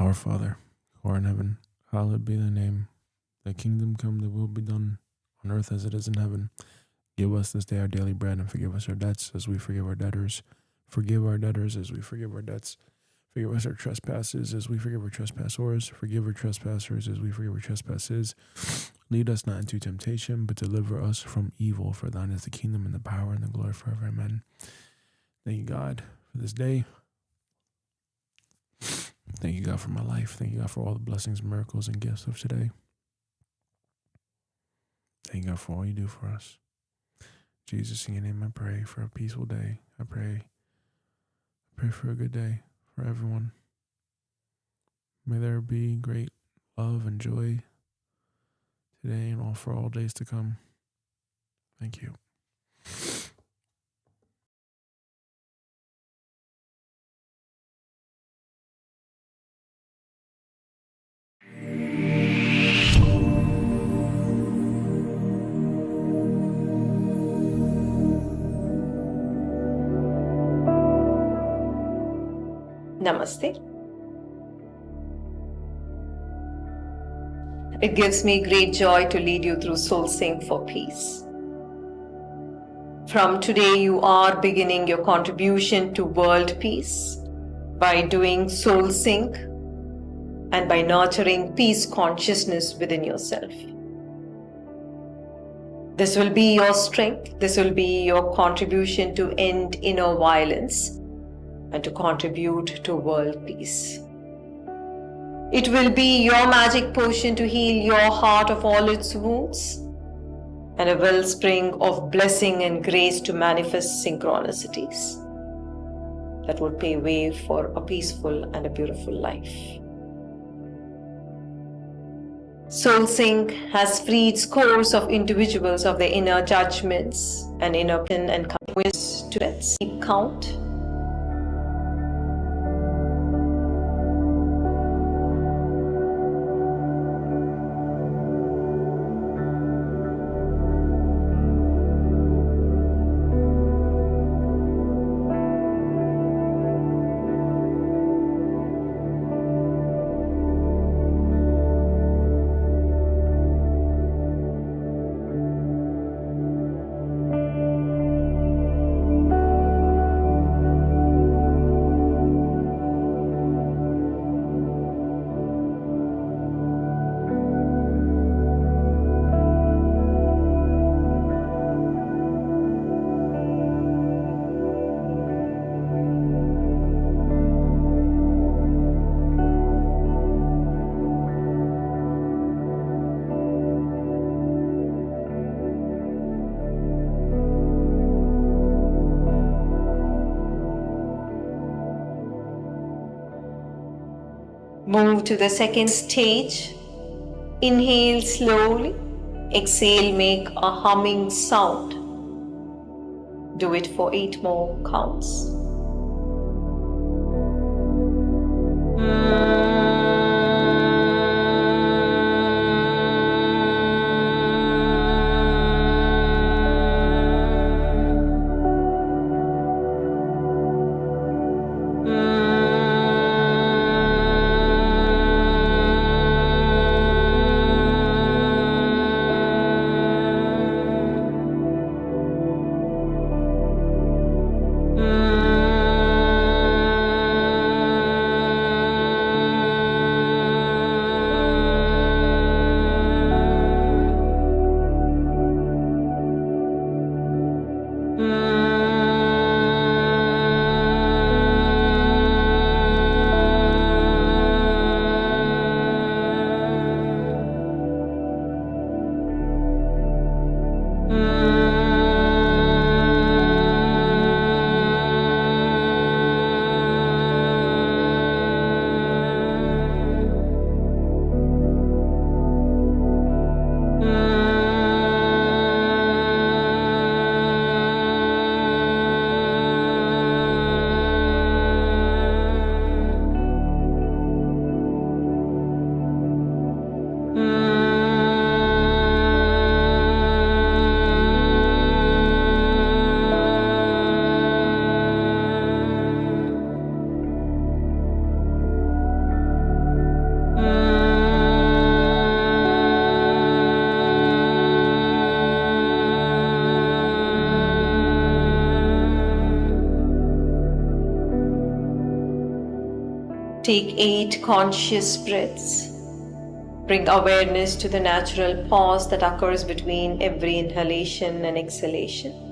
Our Father, who art in heaven, hallowed be thy name. Thy kingdom come, thy will be done, on earth as it is in heaven. Give us this day our daily bread, and forgive us our debts as we forgive our debtors. Forgive our debtors as we forgive our debts. Forgive us our trespasses as we forgive our trespassors. Forgive our trespassers as we forgive our trespasses. Lead us not into temptation, but deliver us from evil. For thine is the kingdom and the power and the glory forever. Amen. Thank you, God, for this day. Thank you, God, for my life. Thank you, God, for all the blessings, miracles, and gifts of today. Thank you, God, for all you do for us. Jesus, in your name I pray for a peaceful day. I pray for a good day for everyone. May there be great love and joy today and all for all days to come. Thank you. Namaste. It gives me great joy to lead you through Soul Sync for Peace. From today, you are beginning your contribution to world peace by doing Soul Sync and by nurturing peace consciousness within yourself. This will be your strength. This will be your contribution to end inner violence and to contribute to world peace. It will be your magic potion to heal your heart of all its wounds and a wellspring of blessing and grace to manifest synchronicities that would pave way for a peaceful and a beautiful life. Soul Sync has freed scores of individuals of their inner judgments and inner pain and ways to keep count. Move to the second stage. Inhale slowly. Exhale, make a humming sound. Do it for 8 more counts. Mm. Take 8 conscious breaths. Bring awareness to the natural pause that occurs between every inhalation and exhalation.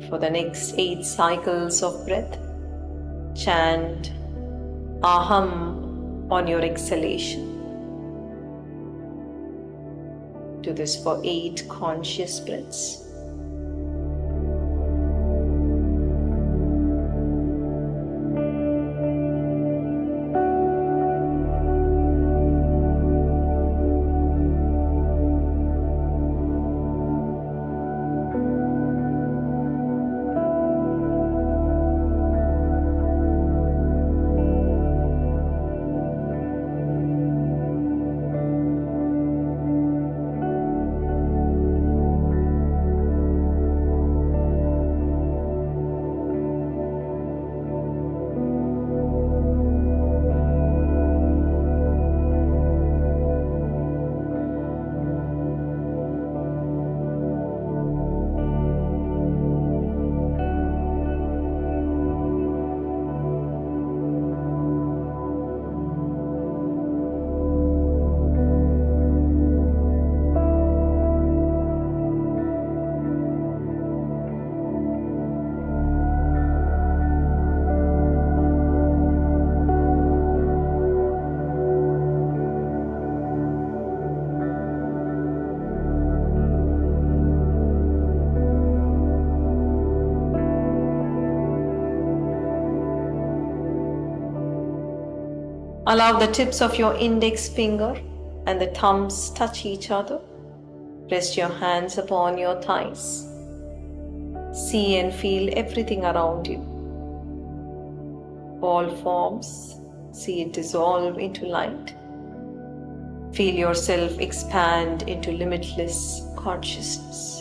For the next 8 cycles of breath, chant Aham on your exhalation. Do this for 8 conscious breaths. Allow the tips of your index finger and the thumbs touch each other. Rest your hands upon your thighs. See and feel everything around you. All forms, see it dissolve into light. Feel yourself expand into limitless consciousness.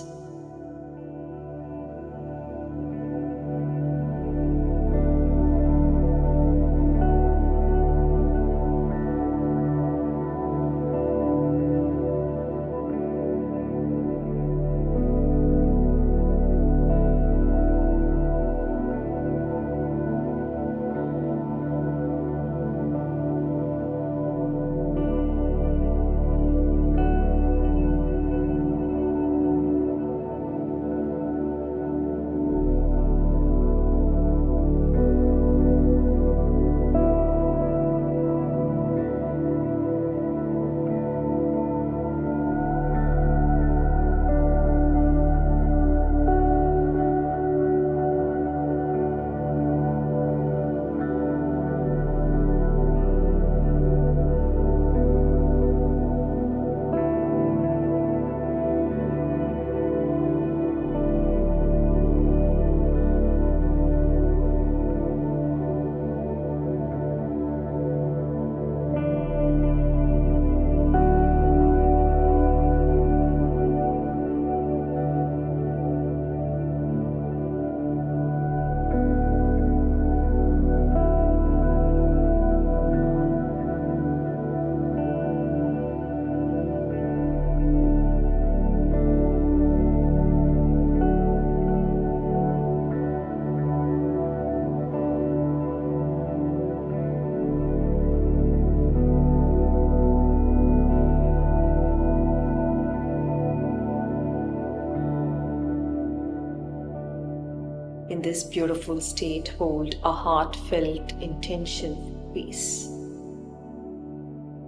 In this beautiful state, hold a heartfelt intention for peace.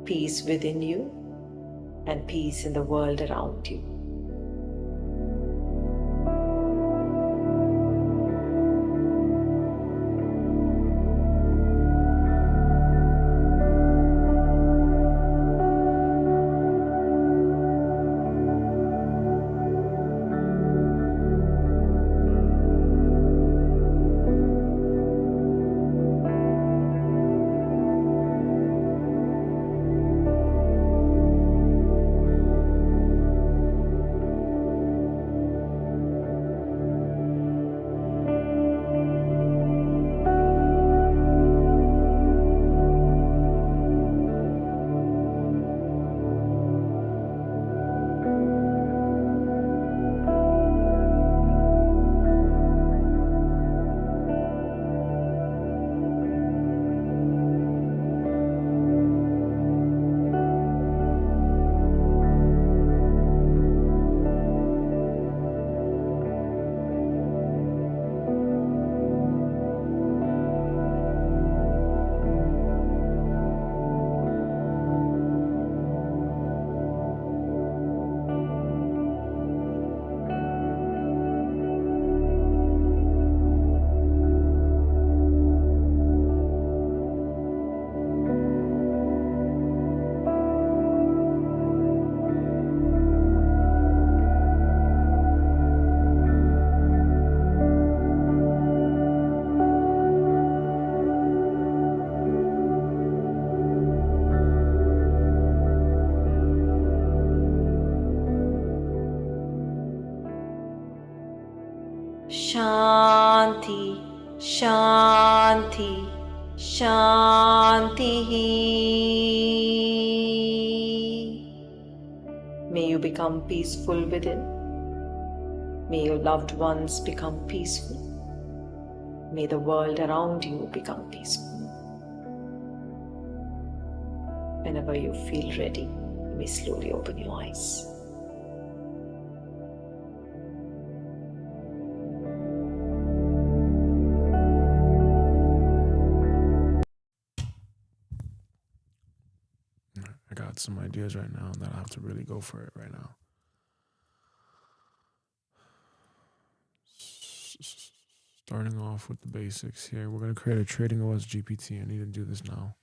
Peace within you and peace in the world around you. Shanti, Shanti, Shanti. May you become peaceful within. May your loved ones become peaceful. May the world around you become peaceful. Whenever you feel ready, you may slowly open your eyes. I got some ideas right now that I have to really go for it right now. Starting off with the basics here, we're going to create a trading OS GPT. I need to do this now.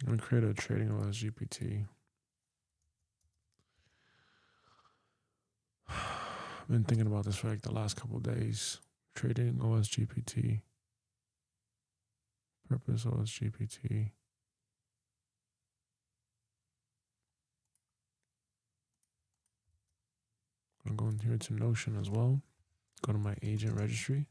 I'm going to create a trading OS GPT. I've been thinking about this for like the last couple of days. Trading OS GPT. Purpose OS GPT. I'm going here to Notion as well. Go to my agent registry.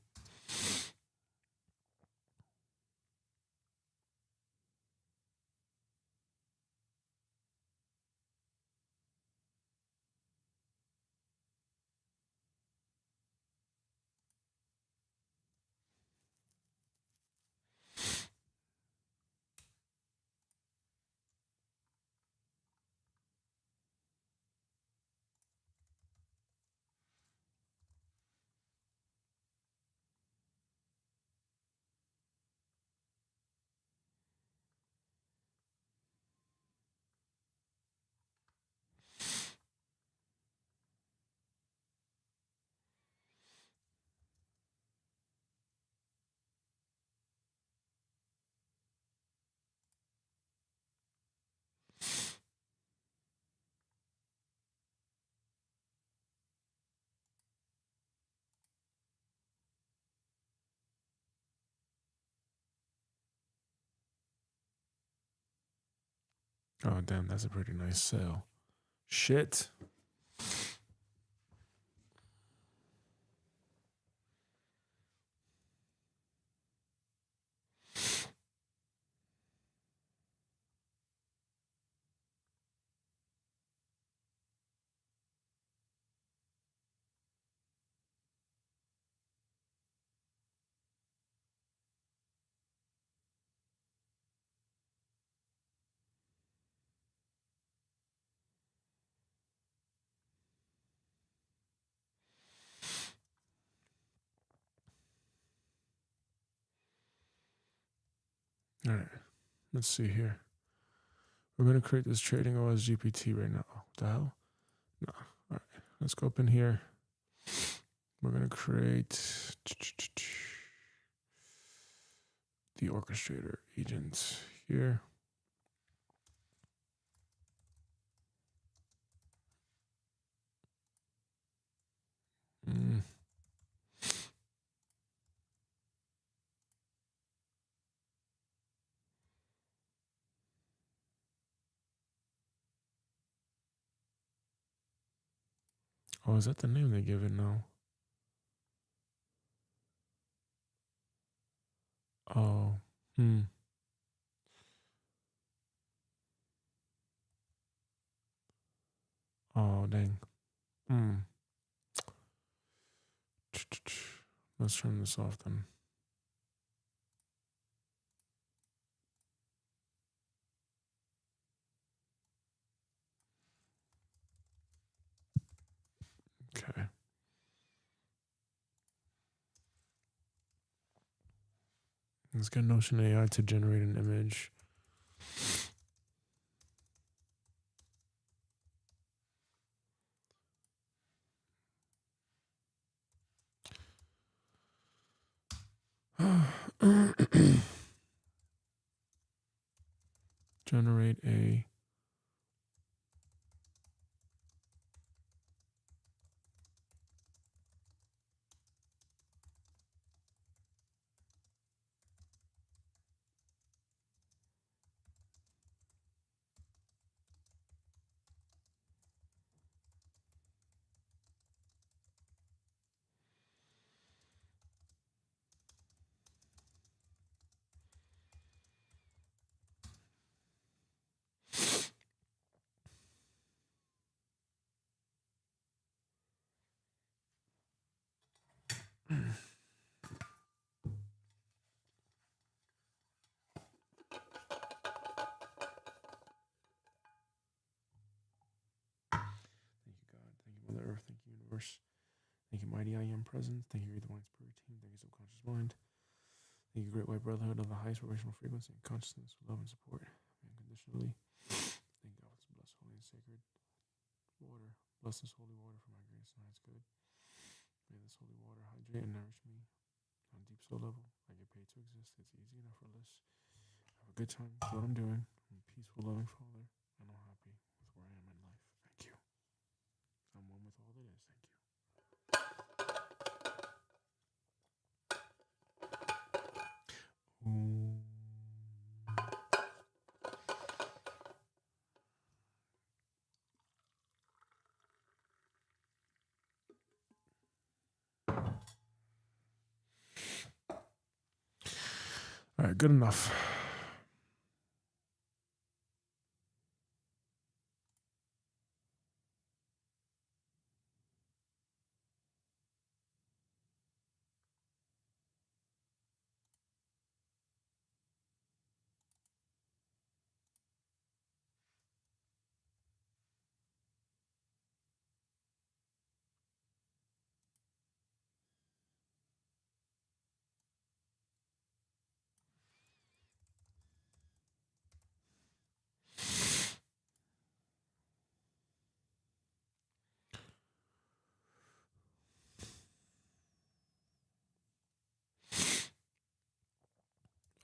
Oh, damn, that's a pretty nice sale. Shit. All right, let's see here. We're going to create this trading OS GPT right now. What the hell? No. All right, let's go up in here. We're going to create the orchestrator agent here. Oh, is that the name they give it now? Oh, Oh, dang. Let's turn this off then. Okay. Let's get Notion AI to generate an image. Generate a Thank you, God. Thank you, Mother Earth. Thank you, Universe. Thank you, Mighty I Am Presence. Thank you, Divine Spirit Team. Thank you, Subconscious Mind. Thank you, Great White Brotherhood of the highest vibrational frequency and consciousness, love and support unconditionally. Thank God for this blessed, holy, and sacred water. Bless this holy water for my greatest and highest good. May this holy water hydrate and nourish me on a deep soul level. I get paid to exist. It's easy and effortless. Have a good time with what I'm doing. I'm a peaceful, loving Father, and I'm happy with where I am in life. Thank you. I'm one with all that is. Thank you. All right, good enough.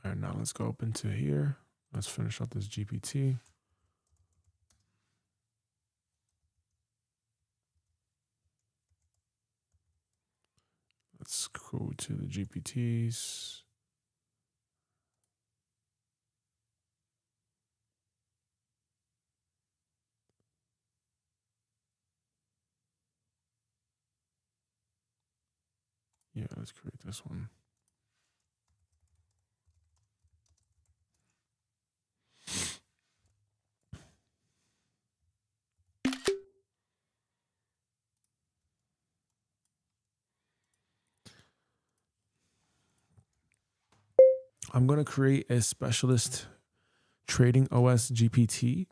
All right, now let's go up into here. Let's finish up this GPT. Let's go to the GPTs. Yeah, let's create this one. I'm going to create a specialist trading OS GPT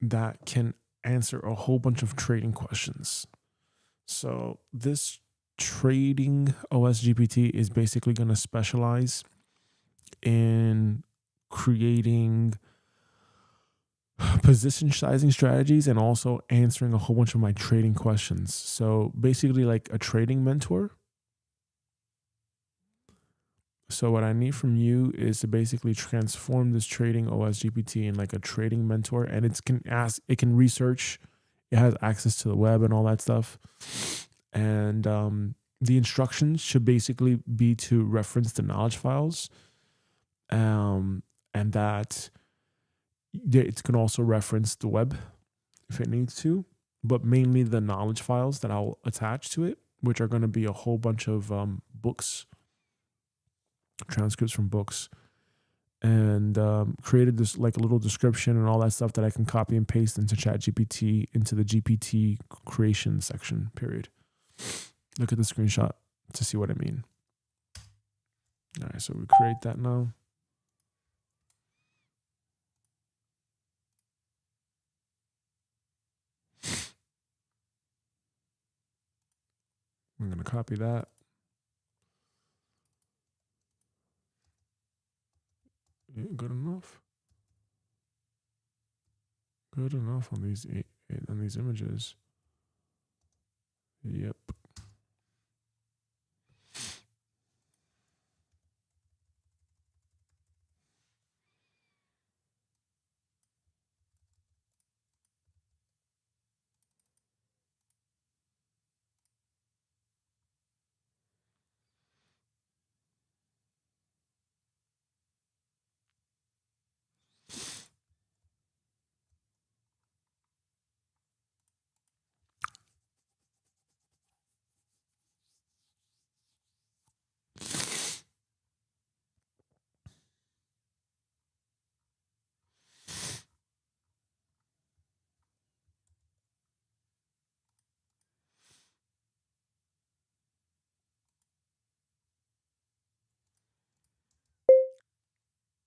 that can answer a whole bunch of trading questions. So this trading OS GPT is basically going to specialize in creating position sizing strategies and also answering a whole bunch of my trading questions. So basically like a trading mentor. So what I need from you is to basically transform this trading OS GPT in like a trading mentor, and it can research, it has access to the web and all that stuff. And the instructions should basically be to reference the knowledge files, and that it can also reference the web if it needs to, but mainly the knowledge files that I'll attach to it, which are going to be a whole bunch of books, transcripts from books, and created this like a little description and all that stuff that I can copy and paste into ChatGPT into the GPT creation section, period. Look at the screenshot to see what I mean. All right, so we create that now. I'm going to copy that. Yeah, good enough. Good enough on these images. Yep.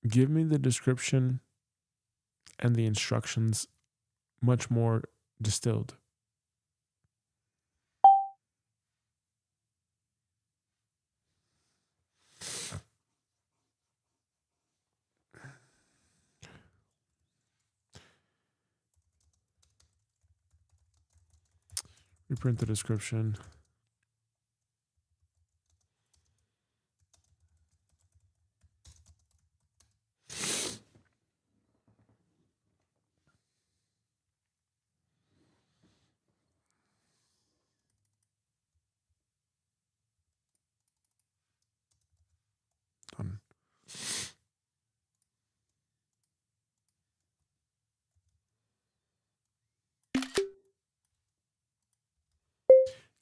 Give me the description and the instructions much more distilled. Reprint the description. Done.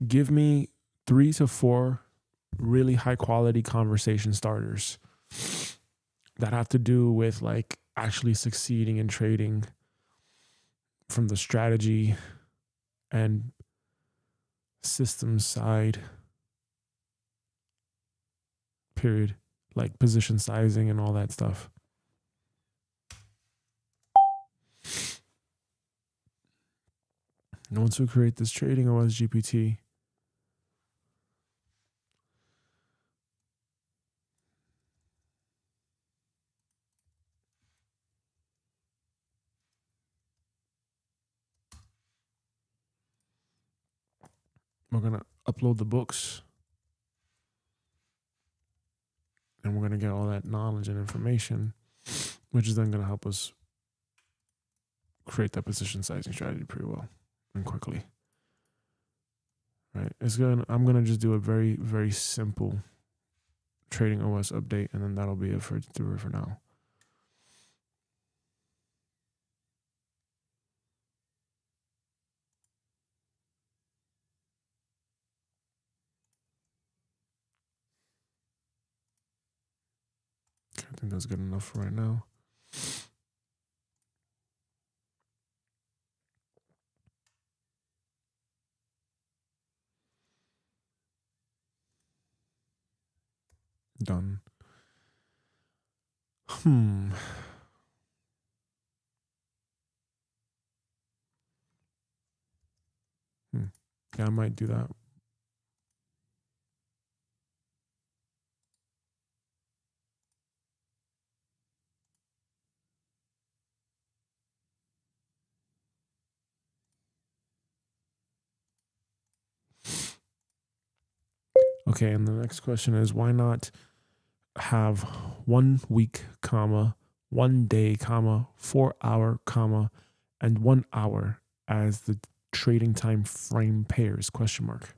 Give me 3 to 4 really high quality conversation starters that have to do with like actually succeeding in trading from the strategy and systems side, period. Like position sizing and all that stuff. And once we create this trading OS GPT, we're going to upload the books, and we're going to get all that knowledge and information, which is then going to help us create that position sizing strategy pretty well and quickly. Right? I'm going to just do a very, very simple trading OS update, and then that'll be it for now. I think that's good enough for right now. Done. Yeah, I might do that. Okay, and the next question is why not have 1 week, comma, 1 day, comma, 4 hour, comma, and 1 hour as the trading time frame pairs? Question mark.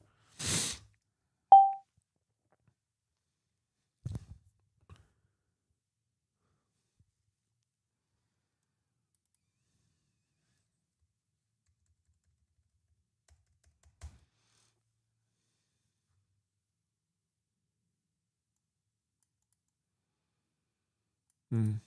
Mm.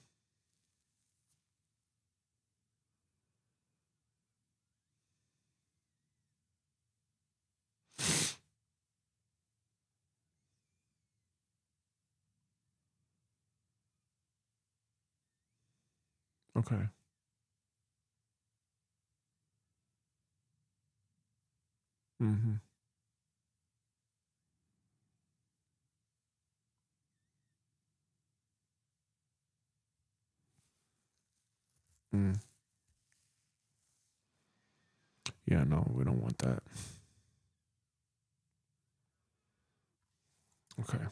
Okay. Mm-hmm. Mm. Yeah, no, we don't want that. Okay.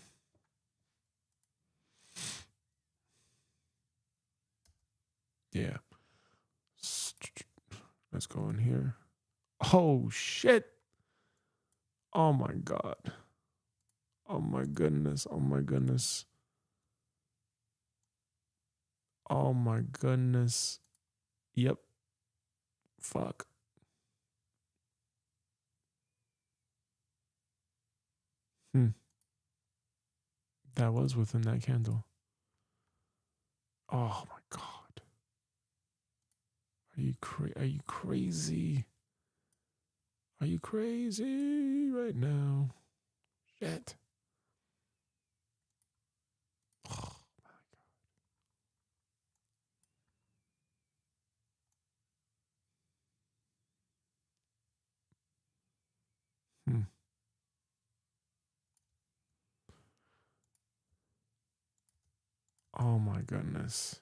Yeah. Let's go in here. Oh shit. Oh my god. Oh my goodness. Oh my goodness. Oh my goodness. Yep. Fuck. Hmm. That was within that candle. Oh my god. Are you crazy? Are you crazy right now? Shit. Oh, hmm. Oh my goodness.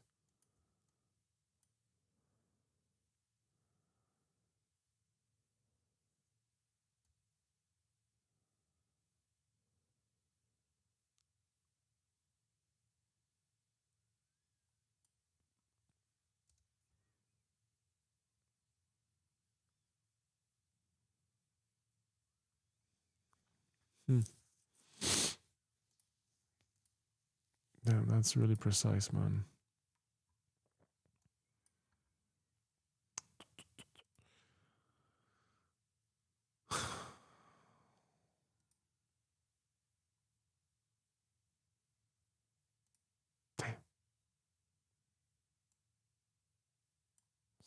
Hmm. Damn, that's really precise, man. Damn.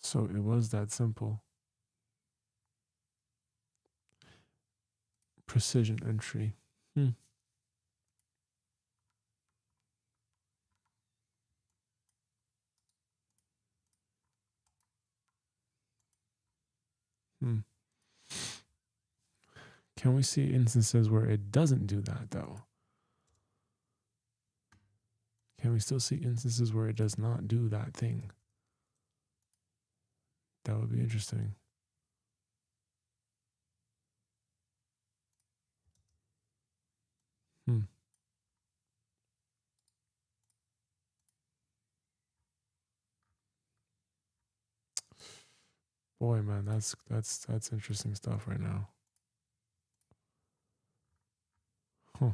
So it was that simple. Precision entry. Hmm. Hmm. Can we see instances where it doesn't do that though? Can we still see instances where it does not do that thing? That would be interesting. Hmm. Boy, man, that's interesting stuff right now. Huh.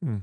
Hmm.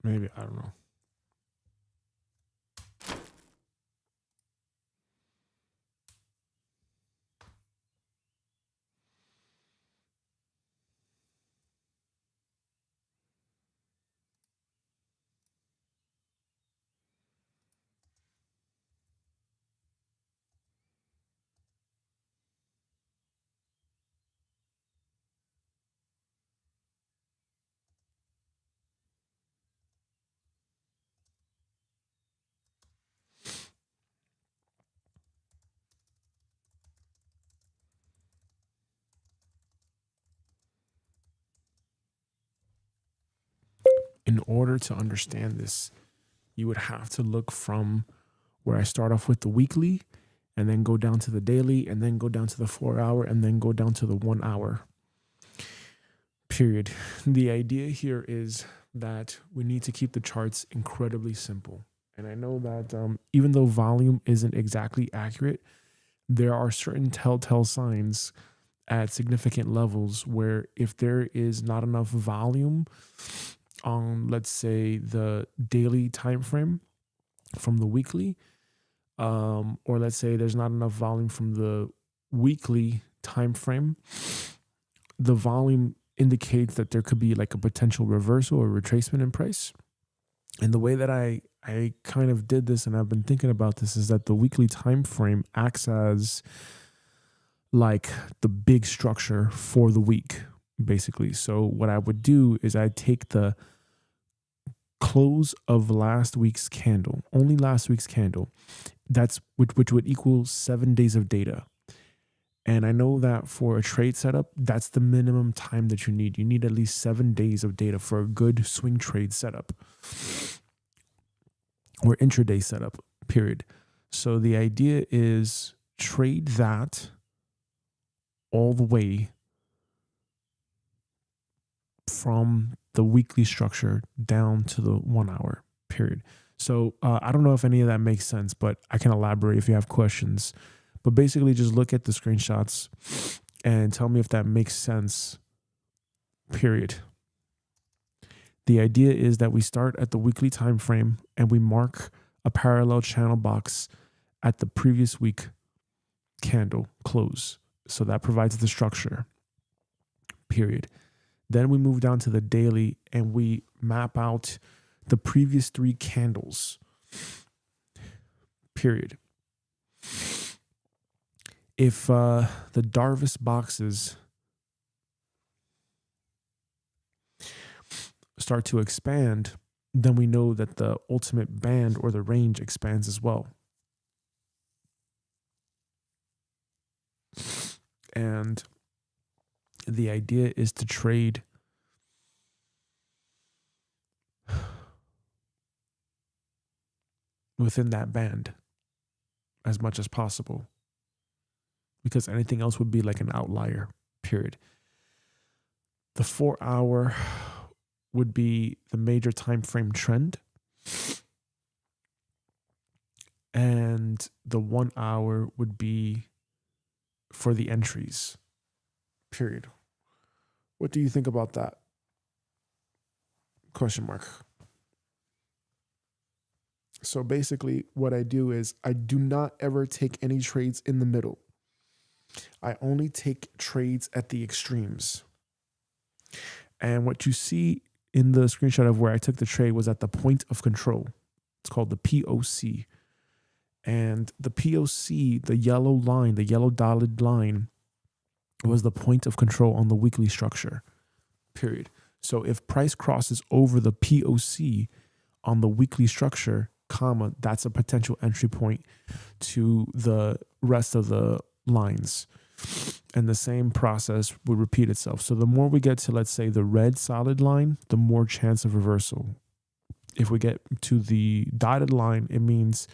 Maybe, I don't know. In order to understand this, you would have to look from where I start off with the weekly and then go down to the daily and then go down to the 4 hour and then go down to the 1 hour period. The idea here is that we need to keep the charts incredibly simple. And I know that even though volume isn't exactly accurate, there are certain telltale signs at significant levels where if there is not enough volume on, let's say, the daily time frame from the weekly, or let's say there's not enough volume from the weekly time frame, the volume indicates that there could be like a potential reversal or retracement in price. And the way that I kind of did this, and I've been thinking about this, is that the weekly time frame acts as like the big structure for the week, basically. So what I would do is I take the close of last week's candle, only last week's candle, that's which would equal 7 days of data. And I know that for a trade setup, that's the minimum time that you need. You need at least 7 days of data for a good swing trade setup or intraday setup, period. So the idea is trade that all the way from the weekly structure down to the 1 hour, period. So I don't know if any of that makes sense, but I can elaborate if you have questions. But basically just look at the screenshots and tell me if that makes sense, period. The idea is that we start at the weekly time frame and we mark a parallel channel box at the previous week candle close. So that provides the structure, period. Then we move down to the daily and we map out the previous 3 candles, period. If the Darvis boxes start to expand, then we know that the ultimate band or the range expands as well. And the idea is to trade within that band as much as possible, because anything else would be like an outlier, period. The 4 hour would be the major time frame trend, and the 1 hour would be for the entries, period. What do you think about that? Question mark. So basically what I do is I do not ever take any trades in the middle. I only take trades at the extremes. And what you see in the screenshot of where I took the trade was at the point of control. It's called the POC. And the POC, the yellow line, the yellow dotted line, was the point of control on the weekly structure, period. So if price crosses over the POC on the weekly structure, comma, that's a potential entry point to the rest of the lines. And the same process would repeat itself. So the more we get to, let's say, the red solid line, the more chance of reversal. If we get to the dotted line, it means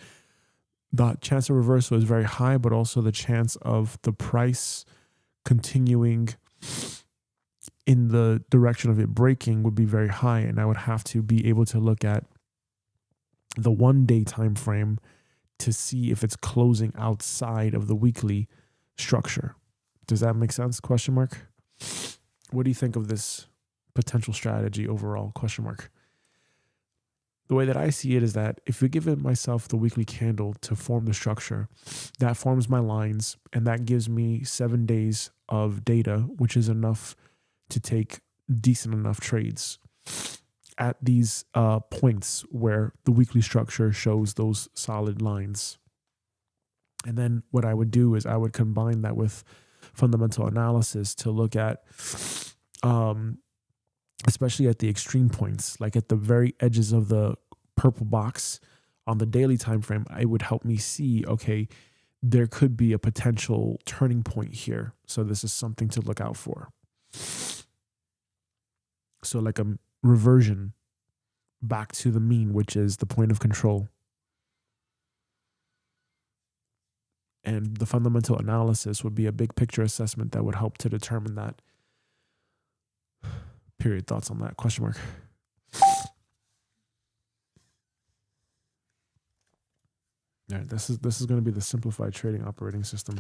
the chance of reversal is very high, but also the chance of the price continuing in the direction of it breaking would be very high. And I would have to be able to look at the 1 day time frame to see if it's closing outside of the weekly structure. Does that make sense? Question mark. What do you think of this potential strategy overall? Question mark. the way that I see it is that if we give myself the weekly candle to form the structure, that forms my lines, and that gives me 7 days of data, which is enough to take decent enough trades at these points where the weekly structure shows those solid lines. And then what I would do is I would combine that with fundamental analysis to look at, especially at the extreme points, like at the very edges of the purple box on the daily time frame. It would help me see, okay, there could be a potential turning point here. So this is something to look out for. So like a reversion back to the mean, which is the point of control. And the fundamental analysis would be a big picture assessment that would help to determine that. Period. Thoughts on that? Question mark. All right, this is going to be the simplified trading operating system.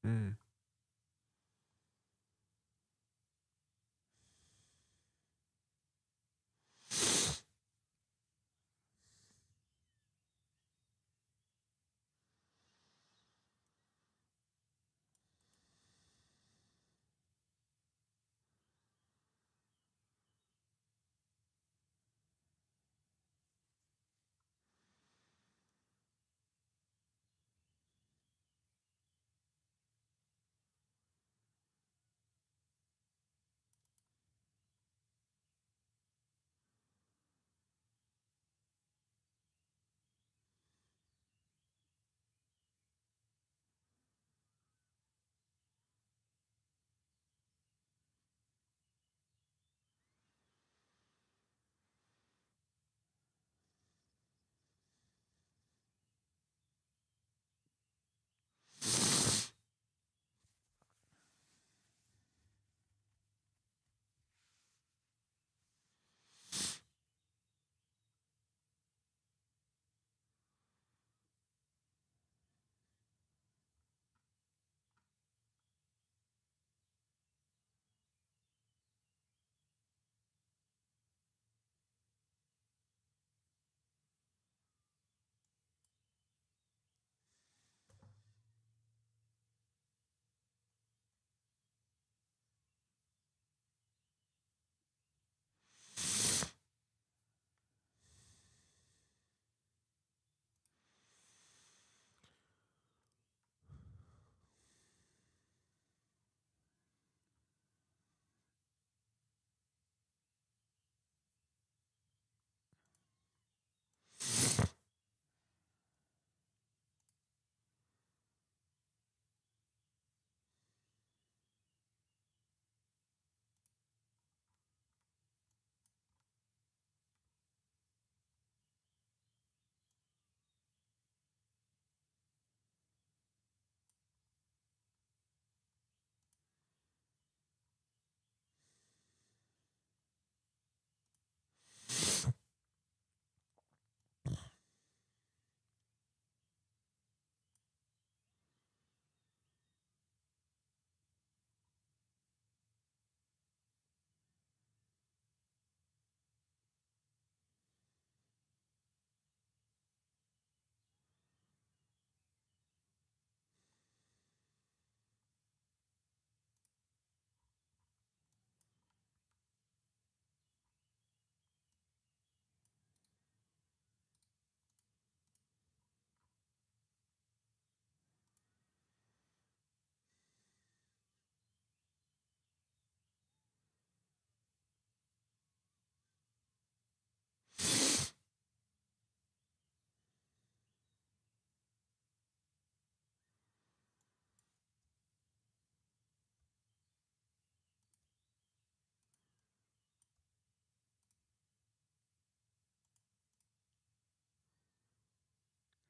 Mm.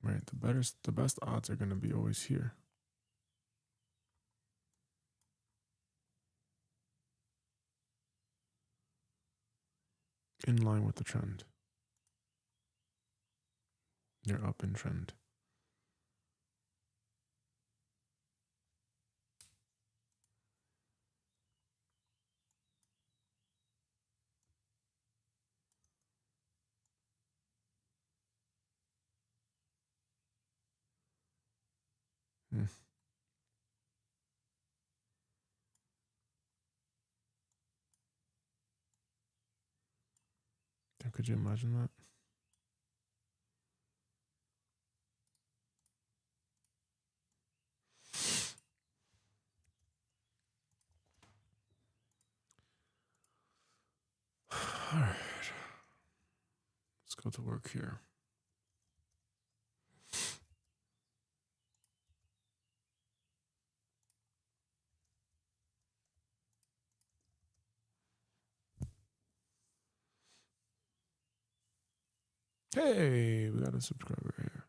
Right. The best odds are going to be always here. In line with the trend. You're up in trend. Hmm. Could you imagine that? All right. Let's go to work here. Hey, we got a subscriber here.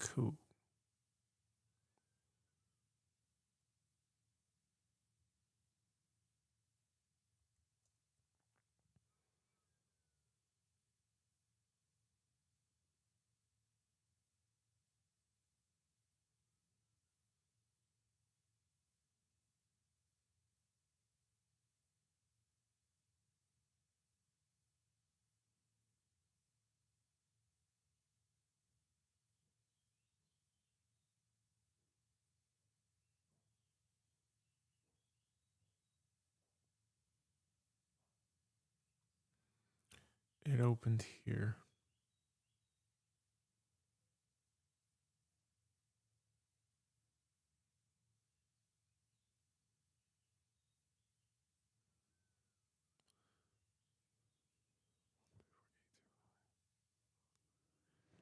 Cool. It opened here.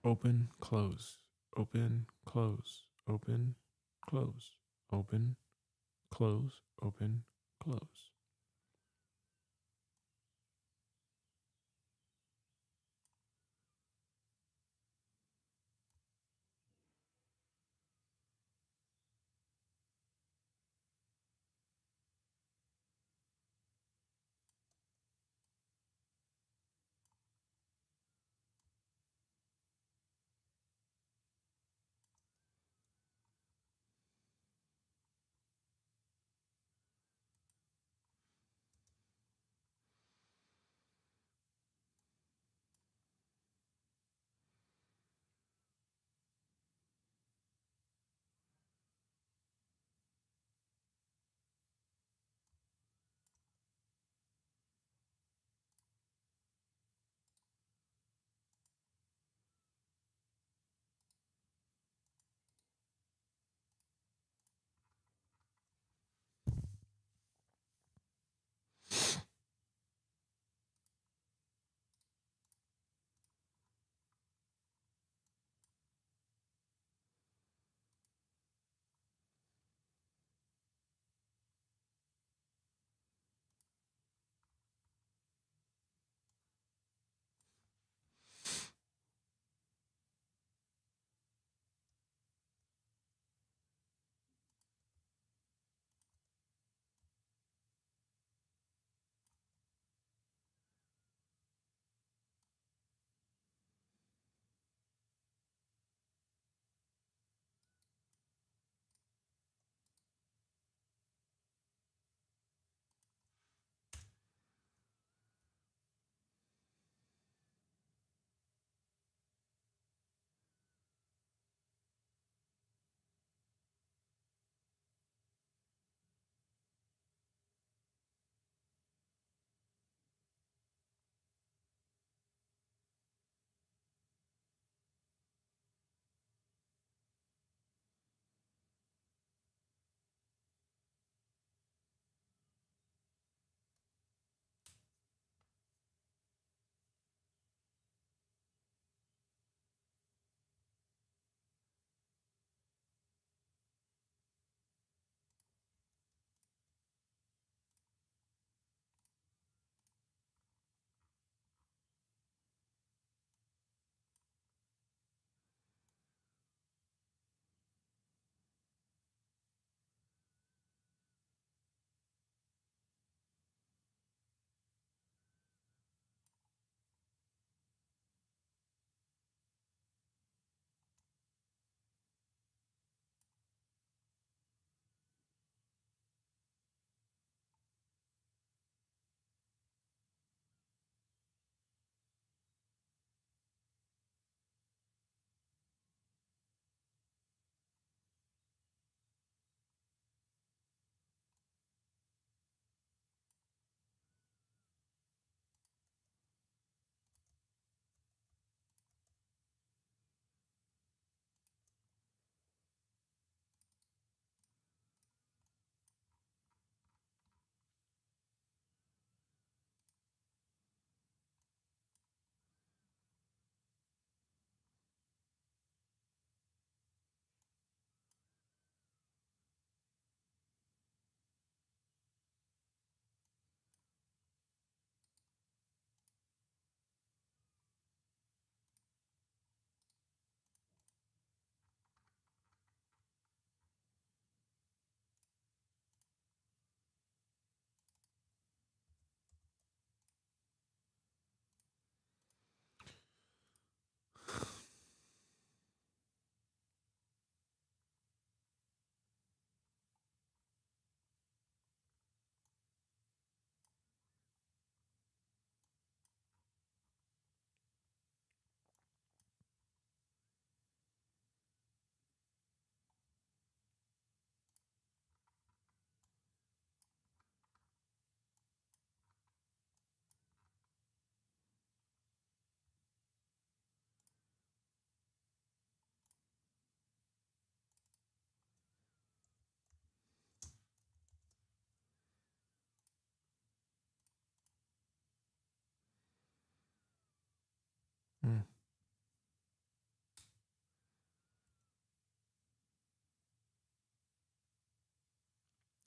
Open, close, open, close, open, close, open, close, open, close.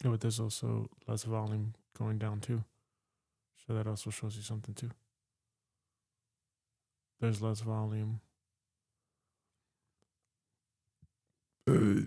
Oh, but there's also less volume going down too. So that also shows you something too. There's less volume. Hmm.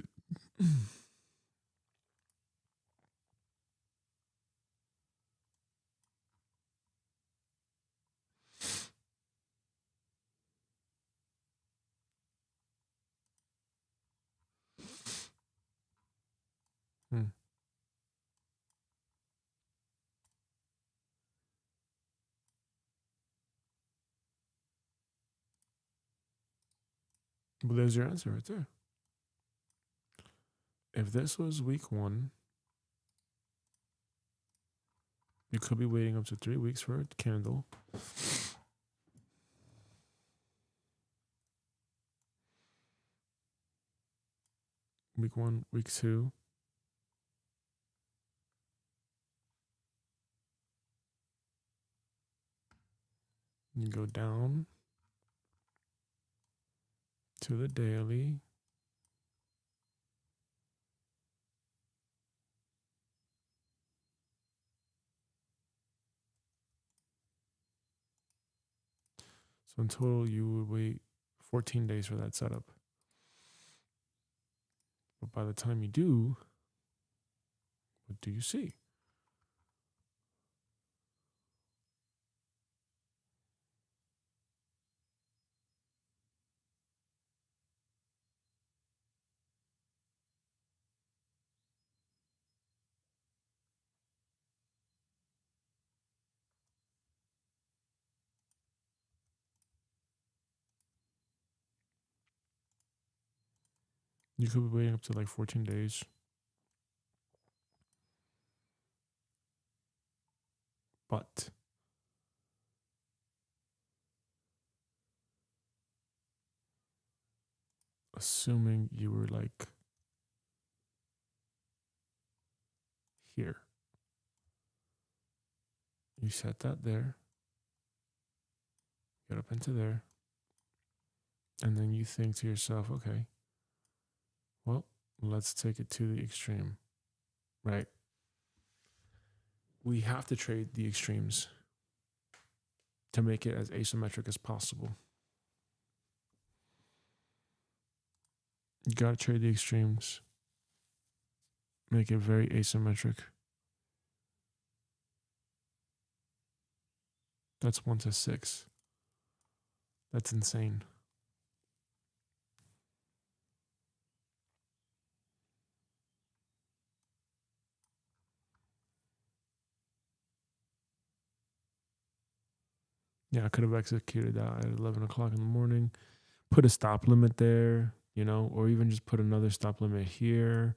But there's your answer right there. If this was week 1, you could be waiting up to 3 weeks for a candle. Week 1, week 2. You go down to the daily. So in total, you would wait 14 days for that setup. But by the time you do, what do you see? You could be waiting up to like 14 days. But assuming you were like here, you set that there, get up into there, and then you think to yourself, okay, well, let's take it to the extreme, right? We have to trade the extremes to make it as asymmetric as possible. You gotta trade the extremes, make it very asymmetric. That's 1 to 6. That's insane. Yeah, I could have executed that at 11 o'clock in the morning, put a stop limit there, or even just put another stop limit here,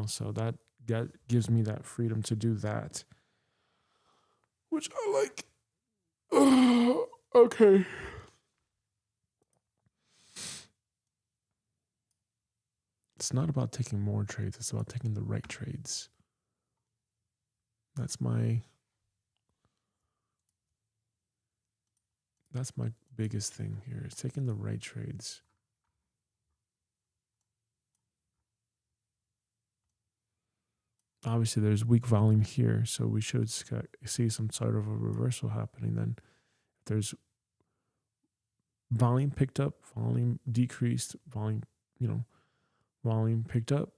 so that gives me that freedom to do that, which I like. Okay. It's not about taking more trades, it's about taking the right trades. That's my biggest thing here, is taking the right trades. Obviously, there's weak volume here, so we should see some sort of a reversal happening. Then if there's volume picked up, volume decreased, volume picked up,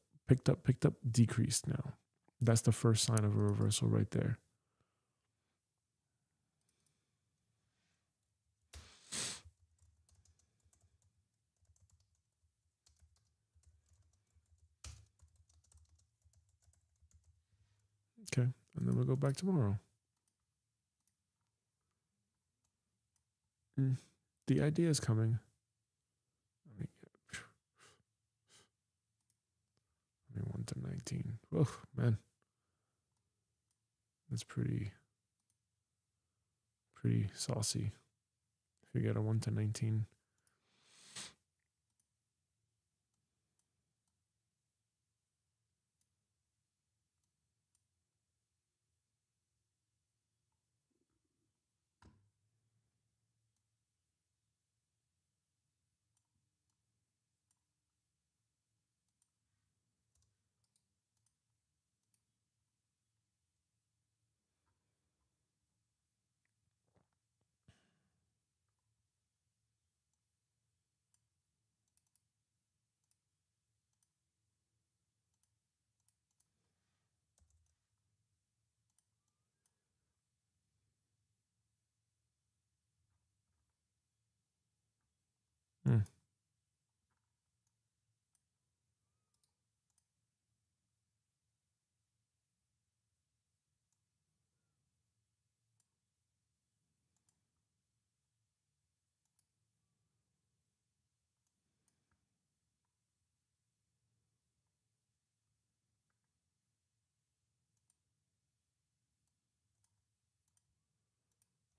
decreased now. That's the first sign of a reversal right there. Okay, and then we'll go back tomorrow. The idea is coming. Let me 1 to 19. Oh, man. That's pretty saucy. If you get a 1 to 19.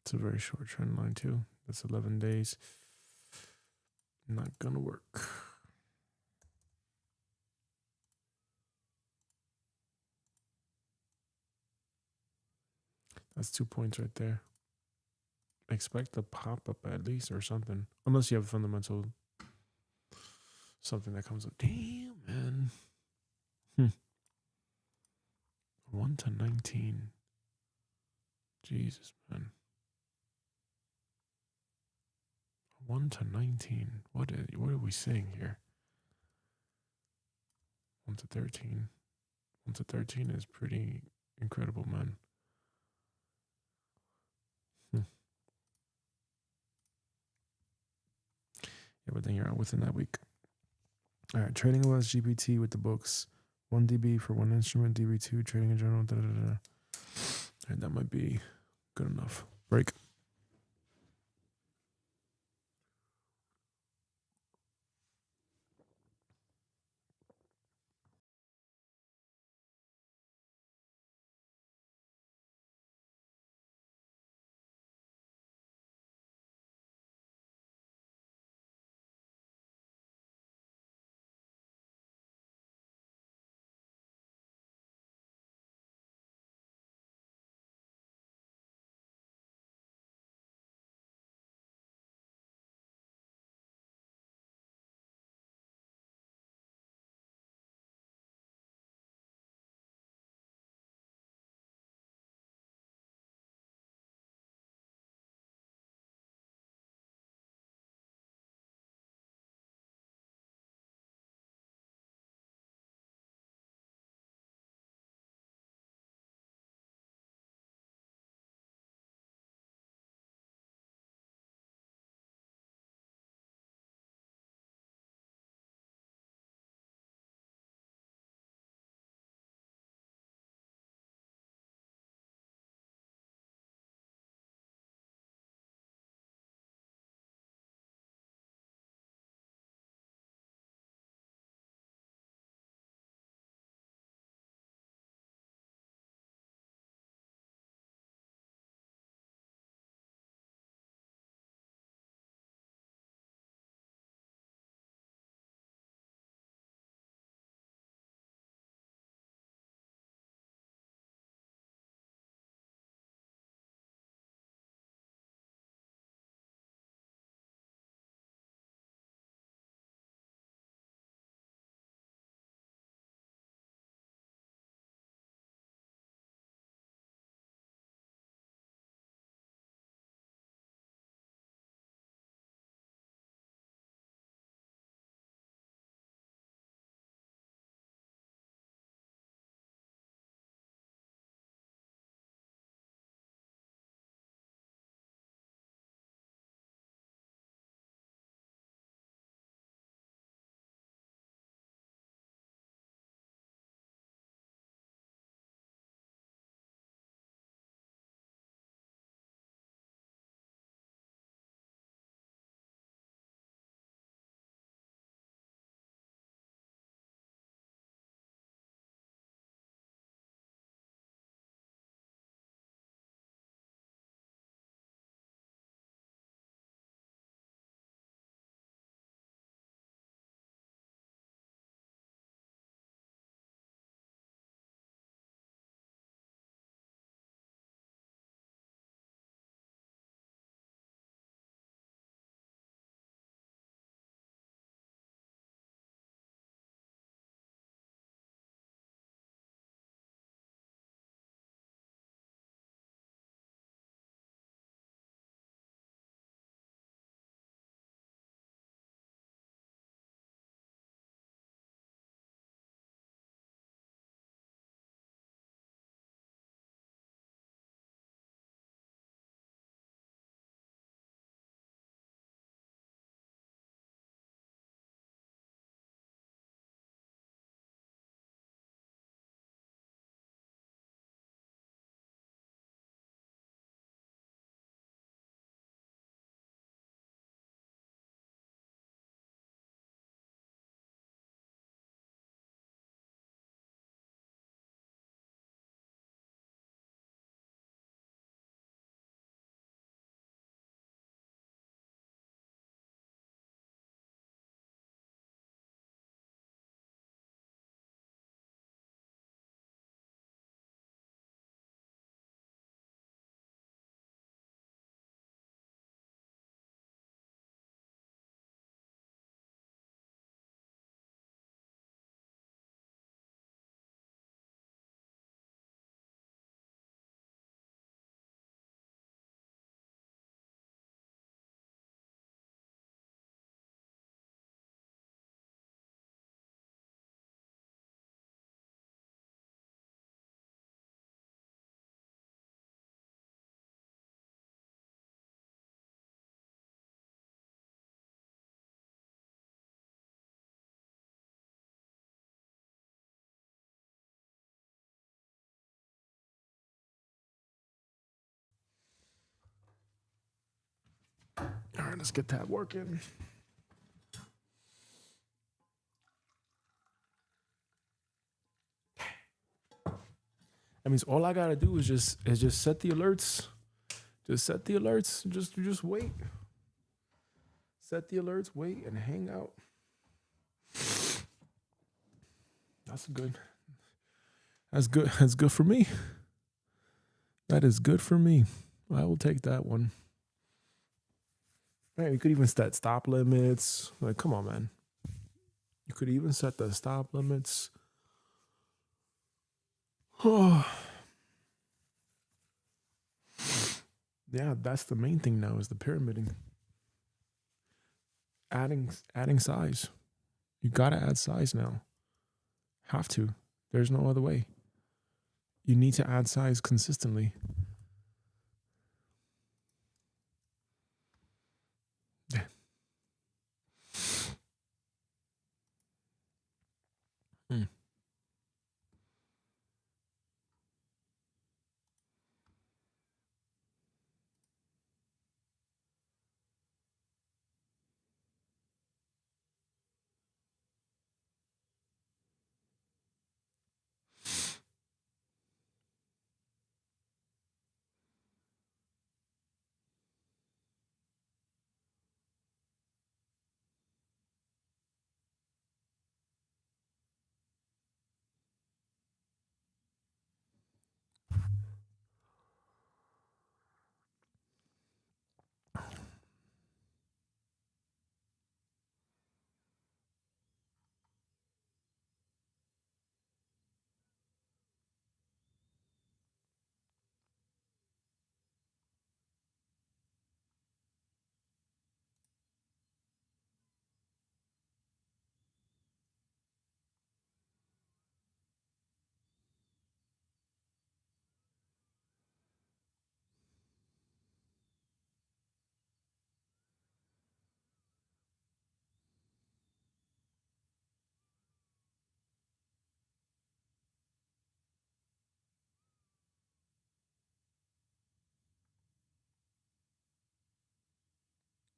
It's a very short trend line too. That's 11 days. Not gonna work. That's 2 points right there. Expect a pop up at least or something. Unless you have a fundamental something that comes up. Damn, man. 1 to 19. Jesus, man. 1 to 19. What are we saying here? 1 to 13. 1 to 13 is pretty incredible, man. Yeah, but then you're out within that week. All right, trading OS GPT with the books. 1 dB for one instrument, dB2, trading in general, da da da. And that might be good enough. Break. All right, let's get that working. That means all I gotta do is just set the alerts. Just set the alerts. Just wait. Set the alerts, wait, and hang out. That's good. That's good. That's good for me. That is good for me. I will take that one. Man, you could even set stop limits. Like, come on, man. You could even set the stop limits. Oh. Yeah, that's the main thing now is the pyramiding. Adding size. You gotta add size now. Have to. There's no other way. You need to add size consistently. Yeah. Mm.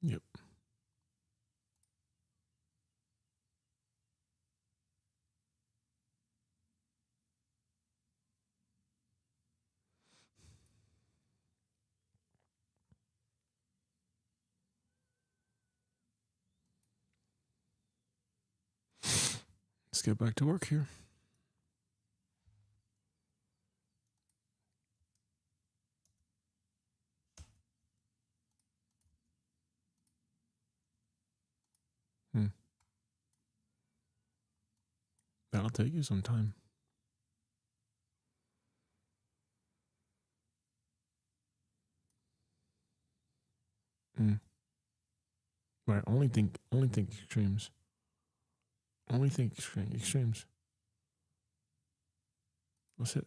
Yep. Let's get back to work here. That'll take you some time. Right. Only think extremes. Only think extremes. What's it?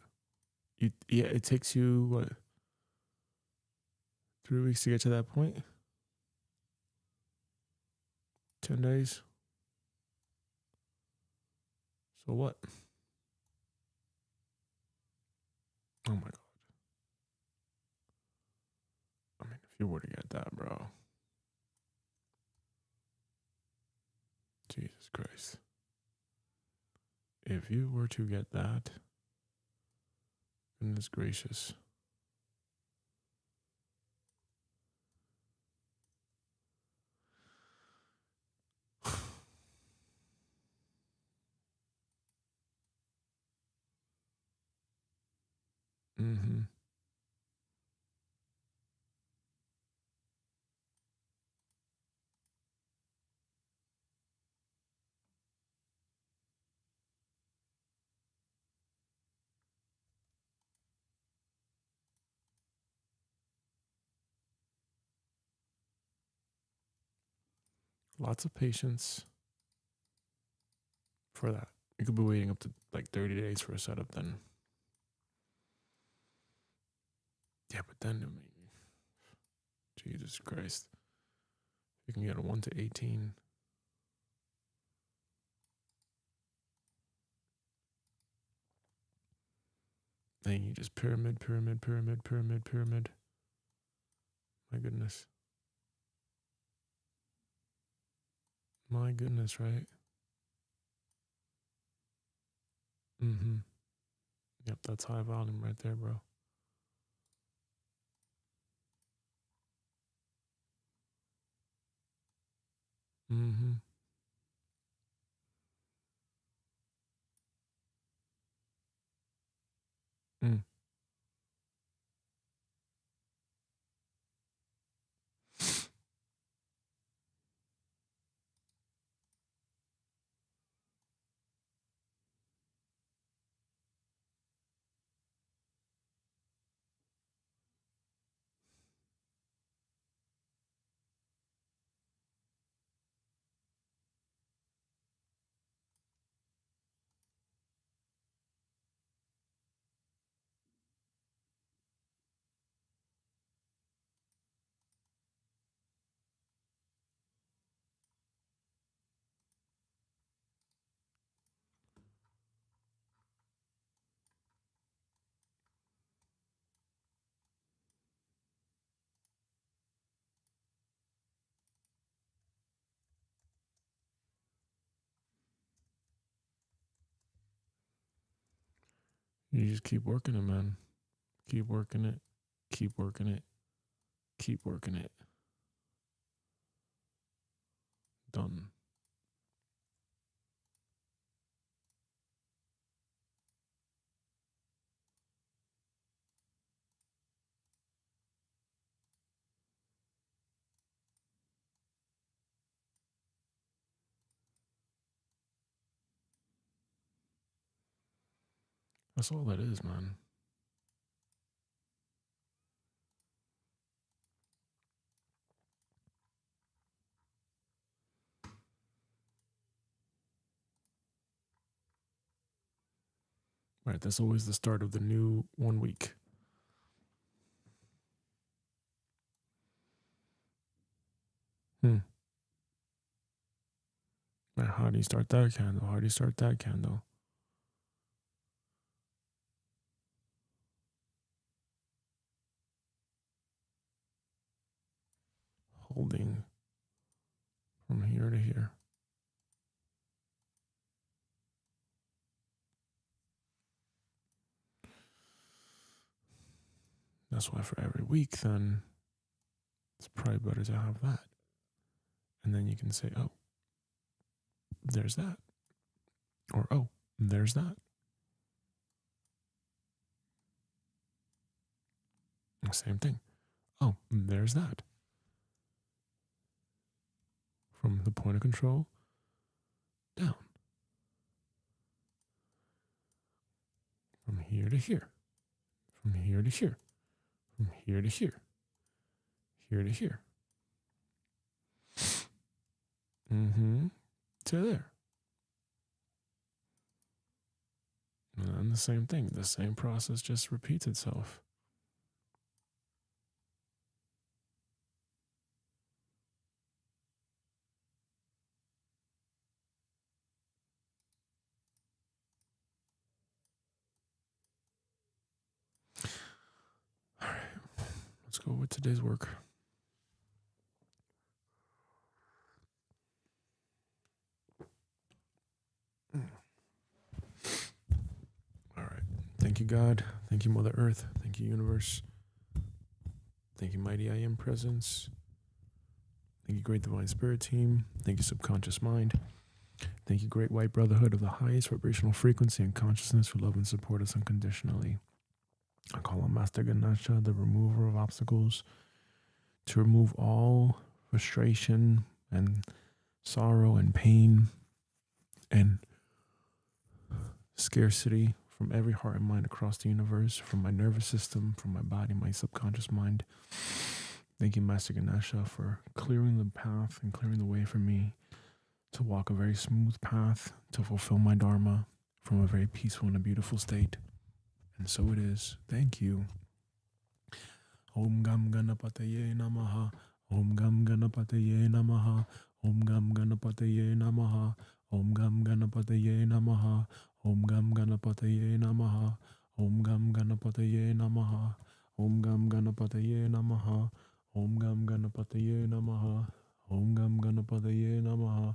Yeah, it takes you what? 3 weeks to get to that point? 10 days? So what? Oh my God. I mean, if you were to get that, bro. Jesus Christ. If you were to get that, goodness gracious. Mm-hmm. Lots of patience for that. You could be waiting up to like 30 days for a setup then. Yeah, but then, I mean, Jesus Christ. You can get a 1 to 18. Then you just pyramid. My goodness. My goodness, right? Mm-hmm. Yep, that's high volume right there, bro. Mm-hmm. Mm. You just keep working it, man. Keep working it. Keep working it. Keep working it. Done. That's all that is, man. Right, that's always the start of the new 1 week. Right, how do you start that candle? How do you start that candle? Holding from here to here. That's why for every week, then it's probably better to have that. And then you can say, oh, there's that. Or, oh, there's that. Same thing. Oh, there's that. From the point of control down. From here to here. From here to here. From here to here. Here to here. Mm-hmm. To there. And then the same thing. The same process just repeats itself. All right. Let's go with today's work. All right. Thank you, God. Thank you, Mother Earth. Thank you, Universe. Thank you, Mighty I Am Presence. Thank you, Great Divine Spirit Team. Thank you, Subconscious Mind. Thank you, Great White Brotherhood of the highest vibrational frequency and consciousness who love and support us unconditionally. I call on Master Ganesha, the remover of obstacles, to remove all frustration and sorrow and pain and scarcity from every heart and mind across the universe, from my nervous system, from my body, my subconscious mind. Thank you, Master Ganesha, for clearing the path and clearing the way for me to walk a very smooth path to fulfill my dharma from a very peaceful and a beautiful state. And so it is. Thank you. Om Gam Ganapataye Namaha. Om Gam Ganapataye Namaha. Om Gam Ganapataye Namaha. Om Gam Ganapataye Namaha. Om Gam Ganapataye Namaha. Om Gam Ganapataye Namaha. Om Gam Ganapataye Namaha. Om Gam Ganapataye Namaha. Om Gam Ganapataye Namaha.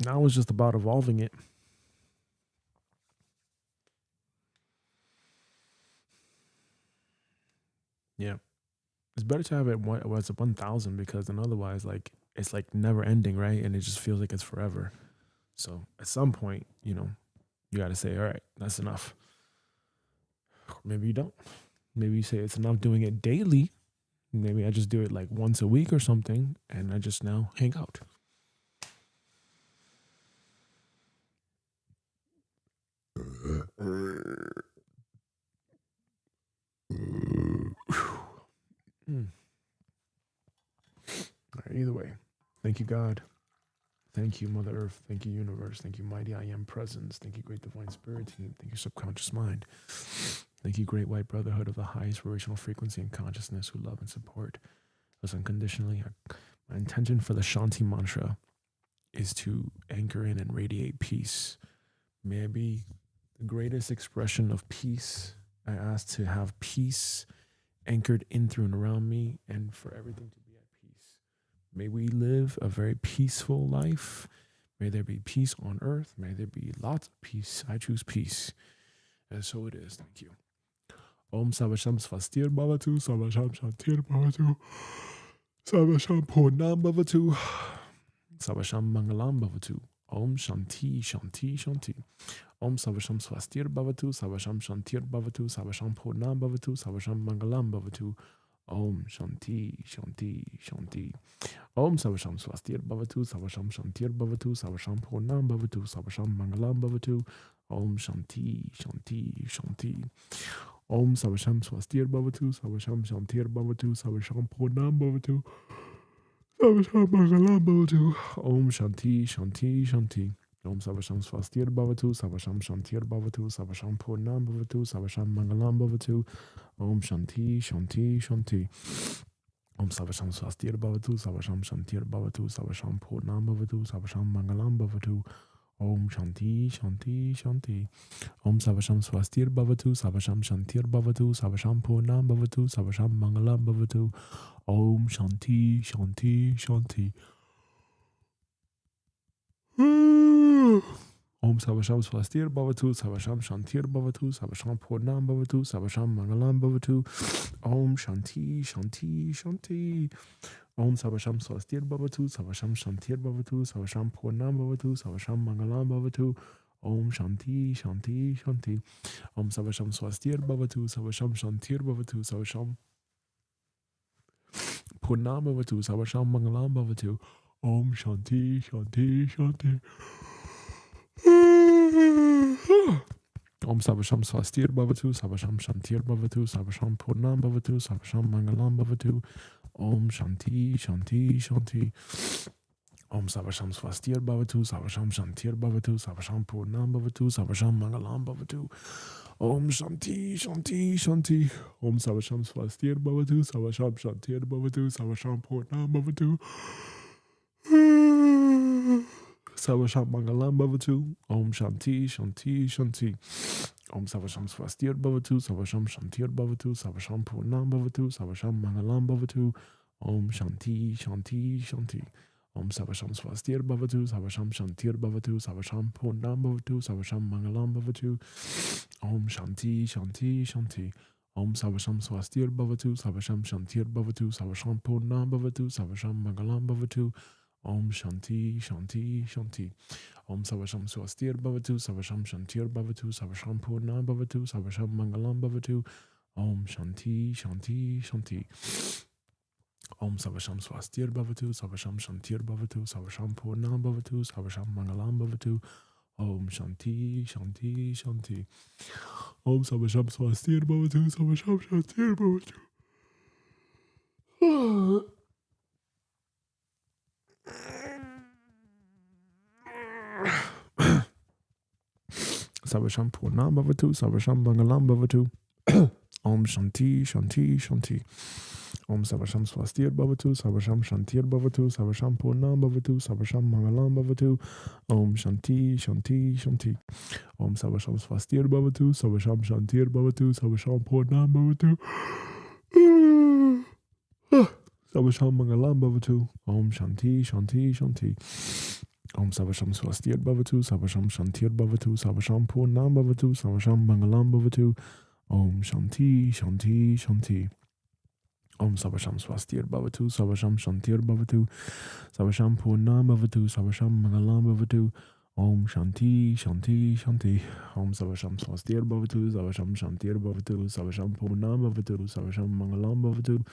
Now it's just about evolving it. Yeah. It's better to have it as a 1,000 because then otherwise, like, it's like never ending, right? And it just feels like it's forever. So at some point, you got to say, all right, that's enough. Or maybe you don't. Maybe you say it's enough doing it daily. Maybe I just do it like once a week or something, and I just now hang out. All right, either way, thank you, God. Thank you, Mother Earth. Thank you, Universe. Thank you, Mighty I Am Presence. Thank you, Great Divine Spirit Team. Thank you, Subconscious Mind. Thank you, Great White Brotherhood of the highest vibrational frequency and consciousness who love and support us unconditionally. My intention for the Shanti mantra is to anchor in and radiate peace. May I be the greatest expression of peace. I ask to have peace anchored in, through, and around me, and for everything to be at peace. May we live a very peaceful life. May there be peace on earth. May there be lots of peace. I choose peace. And so it is. Thank you. Om Savasham Svastir Bhavatu, Savasham Shantir Bhavatu, Savasham Purnam Bhavatu, Savasham Mangalam Bhavatu. Om Shanti, Shanti, Shanti. Om Savasham Swastir Bhavatu, Savasham Shantir Bhavatu, Savasham Purnam Bhavatu, Savasham Mangalam Bhavatu. Om Shanti, Shanti, Shanti. Om Savasham Swastir Bhavatu, Savasham Shantir Bhavatu, Savasham Purnam Bhavatu, Savasham Mangalam Bhavatu. Om Shanti, Shanti, Shanti. Om Savasham Swastir Bhavatu, Savasham Shantir Bhavatu, Savasham Purnam Bhavatu, Savasham Mangalam Bhavatu. Om Shanti, Shanti, Shanti. Om Savasham Swastir Bhavatu, Savasham Shantir Bhavatu, Savasham Purnam Bhavatu, Savasham Mangalam Bhavatu. Om Shanti, Shanti, Shanti. Om Savasham Swastir Bhavatu, Savasham Shantir Bhavatu, Savasham Purnam Bhavatu, Savasham Mangalam Bhavatu. Om Shanti, Shanti, Shanti. Om Savasham Swastir Bhavatu, Savasham Shantir Bhavatu, Savasham Purnam Bhavatu, Savasham Mangalam Bhavatu. Om Shanti, Shanti, Shanti. Om Savasham Swastir Bhavatu, Savasham Shantir Bhavatu, Savasham Purnam Bhavatu, Savasham Mangalam Bhavatu. Om Shanti, Shanti, Shanti. Om Savasham Swastir Bhavatu, Savasham Shantir Bhavatu, Savasham Purnam Bhavatu, Savasham Mangalam Bhavatu. Om Shanti, Shanti, Shanti. Om Savasham Swastir Bhavatu, Savasham Shantir Bhavatu, Savasham Purnam Bhavatu, Savasham Mangalam Bhavatu. Om Shanti, Shanti, Shanti. Om Savasham Swastir Bhavatu, Savasham Shantir Bhavatu, Savasham Purnam Bhavatu, Savasham Mangalam Bhavatu. Om Shanti, Shanti, Shanti. Om Savasham Swastir Bhavatu, Savasham Shantir Bhavatu, Savasham Purnam Bhavatu, Savasham Mangalam Bhavatu. Om Shanti, Shanti, Shanti. Om Savasham Swastir Bhavatu, Savasham Shantir Bhavatu, Savasham Purnam Bhavatu. Savasham Mangalam Bhavatu. Om Shanti, Shanti, Shanti. Om Savasham Swastir Bhavatu, Savasham Shantir Bhavatu, Savasham Purnam Bhavatu, Savasham Mangalam Bhavatu. Om Shanti, Shanti, Shanti. Om Savasham Swastir Bhavatu, Savasham Shantir Bhavatu, Savasham Purnam Bhavatu, Savasham Mangalam Bhavatu. Om Shanti, Shanti, Shanti. Om Savasham Swastir Bhavatu, Savasham Shantir Bhavatu, Savasham Purnam Bhavatu, Savasham Mangalam Bhavatu. Om Shanti, Shanti, Shanti. Om Savasham Swastir Bhavatu, Savasham Shantir Bhavatu, Savasham Purnam Bhavatu, Savasham Mangalam Bhavatu. Om Shanti, Shanti, Shanti. Om Savasham Swastir Bhavatu, Savasham Shantir Bhavatu, Savasham Purnam Bhavatu, Savasham Mangalam Bhavatu. Om Shanti, Shanti, Shanti. Om Savasham Swastir Bhavatu, Savasham Shantir Bhavatu. Savasham Purnam Bhavatu, Savasham Mangalam Bhavatu. Om Shanti, Shanti, Shanti. Om Savasham Swastir Bhavatu, Savasham Shantir Bhavatu, Savasham Purnam Bhavatu, Savasham Mangalam Bhavatu. Om Shanti, Shanti, Shanti. Om Savasham Swastir Bhavatu, Savasham Shantir Bhavatu, Savasham Purnam Bhavatu. Savasham Mangalam Bhavatu. Om Shanti, Shanti, Shanti. Om Savasham Swastir Bhavatu, Savasham Shantir Bhavatu, Savasham Purnam Bhavatu, Savasham Mangalam Bhavatu, Om Shanti, Shanti, Shanti. Om Savasham Swastir Bhavatu, Savasham Shantir Bhavatu, Savasham Purnam Bhavatu, Savasham Mangalam Bhavatu, Om Shanti, Shanti, Shanti. Om Savasham Swastir Bhavatu, Savasham Shantir Bhavatu, Savasham Purnam Bhavatu, Savasham Mangalam Bhavatu,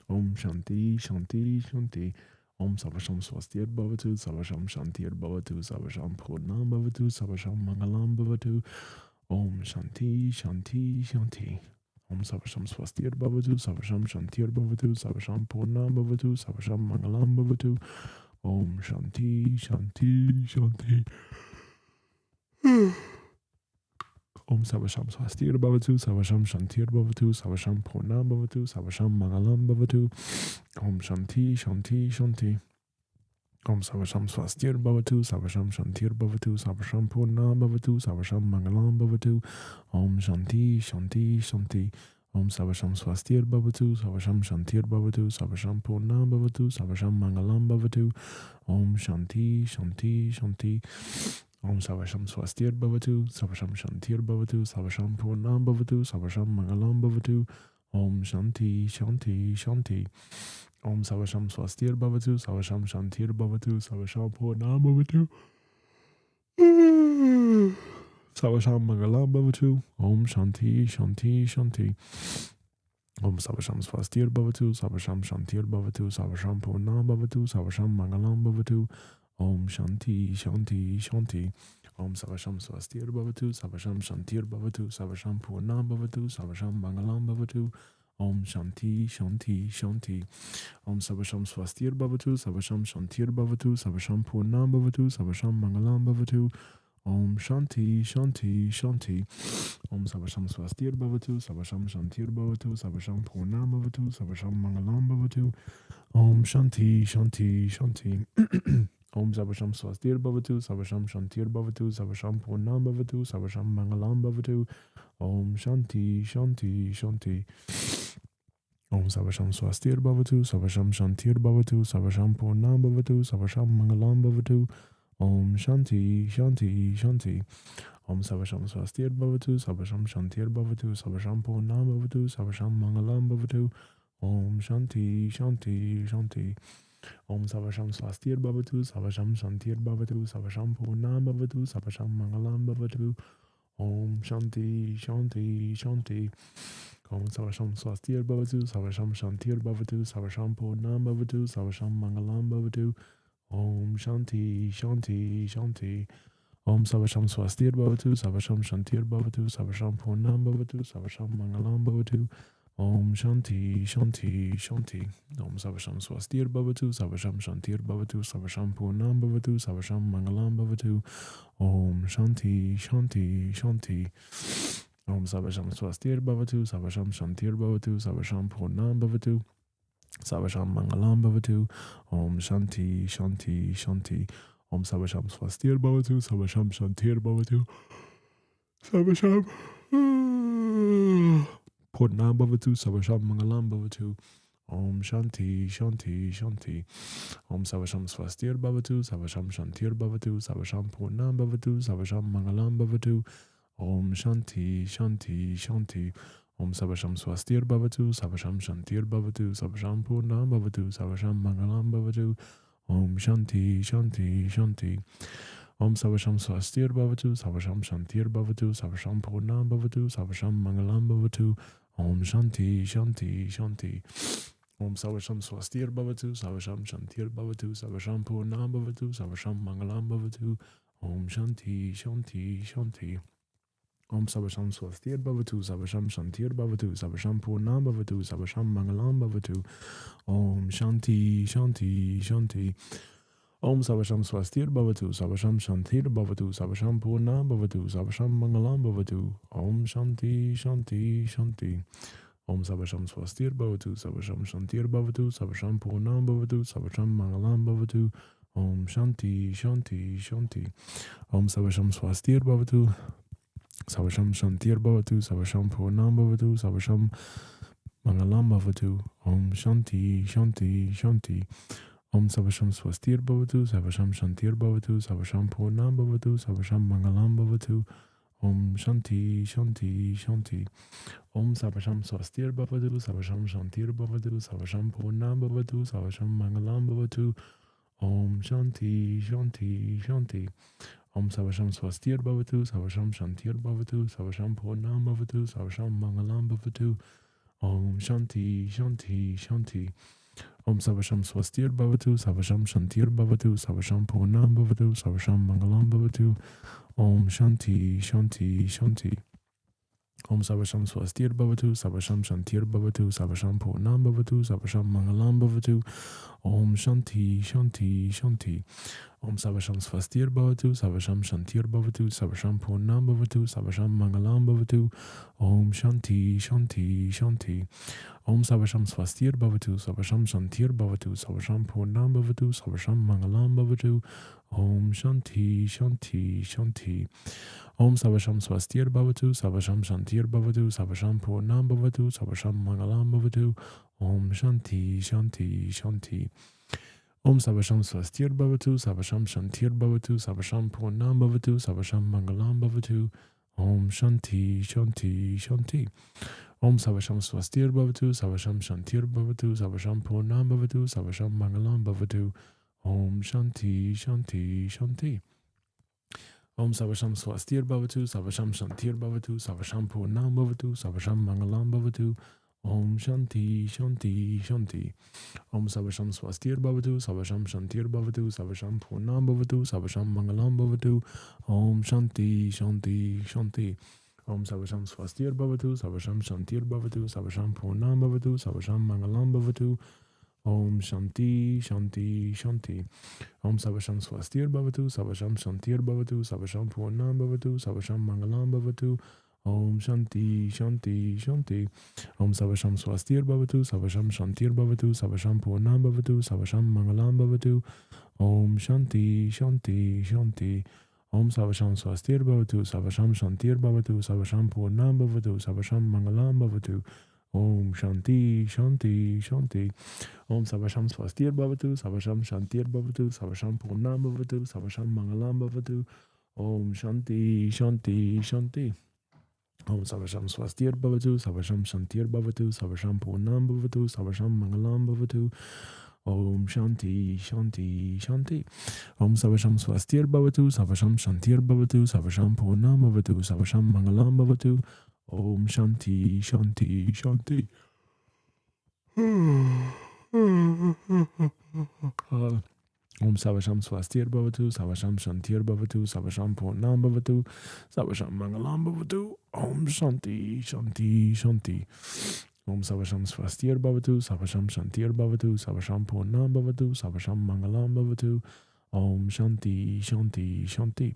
Om Shanti, Shanti, Shanti. Om Savasham Swastir Bhavatu, Savasham Shantir Bhavatu, Savasham Purnam Bhavatu, Savasham Mangalam Bhavatu, Om Shanti, Shanti, Shanti. Om Savasham Swastir Bhavatu, Savasham Shantir Bhavatu, Savasham Purnam Bhavatu, Savasham Mangalam Bhavatu, Om Shanti, Shanti, Shanti. Om Savasham Swastir Bhavatu, Savasham Shantir Bhavatu, Savasham Purnam Bhavatu, Savasham Mangalam Bhavatu, Om Shanti, Shanti, Shanti. Om Savasham Swastir Bhavatu, Savasham Shantir Bhavatu, Savasham Purnam Bhavatu, Savasham Mangalam Bhavatu, Om Shanti, Shanti, Shanti. Om Savasham Swastir Bhavatu, Savasham Shantir Bhavatu, Savasham Purnam Bhavatu, Savasham Mangalam Bhavatu, Om Shanti, Shanti, Shanti. Om Savasham Swastir Bhavatu, Savasham Shantir Bhavatu, Savasham Purnam Bhavatu, Savasham Mangalam Bhavatu, Om Shanti, Shanti, Shanti. Om Savasham Swastir Bhavatu, Savasham Shantir Bhavatu, Savasham Purnam Bhavatu, Savasham Mangalam Bhavatu, Om Shanti, Shanti, Shanti. Om Savasham Swastir Bhavatu, Savasham Shantir Bhavatu, Savasham Purnam Bhavatu, Savasham Mangalam Bhavatu, Om Shanti, Shanti, Shanti. Om Savasham Swastir Bhavatu, Savasham Shantir Bhavatu, Savasham Purnam Bhavatu, Savasham Mangalam Bhavatu, Om Shanti, Shanti, Shanti. Om Savasham Swastir Bhavatu, Savasham Shantir Bhavatu, Savasham Purnam Bhavatu, Savasham Mangalam Bhavatu, Om Shanti, Shanti, Shanti. Om Savasham Swastir Bhavatu, Savasham Shantir Bhavatu, Savasham Purnam Bhavatu, Savasham Mangalam Bhavatu, Om Shanti, Shanti, Shanti. Om Savasham Swastir Bhavatu, Savasham Shantir Bhavatu, Savasham Purnam Bhavatu, Savasham Mangalam Bhavatu, Om Shanti, Shanti, Shanti. Om Savasham Swastir Bhavatu, Savasham Shantir Bhavatu, Savasham Purnam Bhavatu, Savasham Mangalam Bhavatu, Om Shanti, Shanti, Shanti. Om Savasham Swastir Bhavatu, Savasham Shantir Bhavatu, Savasham Purnam Bhavatu, Savasham Mangalam Bhavatu, Om Shanti, Shanti, Shanti. Om Savasham Swastir Bhavatu, Savasham Shantir Bhavatu, Savasham Purnam Bhavatu, Savasham Mangalam Bhavatu, Om Shanti, Shanti, Shanti. Om Savasham Swastir Bhavatu, Savasham Shantir Bhavatu, Savasham Purnam Bhavatu, Savasham Mangalam Bhavatu, Om Shanti, Shanti, Shanti. Om Savasham Swastir Bhavatu, Savasham Shantir Bhavatu, Savasham Purnam Bhavatu, Savasham Mangalam Bhavatu, Om Shanti, Shanti, Shanti. Om Savasham Swastir Bhavatu, Savasham Shantir Bhavatu, Savasham Purnam Bhavatu, Savasham Mangalam Bhavatu, Om Shanti, Shanti, Shanti. Om Savasham Swastir Bhavatu, Savasham Shantir Bhavatu, Savasham Purnam Bhavatu, Savasham Mangalam Bhavatu, Om Shanti, Shanti, Shanti. Om Savasham Swastir Bhavatu, Savasham Shantir Bhavatu, Savasham Purnam Bhavatu, Savasham Mangalam Bhavatu, Om Shanti, Shanti, Shanti. Om Savasham Swastir Bhavatu, Savasham Shantir Bhavatu, Savasham Purnam Bhavatu, Savasham Mangalam Bhavatu, Om Shanti, Shanti, Shanti. Om Savasham Swastir Bhavatu, Savasham Shantir Bhavatu, Savasham Purnam Bhavatu, Savasham Mangalam Bhavatu, Om Shanti, Shanti, Shanti. Om Savasham Swastir Bhavatu, Savasham Shantir Bhavatu, Savasham Purnam Bhavatu, Savasham Mangalam Bhavatu, Om Shanti, Shanti, Shanti. Om Savasham Swastir Bhavatu, Savasham Shantir Bhavatu, Savasham Purnam Bhavatu, Savasham Mangalam Bhavatu, Om Shanti, Shanti, Shanti. Om Savasham Swastir Bhavatu, Savasham Shantir Bhavatu, Savasham Purnam Bhavatu, Savasham Mangalam Bhavatu, Om Shanti, Shanti, Shanti. Om Savasham Swastir Bhavatu, Savasham Shantir Bhavatu, Savasham Purnam Bhavatu, Savasham Mangalam Bhavatu, Om Shanti, Shanti, Shanti. Om Savasham Swastir Bhavatu, Savasham Shantir Bhavatu, Savasham Purnam Bhavatu, Savasham Mangalam Bhavatu, Om Shanti, Shanti, Shanti. Om Savasham Swastir Bhavatu, Savasham Shantir Bhavatu, Savasham Purnam Bhavatu, Savasham Mangalam Bhavatu, Om Shanti, Shanti, Shanti. Om Savasham Swastir Bhavatu, Savasham Shantir Bhavatu, Savasham Purnam Bhavatu, Savasham Mangalam Bhavatu, Om Shanti, Shanti, Shanti. Om Savasham Swastir Bhavatu, Savasham Shantir Bhavatu, Savasham Purnam Bhavatu, Savasham Mangalam Bhavatu, Om Shanti, Shanti, Shanti. Om Savasham Swastir Bhavatu, Savasham Shantir Bhavatu, Savasham Purnam Bhavatu, Savasham Mangalam Bhavatu, Om Shanti, Shanti, Shanti. Om Savasham Swastir Bhavatu, Savasham Shantir Bhavatu, Savasham Purnam Bhavatu, Savasham Mangalam Bhavatu, Om Shanti, Shanti, Shanti. Om Savasham Swastir Bhavatu, Savasham Shantir Bhavatu, Savasham Purnam Bhavatu, Savasham Mangalam Bhavatu, Om Shanti, Shanti, Shanti. Om Savasham Swastir Bhavatu, Savasham Shantir Bhavatu, Savasham Purnam Bhavatu, Savasham Mangalam Bhavatu, Om Shanti, Shanti, Shanti. Om Savasham Swastir Bhavatu, Savasham Shantir Bhavatu, Savasham Purnam Bhavatu, Savasham Mangalam Bhavatu, Om Shanti, Shanti, Shanti. Om Savasham Swastir Bhavatu, Savasham Shantir Bhavatu, Savasham Purnam Bhavatu, Savasham Mangalam Bhavatu, Om Shanti, Shanti, Shanti. Om Savasham Swastir Bhavatu, Savasham Shantir Bhavatu, Savasham Purnam Bhavatu, Savasham Mangalam Bhavatu, Om Shanti, Shanti, Shanti. Om Savasham Swastir Bhavatu, Savasham Shantir Bhavatu, Savasham Purnam Bhavatu, Savasham Mangalam Bhavatu, Om Shanti, Shanti, Shanti. Om Savasham Swastir Bhavatu, Savasham Shantir Bhavatu, Savasham Purnam Bhavatu, Savasham Mangalam Bhavatu, Om Shanti, Shanti, Shanti. Om Savasham Swastir Bhavatu, Savasham Shantir Bhavatu, Savasham Purnam Bhavatu, Savasham Mangalam Bhavatu, Om Shanti, Shanti, Shanti. Om Savasham Swastir Bhavatu, Savasham Shantir Bhavatu, Savasham Purnam Bhavatu, Savasham Mangalam Bhavatu, Om Shanti, Shanti, Shanti. Om Savasham Swastir Bhavatu, Savasham Shantir Bhavatu, Savasham Purnam Bhavatu, Savasham Mangalam Bhavatu, Om Shanti, Shanti, Shanti. Om Savasham Swastir Bhavatu, Savasham Shantir Bhavatu, Savasham Purnam Bhavatu, Savasham Mangalam Bhavatu, Om Shanti, Shanti, Shanti. Om Savasham Swastir Bhavatu, Savasham Shantir Bhavatu, Savasham Purnam Bhavatu, Savasham Mangalam Bhavatu, Om Shanti, Shanti, Shanti. Om Savasham Swastir Bhavatu, Savasham Shantir Bhavatu, Savasham Purnam Bhavatu, Savasham Mangalam Bhavatu, Om Shanti, Shanti, Shanti. Om Savasham Swastir Bhavatu, Savasham Shantir Bhavatu, Savasham Purnam Bhavatu, Savasham Mangalam Bhavatu, Om Shanti, Shanti, Shanti. Om Savasham Swastir Bhavatu, Savasham Shantir Bhavatu, Savasham Purnam Bhavatu, Savasham Mangalam Bhavatu, Om Shanti, Shanti, Shanti. Om Savasham Swastir Bhavatu, Savasham Shantir Bhavatu, Savasham Purnam Bhavatu, Savasham Mangalam Bhavatu, Om Shanti, Shanti, Shanti. Om Savasham Swastir Bhavatu, Savasham Shantir Bhavatu, Savasham Purnam Bhavatu, Savasham Mangalam Bhavatu, Om Shanti, Shanti, Shanti. Om Savasham Swastir Bhavatu, Savasham Shantir Bhavatu, Savasham Purnam Bhavatu, Savasham Mangalam Bhavatu, Om Shanti, Shanti, Shanti.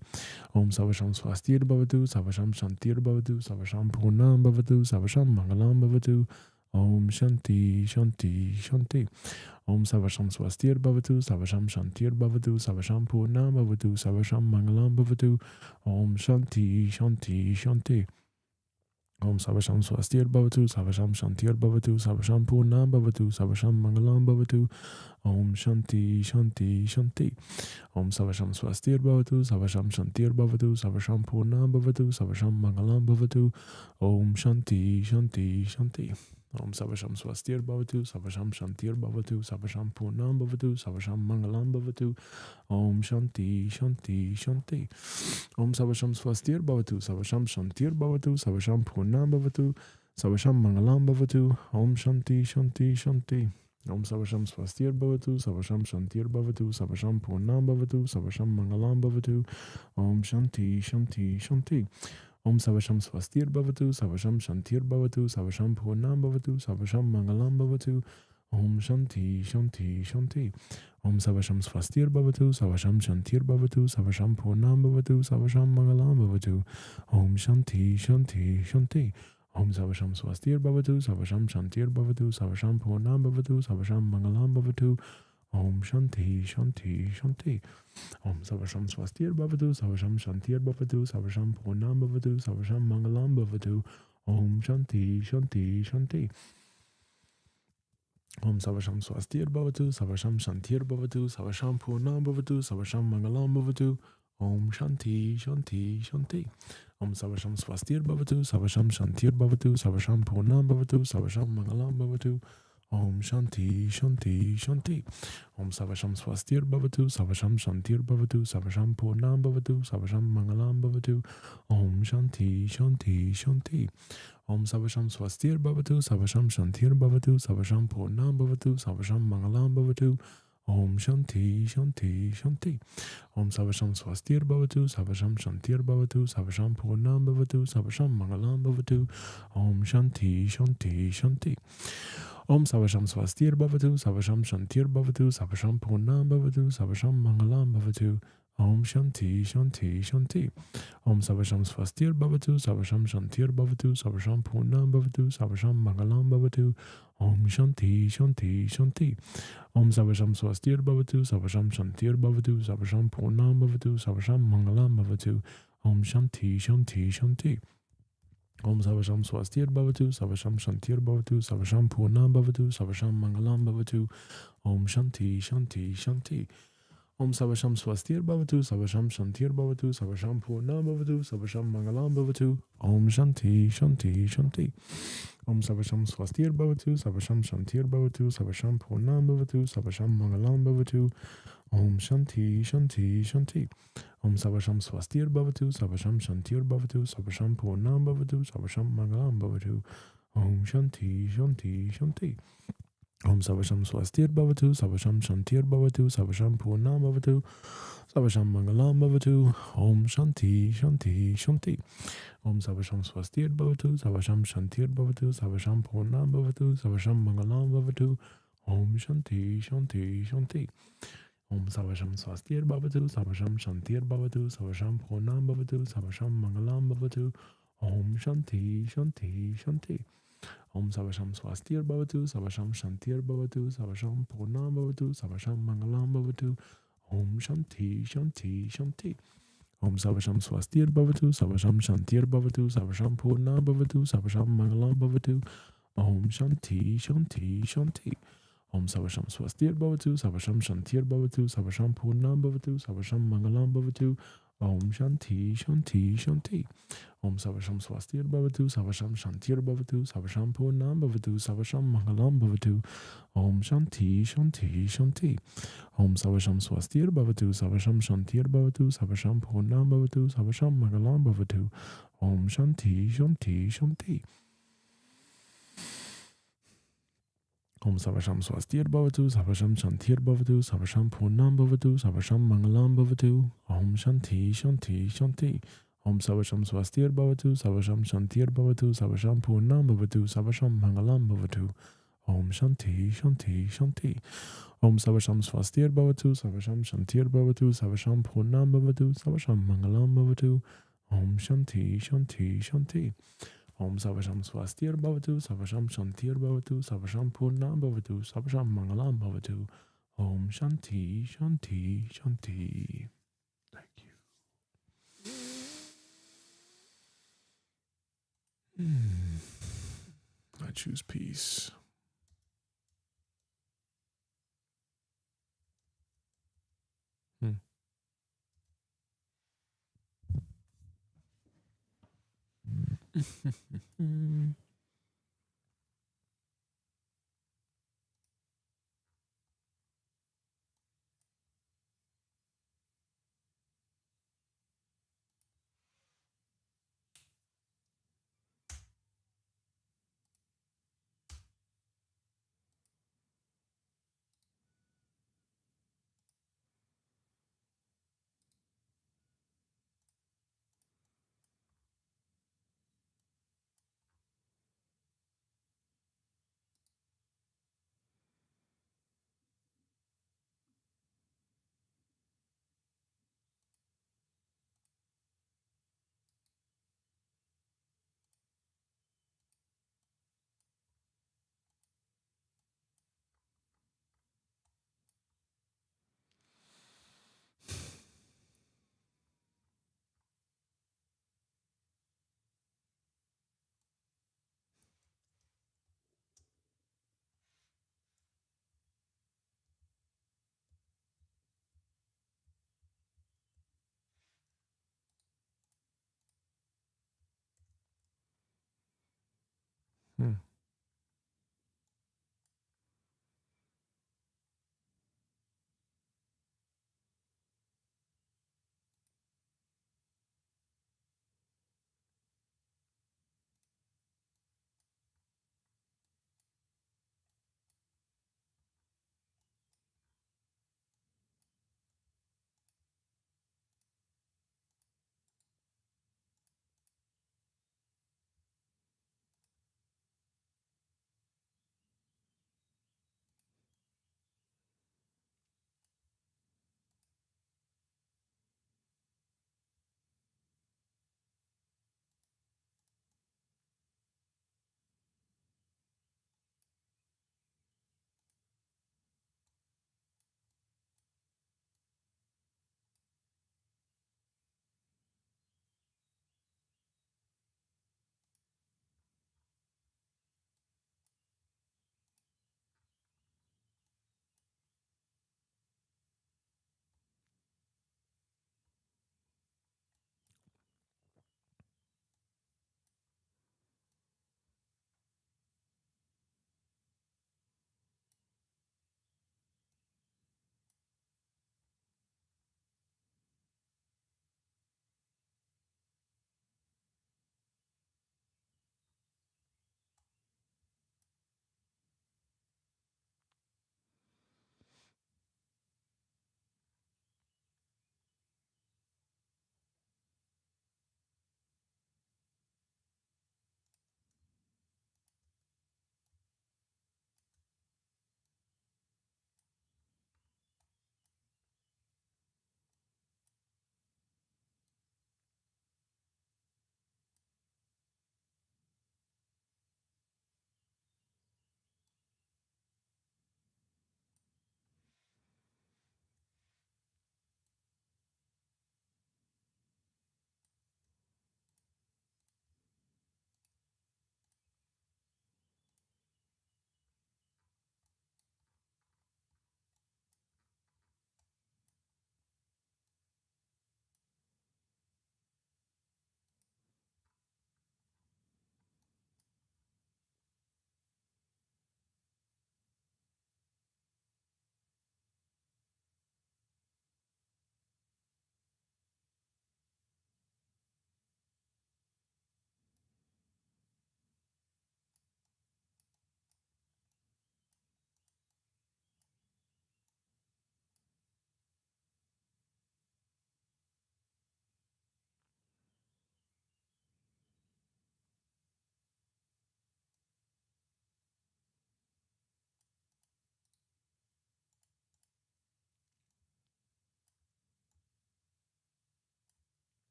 Om Savasham Swastir Bhavatu, Savasham Shantir Bhavatu, Savasham Purnam Bhavatu, Savasham Mangalam Bhavatu, Om Shanti, Shanti, Shanti. Om Savasham Swastir Bhavatu, Savasham Shantir Bhavatu, Savasham Purnam Bhavatu, Savasham Mangalam Bhavatu, Om Shanti, Shanti, Shanti. Om Savasham Swastir Bhavatu, Savasham Shantir Bhavatu, Savasham Purnam Bhavatu, Savasham Mangalam Bhavatu, Om Shanti, Shanti, Shanti. Om Savasham Swastir Bhavatu, Savasham Shantir Bhavatu, Savasham Purnam Bhavatu, Savasham Mangalam Bhavatu, Om Shanti, Shanti, Shanti. Om Savasham Swastir Bhavatu, Savasham Shantir Bhavatu, Savasham Purnam Bhavatu, Savasham Mangalam Bhavatu, Om Shanti, Shanti, Shanti. Om Savasham Swastir Bhavatu, Savasham Shantir Bhavatu, Savasham Purnam Bhavatu, Savasham Mangalam Bhavatu, Om Shanti, Shanti, Shanti. Om Savasham Swastir Bhavatu, Savasham Shantir Bhavatu, Savasham Purnam Bhavatu, Savasham Mangalam Bhavatu, Om Shanti, Shanti, Shanti. Om Savasham Swastir Bhavatu, Savasham Shantir Bhavatu, Savasham Purnam Bhavatu, Savasham Mangalam Bhavatu, Om Shanti, Shanti, Shanti. Om Savasham Swastir Bhavatu, Savasham Shantir Bhavatu, Savasham Purnam Bhavatu, Savasham Mangalam Bhavatu, Om Shanti, Shanti, Shanti. Om Savasham Swastir Bhavatu, Savasham Shantir Bhavatu, Savasham Purnam Bhavatu, Savasham Mangalam Bhavatu, Om Shanti, Shanti, Shanti. Om Savasham Swastir Bhavatu, Savasham Shantir Bhavatu, Savasham Purnam Bhavatu, Savasham Mangalam Bhavatu, Om Shanti, Shanti, Shanti. Om Savasham Swastir Bhavatu, Savasham Shantir Bhavatu, Savasham Purnam Bhavatu, Savasham Mangalam Bhavatu, Om Shanti, Shanti, Shanti. Om Savasham Swastir Bhavatu, Savasham Shantir Bhavatu, Savasham Purnam Bhavatu, Savasham Mangalam Bhavatu, Om Shanti, Shanti, Shanti. Om Savasham Swastir Bhavatu, Savasham Shantir Bhavatu, Savasham Purnam Bhavatu, Savasham Mangalam Bhavatu, Om Shanti, Shanti, Shanti. Om Savasham Swastir Bhavatu, Savasham Shantir Bhavatu, Savasham Purnam Bhavatu, Savasham Mangalam Bhavatu, Om Shanti, Shanti, Shanti. Om Savasham Swastir Bhavatu, Savasham Shantir Bhavatu, Savasham Purnam Bhavatu, Savasham Mangalam Bhavatu, Om Shanti, Shanti, Shanti. Om Savasham Swastir Bhavatu, Savasham Shantir Bhavatu, Savasham Purnam Bhavatu, Savasham Mangalam Bhavatu, Om Shanti, Shanti, Shanti. Om Savasham Swastir Bhavatu, Savasham Shantir Bhavatu, Savasham Purnam Bhavatu, Savasham Mangalam Bhavatu, Om Shanti, Shanti, Shanti. Om Savasham Swastir Bhavatu, Savasham Shantir Bhavatu, Savasham Purnam Bhavatu, Savasham Mangalam Bhavatu, Om Shanti, Shanti, Shanti. Om Savasham Swastir Bhavatu, Savasham Shantir Bhavatu, Savasham Purnam Bhavatu, Savasham Mangalam Bhavatu, Om Shanti, Shanti, Shanti. Om Savasham Swastir Bhavatu, Savasham Shantir Bhavatu, Savasham Purnam Bhavatu, Savasham Mangalam Bhavatu, Om Shanti, Shanti, Shanti. Om Savasham Swastir Bhavatu, Savasham Shantir Bhavatu, Savasham Purnam Bhavatu, Savasham Mangalam Bhavatu, Om Shanti, Shanti, Shanti. Om Savasham Swastir Bhavatu, Savasham Shantir Bhavatu, Savasham Purnam Bhavatu, Savasham Mangalam Bhavatu, Om Shanti, Shanti, Shanti. Om Savasham Swastir Bhavatu, Savasham Shantir Bhavatu, Savasham Purnam Bhavatu, Savasham Mangalam Bhavatu, Om Shanti, Shanti, Shanti. Om Savasham Swastir Bhavatu, Savasham Shantir Bhavatu, Savasham Purnam Bhavatu, Savasham Mangalam Bhavatu, Om Shanti, Shanti, Shanti. Om Savasham Swastir Bhavatu, Savasham Shantir Bhavatu, Savasham Purnam Bhavatu, Savasham Mangalam Bhavatu, Om Shanti, Shanti, Shanti. Om Savasham Swastir Bhavatu, Savasham Shantir Bhavatu, Savasham Purnam Bhavatu, Savasham Mangalam Bhavatu, Om Shanti, Shanti, Shanti. Om Savasham Swastir Bhavatu, Savasham Shantir Bhavatu, Savasham Purnam Bhavatu, Savasham Mangalam Bhavatu, Om Shanti, Shanti, Shanti. Om Savasham Swastir Bhavatu, Savasham Shantir Bhavatu, Savasham Purnam Bhavatu, Savasham Mangalam Bhavatu, Om Shanti, Shanti, Shanti. Om Savasham Swastir Bhavatu, Savasham Shantir Bhavatu, Savasham Purnam Bhavatu, Savasham Mangalam Bhavatu, Om Shanti, Shanti, Shanti. Om Savasham Swastir Bhavatu, Savasham Shantir Bhavatu, Savasham Purnam Bhavatu, Savasham Mangalam Bhavatu, Om Shanti, Shanti, Shanti. Om Savasham Swastir Bhavatu, Savasham Shantir Bhavatu, Savasham Purnam Bhavatu, Savasham Mangalam Bhavatu, Om Shanti, Shanti, Shanti. Om Savasham Swastir Bhavatu, Savasham Shantir Bhavatu, Savasham Purnam Bhavatu, Savasham Mangalam Bhavatu, Om Shanti, Shanti, Shanti. Om Savasham Swastir Bhavatu, Savasham Shantir Bhavatu, Savasham Purnam Bhavatu, Savasham Mangalam Bhavatu, Om Shanti, Shanti, Shanti. Thank you. I choose peace.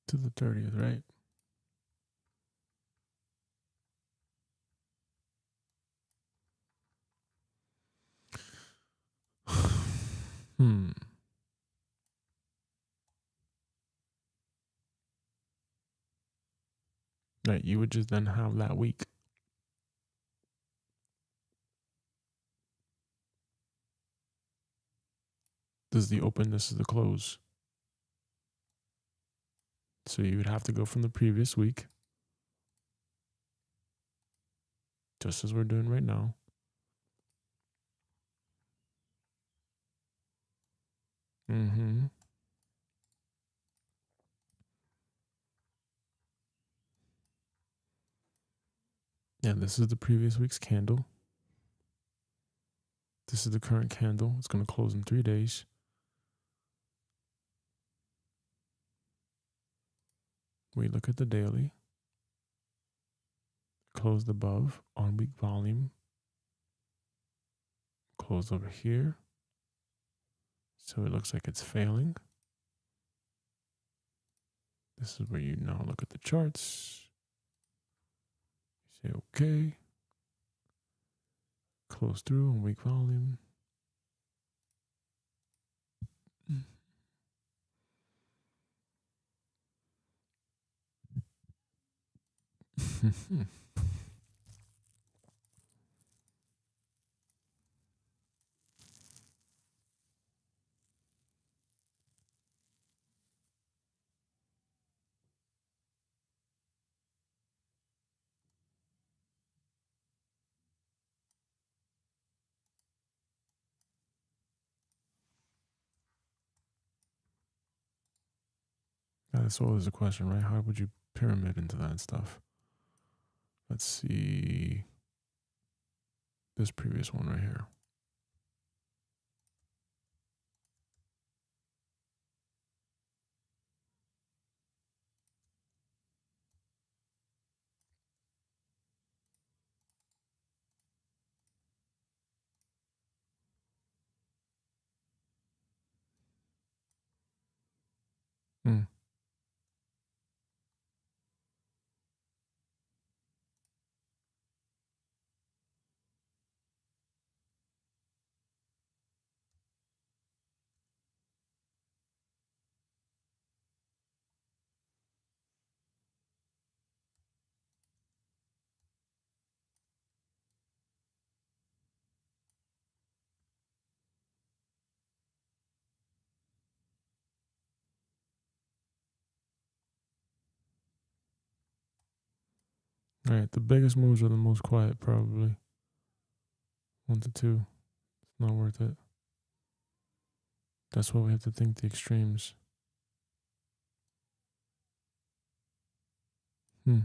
to the 30th, right? Right, you would just then have that week. This is the open, this is the close. So you would have to go from the previous week, just as we're doing right now. Yeah, this is the previous week's candle. This is the current candle. It's going to close in 3 days. We look at the daily. Closed above on week volume. Closed over here. So it looks like it's failing. This is where you now look at the charts. You say, okay. Close through on week volume. That's always a question, right? How would you pyramid into that stuff? Let's see this previous one right here. Hmm. All right, the biggest moves are the most quiet, probably. 1 to 2. It's not worth it. That's why we have to think the extremes. We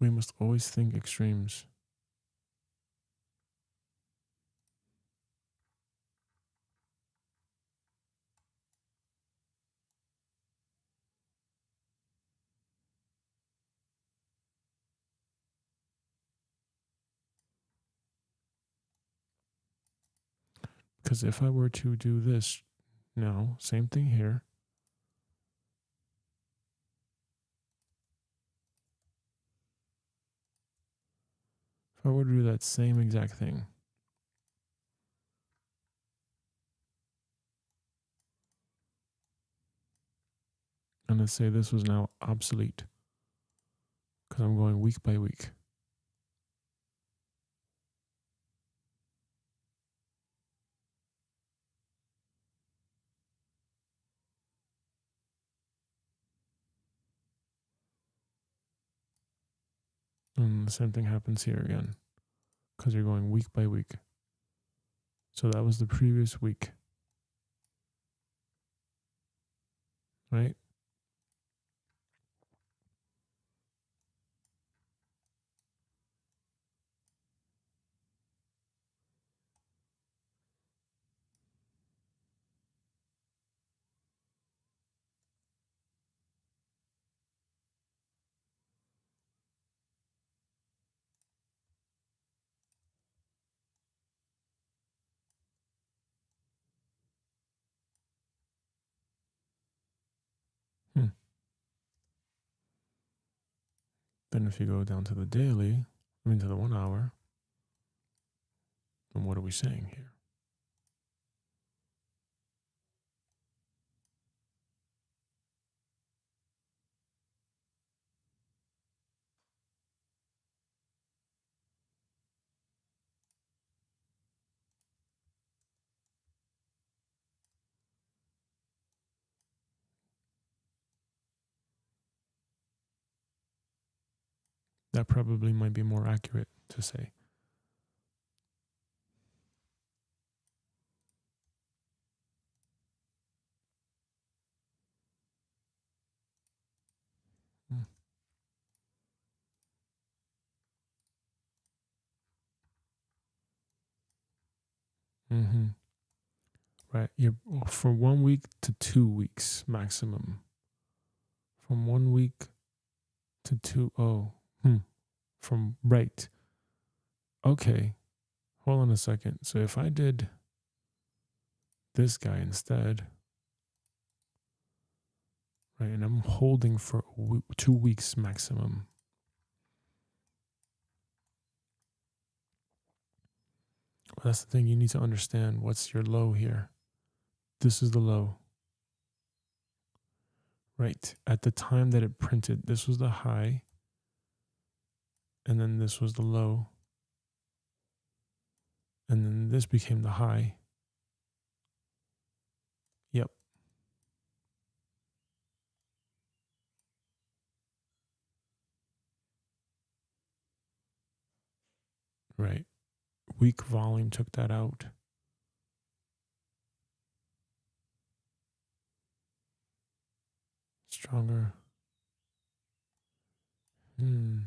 must always think extremes. Because if I were to do this now, same thing here. If I were to do that same exact thing, and let's say this was now obsolete, because I'm going week by week. And the same thing happens here again, because you're going week by week. So that was the previous week, right? And if you go down to the daily, I mean to the 1 hour, then what are we saying here? That probably might be more accurate to say. Mm-hmm. Right. You're for 1 week to 2 weeks maximum. From 1 week to 2. Oh, from right. Okay. Hold on a second. So if I did this guy instead, right, and I'm holding for 2 weeks maximum. Well, that's the thing. You need to understand what's your low here. This is the low. Right. At the time that it printed, this was the high. And then this was the low. And then this became the high. Yep. Right. Weak volume took that out. Stronger. Hmm.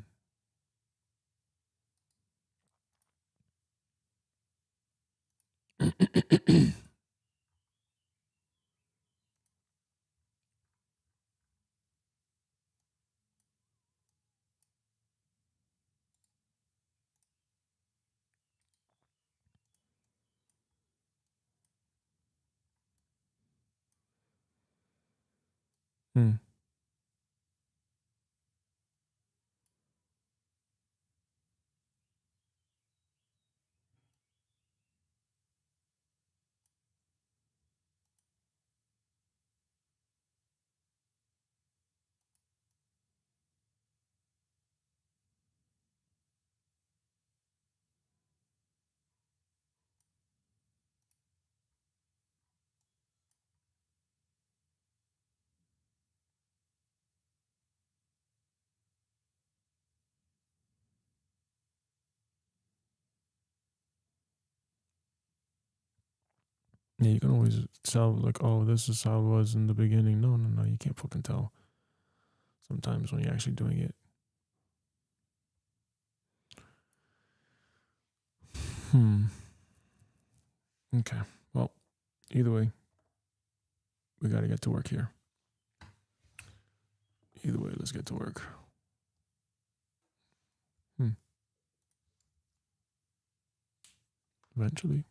Yeah, you can always tell, like, oh, this is how it was in the beginning. No, you can't fucking tell sometimes when you're actually doing it. Okay. Well, either way, we got to get to work here. Either way, let's get to work. Eventually.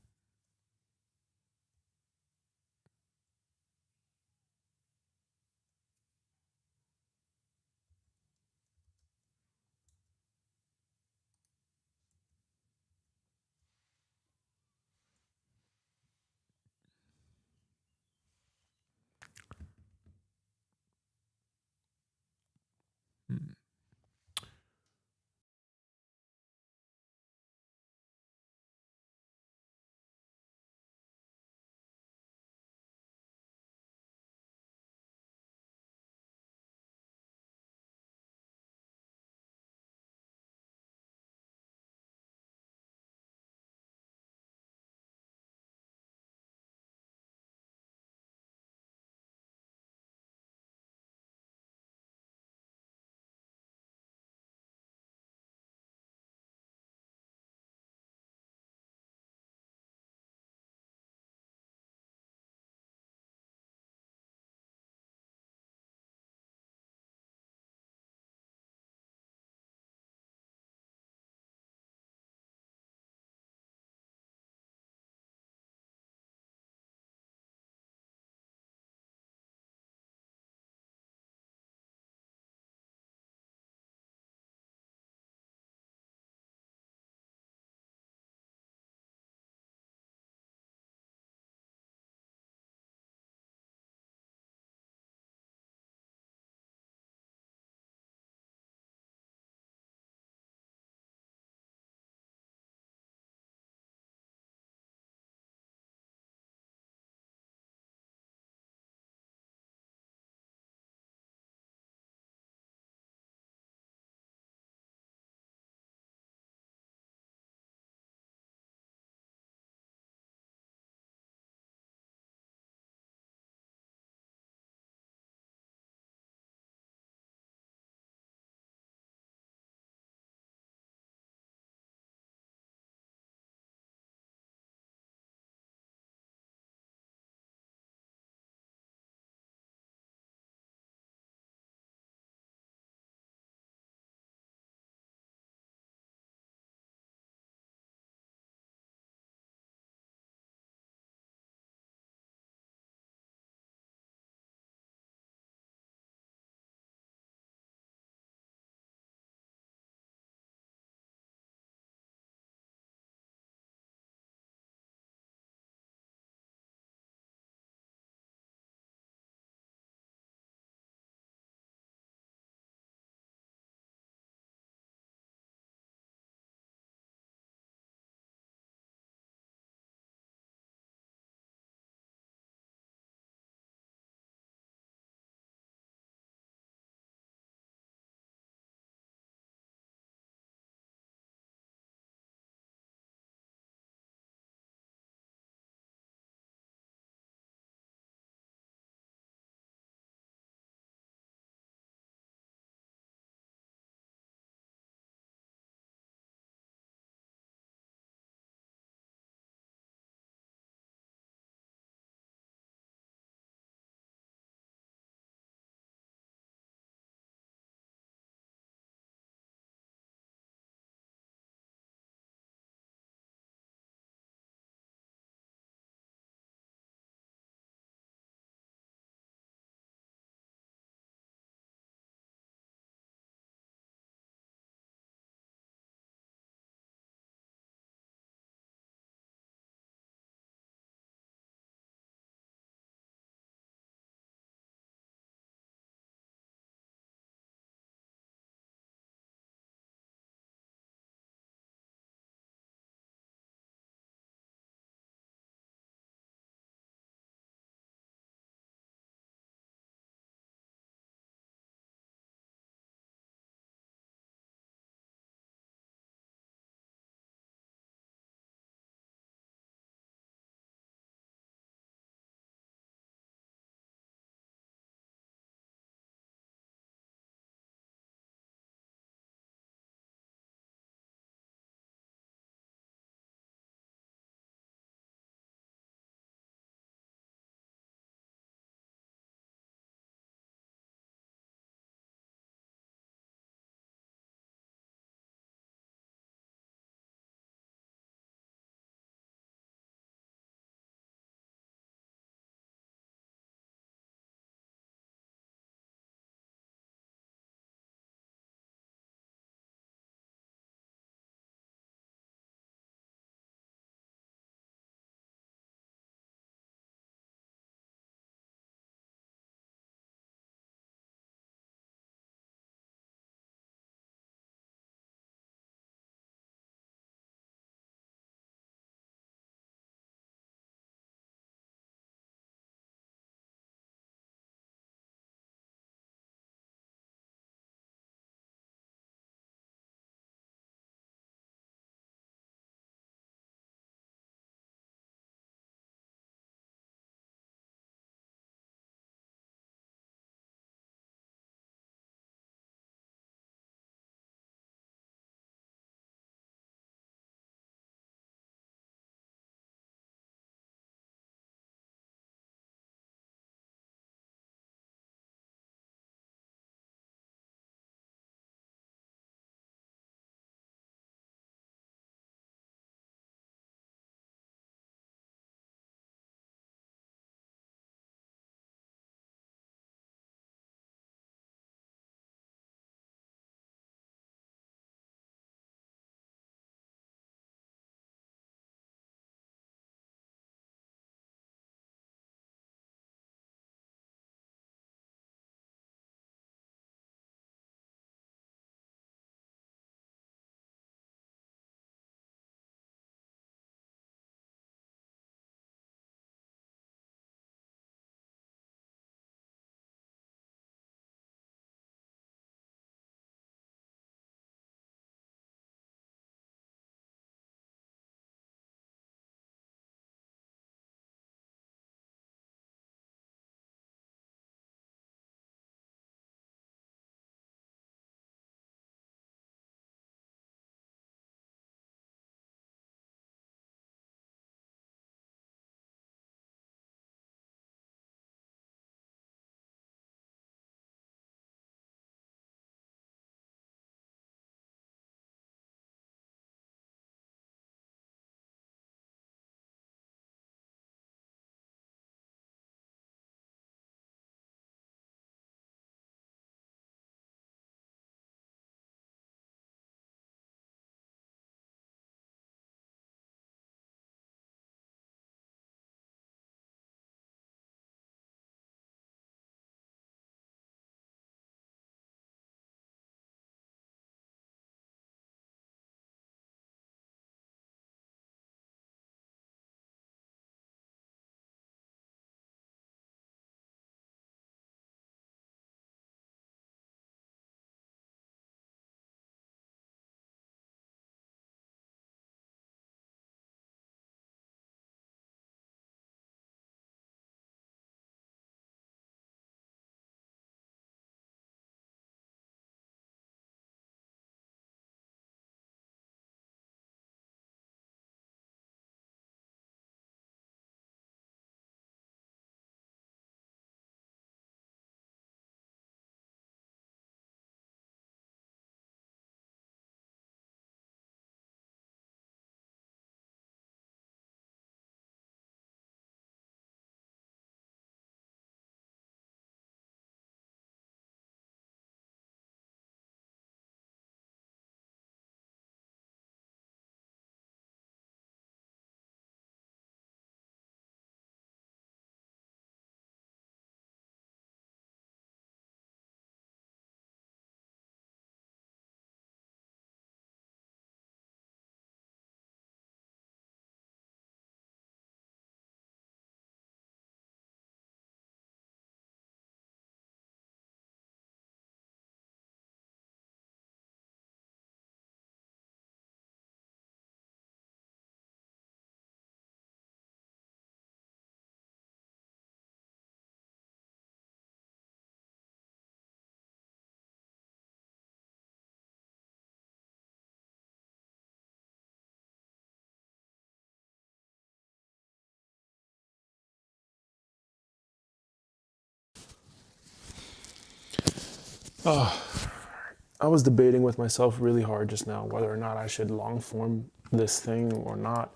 I was debating with myself really hard just now whether or not I should long form this thing or not.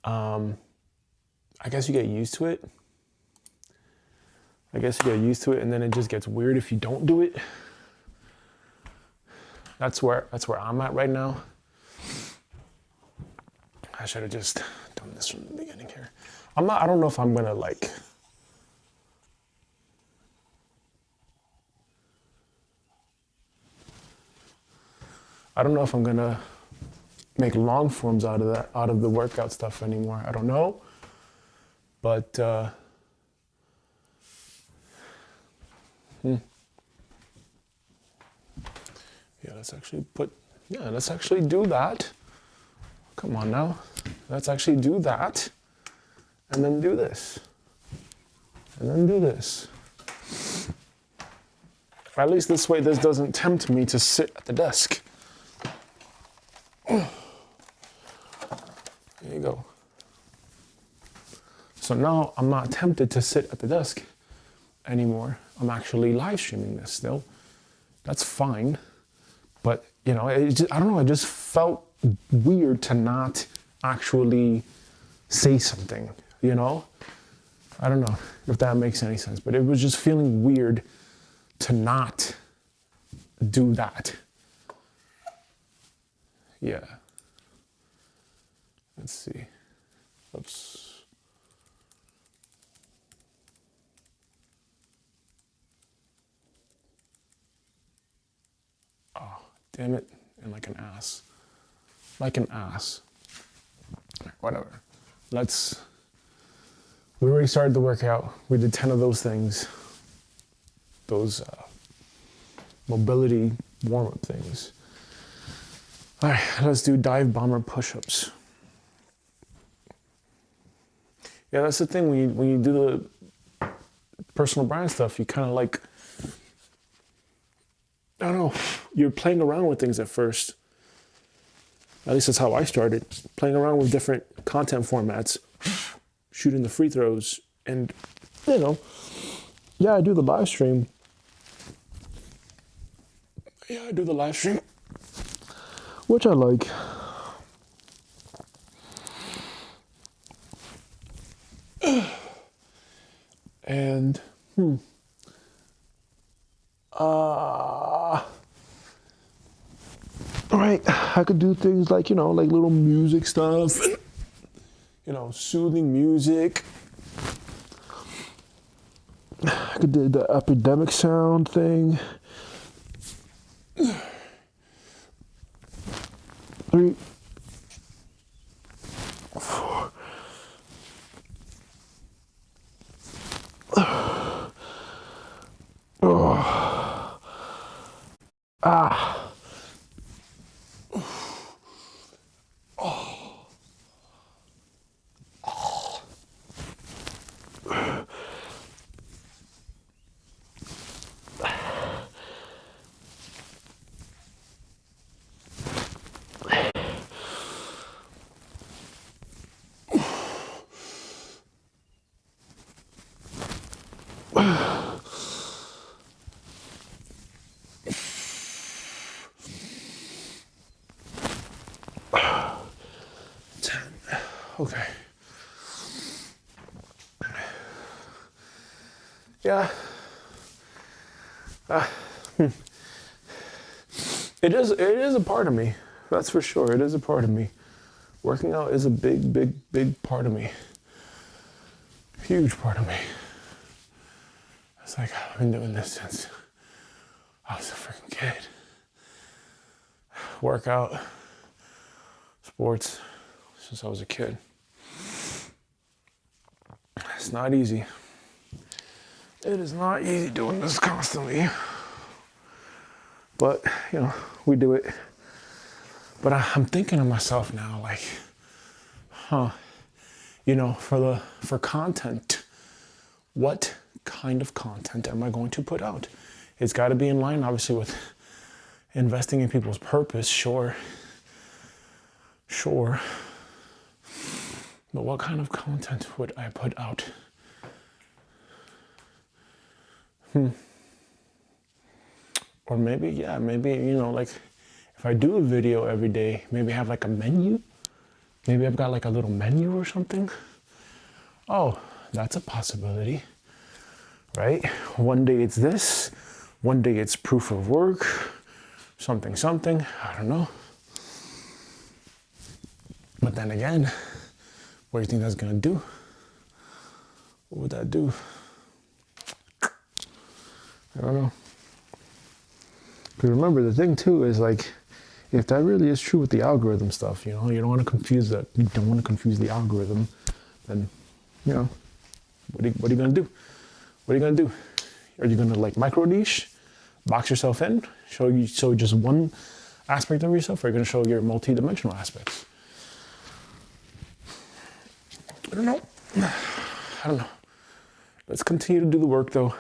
I guess you get used to it. And then it just gets weird if you don't do it. That's where I'm at right now. I should have just done this from the beginning here. I don't know if I'm gonna like. I don't know if I'm gonna make long forms out of the workout stuff anymore. I don't know. But yeah, let's actually do that. Come on now. Let's actually do that. And then do this. And then do this. At least this way, this doesn't tempt me to sit at the desk. There you go. So now I'm not tempted to sit at the desk anymore. I'm actually live streaming this still. That's fine. But, you know, I don't know, it just felt weird to not actually say something, you know? I don't know if that makes any sense, but it was just feeling weird to not do that. Yeah. Let's see. Oops. Oh, damn it. And like an ass. Like an ass. Whatever. We already started the workout. We did 10 of those things. Those mobility warm-up things. All right, let's do dive bomber push-ups. Yeah, that's the thing. When you do the personal brand stuff, you kind of like, I don't know, you're playing around with things at first. At least that's how I started. Playing around with different content formats, shooting the free throws, and, you know, yeah, I do the live stream. Which I like. And, right, I could do things like, you know, like little music stuff, and, you know, soothing music. I could do the epidemic sound thing. 3, 4. Oh. Ah. Okay. Yeah. It is a part of me. That's for sure. It is a part of me. Working out is a big part of me. Huge part of me. It's like I've been doing this since I was a freaking kid. Workout, sports, since I was a kid. It's not easy. It is not easy doing this constantly. But, you know, we do it. But I'm thinking to myself now, like, you know, for content, what kind of content am I going to put out? It's got to be in line, obviously, with investing in people's purpose, sure. But what kind of content would I put out? Or maybe, yeah, maybe, you know, like if I do a video every day, maybe have like a menu. Maybe I've got like a little menu or something. Oh, that's a possibility, right? One day it's this, one day it's proof of work, something, I don't know. But then again, what do you think that's gonna do? What would that do? I don't know. Because remember, the thing too is like, if that really is true with the algorithm stuff, you know, you don't want to confuse the algorithm, then, you know, what are you gonna do? What are you gonna do? Are you gonna like micro niche, box yourself in, show just one aspect of yourself, or are you gonna show your multi-dimensional aspects? I don't know. I don't know. Let's continue to do the work though.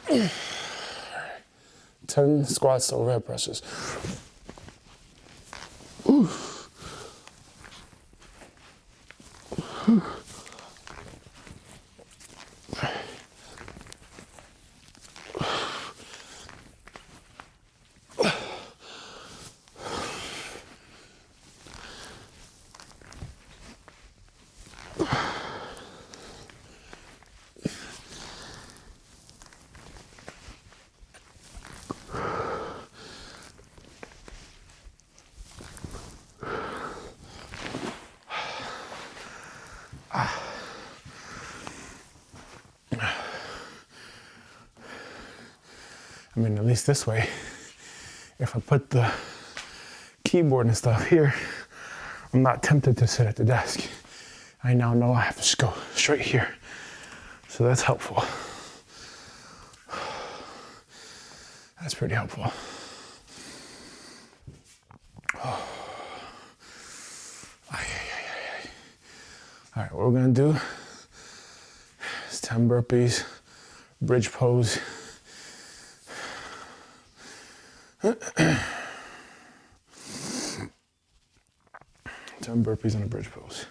Right. 10 squats to overhead presses. Ooh. I mean, at least this way, if I put the keyboard and stuff here, I'm not tempted to sit at the desk. I now know I have to just go straight here. So that's helpful. That's pretty helpful. Oh. All right, what we're gonna do is 10 burpees, bridge pose. 10 burpees in a bridge pose.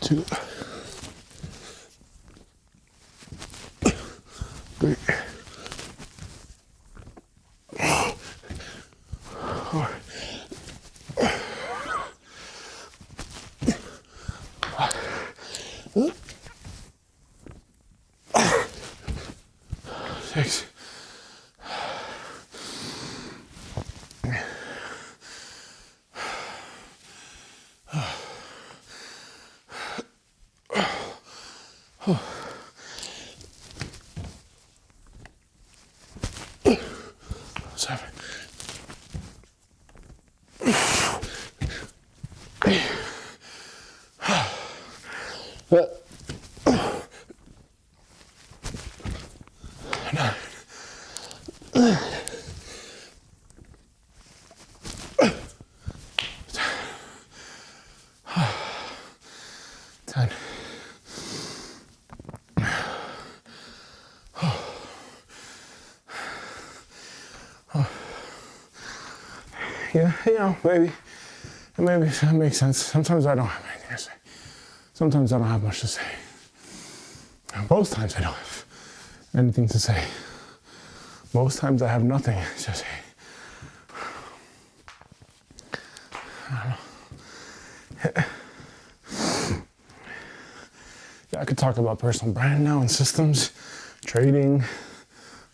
Two, 3, 4, 6. Seven. 9. 10. Yeah, you know, maybe that makes sense. Sometimes I don't have anything to say. Sometimes I don't have much to say. Most times I don't have anything to say. Most times I have nothing to say. I don't know. Yeah, I could talk about personal brand now and systems, trading,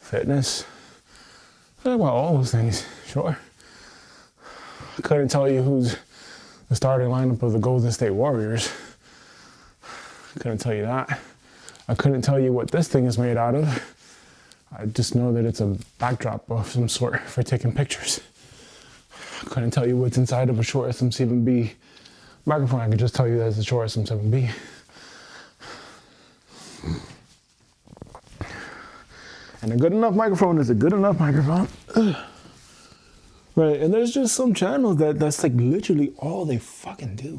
fitness. Talk about all those things, sure. I couldn't tell you who's the starting lineup of the Golden State Warriors. I couldn't tell you that. I couldn't tell you what this thing is made out of. I just know that it's a backdrop of some sort for taking pictures. I couldn't tell you what's inside of a Shure SM7B microphone. I could just tell you that it's a Shure SM7B. And a good enough microphone is a good enough microphone. Right, and there's just some channels that's like literally all they fucking do.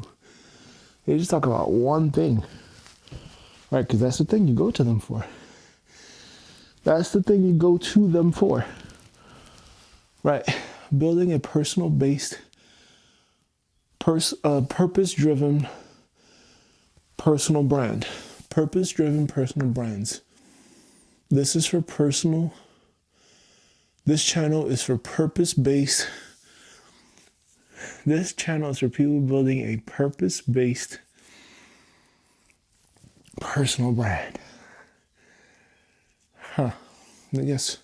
They just talk about one thing. Right, because that's the thing you go to them for. That's the thing you go to them for. Right, building a personal-based, purpose-driven personal brand. Purpose-driven personal brands. This is for personal. This channel is for purpose-based. This channel is for people building a purpose-based personal brand. Huh. I guess.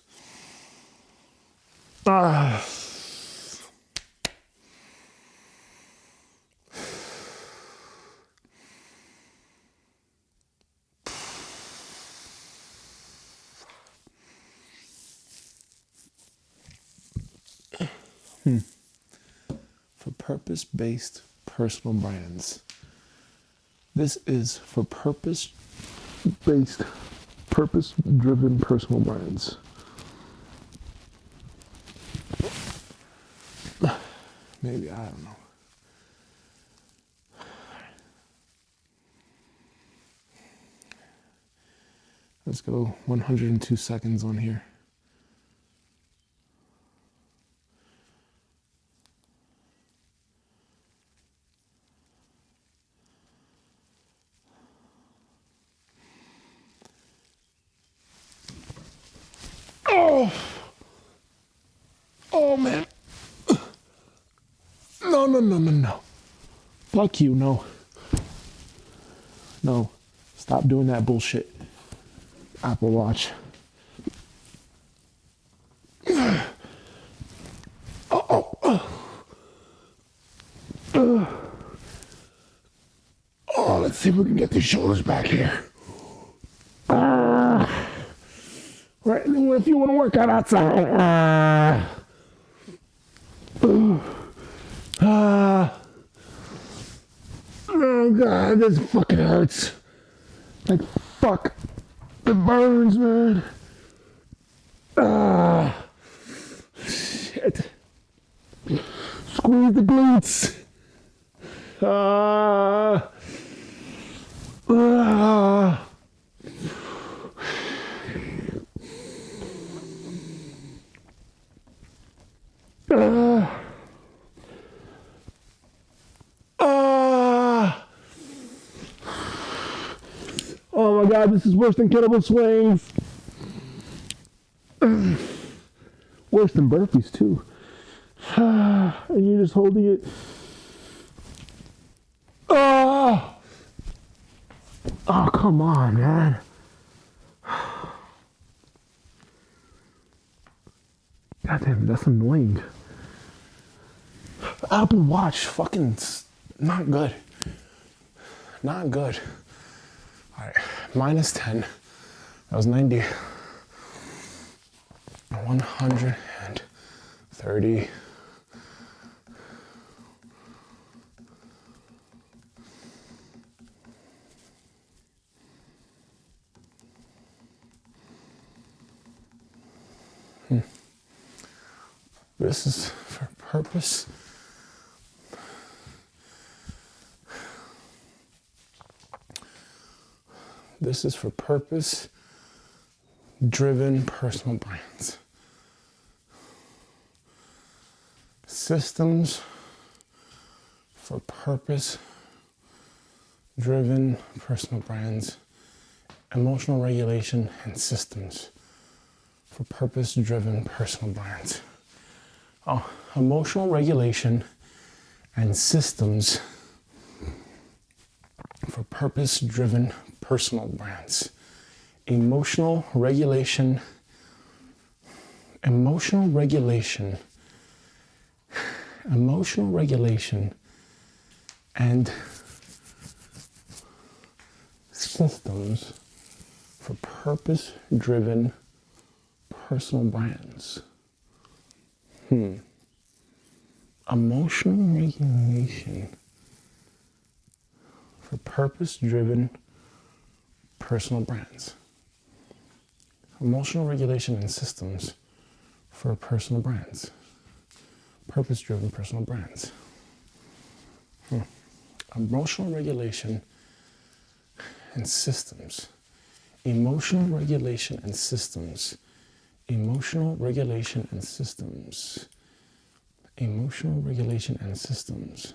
For purpose-based personal brands. This is for purpose-based, purpose-driven personal brands. Maybe, I don't know. Let's go 102 seconds on here. Oh man. No. Fuck you, no. No. Stop doing that bullshit. Apple Watch. Oh, let's see if we can get these shoulders back here. Right, and then if you want to work out outside. Oh god, this fucking hurts. Like fuck. It burns, man. Shit. Squeeze the glutes. Oh my god, this is worse than kettlebell swings. Worse than burpees too. And you're just holding it. Oh, come on, man. God damn, that's annoying. Apple Watch, fucking not good. Not good. All right, -10. That was 90. 130. This is for purpose. This is for purpose-driven personal brands. Systems for purpose-driven personal brands. Emotional regulation and systems for purpose-driven personal brands. Oh, emotional regulation and systems for purpose-driven personal brands. Emotional regulation and systems for purpose-driven personal brands. Emotional regulation for purpose-driven personal brands. Emotional regulation and systems for personal brands. Purpose-driven personal brands. Emotional regulation and systems. Emotional regulation and systems. Emotional regulation and systems. Emotional regulation and systems.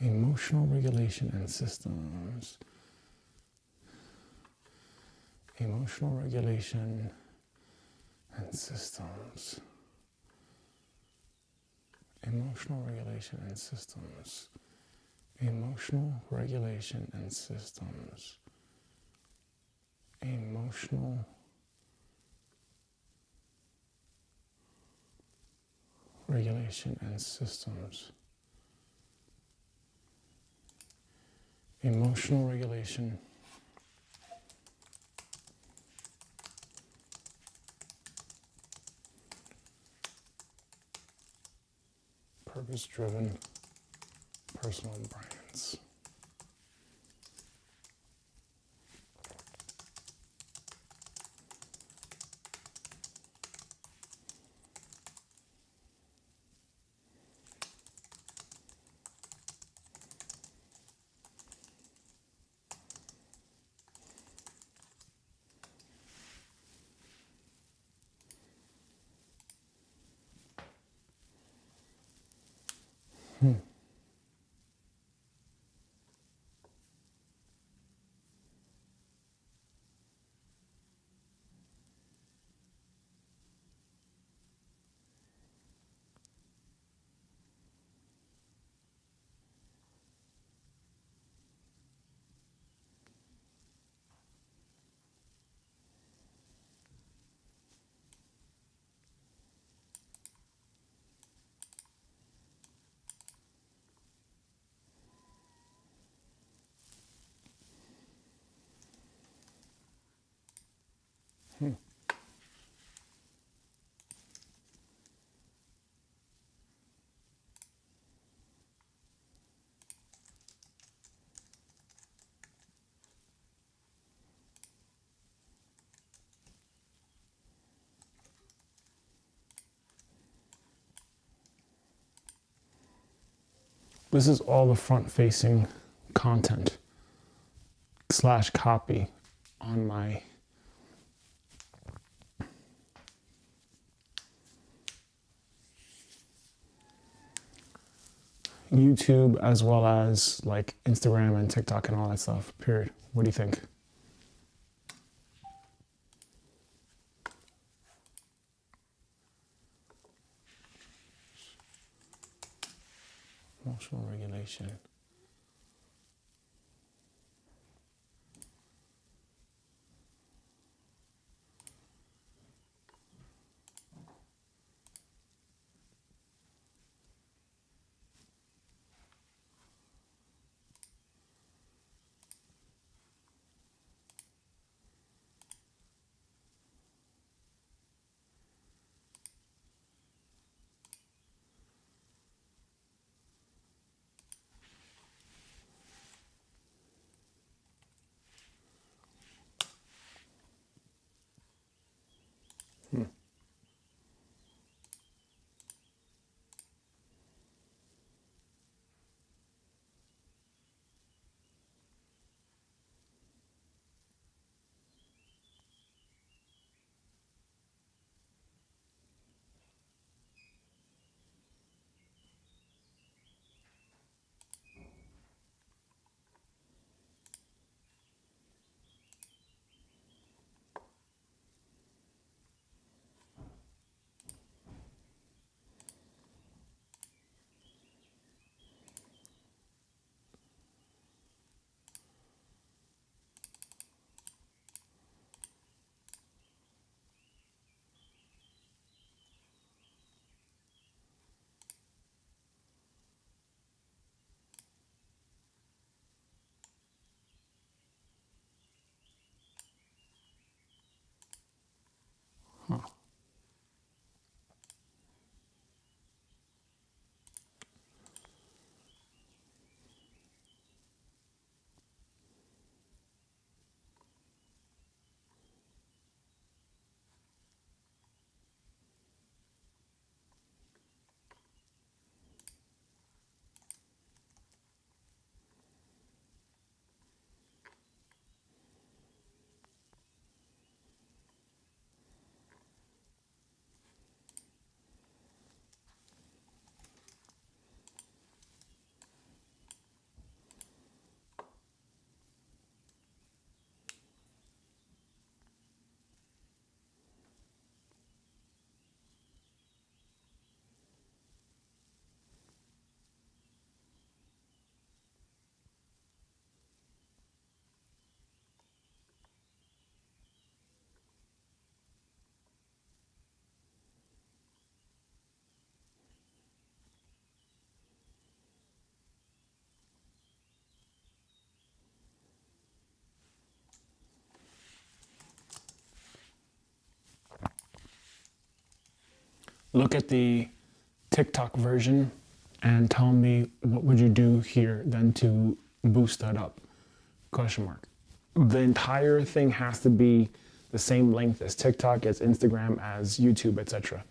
Emotional regulation and systems. Emotional regulation and systems. Emotional regulation and systems. Emotional regulation and systems. Emotional regulation and systems. Emotional regulation. Purpose-driven personal brands. This is all the front-facing content / copy on my YouTube, as well as like Instagram and TikTok and all that stuff, period. What do you think? Emotional regulation. look at the TikTok version and tell me what would you do here then to boost that up? Question mark. The entire thing has to be the same length as TikTok, as Instagram, as YouTube, etc.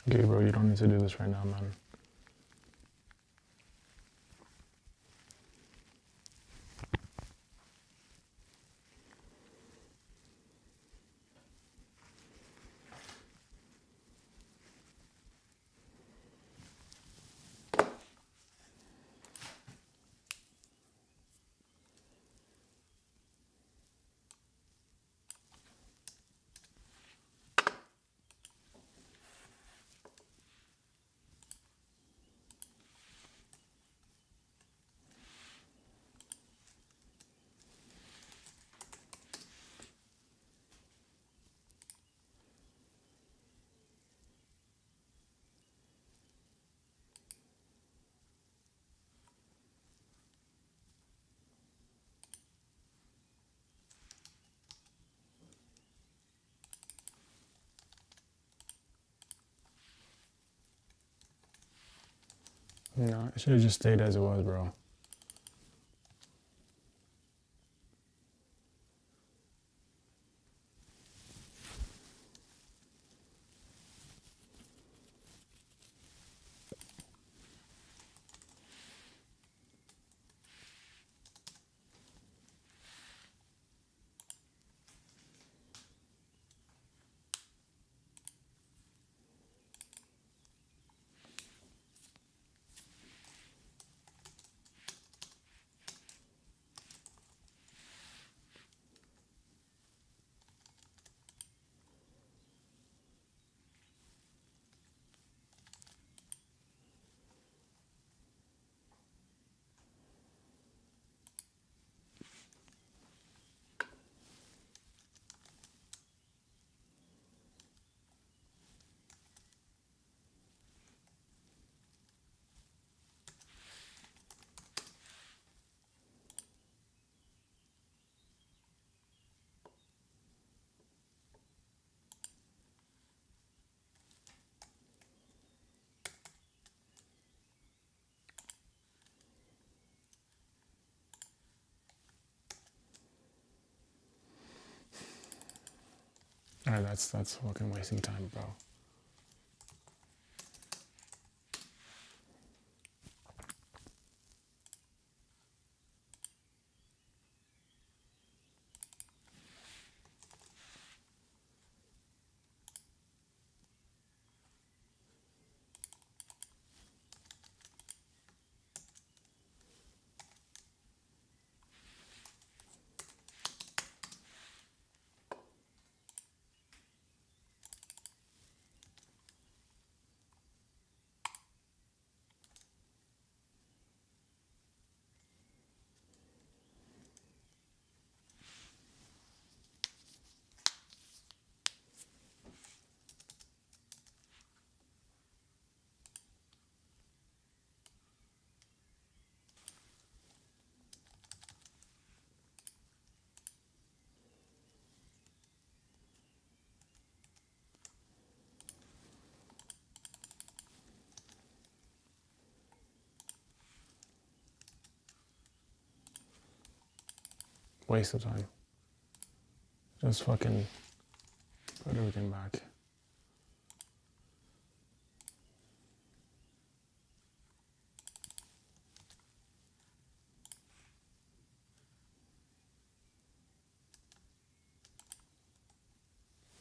Gabriel, you don't need to do this right now, man. No, it should have just stayed as it was, bro. Alright, that's fucking wasting time, bro. Waste of time. Just fucking put everything back.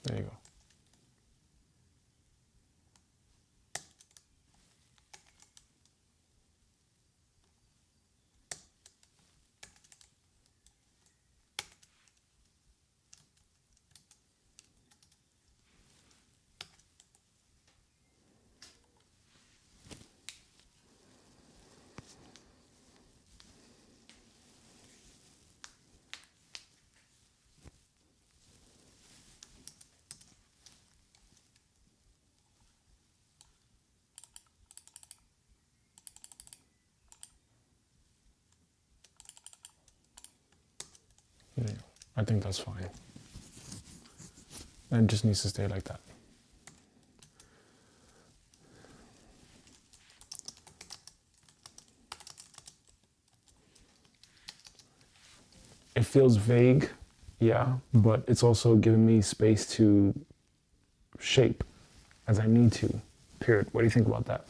There you go. There you go. I think that's fine. It just needs to stay like that. It feels vague, yeah, but it's also giving me space to shape as I need to. period. What do you think about that?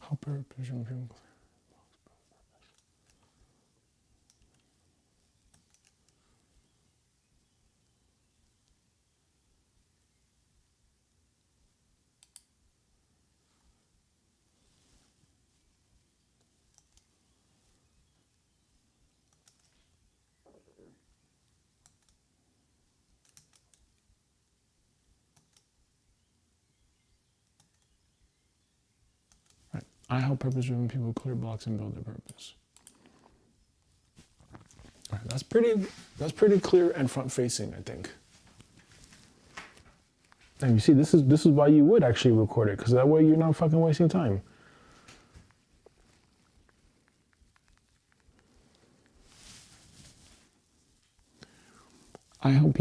Help her vision people. Right. I help purpose-driven people clear blocks and build their purpose. All right, that's pretty clear and front-facing, I think. And you see, this is why you would actually record it, because that way you're not fucking wasting time. I help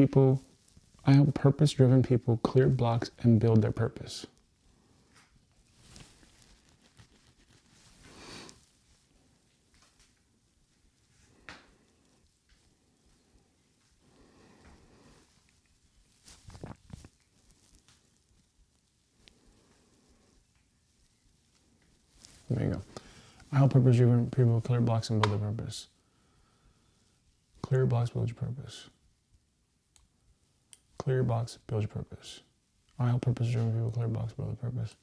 purpose-driven people clear blocks and build their purpose. There you go. I help purpose-driven people clear blocks and build their purpose. Clear blocks, build your purpose. Clear your box, build your purpose. I help purpose-driven people clear blocks, build their purpose.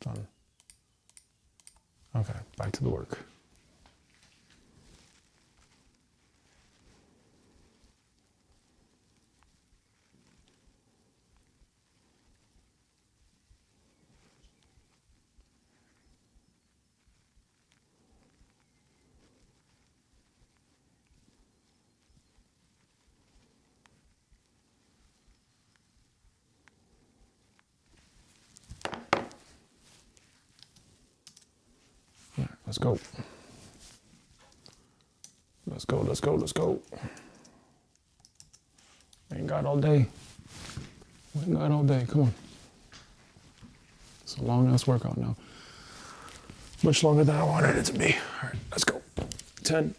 Done. Okay, back to the work. All right, let's go. Let's go, let's go, let's go. We ain't got all day. We ain't got all day, come on. It's a long ass workout now. Much longer than I wanted it to be. All right, let's go. 10.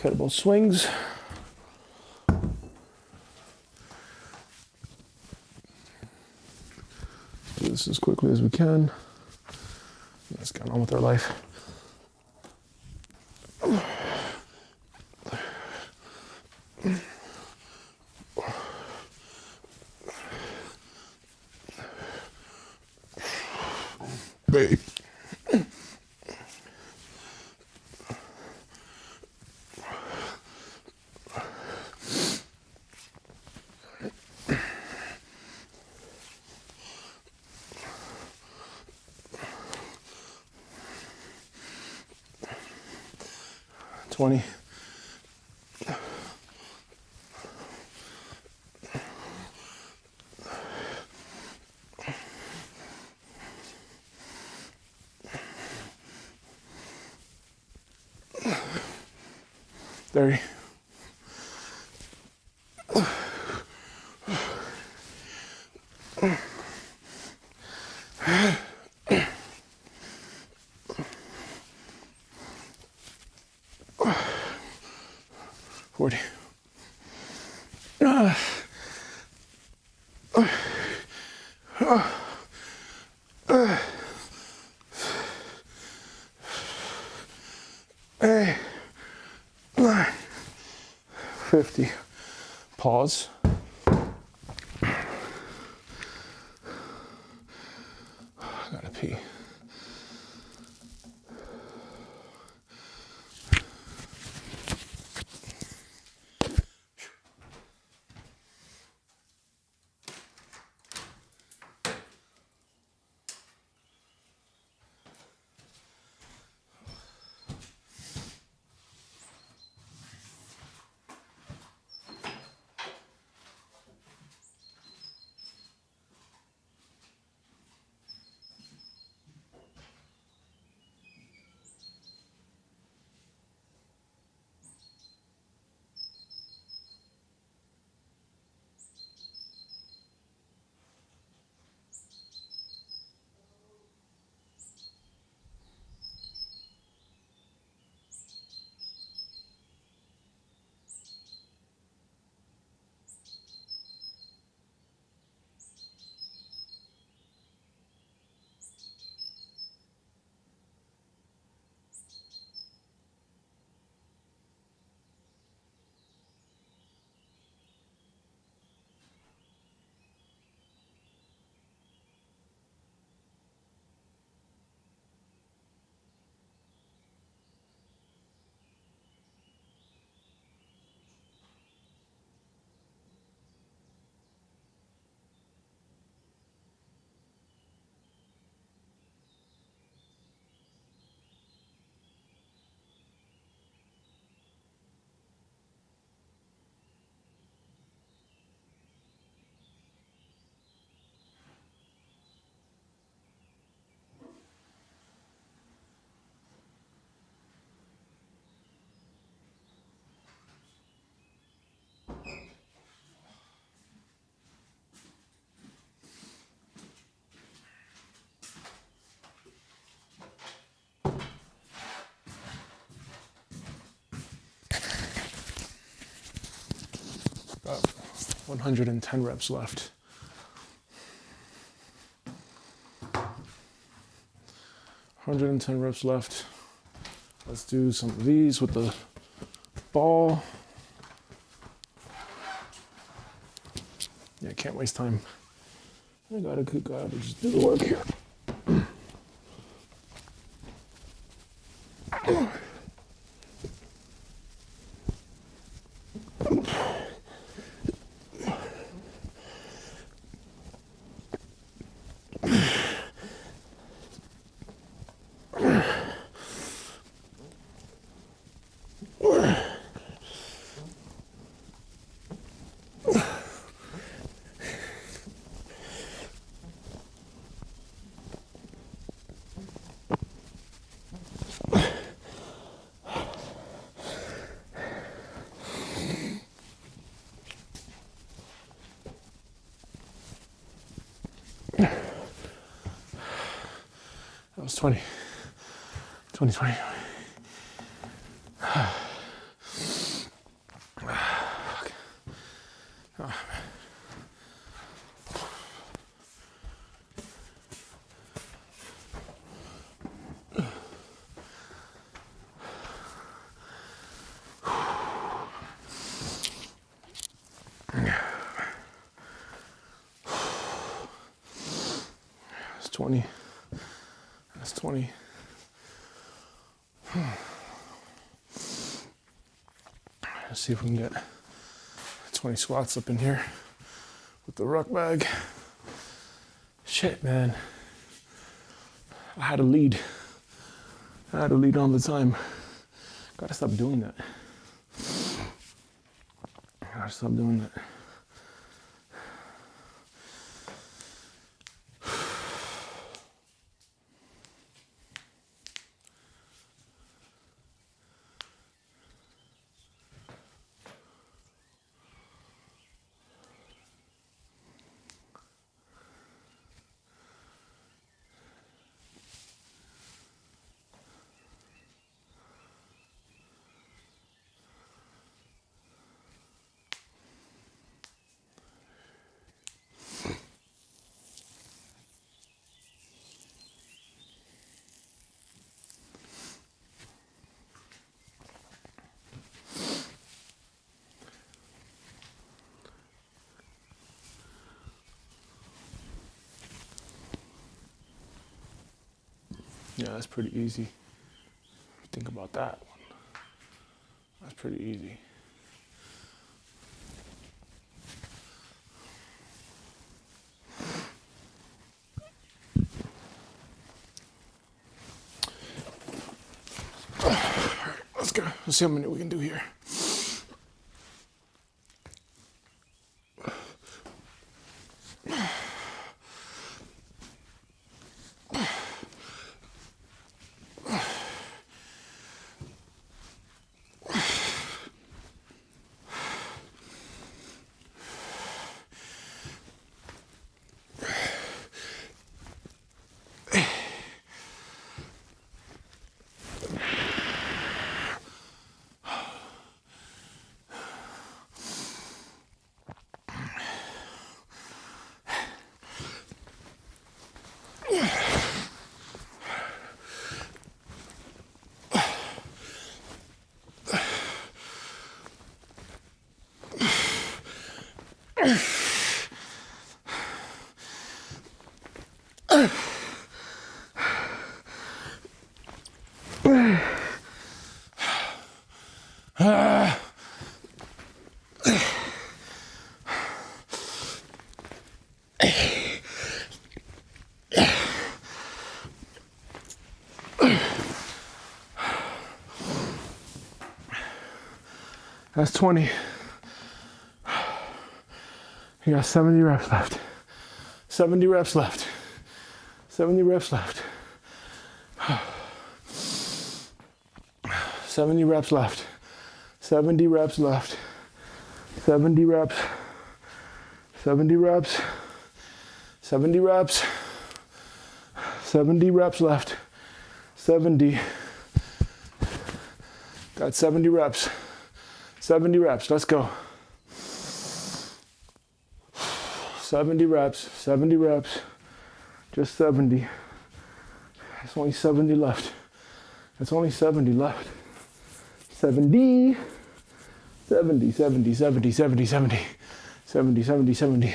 Kettlebell swings. Do this as quickly as we can. Let's get on with our life. Babe. 20. There. 40. Hey, 9, 50. Pause. I gotta pee. About 110 reps left. 110 reps left. Let's do some of these with the ball. Yeah, can't waste time. I gotta just do the work here. That was 20. 20, 20. That's 20. That's 20. Let's see if we can get 20 squats up in here with the ruck bag. Shit, man. I had to lead. I had to lead all the time Gotta stop doing that. Gotta stop doing that. Yeah, that's pretty easy. Think about that one. That's pretty easy. All right, let's go. Let's see how many we can do here. That's 20. You got 70 reps left. 70 reps left. 70 reps left. 70 reps left. 70 reps left. 70 reps. 70 reps. 70 reps. 70 reps left. 70. Got 70 reps. 70 reps. Let's go. 70 reps. 70 reps. Just 70. There's only 70 left. There's only 70 left. 70. 70, 70, 70, 70, 70. 70, 70, 70.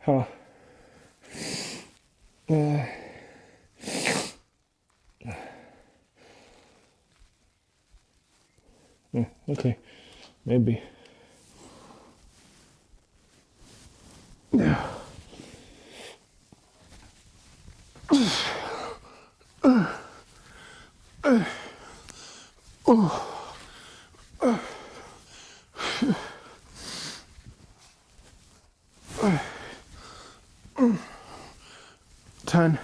Huh. Okay, maybe. Yeah. Ten.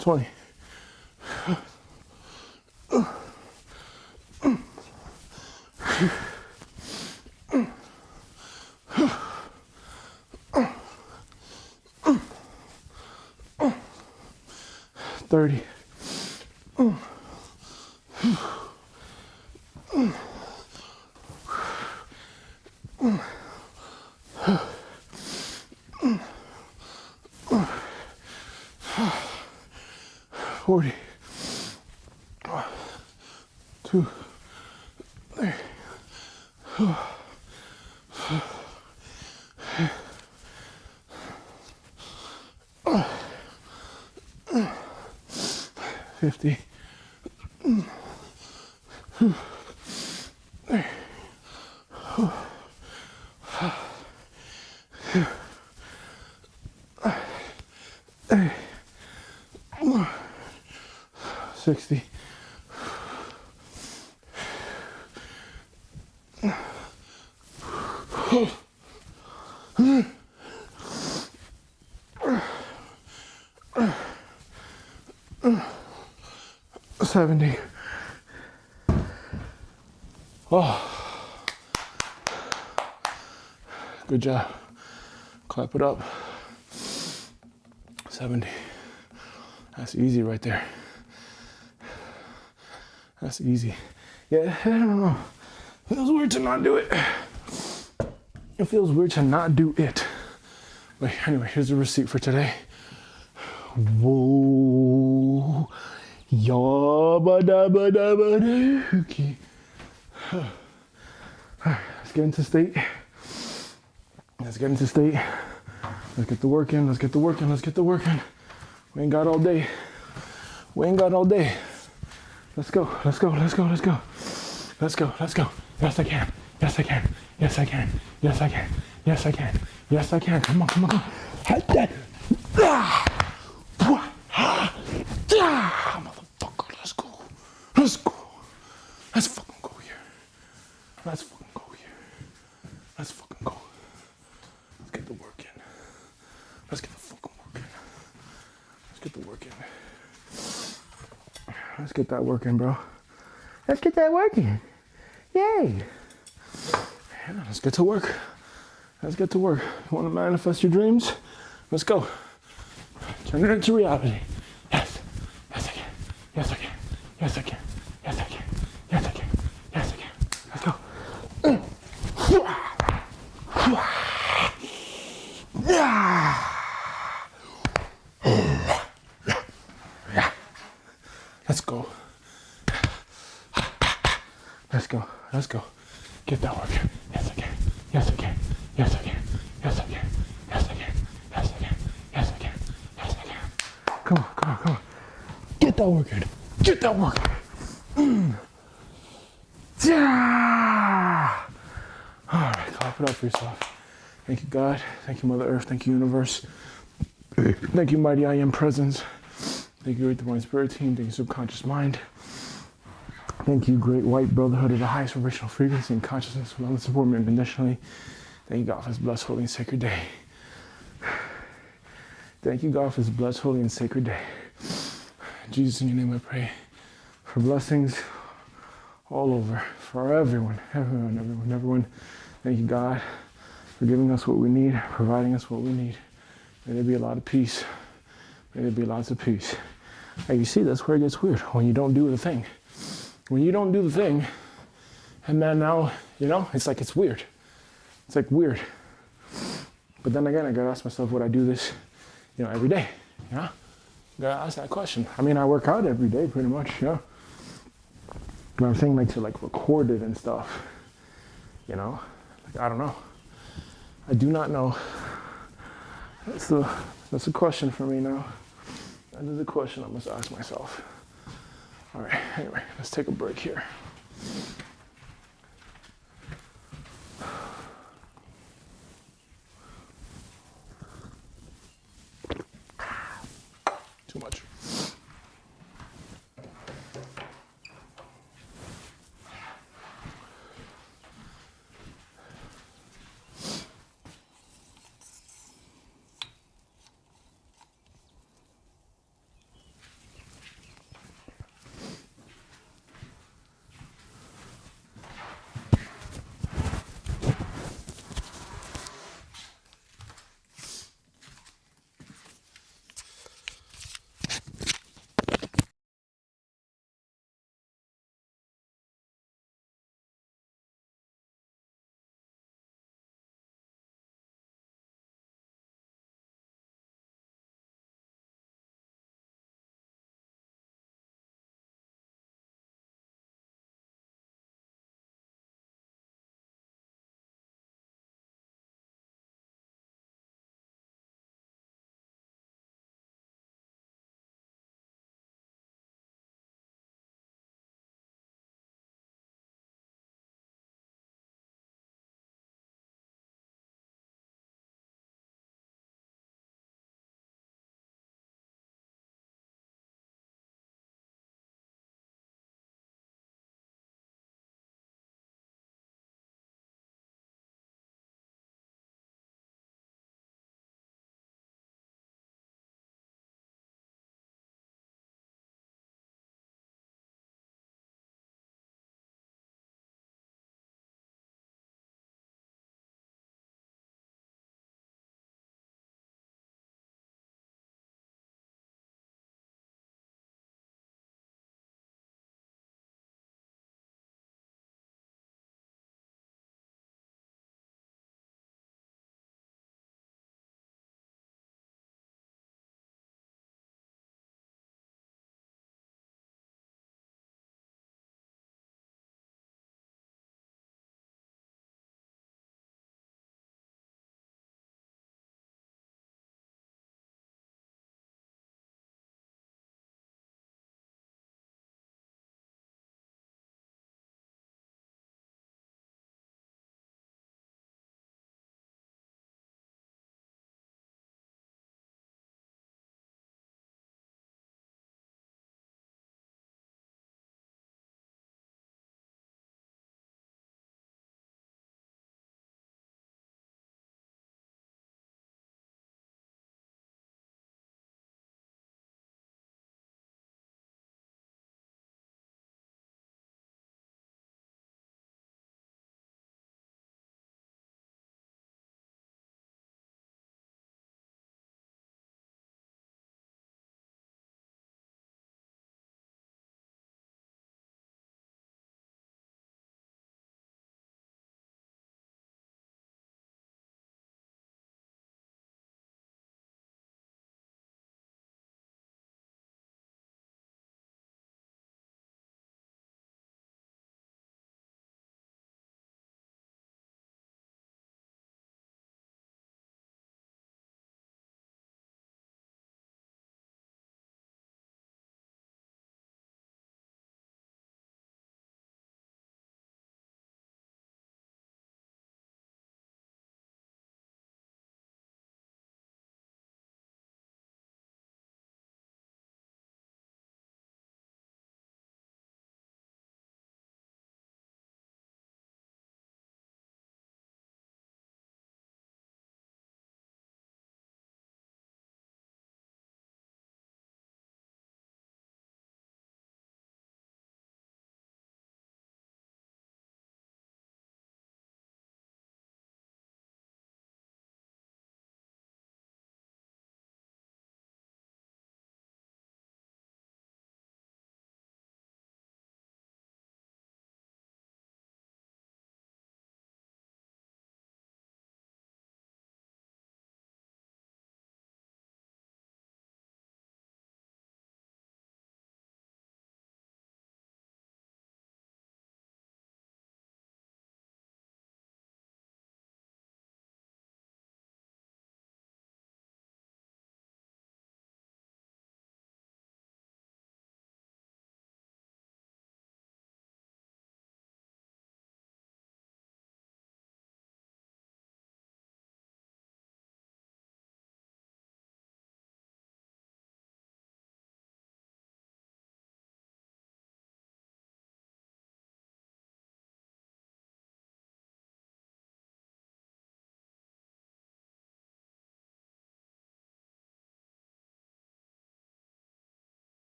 20. 30. 40. 2, 3, 50. 60. 70. Oh, good job. Clap it up. 70. That's easy right there. That's easy. Yeah, I don't know. It feels weird to not do it. It feels weird to not do it. But anyway, here's the receipt for today. Whoa. Okay. Alright, let's get into state. Let's get into state. Let's get the work in. Let's get the work in. Let's get the work in. We ain't got all day. We ain't got all day. Let's go. Let's go. Let's go. Let's go. Let's go. Let's go. Yes, I can. Yes, I can. Yes, I can. Yes, I can. Yes, I can. Yes, I can. Come on. Come on. Come on. Motherfucker. Let's go. Let's go. Let's fucking go here. Let's fucking go here. Let's fucking go. Let's get the work in. Let's get the fucking work in. Let's get the work in. Let's get that work in, bro. Let's get that work in. Yay. Yeah, let's get to work. Let's get to work. You want to manifest your dreams? Let's go. Turn it into reality. Yes. Yes, I can. Yes, I can. Yes, I can. Yes, I can. Yes, I can. Yes, I can. Let's go. Let's go. Let's go. Let's go. Get that work. Yes, I can. Yes, I can. Yes, I can. Yes, I can. Yes, I can. Yes, I can. Yes, I can. Yes, I can. Come on, come on, come on. Get that work in. Get that work in. Yeah. All right, clap it up for yourself. Thank you, God. Thank you, Mother Earth. Thank you, Universe. Thank you, Mighty I Am Presence. Thank you, Great Divine Spirit Team. Thank you, Subconscious Mind. Thank you, Great White Brotherhood of the highest vibrational frequency and consciousness who love and support me unconditionally. Thank you, God, for this blessed, holy, and sacred day. Thank you, God, for this blessed, holy, and sacred day. Jesus, in your name I pray for blessings all over, for everyone. Thank you, God, for giving us what we need, providing us what we need. May there be a lot of peace. May there be lots of peace. And you see, that's where it gets weird, when you don't do the thing. When you don't do the thing, and then now, you know, it's like it's weird. It's like weird. But then again, I gotta ask myself, would I do this, you know, every day? You know? Gotta ask that question. I mean, I work out every day pretty much, you know? But I'm saying like to like record it and stuff, you know? Like, I don't know. I do not know. That's a question for me now. That is a question I must ask myself. All right, anyway, let's take a break here. Too much.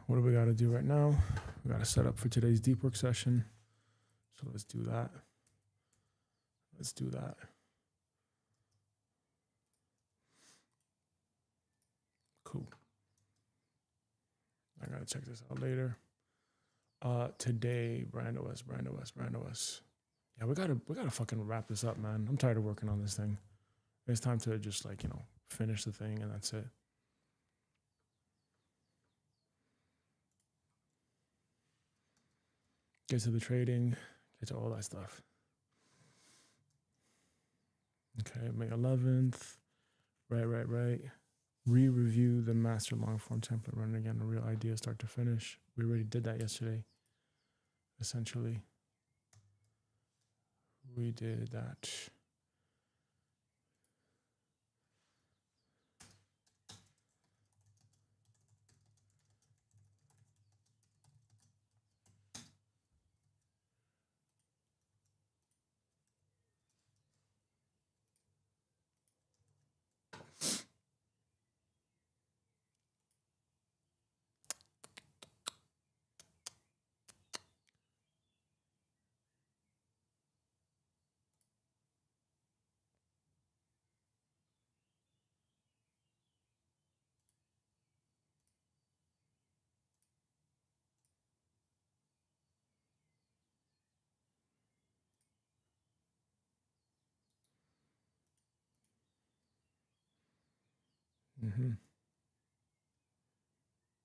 what do we got to do right now? We got to set up for today's deep work session. So let's do that. Let's do that. Cool. I gotta check this out later. Today, brand OS. Yeah, we gotta fucking wrap this up, man. I'm tired of working on this thing. It's time to just like, finish the thing and that's it. Get to the trading, get to all that stuff. Okay, May 11th. Right. Re-review the master long form template, run it again, a real idea start to finish. We already did that yesterday, essentially. We did that.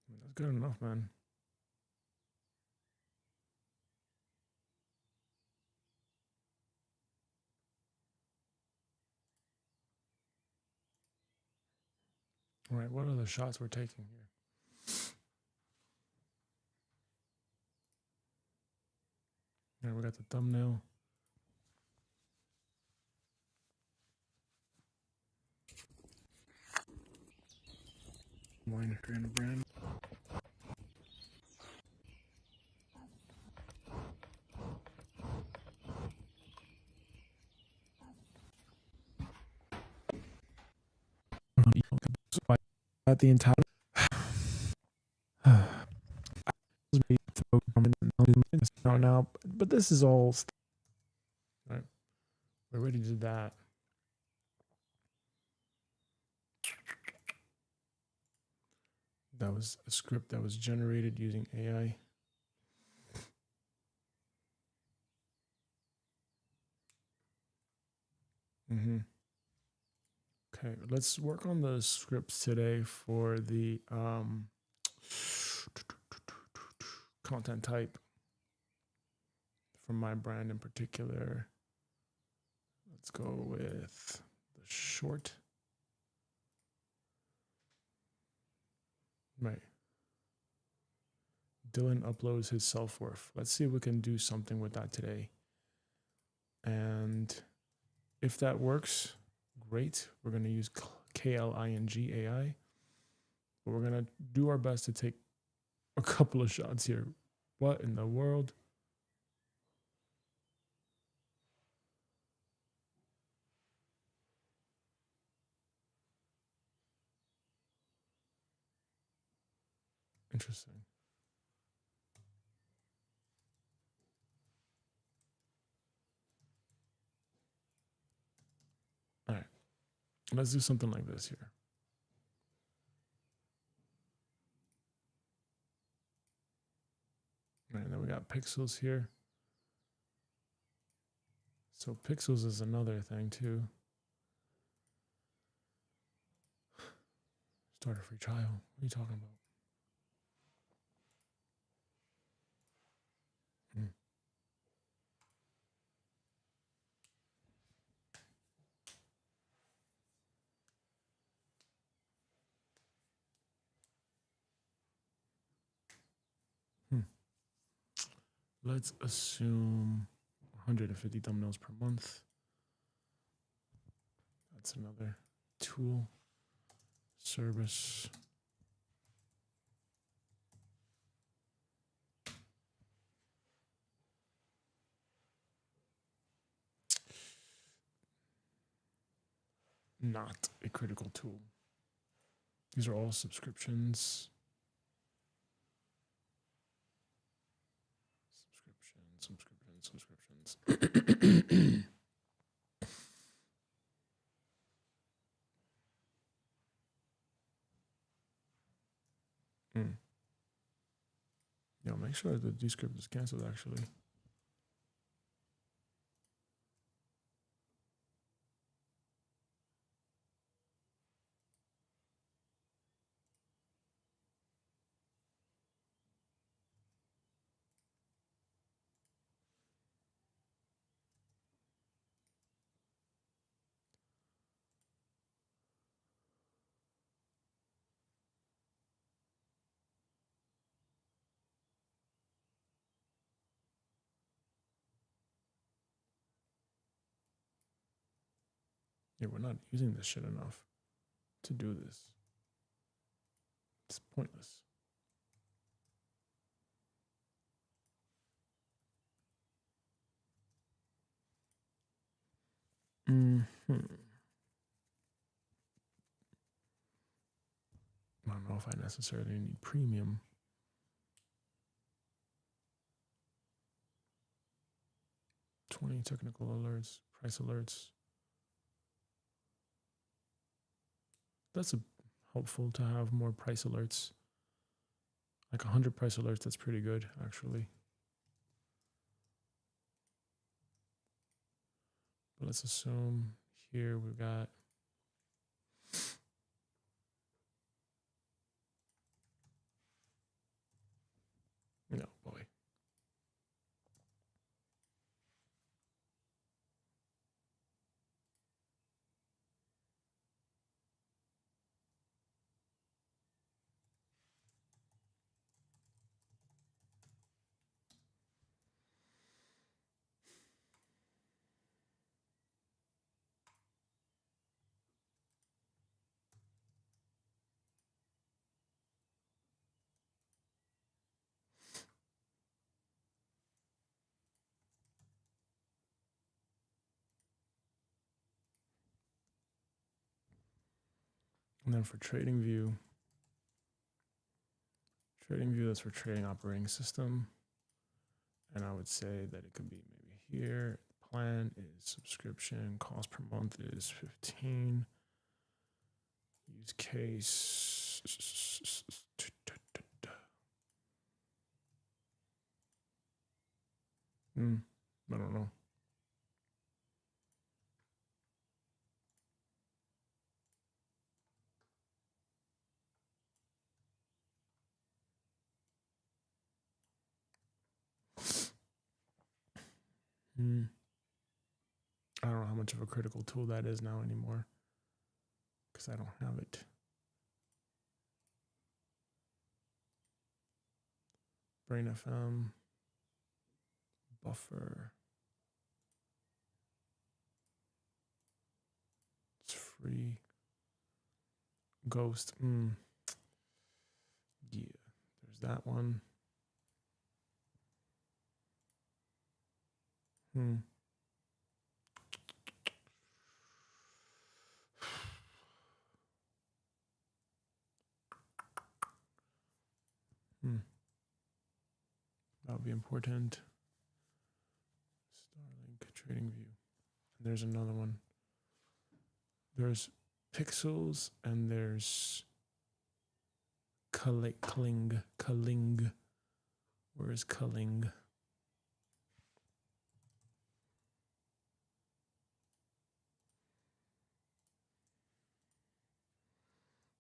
That's good enough, man. All right, what are the shots we're taking here? All right, we got the thumbnail. Wine and brand. At the entire now, but this is all right. We already did that. That was a script that was generated using AI. Okay, let's work on the scripts today for the content type for my brand in particular. Let's go with the short. Right. Dylan uploads his self-worth. Let's see if we can do something with that today. And if that works, great. We're going to use KLING AI. But we're going to do our best to take a couple of shots here. What in the world? Interesting. All right. Let's do something like this here. All right, then we got pixels here. So pixels is another thing too. Start a free trial. What are you talking about? Let's assume 150 thumbnails per month. That's another tool. Service. Not a critical tool. These are all subscriptions. Yo, make sure that the descript is canceled actually. Yeah, we're not using this shit enough to do this. It's pointless. I don't know if I necessarily need premium. $20 technical alerts, price alerts. That's helpful to have more price alerts. Like 100 price alerts, that's pretty good, actually. But let's assume here we've got no boy. And then for TradingView, that's for trading operating system. And I would say that it could be maybe here. Plan is subscription. Cost per month is 15. Use case. I don't know. I don't know how much of a critical tool that is now anymore because I don't have it. Brain FM, buffer. It's free. Ghost. Yeah, there's that one. That would be important. Starlink TradingView. And there's another one. There's Pixels and there's Kling. Where is Kling?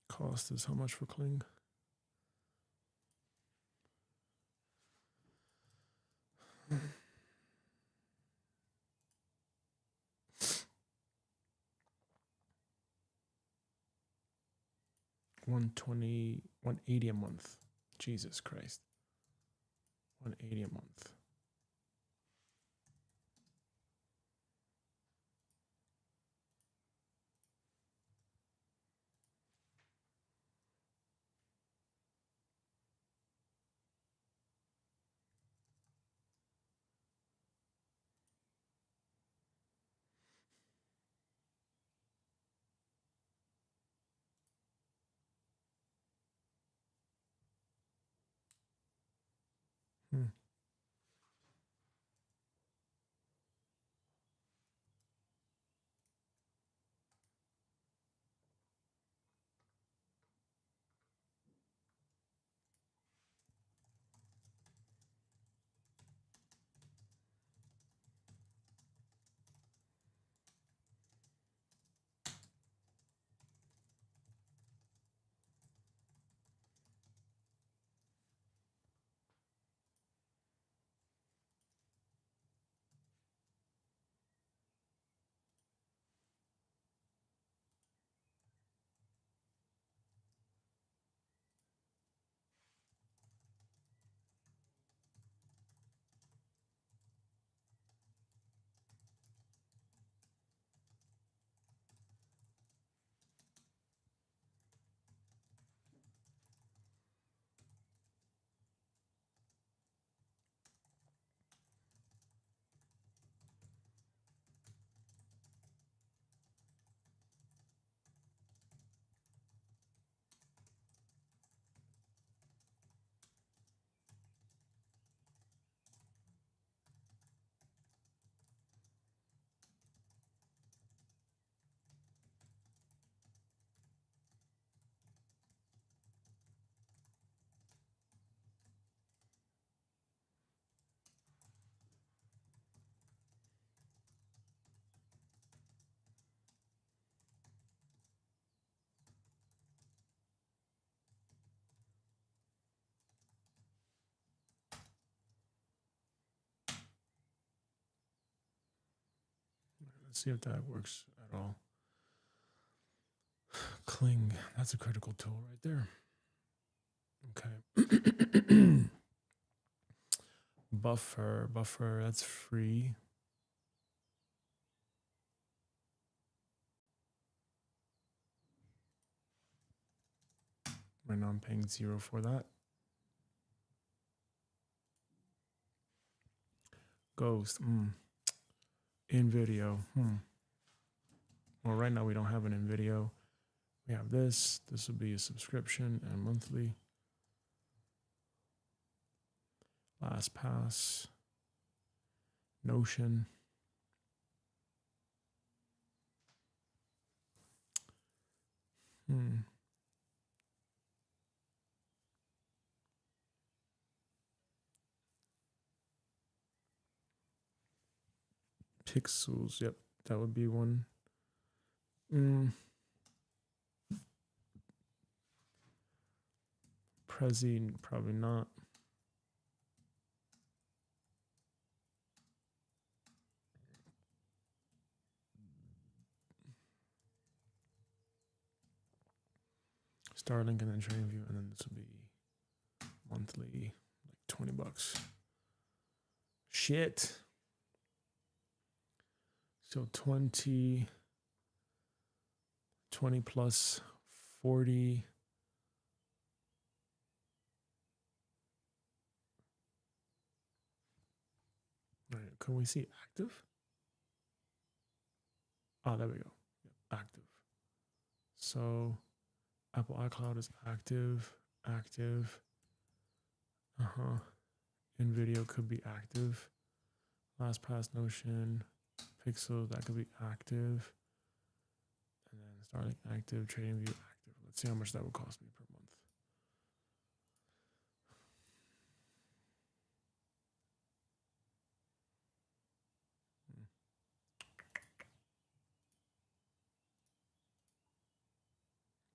Cost is how much for Kling? $120, $180 a month. Jesus Christ. $180 a month. Let's see if that works at all. Cling, that's a critical tool right there. Okay. Buffer, that's free. Right now I'm paying 0 for that. Ghost, in video, Well, right now we don't have it in video. We have this. This will be a subscription and monthly. LastPass, Notion. Pixels, yep, that would be one. Prezi, probably not. Starlink and then TradingView, and then this would be monthly, like $20. Shit. So 20 plus 40. All right, can we see active? Oh, there we go. Yep, active. So Apple iCloud is active. InVideo could be active. LastPass, Notion, Pixel, that could be active. And then Starlink active, TradingView active. Let's see how much that would cost me per month.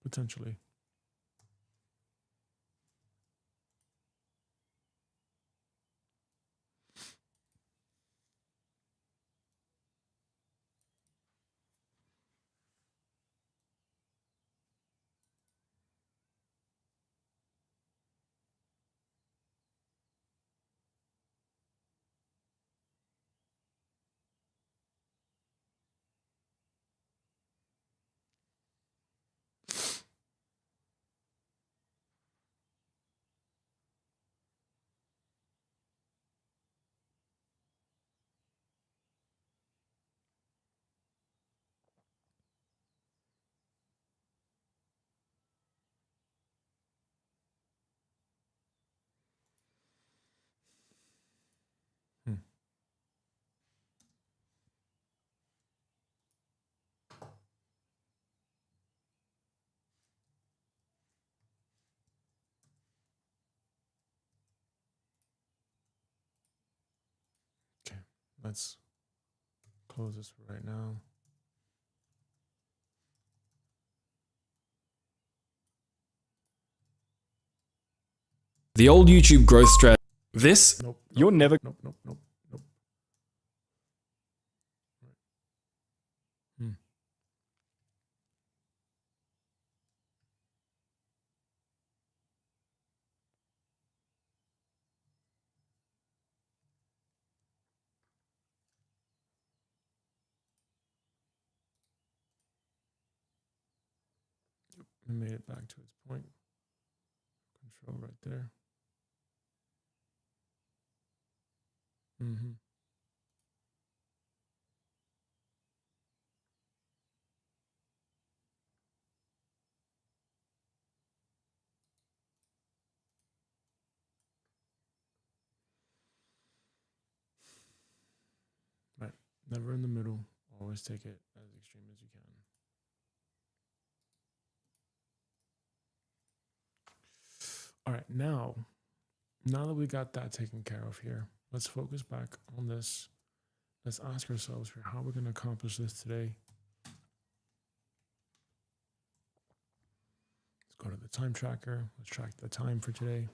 Potentially. Okay, let's close this for right now. The old YouTube growth strategy. This, Nope. you're never. Nope. We made it back to its point. Control right there. Right. Never in the middle. Always take it as extreme as you can. All right, now that we got that taken care of here, let's focus back on this. Let's ask ourselves here how we're going to accomplish this today. Let's go to the time tracker. Let's track the time for today.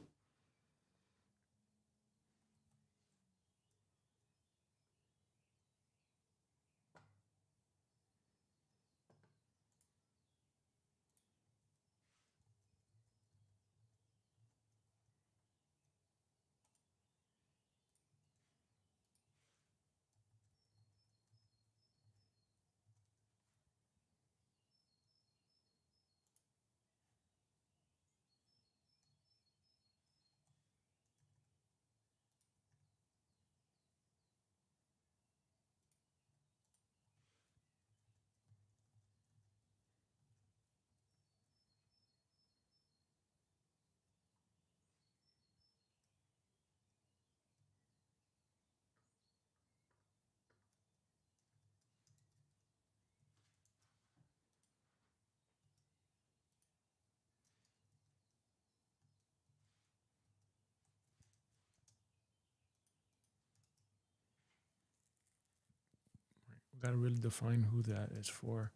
got to really define who that is for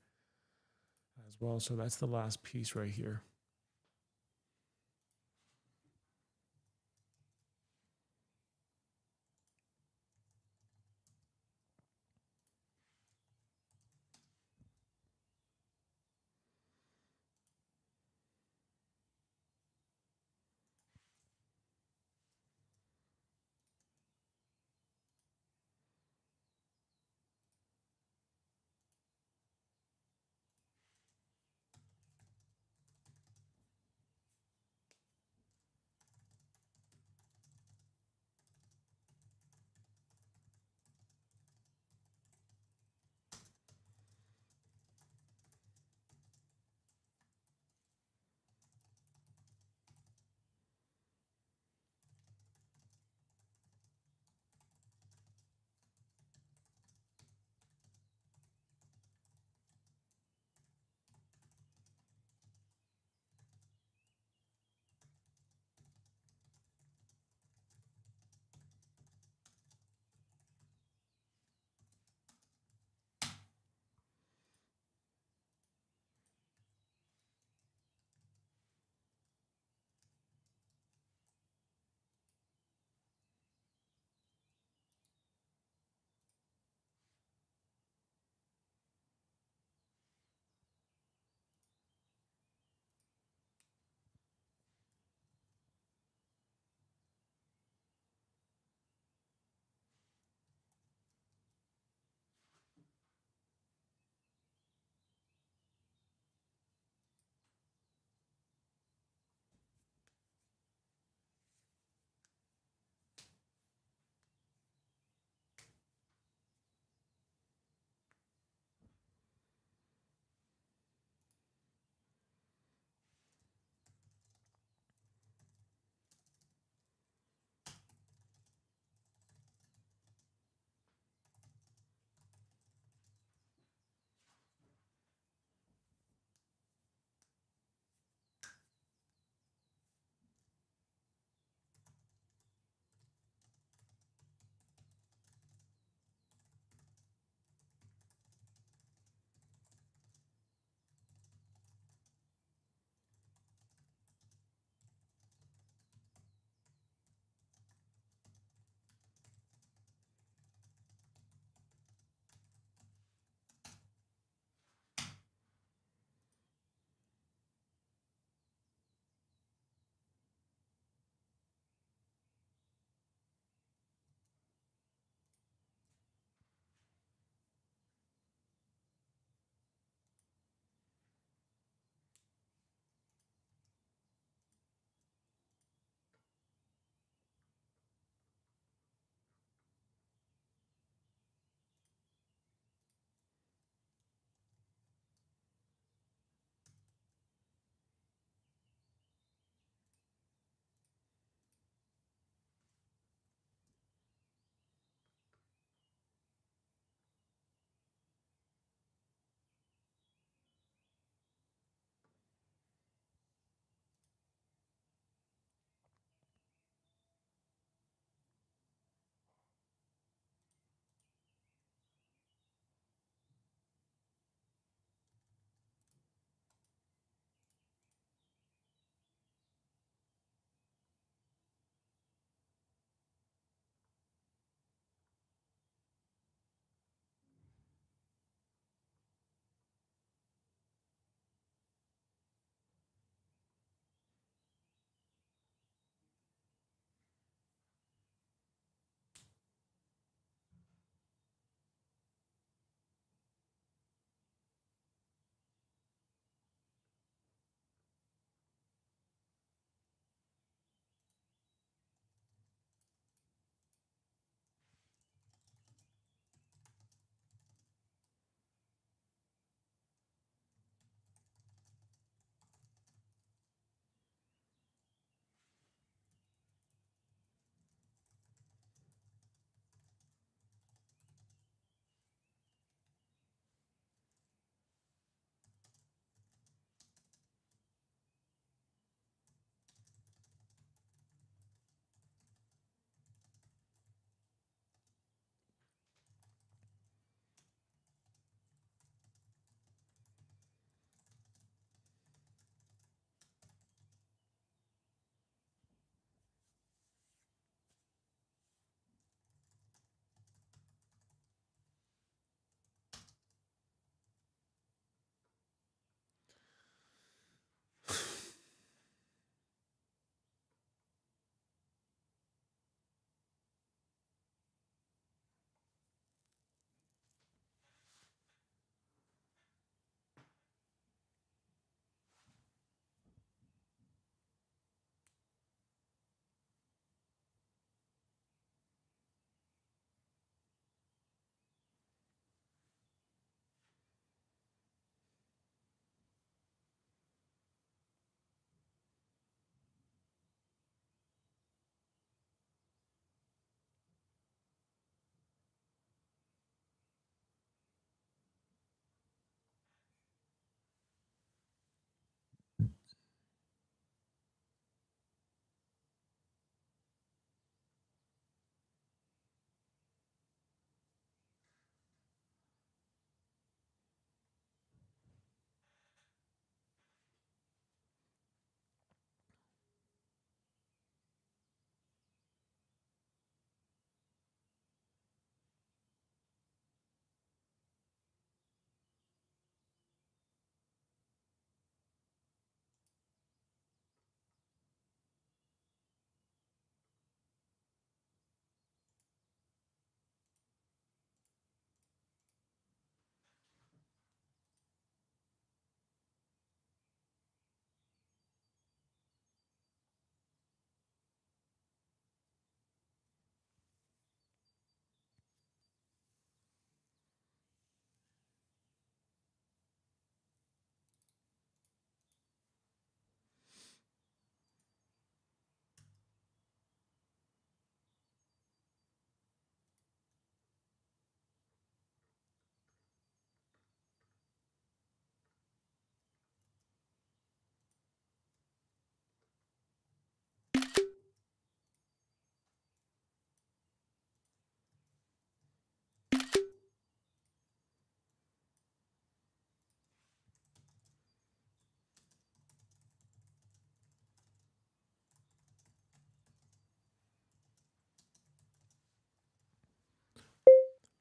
as well. So that's the last piece right here.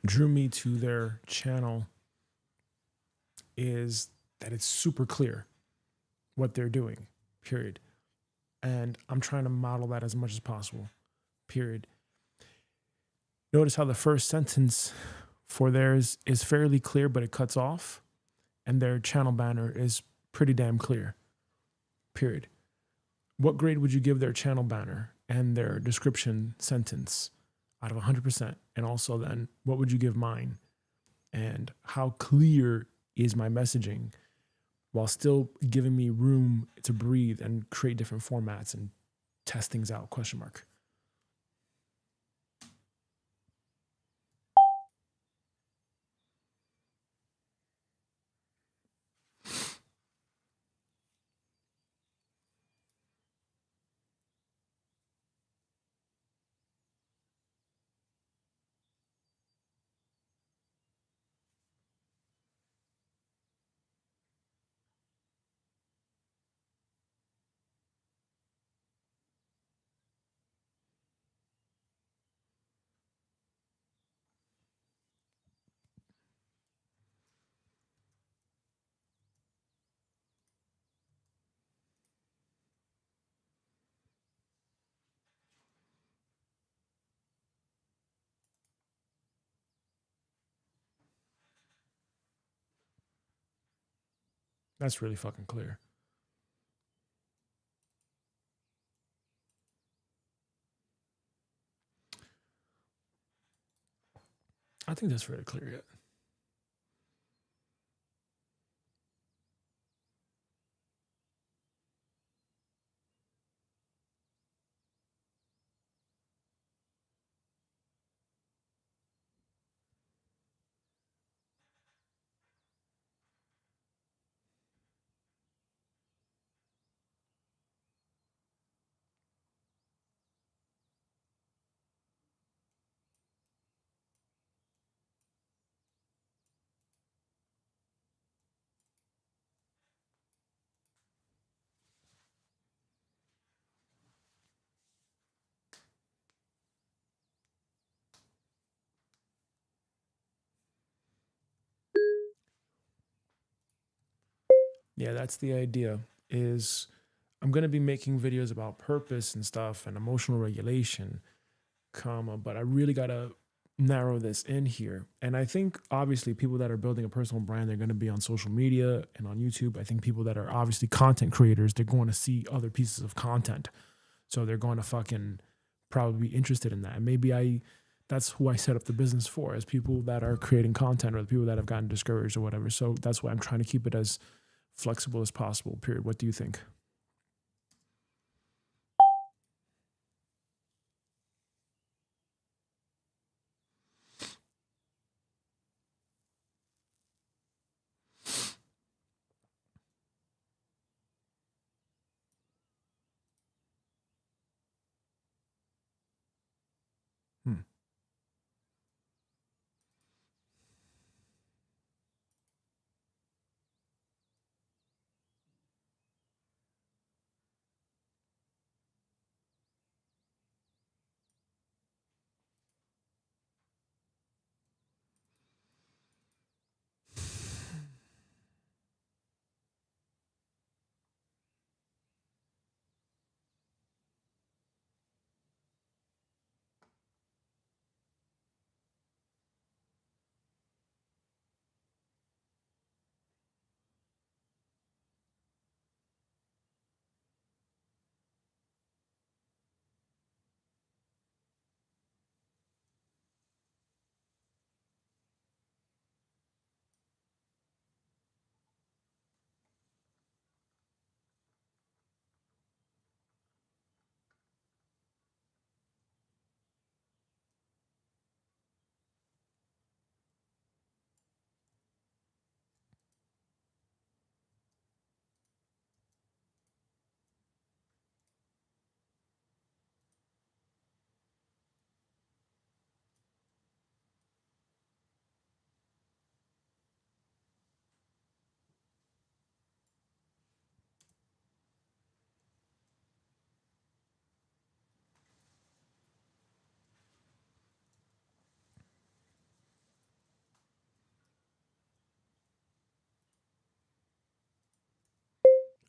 drew me to their channel is that it's super clear what they're doing, period. And I'm trying to model that as much as possible, period. Notice how the first sentence for theirs is fairly clear, but it cuts off, and their channel banner is pretty damn clear, period. What grade would you give their channel banner and their description sentence out of 100%? And also then, what would you give mine? And how clear is my messaging while still giving me room to breathe and create different formats and test things out, question mark. That's really fucking clear. I think that's very clear yet. Yeah, that's the idea. Is I'm going to be making videos about purpose and stuff and emotional regulation, but I really got to narrow this in here. And I think obviously people that are building a personal brand, they're going to be on social media and on YouTube. I think people that are obviously content creators, they're going to see other pieces of content. So they're going to fucking probably be interested in that. And maybe that's who I set up the business for, as people that are creating content or the people that have gotten discouraged or whatever. So that's why I'm trying to keep it as flexible as possible, period. What do you think? Hmm.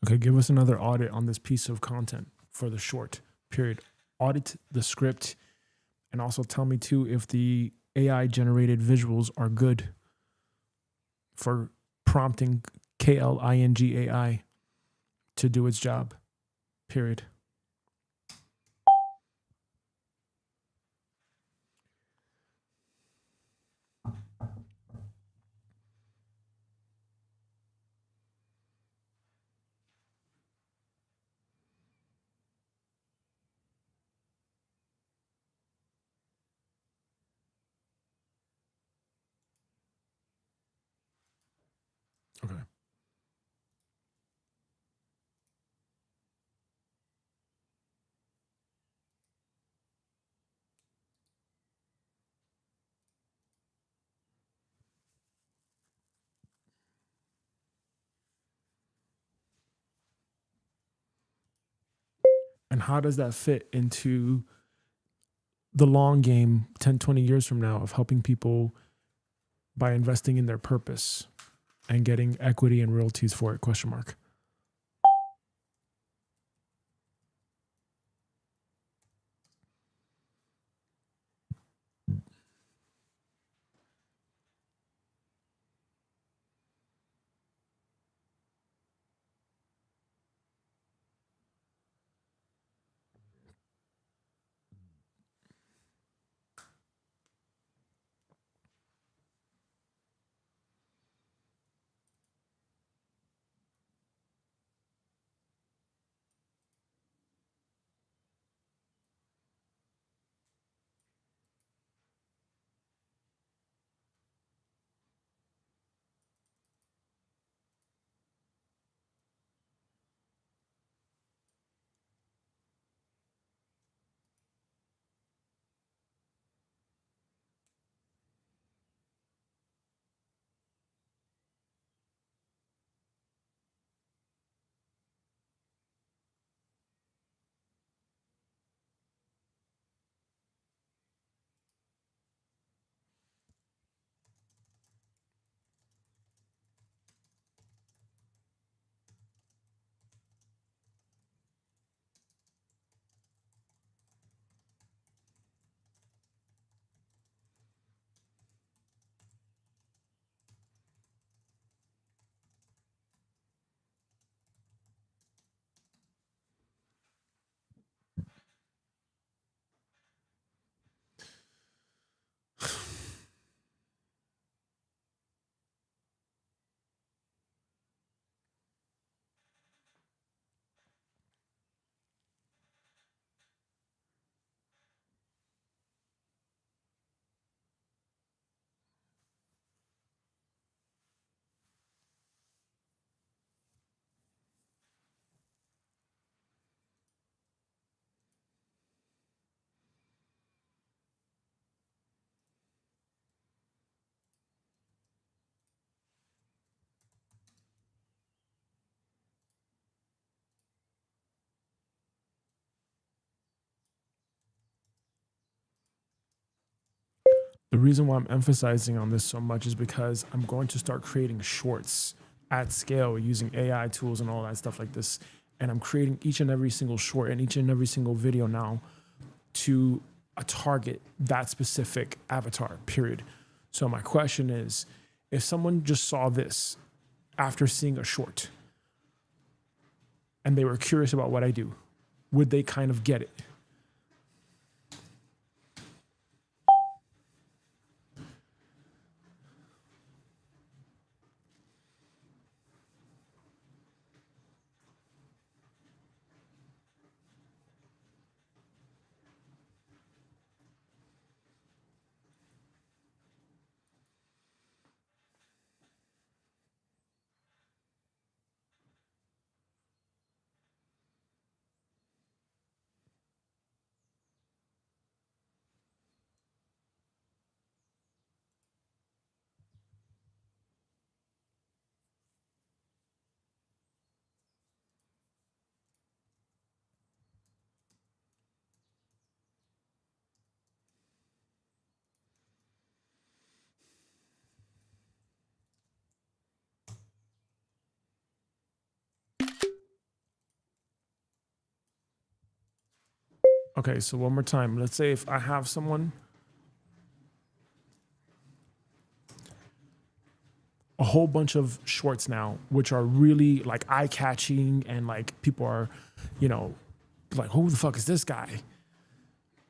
Okay, give us another audit on this piece of content for the short period. Audit the script, and also tell me too if the AI generated visuals are good for prompting KLING AI to do its job. Period. Okay. And how does that fit into the long game 10, 20 years from now of helping people by investing in their purpose and getting equity and royalties for it? Question mark. The reason why I'm emphasizing on this so much is because I'm going to start creating shorts at scale using AI tools and all that stuff like this. And I'm creating each and every single short and each and every single video now to target that specific avatar, period. So my question is, if someone just saw this after seeing a short and they were curious about what I do, would they kind of get it? Okay, so one more time. Let's say if I have someone, a whole bunch of shorts now, which are really like eye catching and like people are, you know, like, who the fuck is this guy?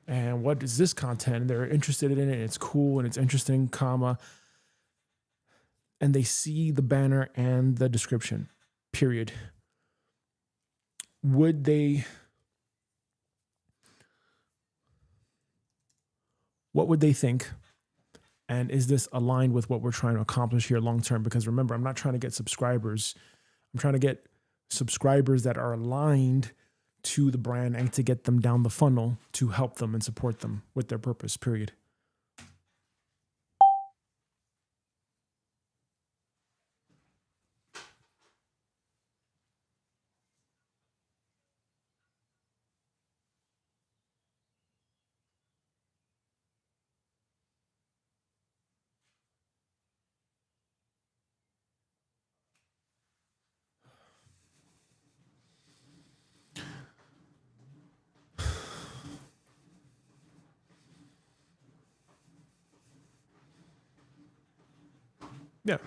And what is this content? They're interested in it. And it's cool and it's interesting, comma. And they see the banner and the description, period. What would they think? And is this aligned with what we're trying to accomplish here long term? Because remember, I'm not trying to get subscribers. I'm trying to get subscribers that are aligned to the brand and to get them down the funnel to help them and support them with their purpose, period. Yeah.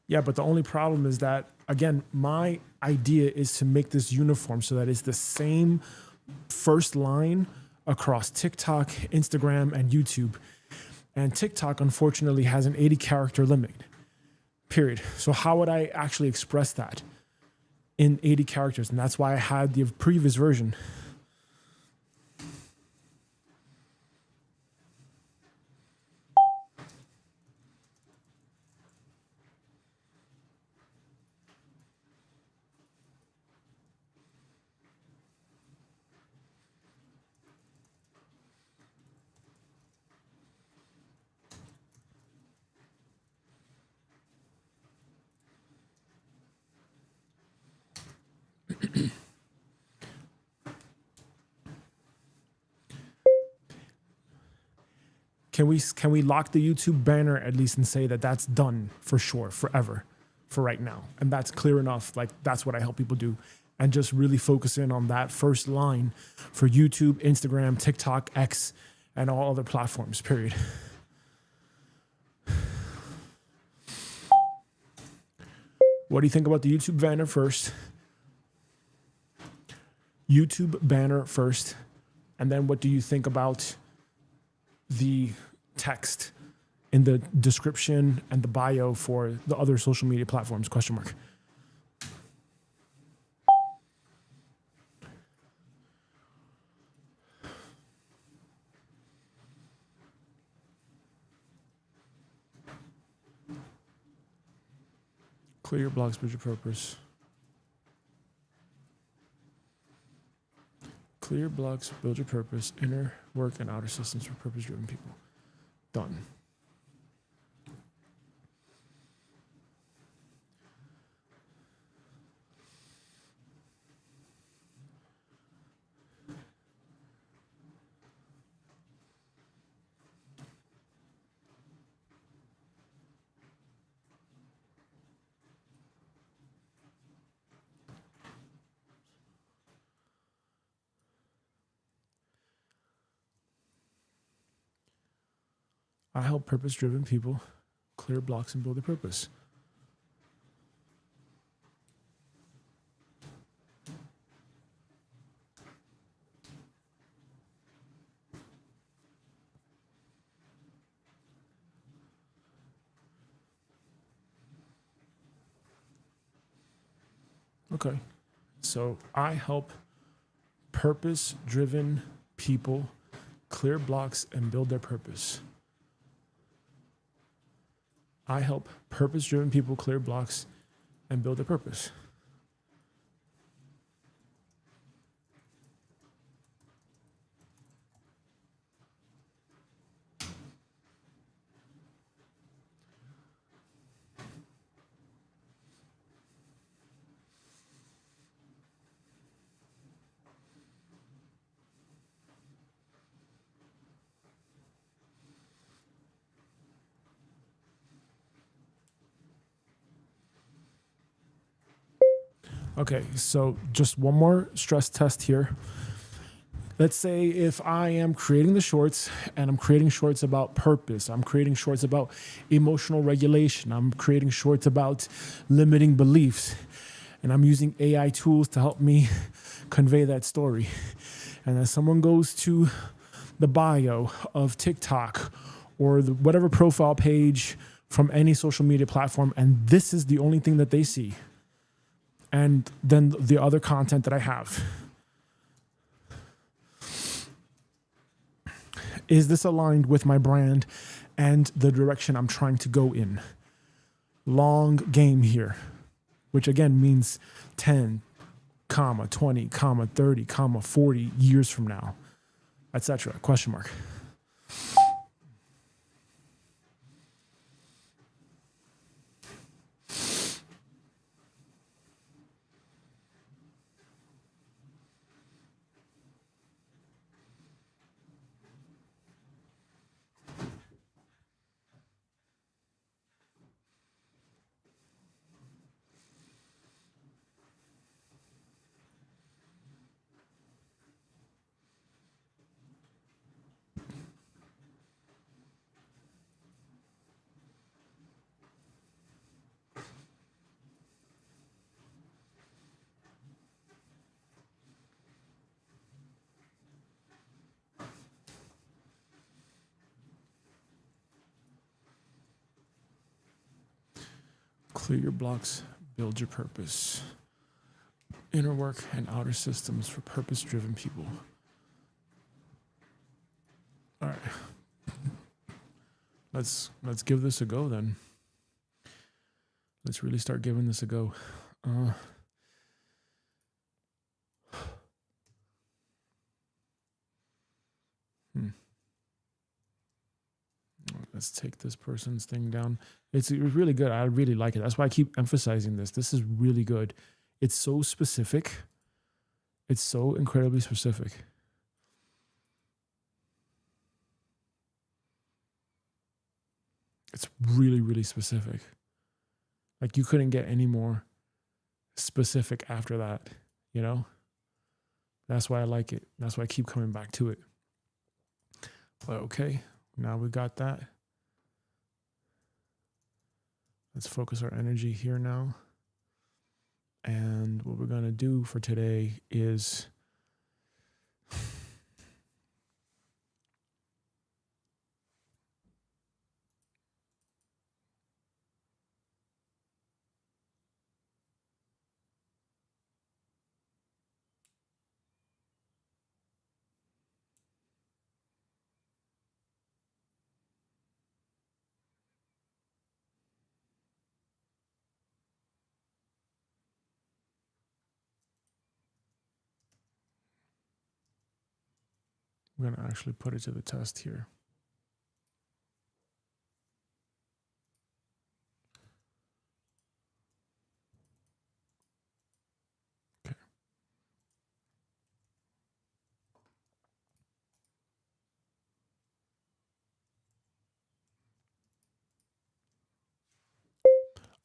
Yeah, but the only problem is that, again, my idea is to make this uniform so that it's the same first line across TikTok, Instagram, and YouTube. And TikTok, unfortunately, has an 80 character limit, period. So how would I actually express that in 80 characters? And that's why I had the previous version. Can we lock the YouTube banner at least and say that that's done for sure, forever, for right now? And that's clear enough. Like, that's what I help people do. And just really focus in on that first line for YouTube, Instagram, TikTok, X, and all other platforms, period. What do you think about the YouTube banner first? YouTube banner first. And then what do you think about the text in the description and the bio for the other social media platforms, question mark? Clear your blocks, build your purpose. Clear blocks, build your purpose, inner work and outer systems for purpose-driven people. Done. I help purpose-driven people clear blocks and build their purpose. Okay, so I help purpose-driven people clear blocks and build their purpose. I help purpose-driven people clear blocks and build their purpose. Okay, so just one more stress test here. Let's say if I am creating the shorts and I'm creating shorts about purpose, I'm creating shorts about emotional regulation, I'm creating shorts about limiting beliefs, and I'm using AI tools to help me convey that story. And then someone goes to the bio of TikTok or whatever profile page from any social media platform, and this is the only thing that they see. And then the other content that I have. Is this aligned with my brand and the direction I'm trying to go in? Long game here, which again means 10, 20, 30, 40 years from now, etc. Question mark. Clear your blocks, build your purpose. Inner work and outer systems for purpose-driven people. All right. Let's give this a go then. Let's really start giving this a go. Let's take this person's thing down. It's really good. I really like it. That's why I keep emphasizing this. This is really good. It's so specific. It's so incredibly specific. It's really, really specific. Like you couldn't get any more specific after that, you know? That's why I like it. That's why I keep coming back to it. But okay, now we got that. Let's focus our energy here now. And what we're going to do for today is we're going to actually put it to the test here. Okay.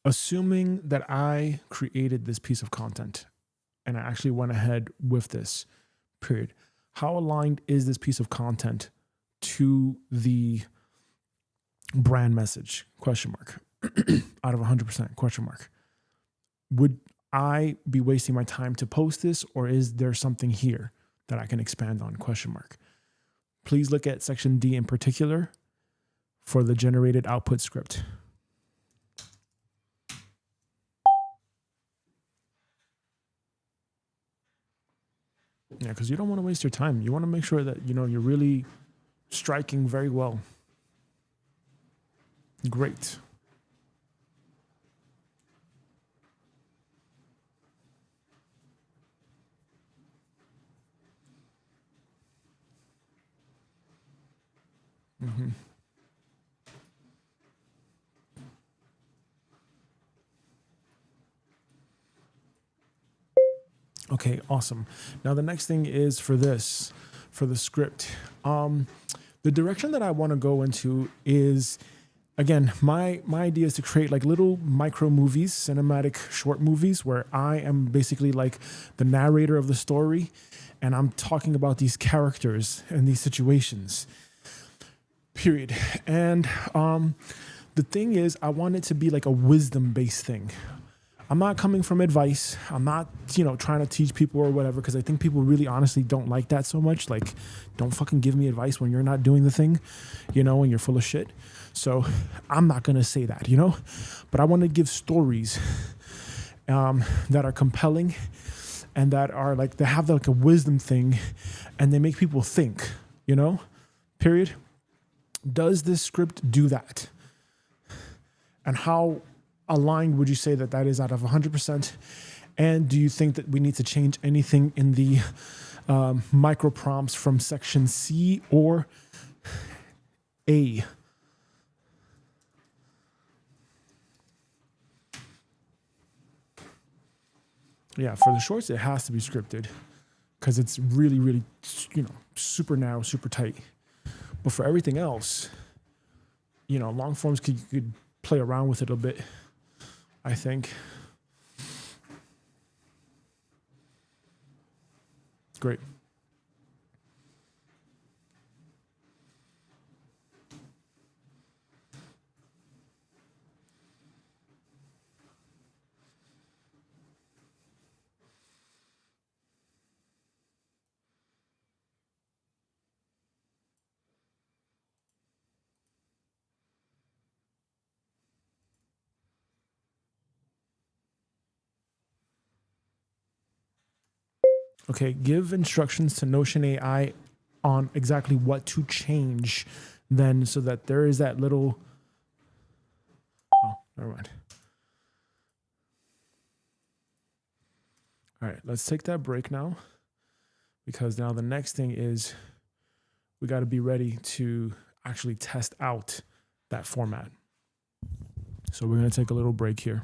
Assuming that I created this piece of content and I actually went ahead with this, period. How aligned is this piece of content to the brand message, question mark, out of 100%, question mark. Would I be wasting my time to post this, or is there something here that I can expand on, question mark? Please look at section D in particular for the generated output script. Yeah, because you don't want to waste your time. You want to make sure that, you know, you're really striking very well. Great. Mm-hmm. Okay, awesome. Now the next thing is for this, for the script. The direction that I want to go into is, again, my idea is to create like little micro movies, cinematic short movies, where I am basically like the narrator of the story, and I'm talking about these characters and these situations. Period. And the thing is, I want it to be like a wisdom-based thing. I'm not coming from advice. I'm not, you know, trying to teach people or whatever, because I think people really honestly don't like that so much. Like, don't fucking give me advice when you're not doing the thing, you know, and you're full of shit. So I'm not going to say that, you know, but I want to give stories that are compelling and that are like, they have like a wisdom thing and they make people think, you know, period. Does this script do that? And how aligned would you say that that is out of 100%? And do you think that we need to change anything in the micro prompts from section C or A? Yeah, for the shorts, it has to be scripted because it's really, really, you know, super narrow, super tight. But for everything else, you know, long forms you could play around with it a bit, I think. Great. Okay, give instructions to Notion AI on exactly what to change then, so that there is that little, oh, never mind. All right, let's take that break now, because now the next thing is we got to be ready to actually test out that format. So we're going to take a little break here.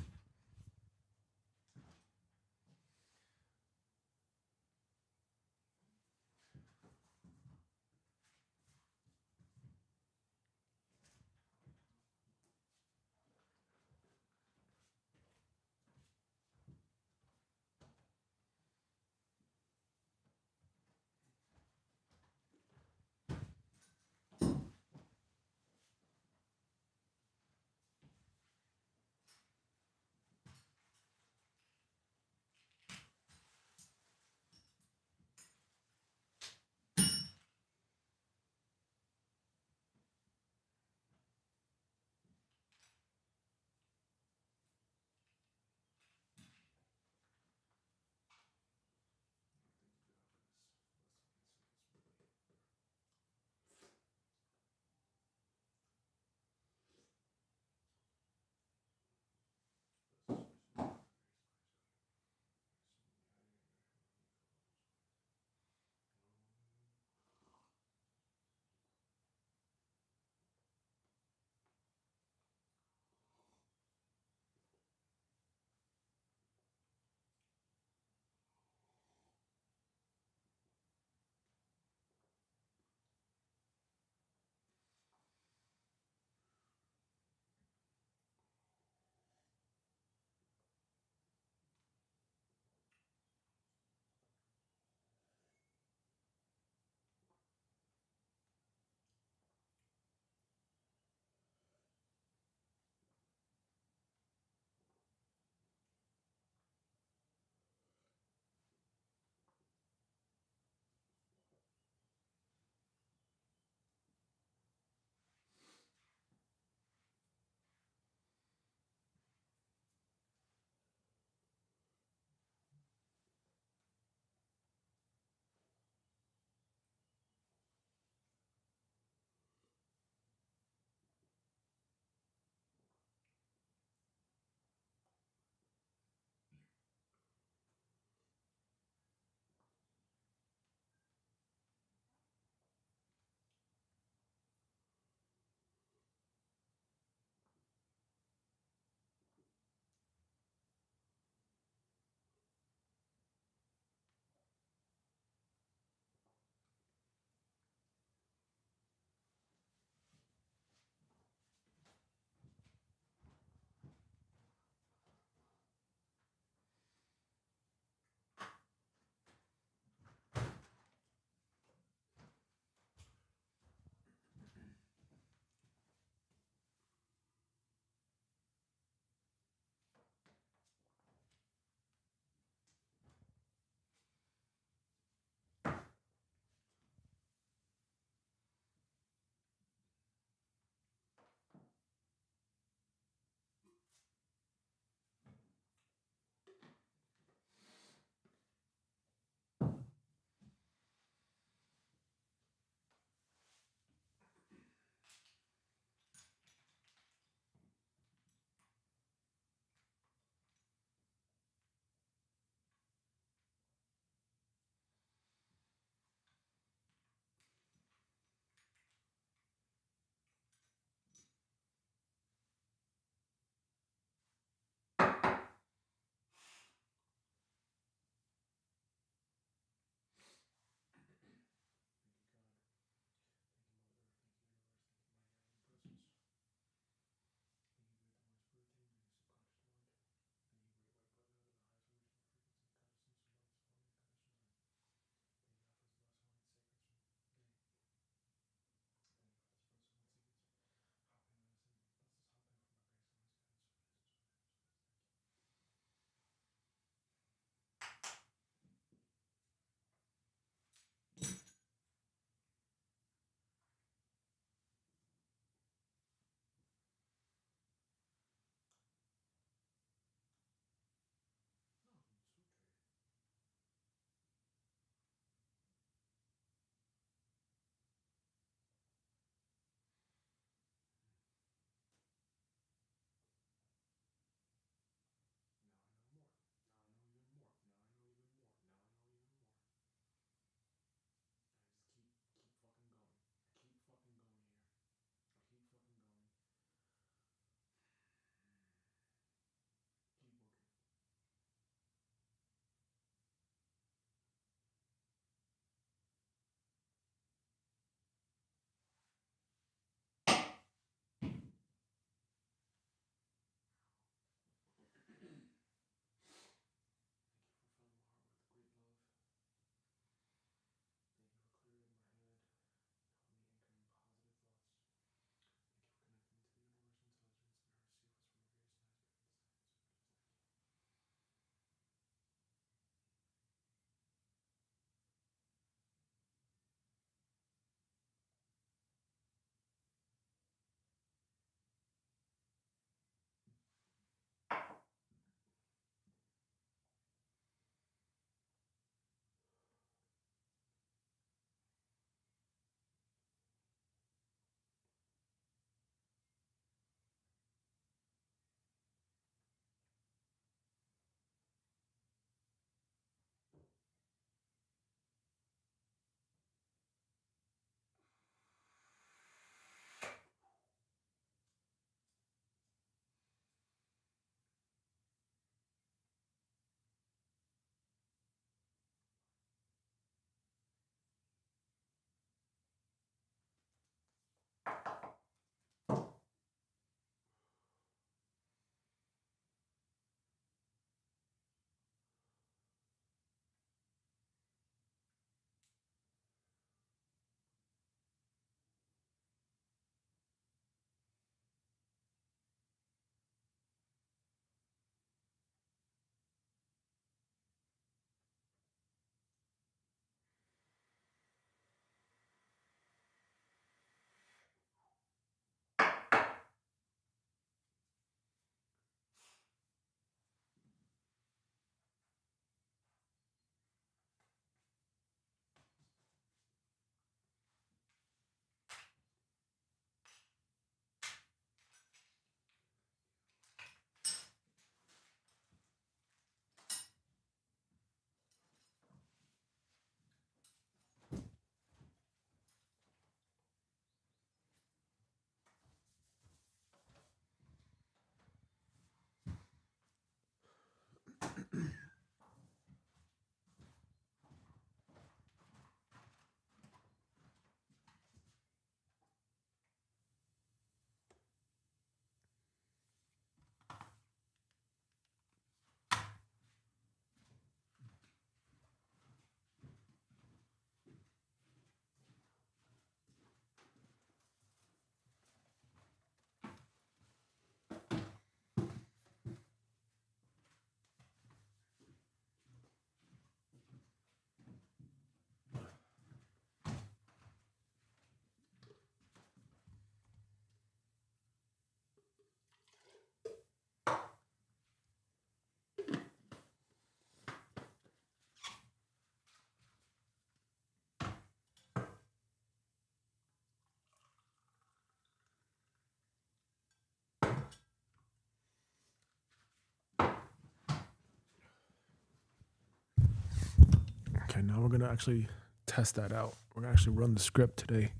Okay, now we're gonna actually test that out. We're gonna actually run the script today.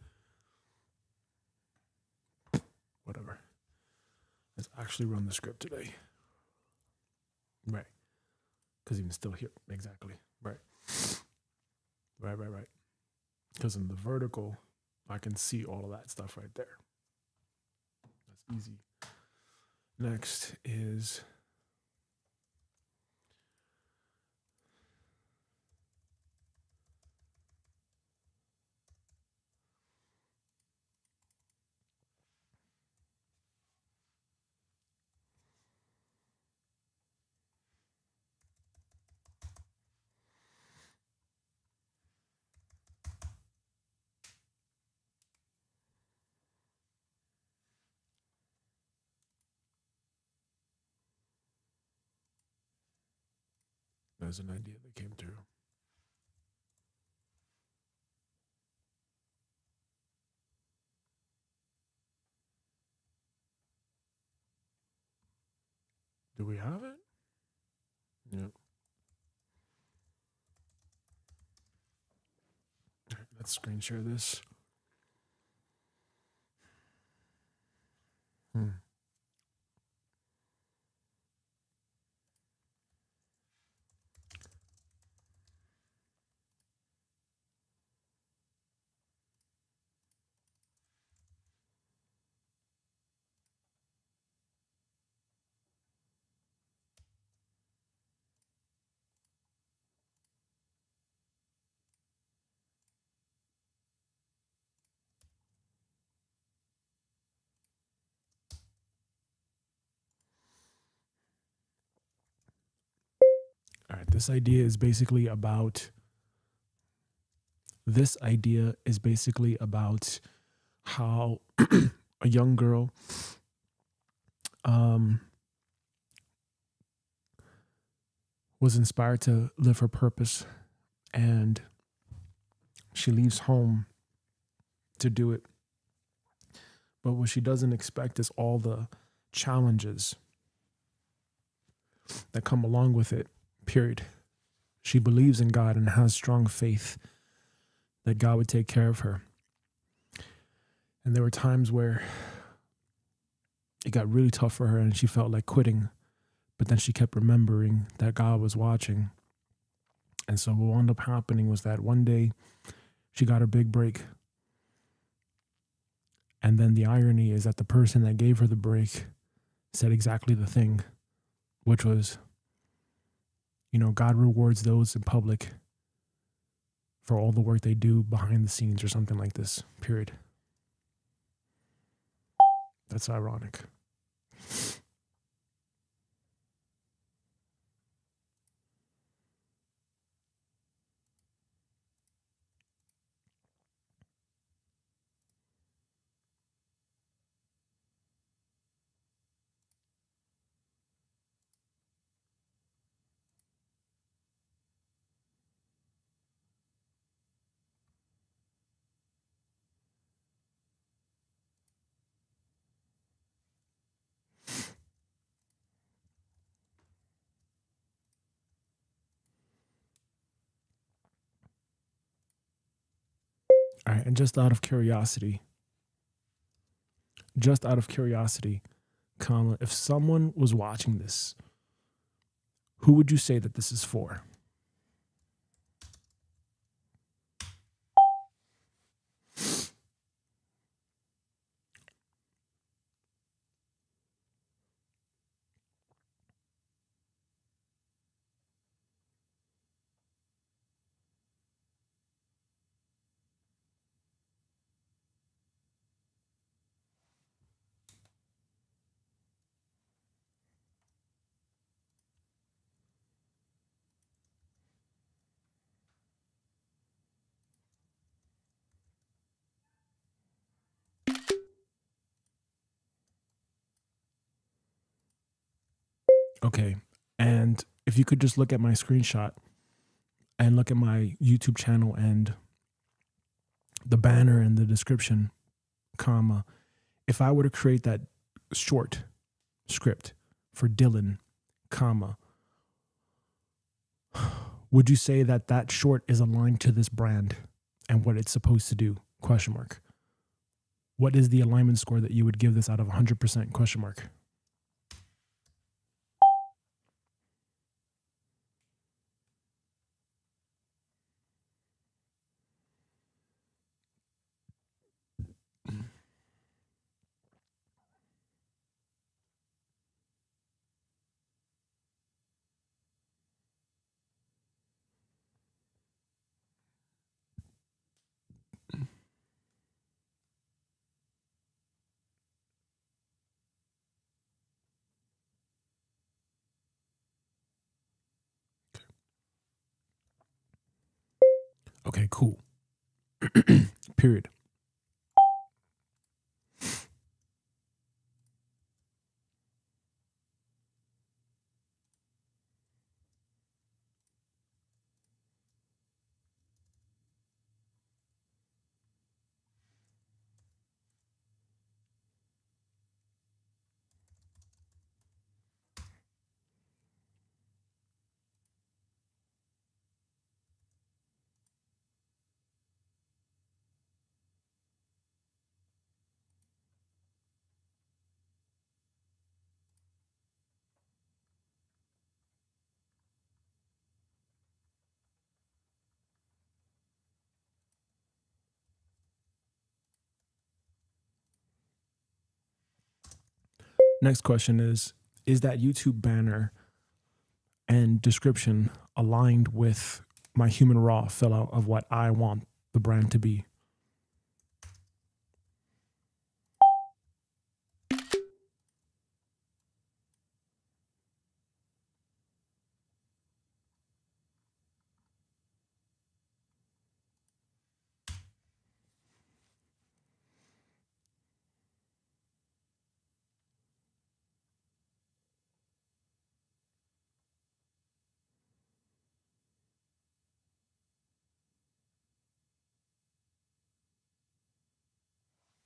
Whatever. Let's actually run the script today. Right. Because even still here. Exactly. Right. Right. Because in the vertical, I can see all of that stuff right there. That's easy. Next is there's an idea that came through. Do we have it? Yep. All right, let's screen share this. All right, this idea is basically about how a young girl was inspired to live her purpose, and she leaves home to do it. But what she doesn't expect is all the challenges that come along with it, period. She believes in God and has strong faith that God would take care of her. And there were times where it got really tough for her and she felt like quitting, but then she kept remembering that God was watching. And so what wound up happening was that one day she got her big break. And then the irony is that the person that gave her the break said exactly the thing, which was, you know, God rewards those in public for all the work they do behind the scenes, or something like this, period. That's ironic. All right, and just out of curiosity, comma, if someone was watching this, who would you say that this is for? Okay, and if you could just look at my screenshot and look at my YouTube channel and the banner and the description, comma, if I were to create that short script for Dylan, comma, would you say that that short is aligned to this brand and what it's supposed to do? Question mark. What is the alignment score that you would give this out of 100%? Question mark. Okay, cool. Period. Next question is that YouTube banner and description aligned with my human raw fill out of what I want the brand to be?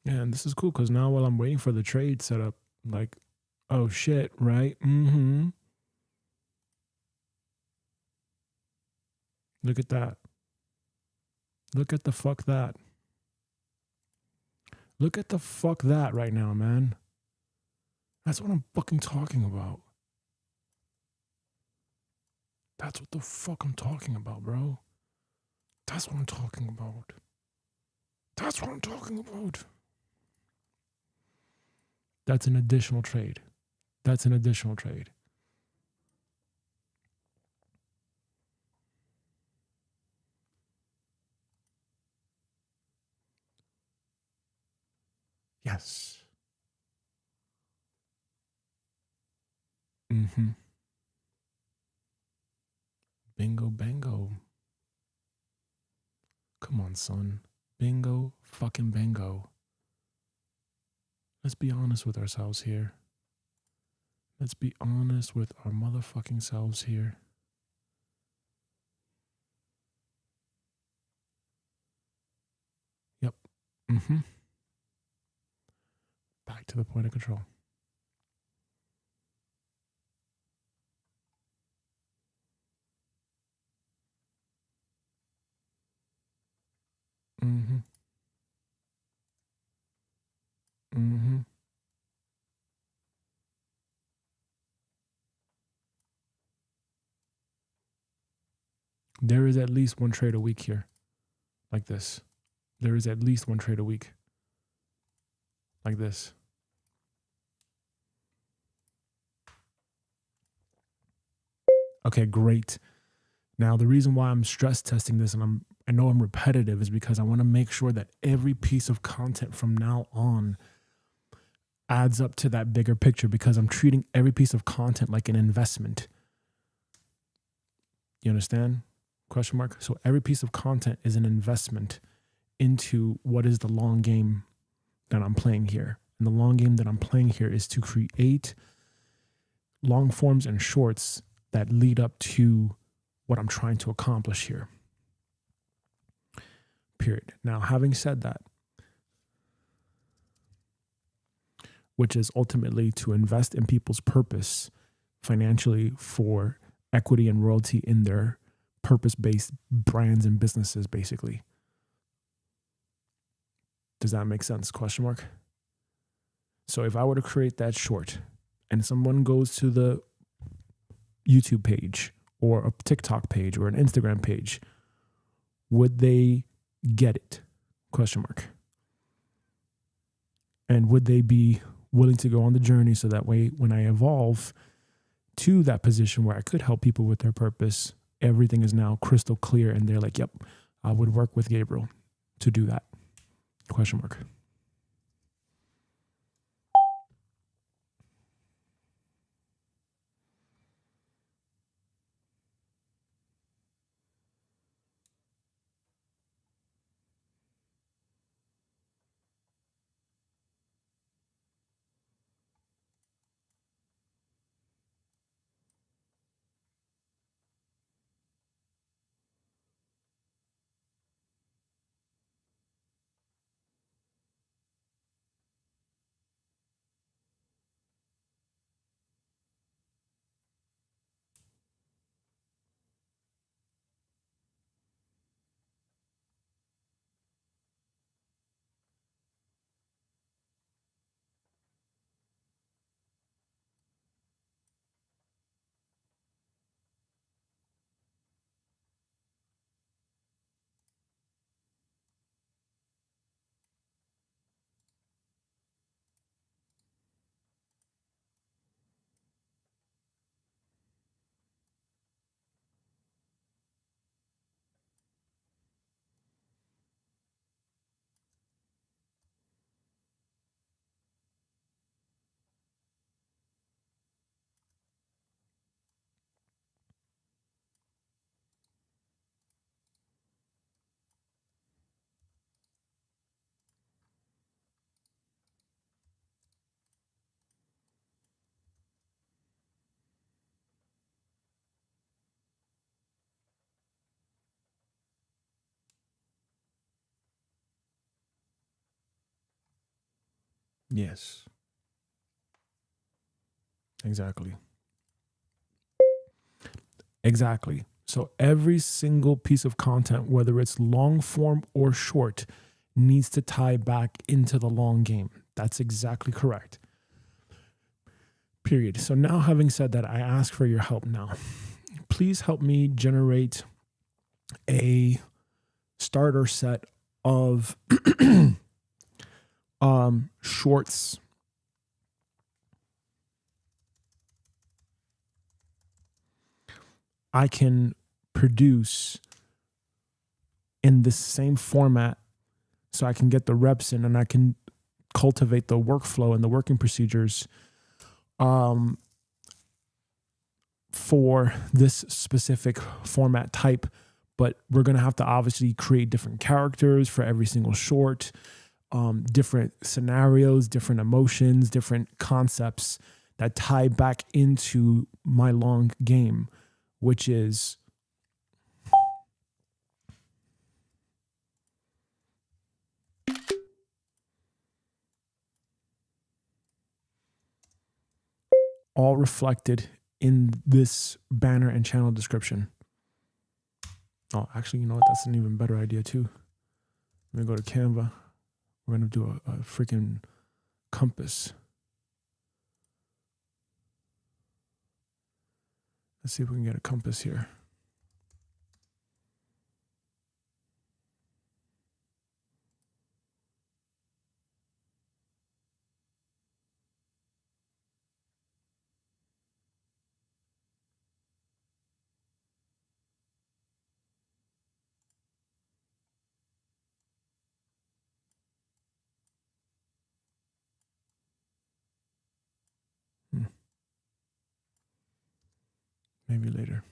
Yeah, and this is cool because now while I'm waiting for the trade setup, like, oh shit, right? Mm-hmm. Look at that. Look at the fuck that. Look at the fuck that right now, man. That's what I'm fucking talking about. That's what the fuck I'm talking about, bro. That's what I'm talking about. That's what I'm talking about. That's an additional trade. That's an additional trade. Yes. Mm-hmm. Bingo, bango. Come on, son. Bingo, fucking bango. Let's be honest with ourselves here. Let's be honest with our motherfucking selves here. Yep. Mm-hmm. Back to the point of control. Mm-hmm. Mm-hmm. There is at least one trade a week here. Like this. There is at least one trade a week. Like this. Okay, great. Now, the reason why I'm stress testing this and I know I'm repetitive is because I want to make sure that every piece of content from now on adds up to that bigger picture, because I'm treating every piece of content like an investment. You understand? Question mark. So every piece of content is an investment into what is the long game that I'm playing here. And the long game that I'm playing here is to create long forms and shorts that lead up to what I'm trying to accomplish here. Period. Now, having said that, which is ultimately to invest in people's purpose financially for equity and royalty in their purpose-based brands and businesses, basically. Does that make sense? Question mark. So if I were to create that short and someone goes to the YouTube page or a TikTok page or an Instagram page, would they get it? Question mark. And would they be willing to go on the journey so that way when I evolve to that position where I could help people with their purpose, everything is now crystal clear and they're like, yep, I would work with Gabriel to do that? Question mark. Yes. Exactly. Exactly. So every single piece of content, whether it's long form or short, needs to tie back into the long game. That's exactly correct. Period. So now, having said that, I ask for your help now. Please help me generate a starter set of shorts I can produce in the same format so I can get the reps in and I can cultivate the workflow and the working procedures for this specific format type. But we're going to have to obviously create different characters for every single short, different scenarios, different emotions, different concepts that tie back into my long game, which is all reflected in this banner and channel description. Oh, actually, you know what? That's an even better idea too. Let me go to Canva. We're going to do a freaking compass. Let's see if we can get a compass here. Maybe later.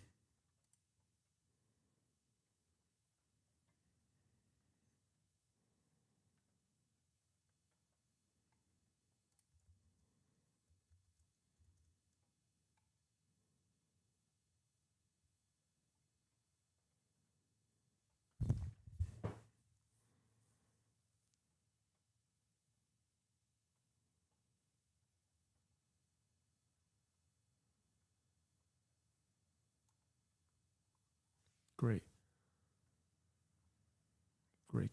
Great. Great.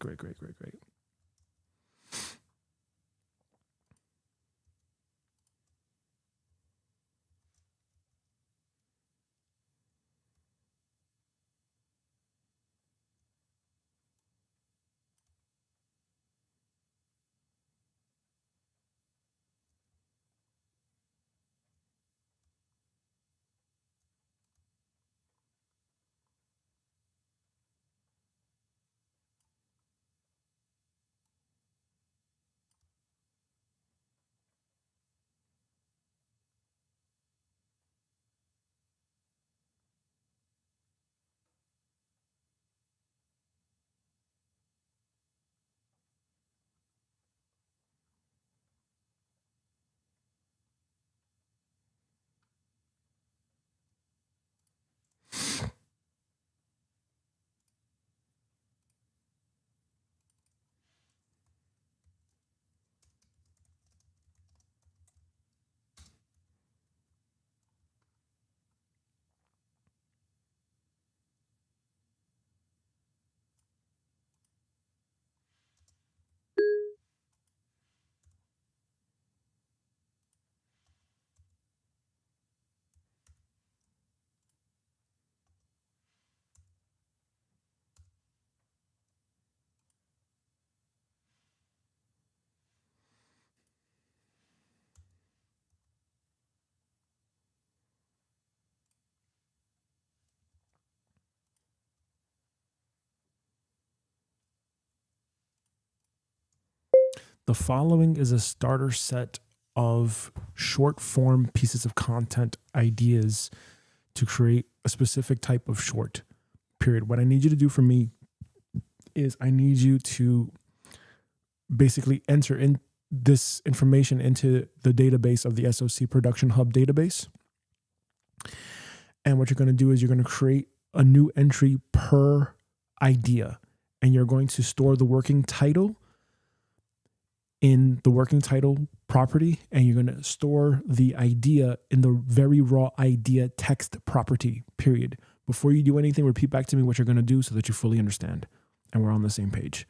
The following is a starter set of short form pieces of content ideas to create a specific type of short, period. What I need you to do for me is I need you to basically enter in this information into the database of the SOC Production Hub database. And what you're going to do is you're going to create a new entry per idea, and you're going to store the working title in the working title property, and you're going to store the idea in the very raw idea text property, period. Before you do anything, repeat back to me what you're going to do so that you fully understand and we're on the same page.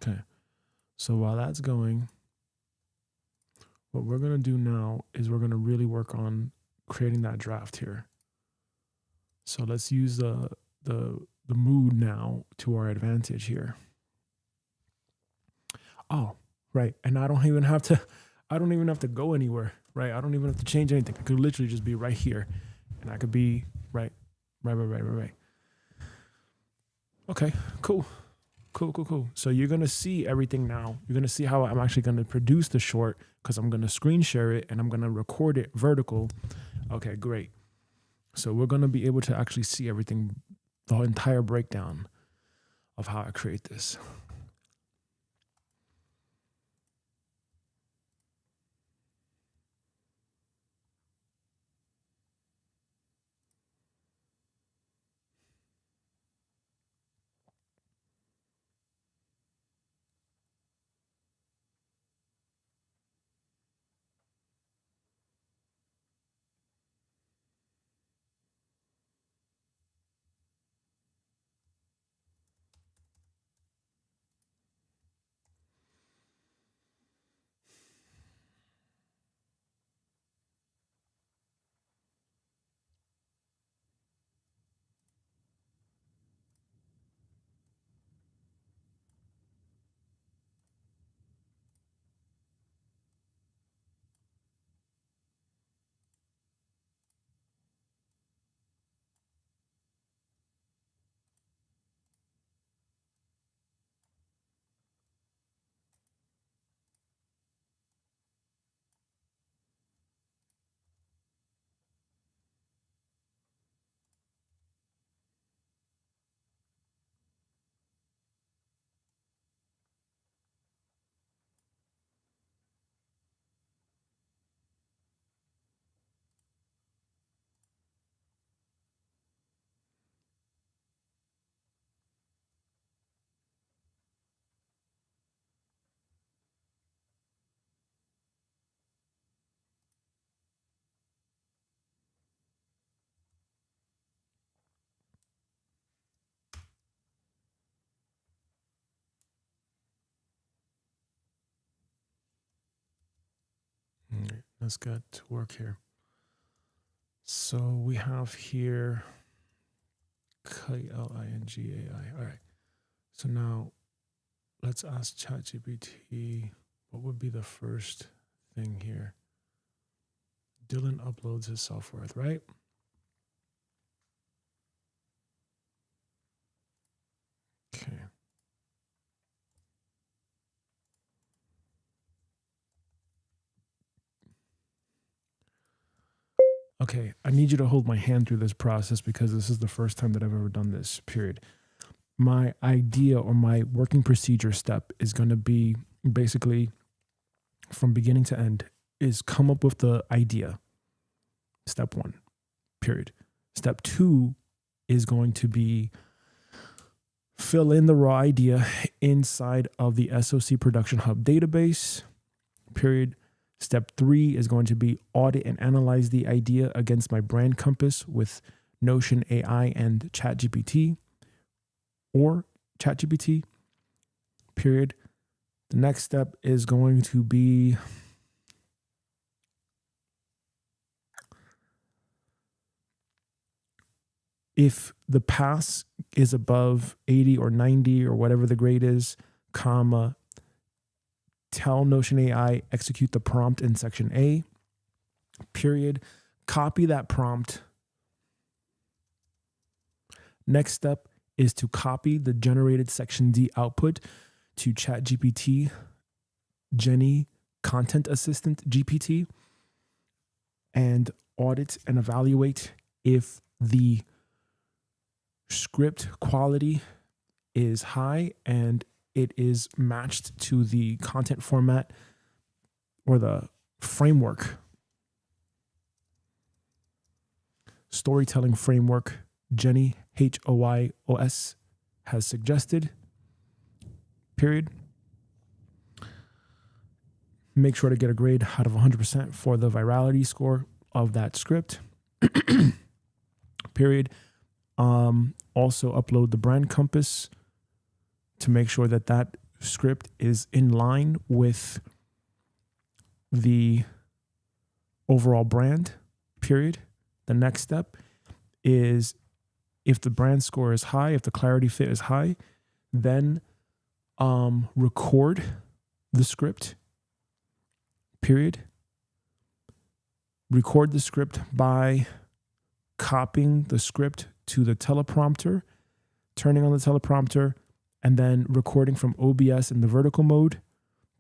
Okay. So while that's going, what we're going to do now is we're going to really work on creating that draft here. So let's use the mood now to our advantage here. Oh, right. And I don't even have to go anywhere, right? I don't even have to change anything. I could literally just be right here, and I could be right. Okay, cool. So you're going to see everything now. You're going to see how I'm actually going to produce the short, because I'm going to screen share it and I'm going to record it vertical. Okay, great. So we're going to be able to actually see everything, the entire breakdown of how I create this. let's get to work here. So we have here KLINGAI. All right. So now let's ask ChatGPT what would be the first thing here. Dylan uploads his self-worth, right? Okay. Okay, I need you to hold my hand through this process because this is the first time that I've ever done this, period. My idea or my working procedure step is going to be basically from beginning to end is come up with the idea. Step 1, period. Step 2 is going to be fill in the raw idea inside of the SOC Production Hub database, period. Step 3 is going to be audit and analyze the idea against my brand compass with Notion AI and ChatGPT or ChatGPT, period. The next step is going to be if the pass is above 80 or 90 or whatever the grade is, comma, tell Notion AI execute the prompt in section A, period. Copy that prompt. Next step is to copy the generated section D output to ChatGPT, Jenny, Content Assistant GPT, and audit and evaluate if the script quality is high and it is matched to the content format or the framework, storytelling framework Jenny, HOYOS, has suggested, period. Make sure to get a grade out of 100% for the virality score of that script, period. Also upload the brand compass to make sure that that script is in line with the overall brand, period. The next step is if the brand score is high, if the clarity fit is high, then record the script, period. Record the script by copying the script to the teleprompter, turning on the teleprompter, and then recording from OBS in the vertical mode,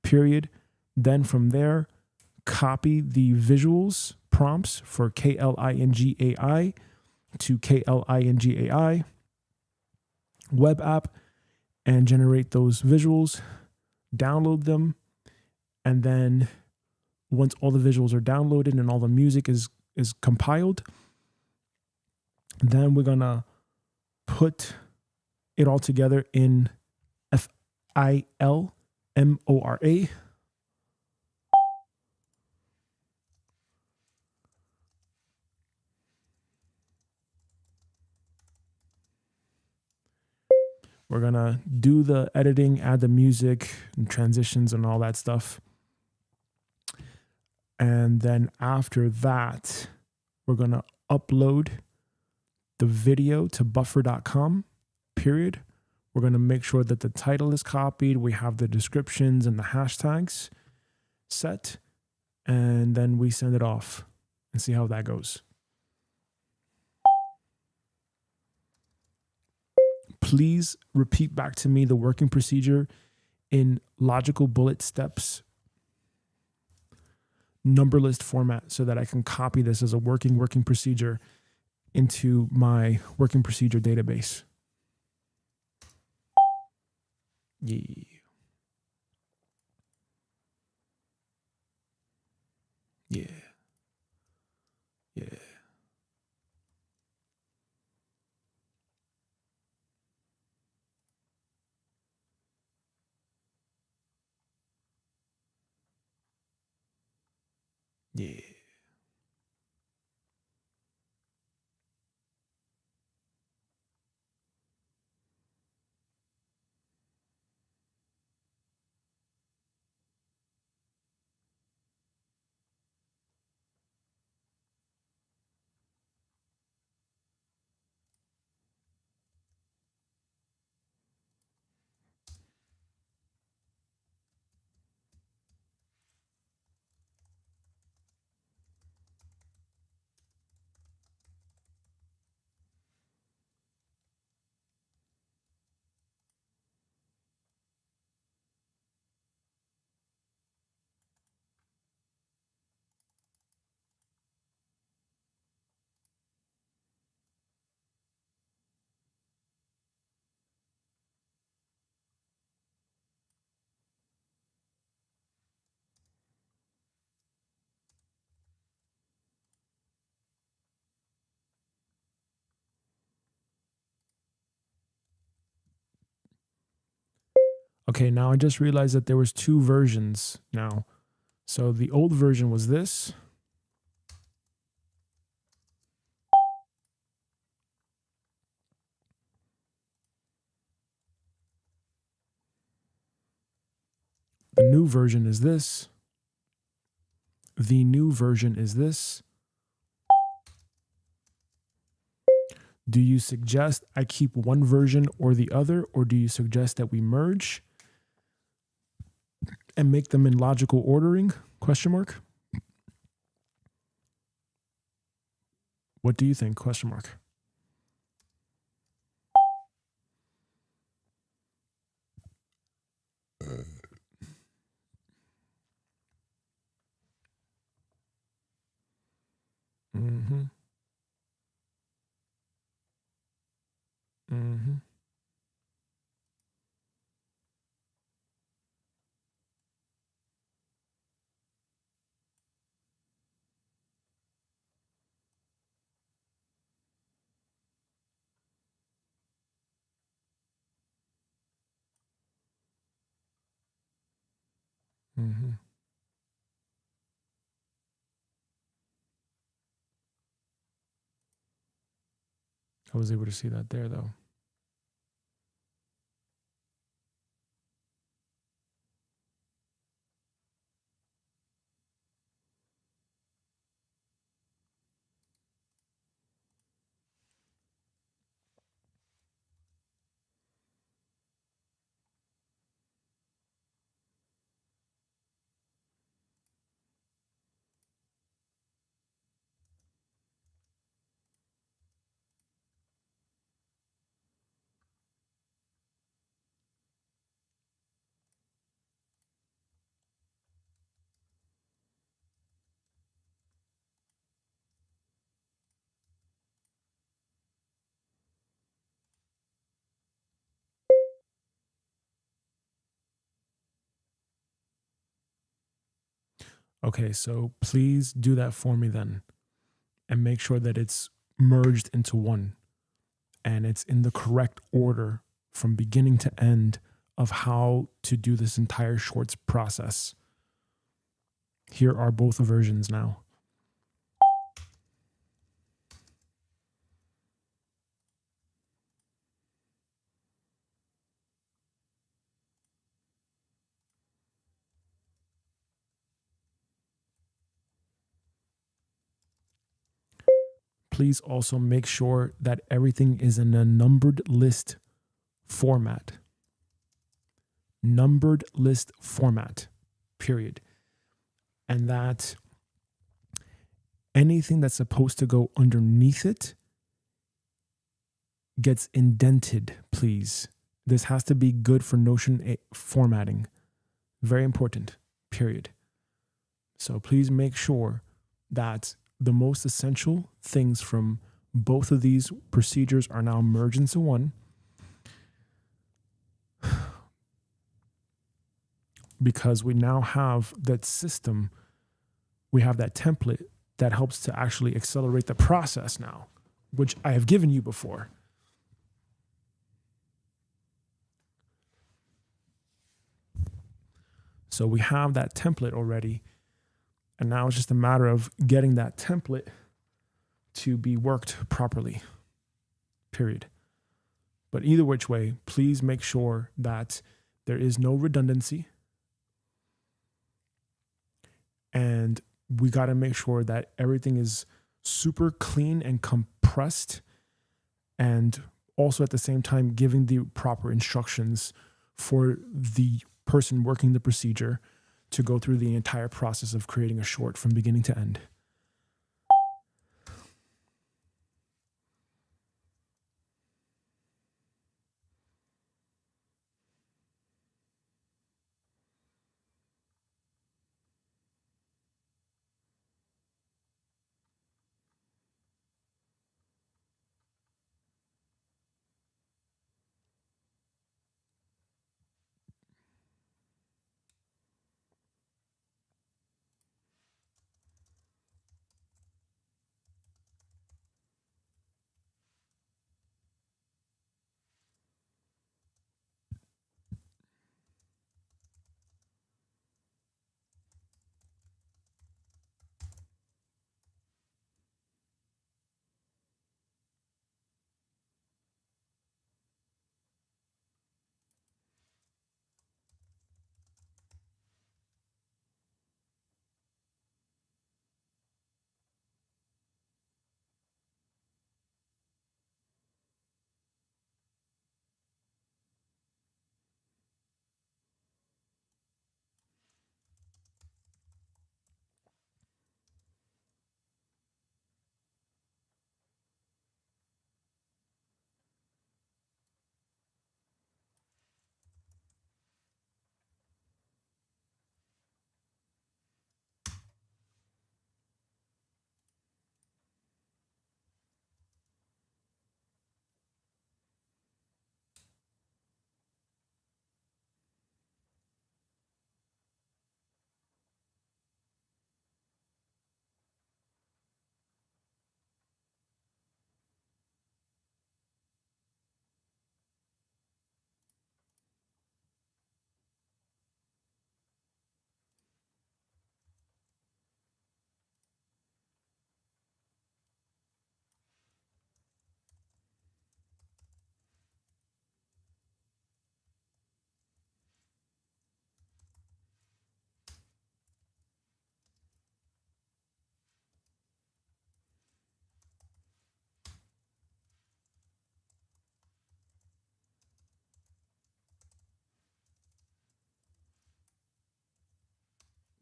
period. Then from there, copy the visuals prompts for KLINGAI to KLINGAI web app and generate those visuals, download them, and then once all the visuals are downloaded and all the music is compiled, then we're gonna put it all together in FILMORA. We're gonna do the editing, add the music and transitions and all that stuff. And then after that, we're gonna upload the video to buffer.com, period. We're going to make sure that the title is copied. We have the descriptions and the hashtags set, and then we send it off and see how that goes. Please repeat back to me the working procedure in logical bullet steps, number list format, so that I can copy this as a working procedure into my working procedure database. Yeah. Yeah. Yeah. Yeah. Okay, now I just realized that there was two versions now. So the old version was this. The new version is this. The new version is this. Do you suggest I keep one version or the other, or do you suggest that we merge and make them in logical ordering? Question mark. What do you think? Question mark. Mm-hmm. Mm-hmm. Mm-hmm. I was able to see that there though. Okay, so please do that for me then, and make sure that it's merged into one and it's in the correct order from beginning to end of how to do this entire shorts process. Here are both versions now. Please also make sure that everything is in a numbered list format. Numbered list format, period. And that anything that's supposed to go underneath it gets indented, please. This has to be good for Notion formatting. Very important, period. So please make sure that the most essential things from both of these procedures are now merged into one. Because we now have that system, we have that template that helps to actually accelerate the process now, which I have given you before. So we have that template already, and now it's just a matter of getting that template to be worked properly, period. But either which way, please make sure that there is no redundancy. And we got to make sure that everything is super clean and compressed, and also at the same time giving the proper instructions for the person working the procedure to go through the entire process of creating a short from beginning to end.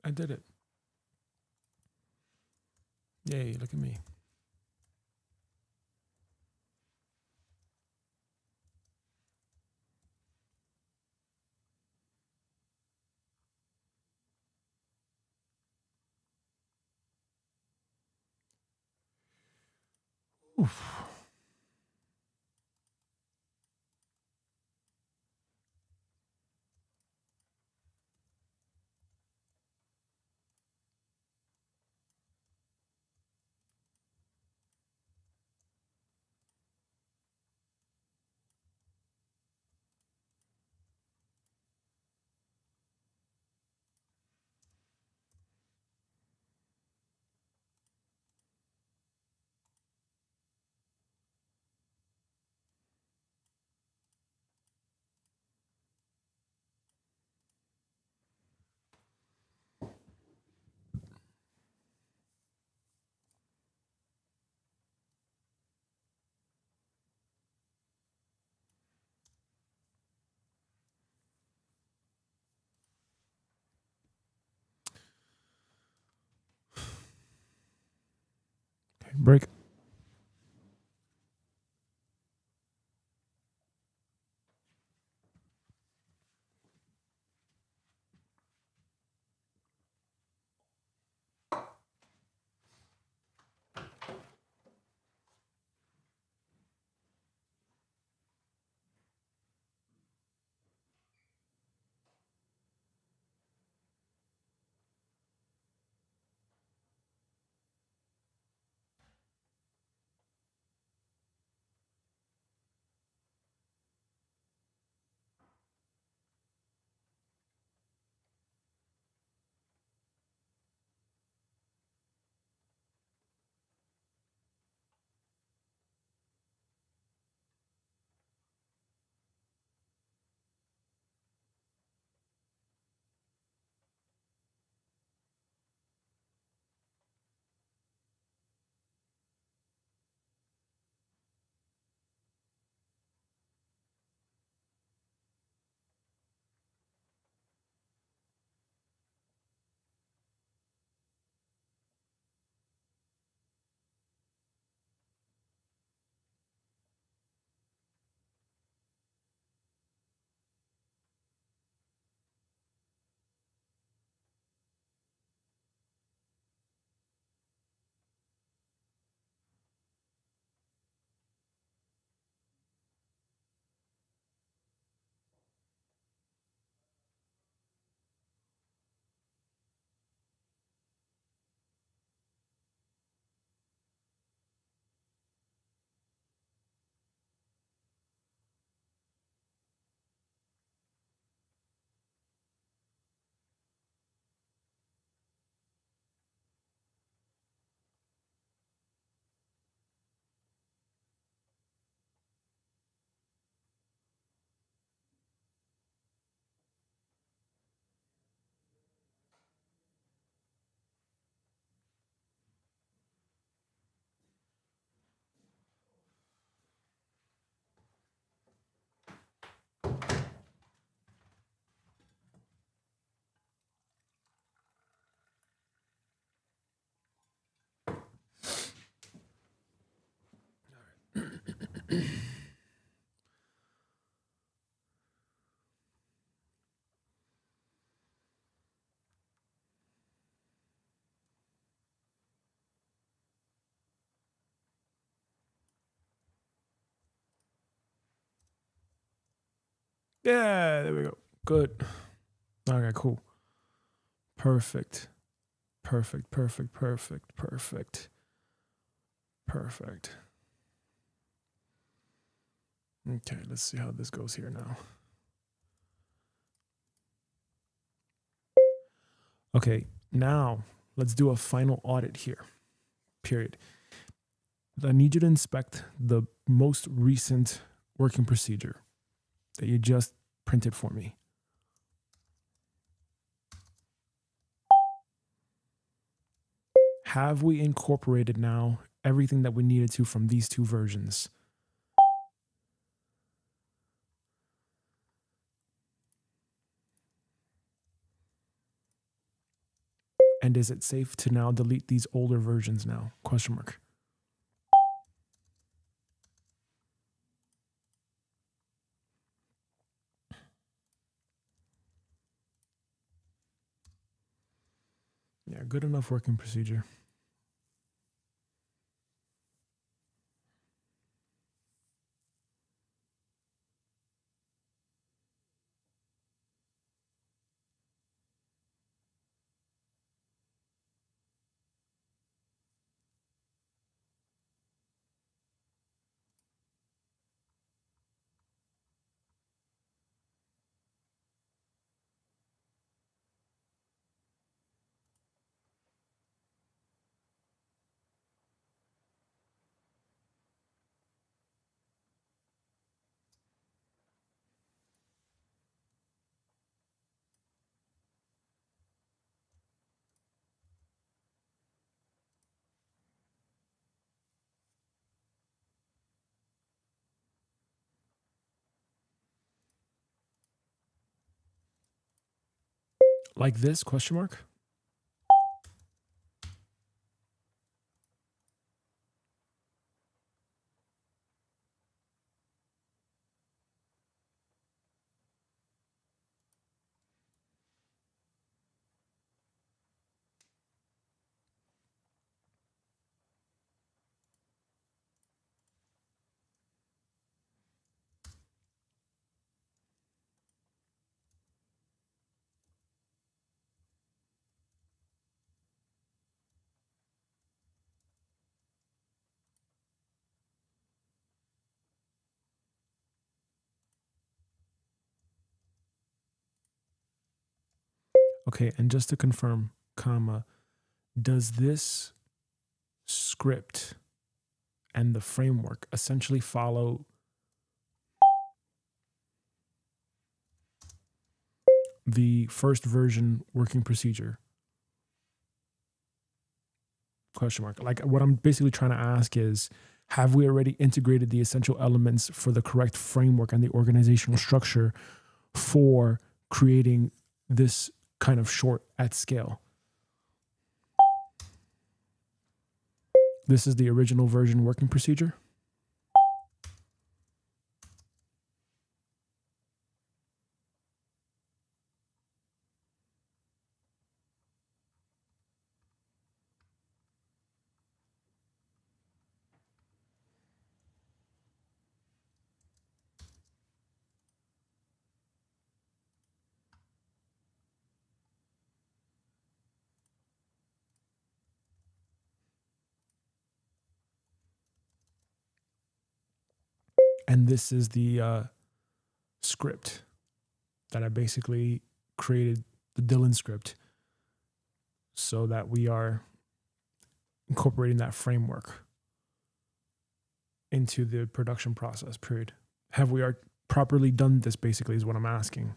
I did it. Yay, look at me. Oof. Okay, break. Yeah, there we go. Good. Okay, cool. Perfect. Perfect, perfect, perfect, perfect. Perfect. Okay, let's see how this goes here now. Okay, now let's do a final audit here. Period. I need you to inspect the most recent working procedure that you just printed for me. Have we incorporated now everything that we needed to from these two versions? And is it safe to now delete these older versions now? Question mark. Yeah, good enough working procedure. Like this, question mark? Okay, and just to confirm, comma, does this script and the framework essentially follow the first version working procedure? Question mark. Like what I'm basically trying to ask is, have we already integrated the essential elements for the correct framework and the organizational structure for creating this kind of short at scale? This is the original version working procedure. And this is the script that I basically created, the Dylan script, so that we are incorporating that framework into the production process, period. Have we properly done this, basically, is what I'm asking.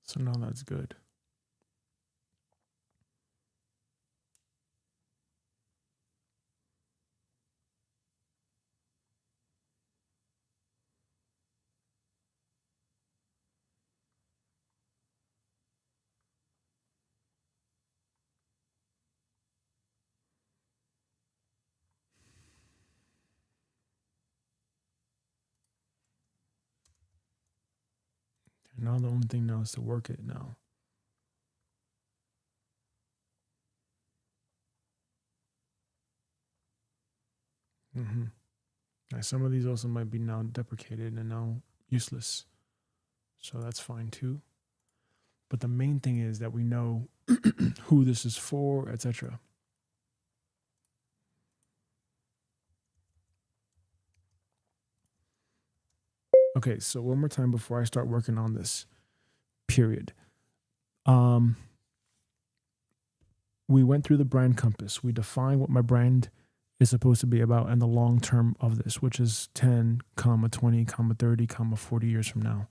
So now that's good. And now the only thing now is to work it now. Now, some of these also might be now deprecated and now useless. So that's fine too. But the main thing is that we know who this is for, etc. Okay, so one more time before I start working on this, period. We went through the brand compass. We defined what my brand is supposed to be about and the long term of this, which is 10, 20, 30, 40 years from now.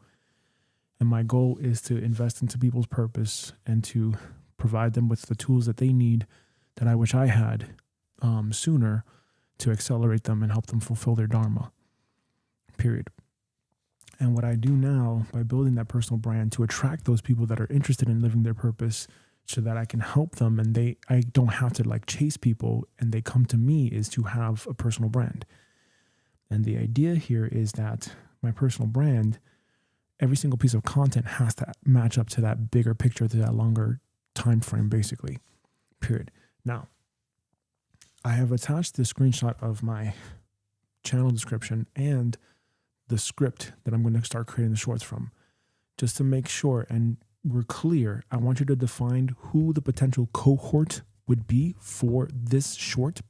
And my goal is to invest into people's purpose and to provide them with the tools that they need that I wish I had sooner to accelerate them and help them fulfill their dharma, period. And what I do now by building that personal brand to attract those people that are interested in living their purpose so that I can help them and I don't have to like chase people and they come to me is to have a personal brand. And the idea here is that my personal brand, every single piece of content has to match up to that bigger picture, to that longer time frame, basically, period. Now, I have attached the screenshot of my channel description and the script that I'm going to start creating the shorts from, just to make sure and we're clear. I want you to define who the potential cohort would be for this short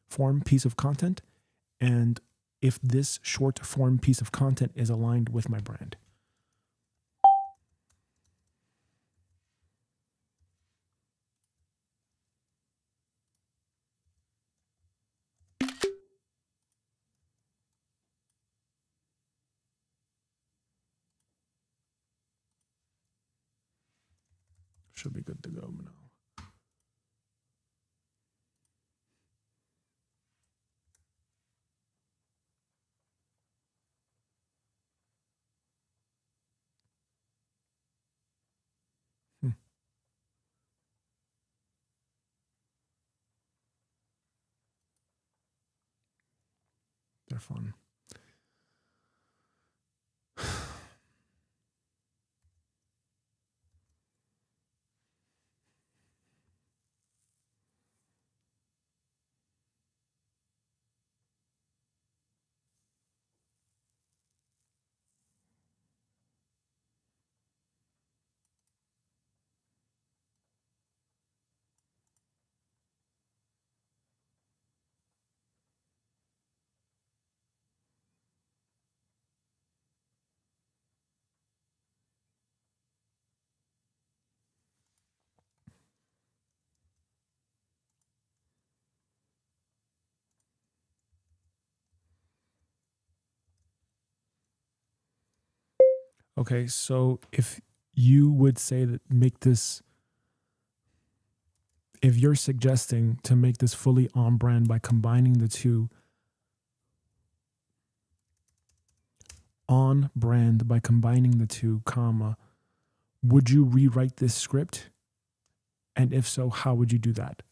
form piece of content, and if this short form piece of content is aligned with my brand. Should be good to go now. They're fun. Okay, so if you would say that if you're suggesting to make this fully on brand by combining the two, on brand by combining the two, comma, would you rewrite this script? And if so, how would you do that?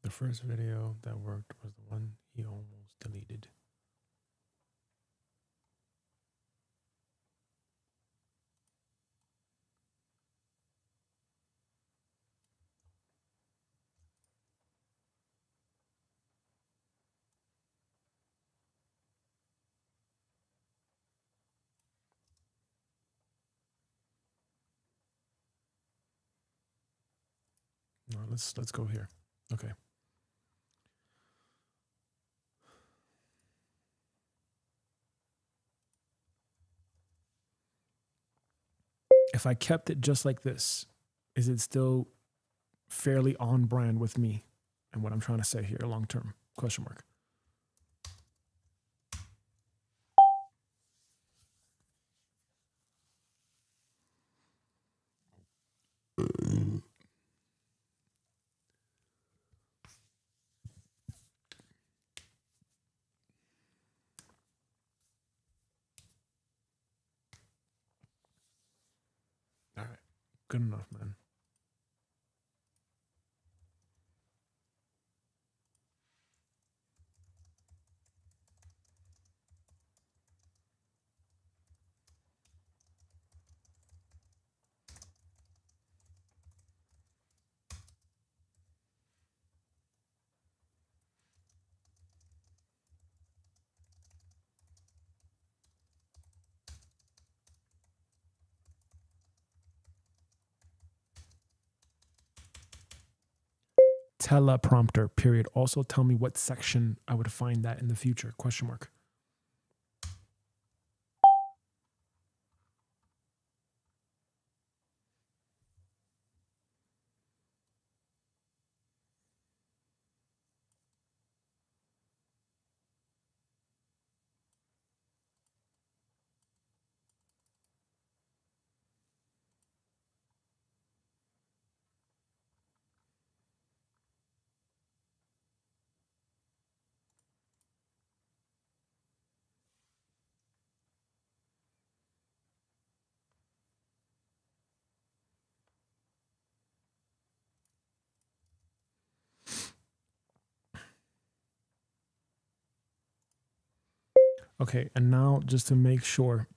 The first video that worked was the one he almost deleted. No, let's go here. Okay. If I kept it just like this, is it still fairly on brand with me and what I'm trying to say here long term? Question mark. All right. Good enough, man. Teleprompter, period. Also tell me what section I would find that in the future, question mark. Okay, and now just to make sure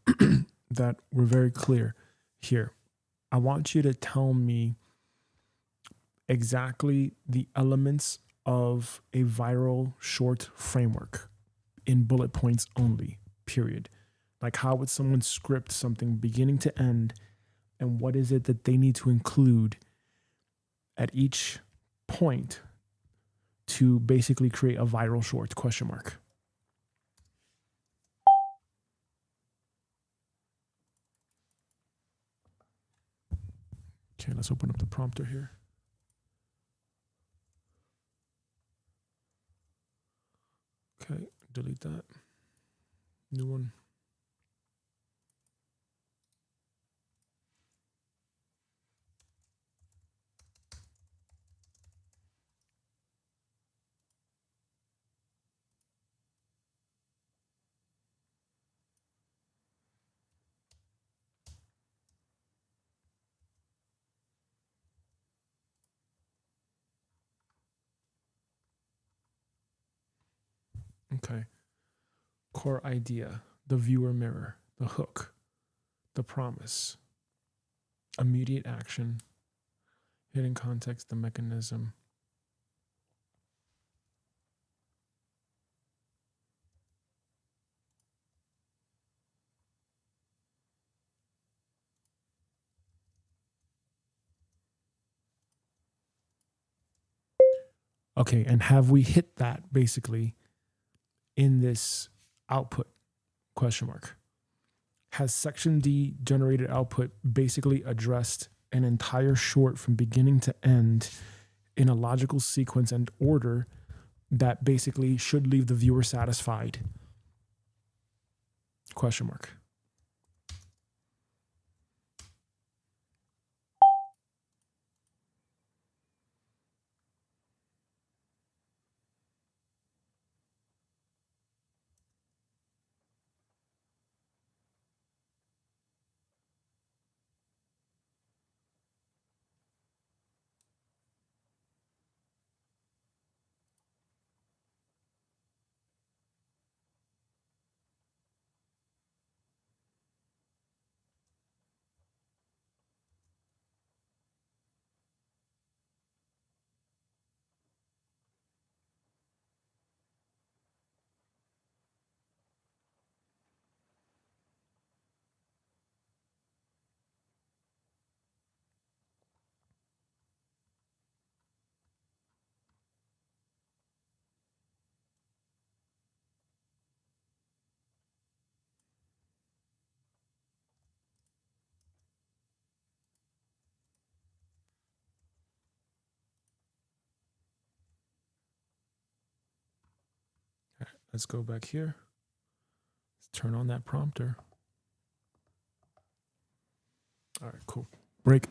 that we're very clear here, I want you to tell me exactly the elements of a viral short framework in bullet points only, period. Like, how would someone script something beginning to end, and what is it that they need to include at each point to basically create a viral short, question mark. Okay, let's open up the prompter here. Okay, delete that. New one. Okay. Core idea, the viewer mirror, the hook, the promise, immediate action, hidden context, the mechanism. Okay, and have we hit that basically in this output, question mark? Has section D generated output basically addressed an entire short from beginning to end in a logical sequence and order that basically should leave the viewer satisfied? Question mark. let's go back here. Let's turn on that prompter. All right, cool. Break.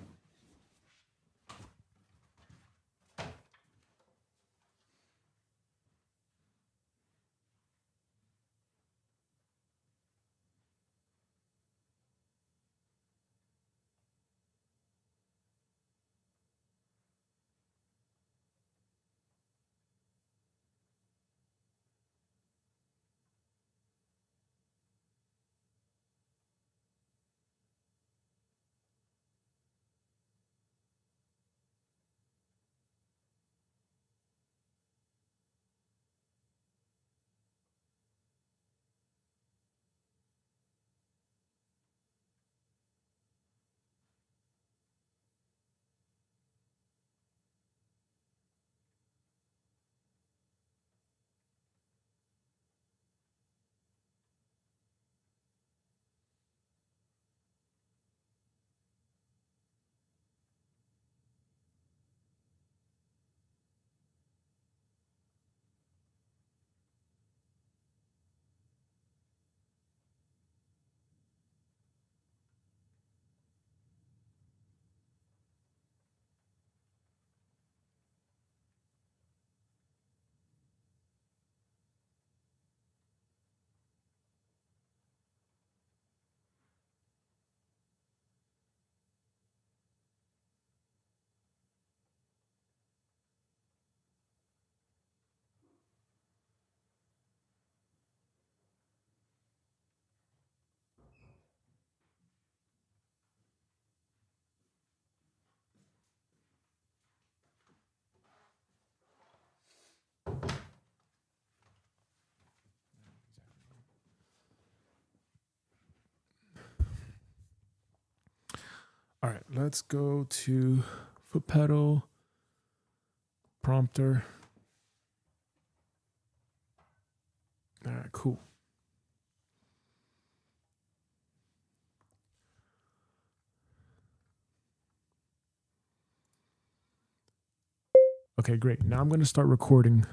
All right, let's go to foot pedal, prompter. All right, cool. Okay, great. Now I'm going to start recording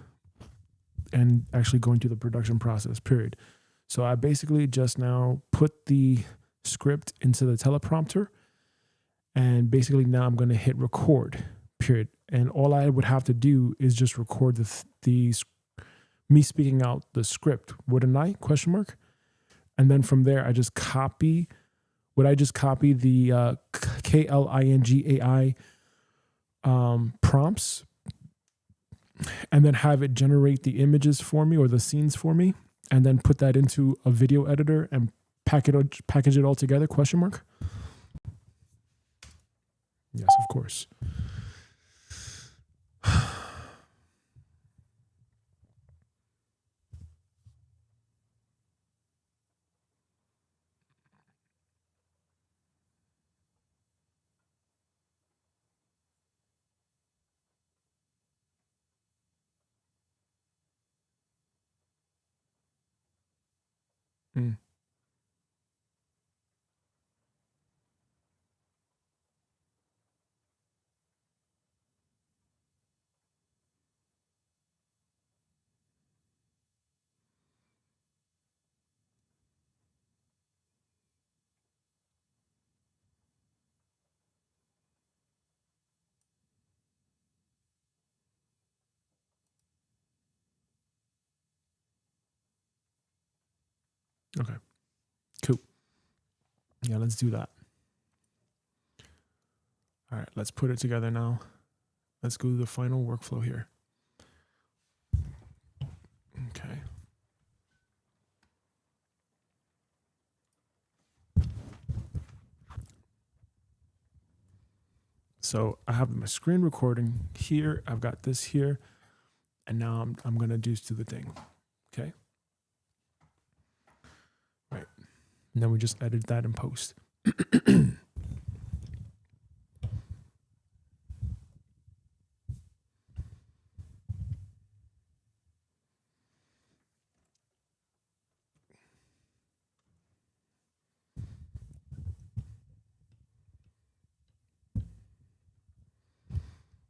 and actually going through the production process, period. So I basically just now put the script into the teleprompter, and basically now I'm going to hit record, period. And all I would have to do is just record me speaking out the script, wouldn't I? Question mark. And then from there, I just copy. Would I just copy the KLINGAI prompts, and then have it generate the images for me or the scenes for me, and then put that into a video editor and package it all together? Question mark. Yes, of course. Mm. Okay, cool. Yeah, let's do that. All right, let's put it together now. Let's go to the final workflow here. Okay. So I have my screen recording here. I've got this here, and now I'm gonna do the thing. Okay. Right. And then we just edit that in post.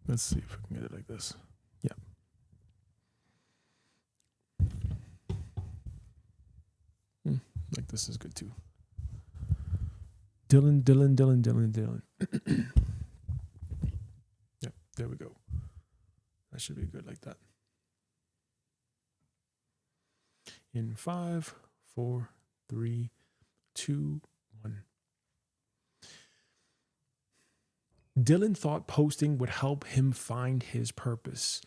Let's see if we can get it like this. Yeah. This is good too. Dylan. Yep, there we go. That should be good like that. In 5, 4, 3, 2, 1. Dylan thought posting would help him find his purpose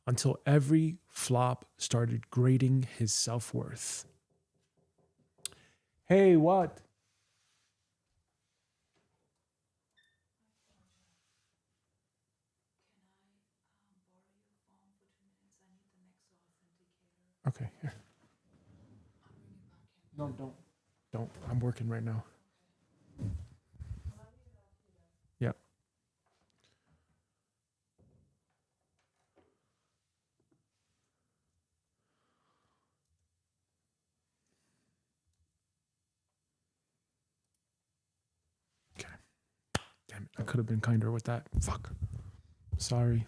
until every flop started grading his self-worth. Hey, what? Okay, here. No, don't. I'm working right now. Yep. Okay. Damn it. I could have been kinder with that. Fuck. Sorry.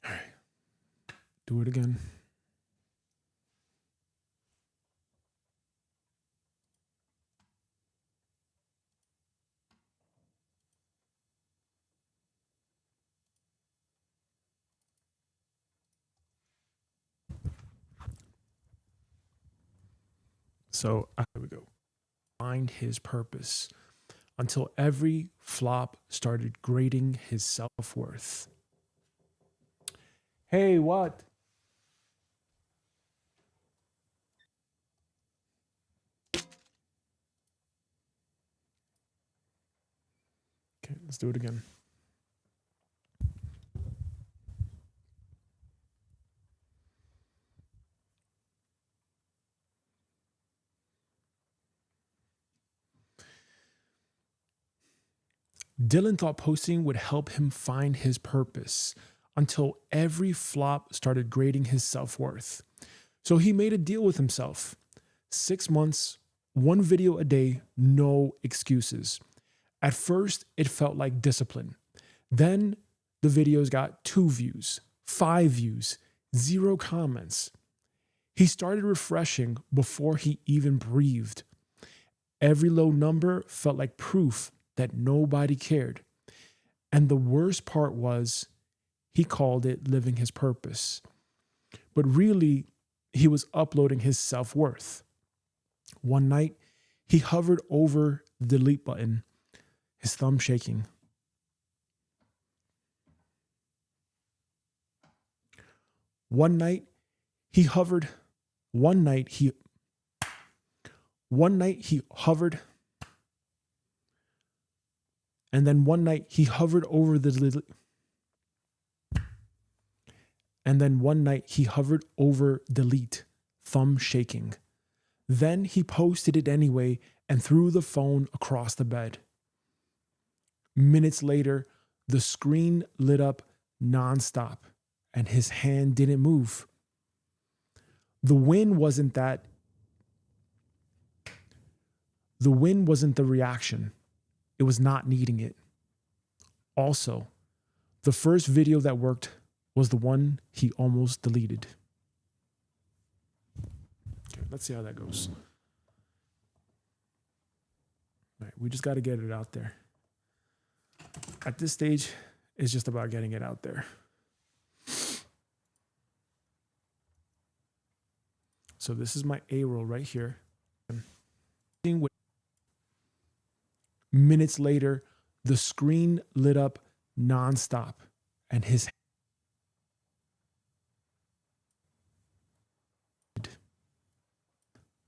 All right. Do it again. So, here we go. Find his purpose until every flop started grading his self-worth. Hey, what? Okay, let's do it again. Dylan thought posting would help him find his purpose until every flop started grading his self-worth. So he made a deal with himself. 6 months, 1 video a day, no excuses. At first, it felt like discipline. Then the videos got 2 views, 5 views, 0 comments. He started refreshing before he even breathed. Every low number felt like proof that nobody cared. And the worst part was, he called it living his purpose. But really, he was uploading his self-worth. One night, he hovered over the delete button, his thumb shaking. One night he hovered, and then one night he hovered over the delete, thumb shaking. Then he posted it anyway and threw the phone across the bed. Minutes later, the screen lit up nonstop and his hand didn't move. The win wasn't the reaction. It was not needing it. Also, the first video that worked was the one he almost deleted. Okay, let's see how that goes. All right, we just got to get it out there. At this stage, it's just about getting it out there. So this is my A roll right here. Minutes later, the screen lit up nonstop and his hand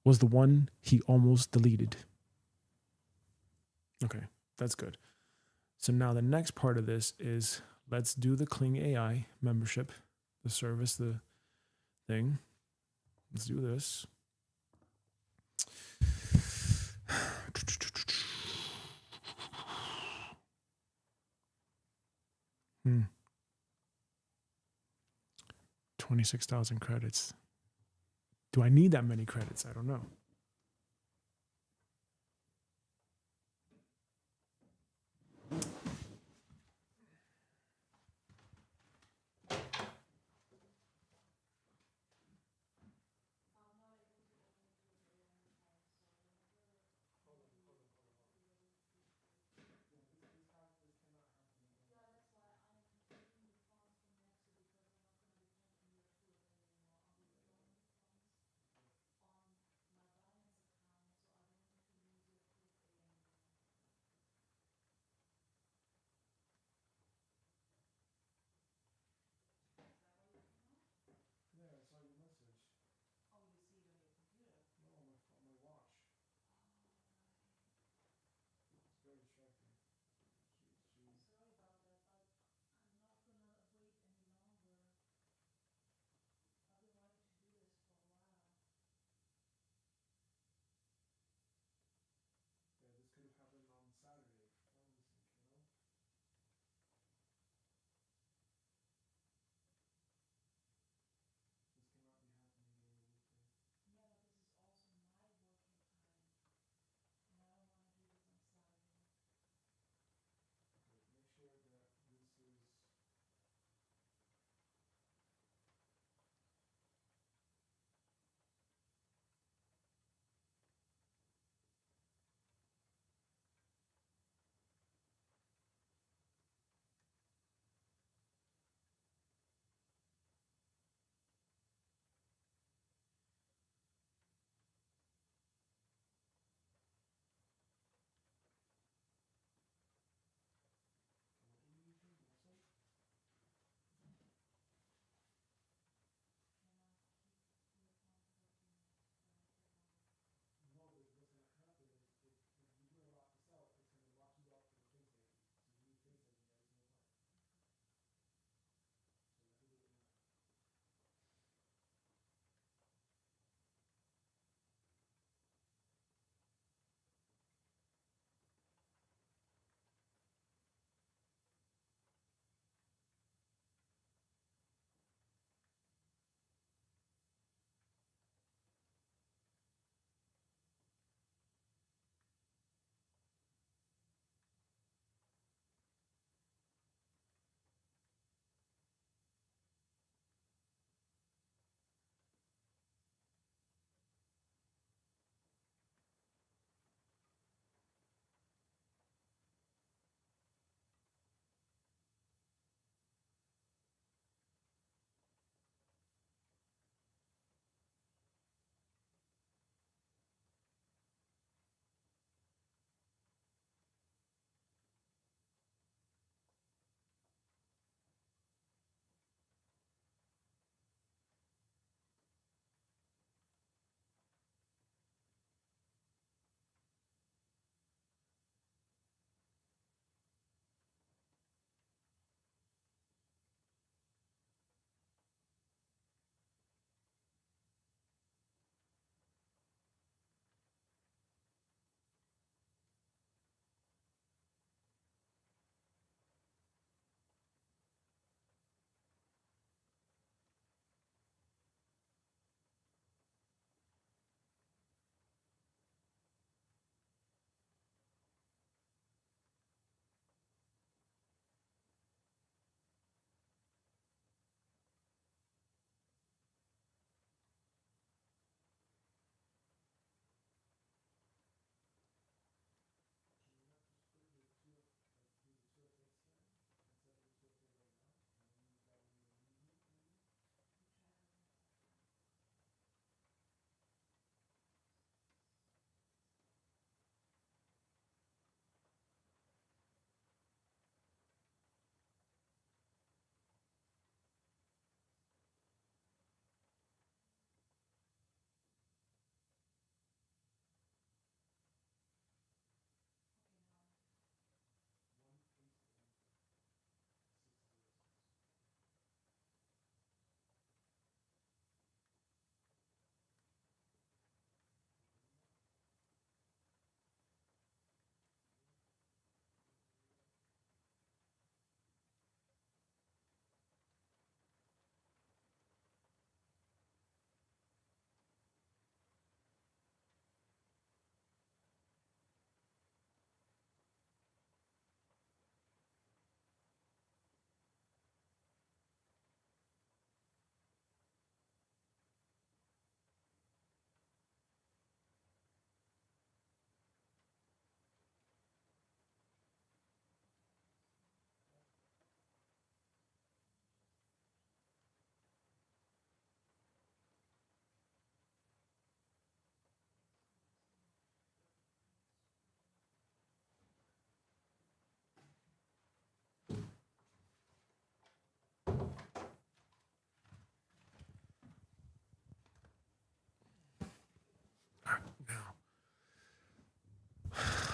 was the one he almost deleted. Okay, that's good. So now the next part of this is, let's do the Kling AI membership, the service, the thing. Let's do this. Hmm. 26,000 credits. Do I need that many credits? I don't know.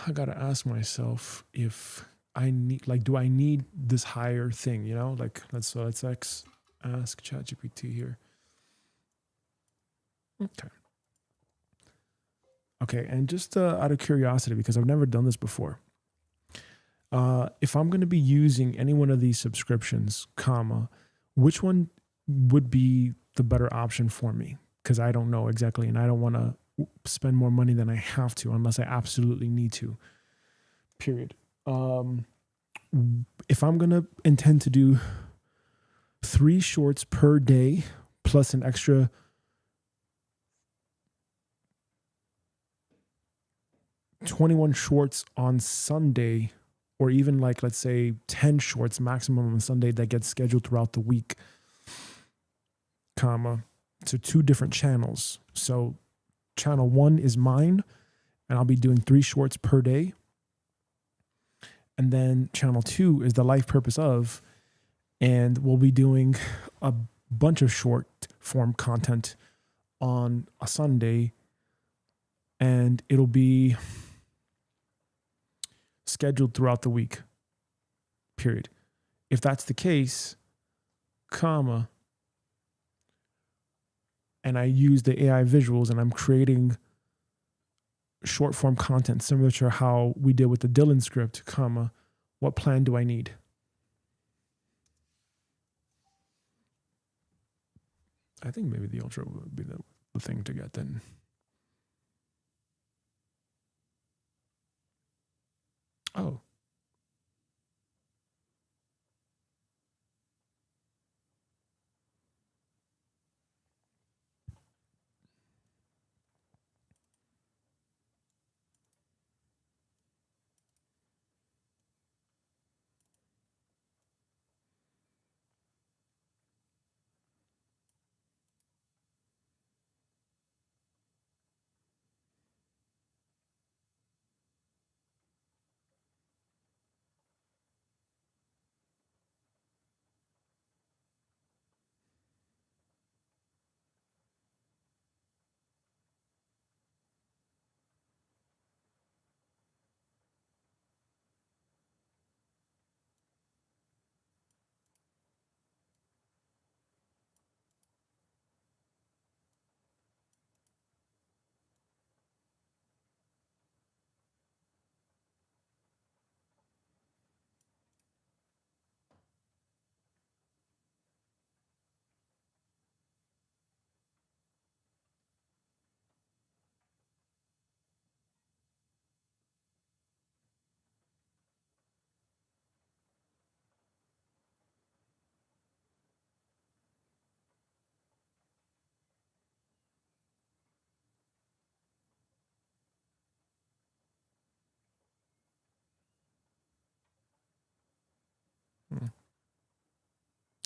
I gotta ask myself if I need, like, do I need this higher thing? You know, like let's ask ChatGPT here. Okay. Okay, and just out of curiosity, because I've never done this before, if I'm going to be using any one of these subscriptions, comma, which one would be the better option for me? Because I don't know exactly, and I don't want to spend more money than I have to unless I absolutely need to. Period. If I'm going to intend to do 3 shorts per day plus an extra 21 shorts on Sunday, or even like, let's say 10 shorts maximum on Sunday that gets scheduled throughout the week, comma, to 2 different channels. So channel 1 is mine, and I'll be doing 3 shorts per day. And then channel 2 is the life purpose of, and we'll be doing a bunch of short form content on a Sunday, and it'll be scheduled throughout the week, period. If that's the case, comma, and I use the AI visuals and I'm creating short form content similar to how we did with the Dylan script, comma, what plan do I need? I think maybe the Ultra would be the thing to get then. Oh.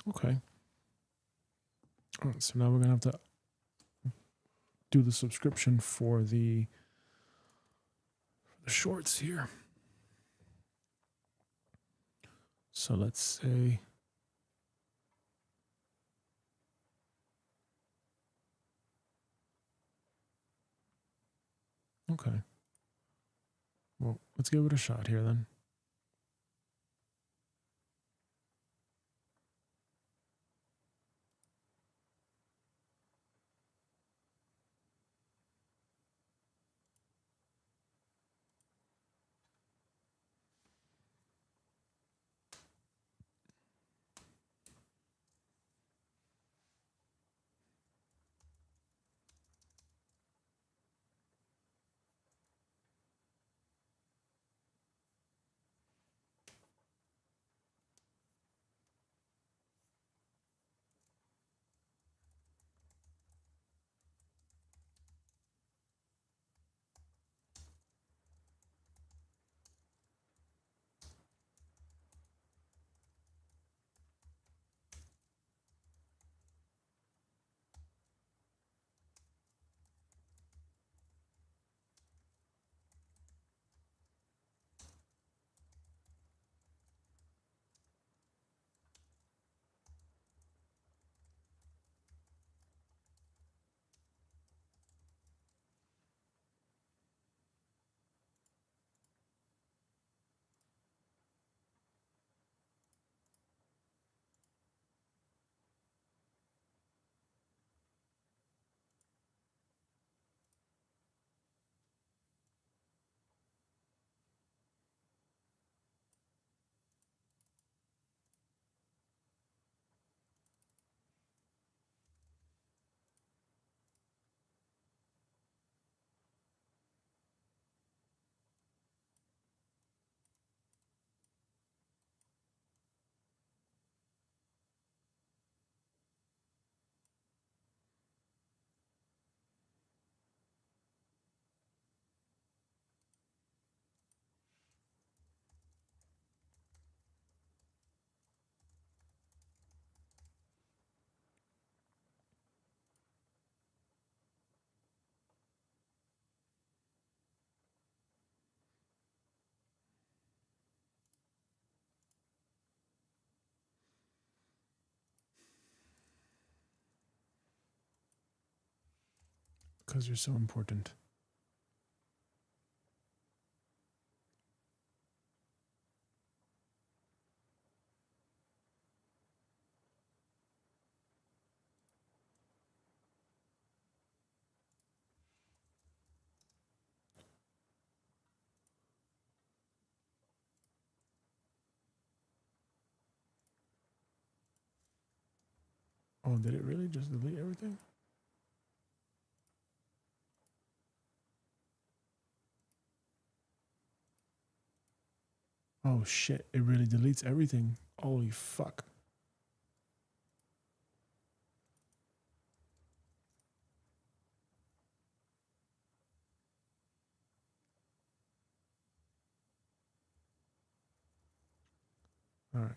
Okay. All right, so now we're going to have to do the subscription for the shorts here. So let's say, okay. Well, let's give it a shot here then. Because you're so important. Oh, did it really just delete everything? Oh shit, it really deletes everything. Holy fuck. All right.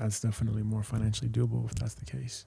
That's definitely more financially doable if that's the case.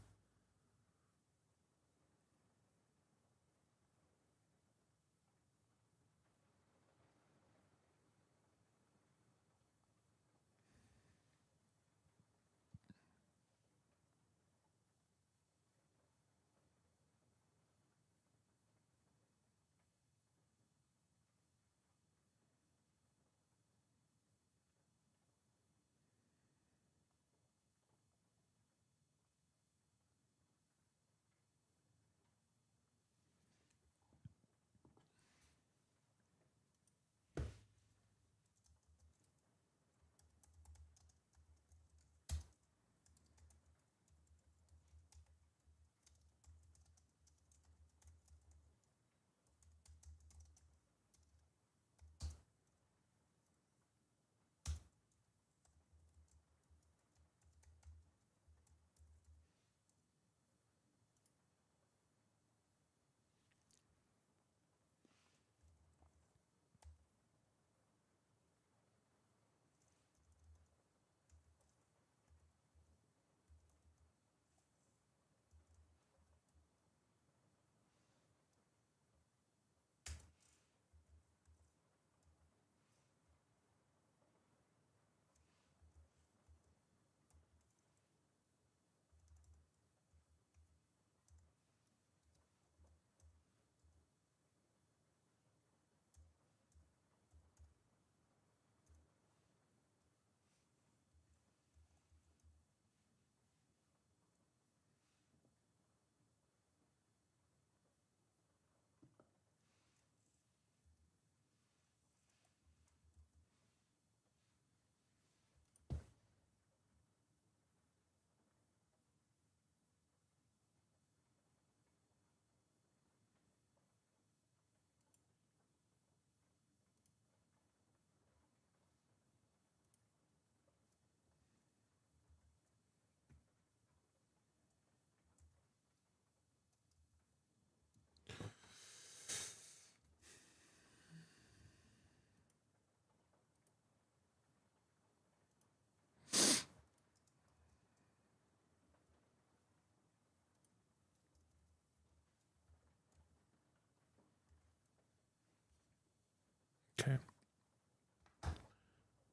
Okay.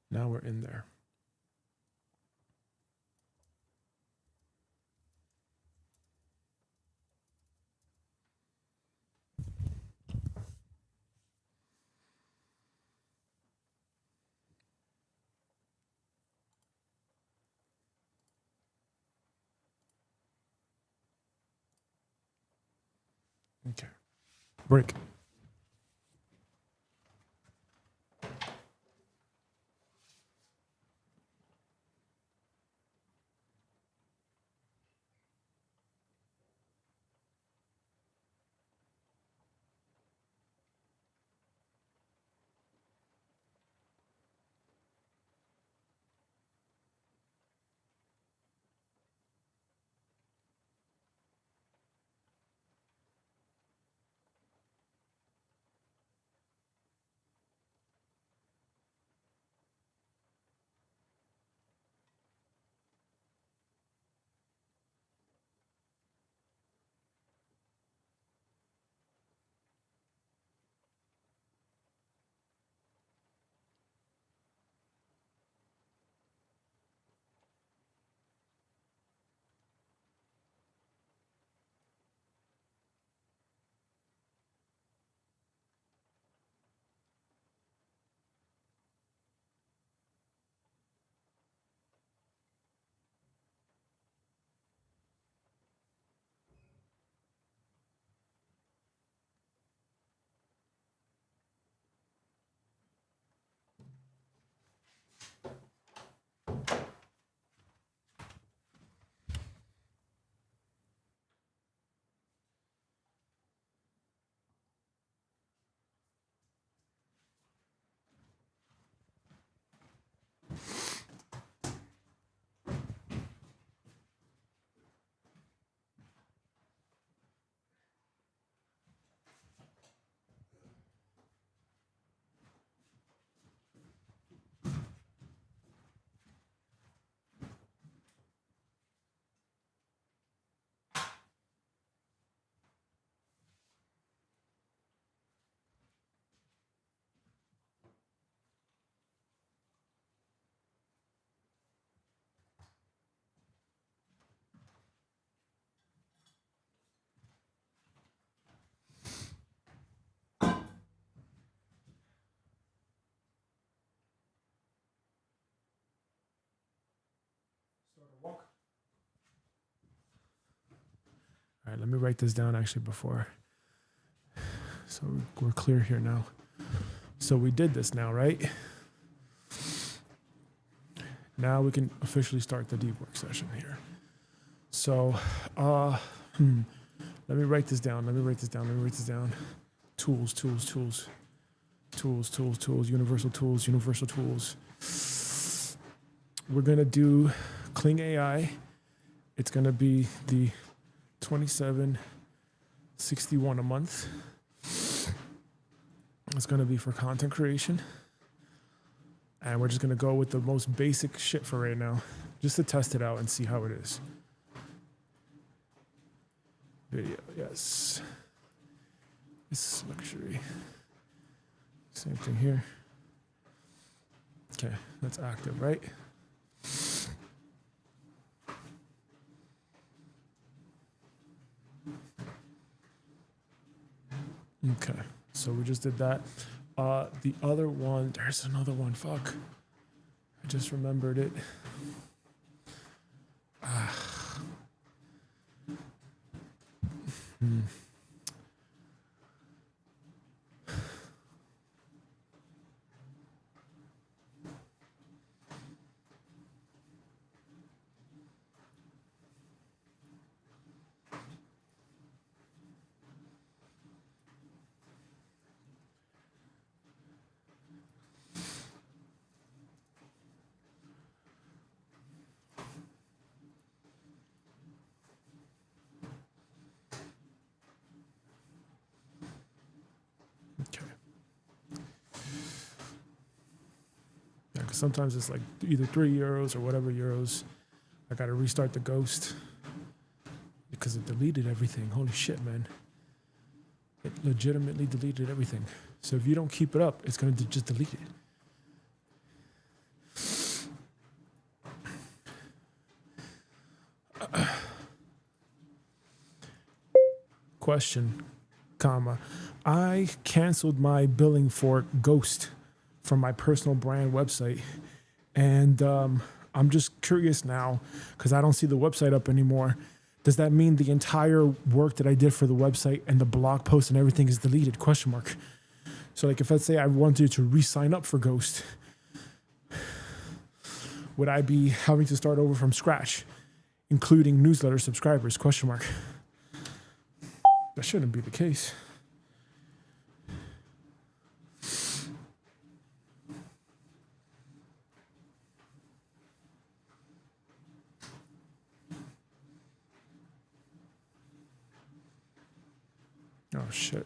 Now we're in there. Okay. Break. right, let me write this down actually before. So we're clear here now. So we did this now, right? Now we can officially start the deep work session here. So, let me write this down. Tools, universal tools. We're gonna do Kling AI. It's gonna be the 2761 a month. It's gonna be for content creation. And we're just gonna go with the most basic shit for right now, just to test it out and see how it is. Video, yes. This is luxury. Same thing here. Okay, that's active, right? Okay, so we just did that. The other one, there's another one, fuck. I just remembered it. Okay. Yeah, because sometimes it's like either €3 or whatever euros. I got to restart the Ghost because it deleted everything. Holy shit, man. It legitimately deleted everything. So if you don't keep it up, it's going to just delete it. Question, comma. I canceled my billing for Ghost from my personal brand website. And I'm just curious now because I don't see the website up anymore. Does that mean the entire work that I did for the website and the blog post and everything is deleted? Question mark. So like if let's say I wanted to re-sign up for Ghost, would I be having to start over from scratch, including newsletter subscribers? Question mark. That shouldn't be the case. Oh, shit.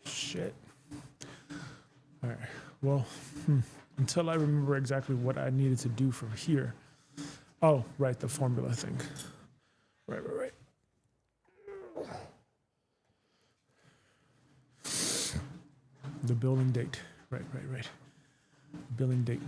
Shit. All right. Well, until I remember exactly what I needed to do from here. Oh, right, the formula thing. Right. The billing date. Right. Billing date.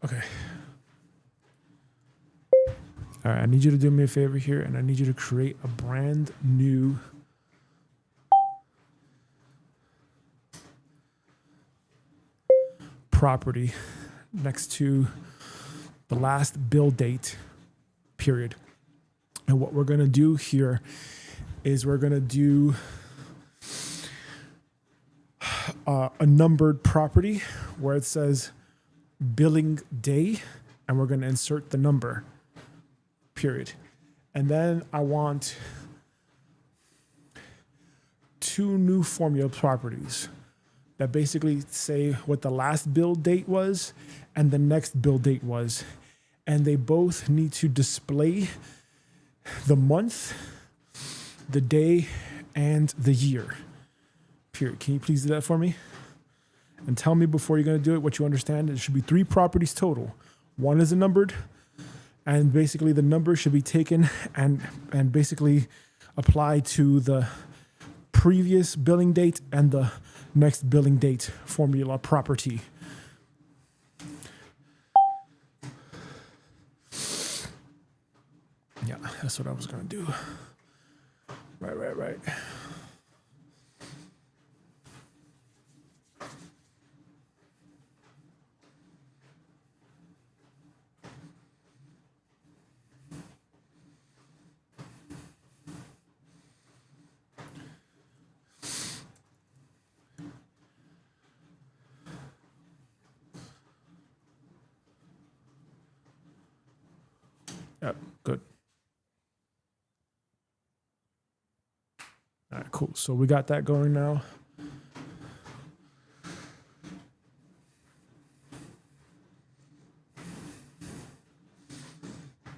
Okay. All right, I need you to do me a favor here, and I need you to create a brand new property next to the last bill date, period. And what we're going to do here is we're going to do a numbered property where it says billing day, and we're going to insert the number, period. And then I want two new formula properties that basically say what the last build date was and the next build date was. And they both need to display the month, the day, and the year. Period. Can you please do that for me? And tell me before you're going to do it what you understand. It should be 3 properties total. One is numbered, and basically the number should be taken and basically applied to the previous billing date and the next billing date formula property. Yeah, that's what I was going to do. Right. Yep, good. All right, cool. So we got that going now.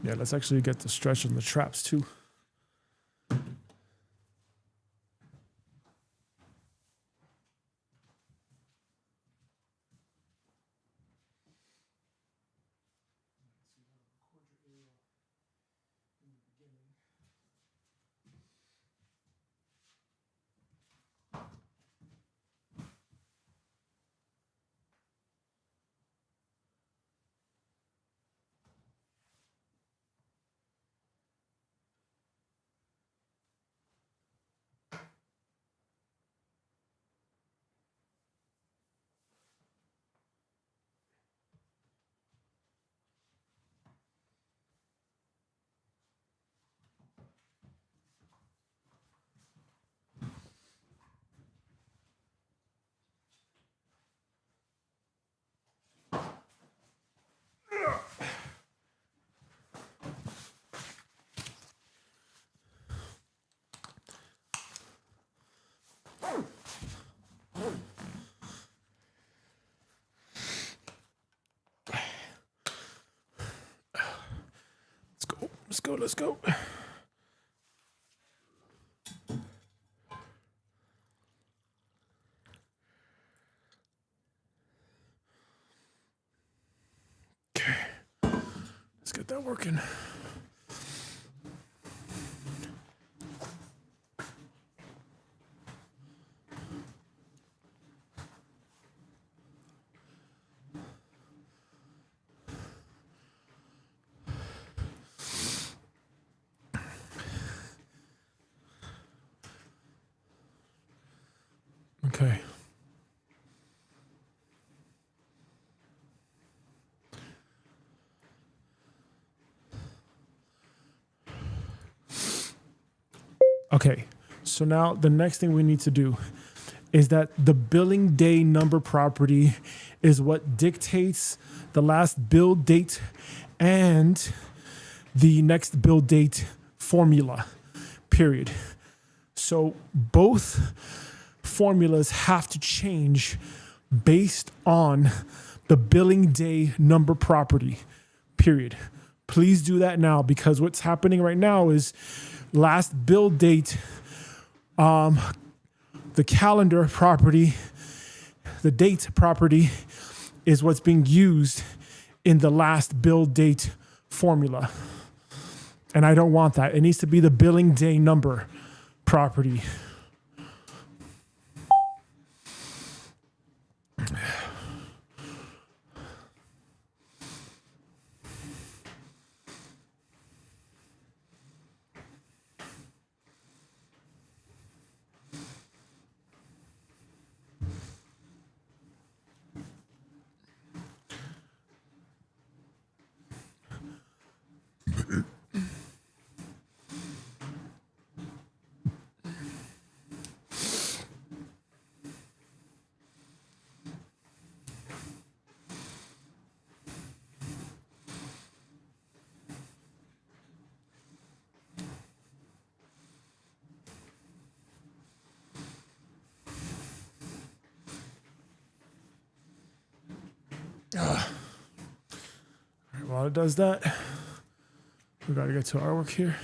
Yeah, let's actually get the stretch and the traps too. Let's go. Okay, let's get that working. Okay. Okay, so now the next thing we need to do is that the billing day number property is what dictates the last bill date and the next bill date formula, period. So both formulas have to change based on the billing day number property, period. Please do that now, because what's happening right now is last bill date, the calendar property, the date property is what's being used in the last bill date formula. And I don't want that. It needs to be the billing day number property. While it does that, we gotta get to our work here.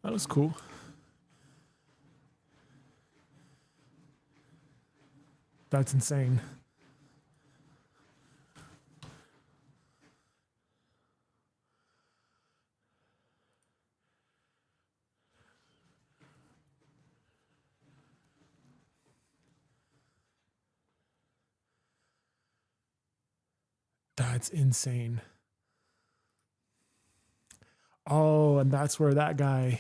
That was cool. That's insane. That's insane. Oh, and that's where that guy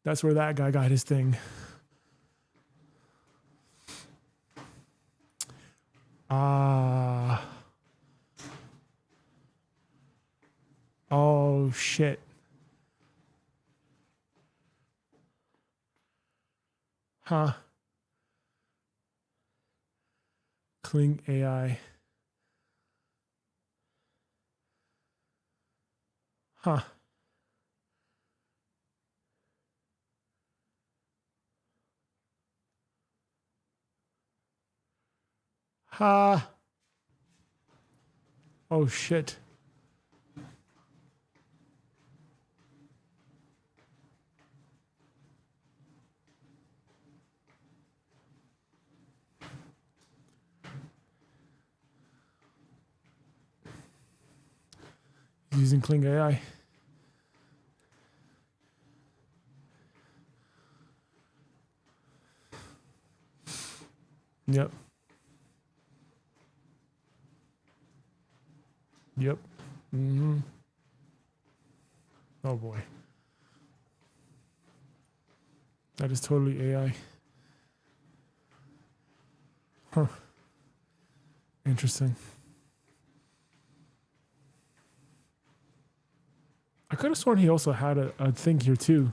got his thing. Ah. Oh, shit. Huh. Kling AI. Huh. Ha. Oh, shit. Using Kling AI. Yep. Yep. Mm-hmm. Oh boy. That is totally AI. Huh. Interesting. I could have sworn he also had a thing here too.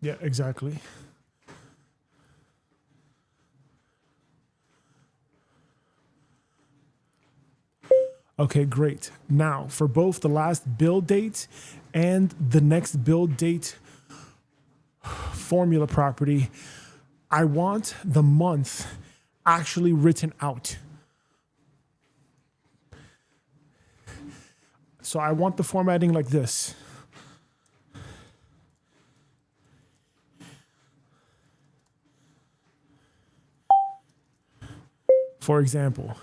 Yeah, exactly. Okay, great. Now, for both the last build date and the next build date formula property, I want the month actually written out. So I want the formatting like this. For example,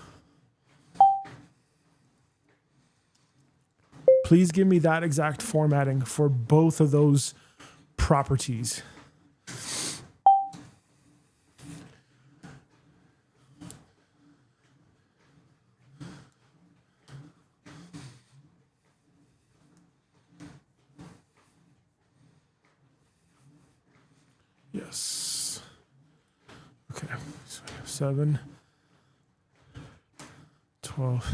please give me that exact formatting for both of those properties. Yes. Okay. So we have 7, 12,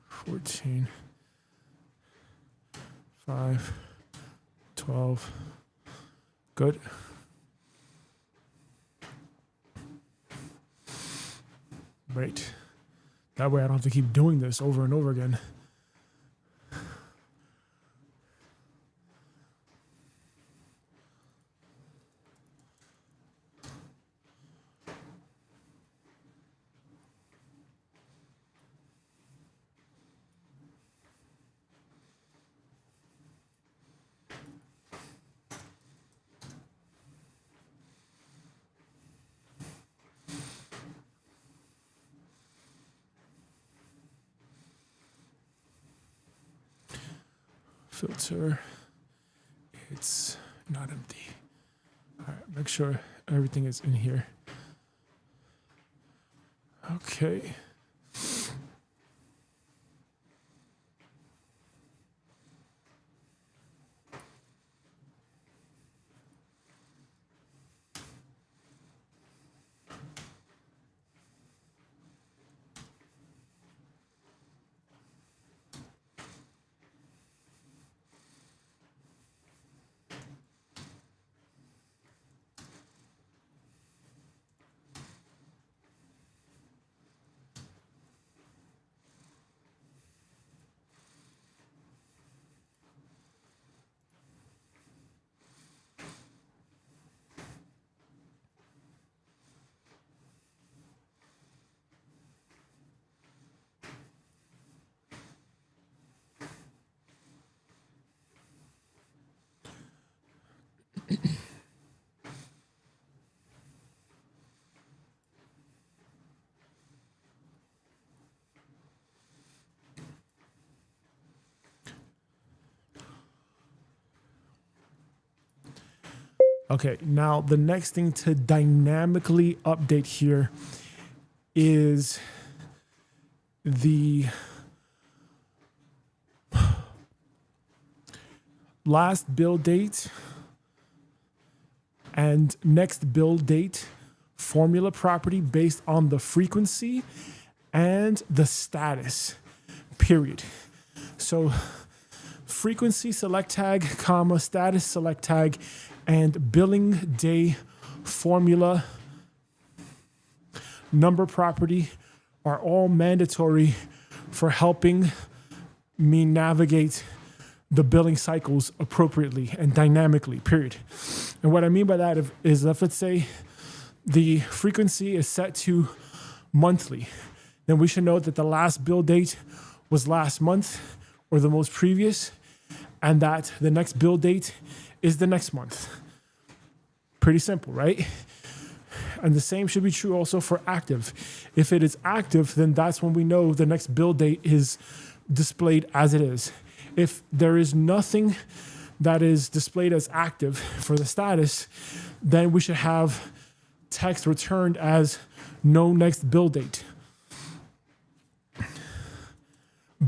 14, 5, 12. Good. Great. That way I don't have to keep doing this over and over again. Filter. It's not empty. All right, make sure everything is in here. Okay. Okay, now the next thing to dynamically update here is the last build date and next build date formula property based on the frequency and the status, period. So frequency select tag, comma, status select tag, and billing day formula number property are all mandatory for helping me navigate the billing cycles appropriately and dynamically, period. And what I mean by that is if let's say the frequency is set to monthly, then we should know that the last bill date was last month or the most previous, and that the next bill date is the next month. Pretty simple, right? And the same should be true also for active. If it is active, then that's when we know the next bill date is displayed as it is. If there is nothing that is displayed as active for the status, then we should have text returned as no next bill date.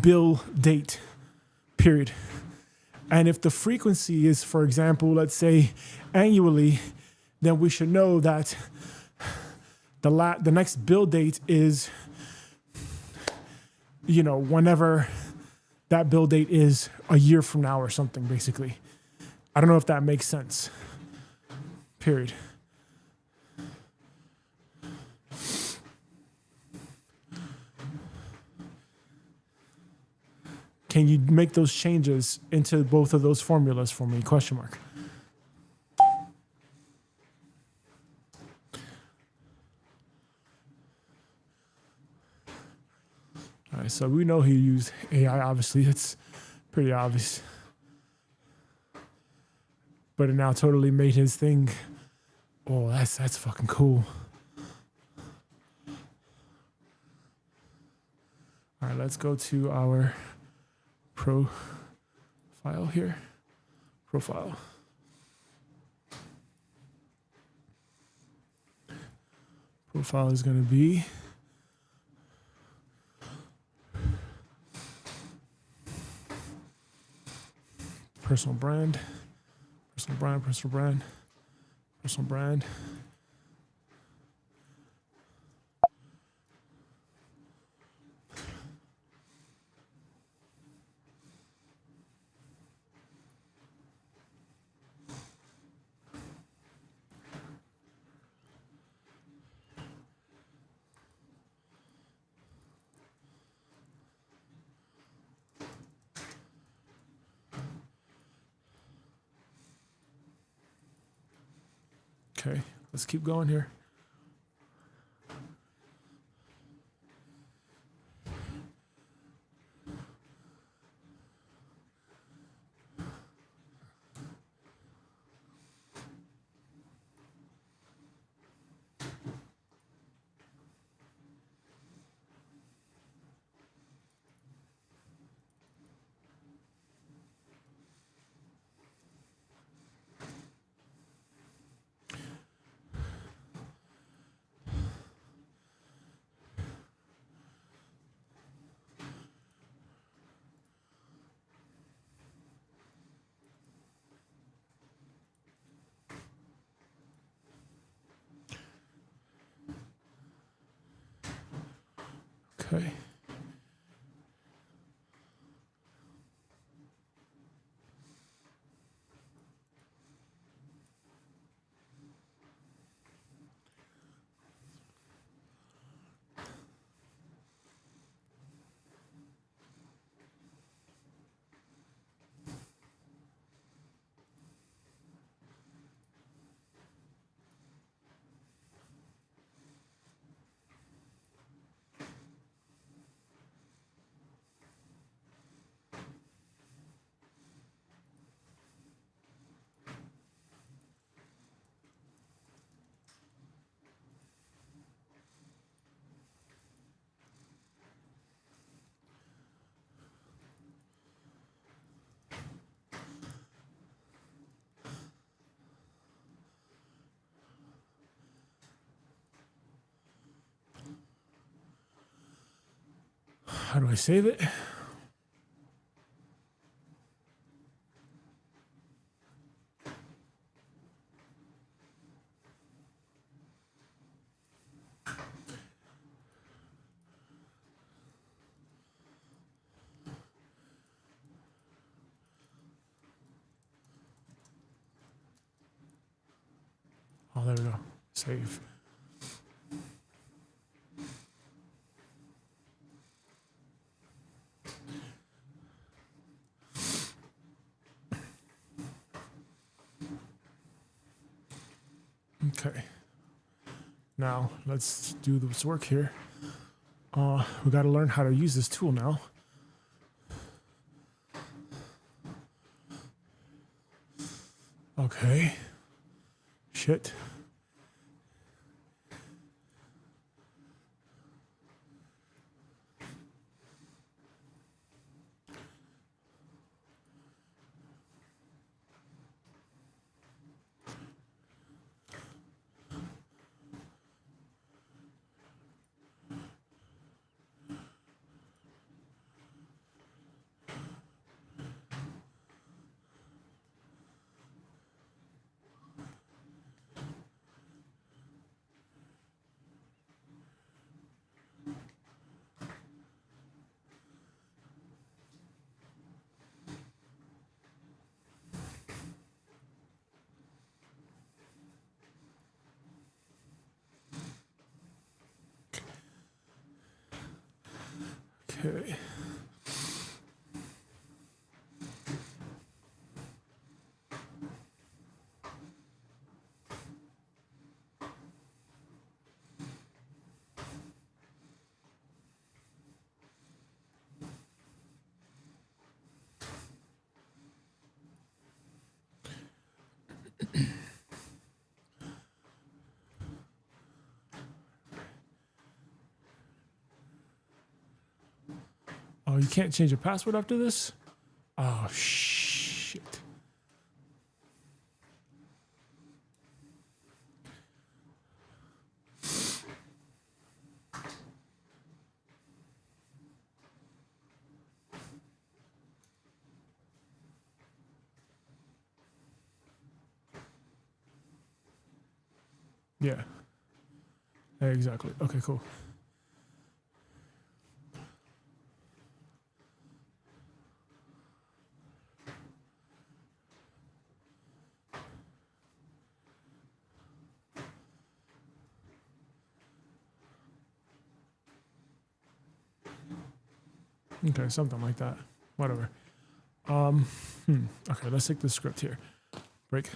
Bill date, period. And if the frequency is, for example, let's say annually, then we should know that the next bill date is, whenever that bill date is a year from now or something, basically. I don't know if that makes sense. Period. Can you make those changes into both of those formulas for me? Question mark. All right, so we know he used AI, obviously. It's pretty obvious. But it now totally made his thing. Oh, that's fucking cool. All right, let's go to our profile here. Profile. Profile is going to be personal brand, personal brand, personal brand, personal brand. Okay, let's keep going here. Okay. How do I save it? Oh, there we go. Save. Okay. Now let's do this work here. We got to learn how to use this tool now. Okay. Shit. Okay. Oh, you can't change your password after this? Oh, shit. Yeah. Exactly. Okay, cool. Okay, something like that. Whatever. Okay, let's take the script here. Break.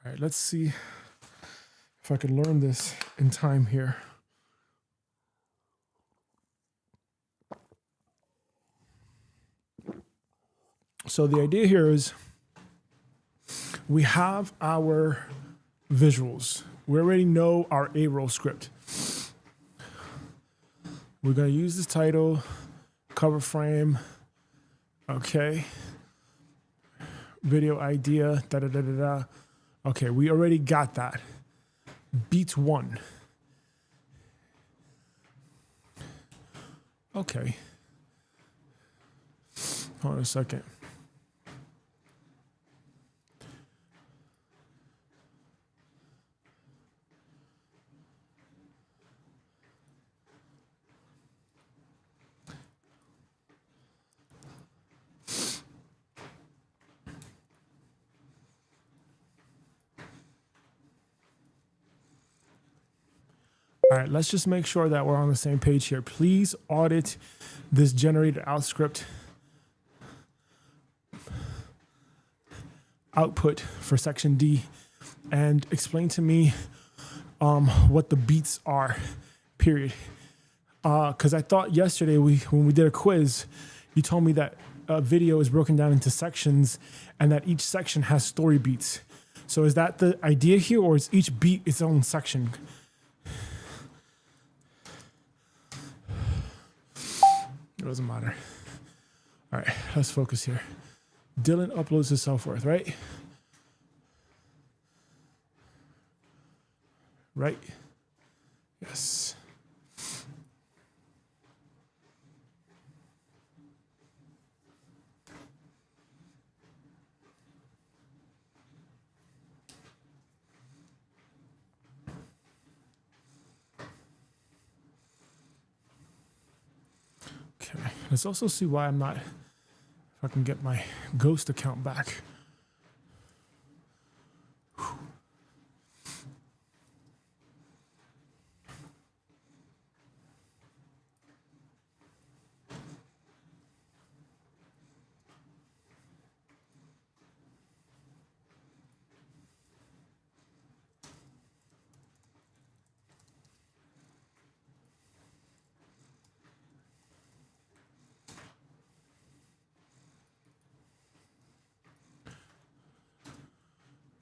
All right, let's see if I can learn this in time here. So the idea here is we have our visuals. We already know our A-roll script. We're going to use this title, cover frame, okay, video idea, da-da-da-da-da. Okay, we already got that. Beats 1. Okay. Hold on a second. All right, let's just make sure that we're on the same page here. Please audit this generated out script output for section D and explain to me what the beats are, period. Because I thought yesterday when we did a quiz, you told me that a video is broken down into sections and that each section has story beats. So is that the idea here, or is each beat its own section? It doesn't matter. All right, let's focus here. Dylan uploads his self-worth, right? Right? Yes. Okay, let's also see why I'm not, if I can get my ghost account back.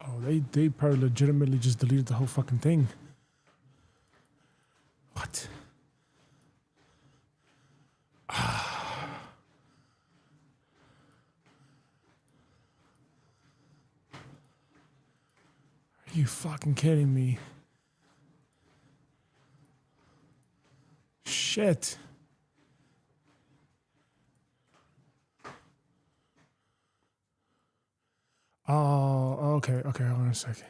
Oh, they probably legitimately just deleted the whole fucking thing. What? Are you fucking kidding me? Shit. Oh, okay, hold on a second.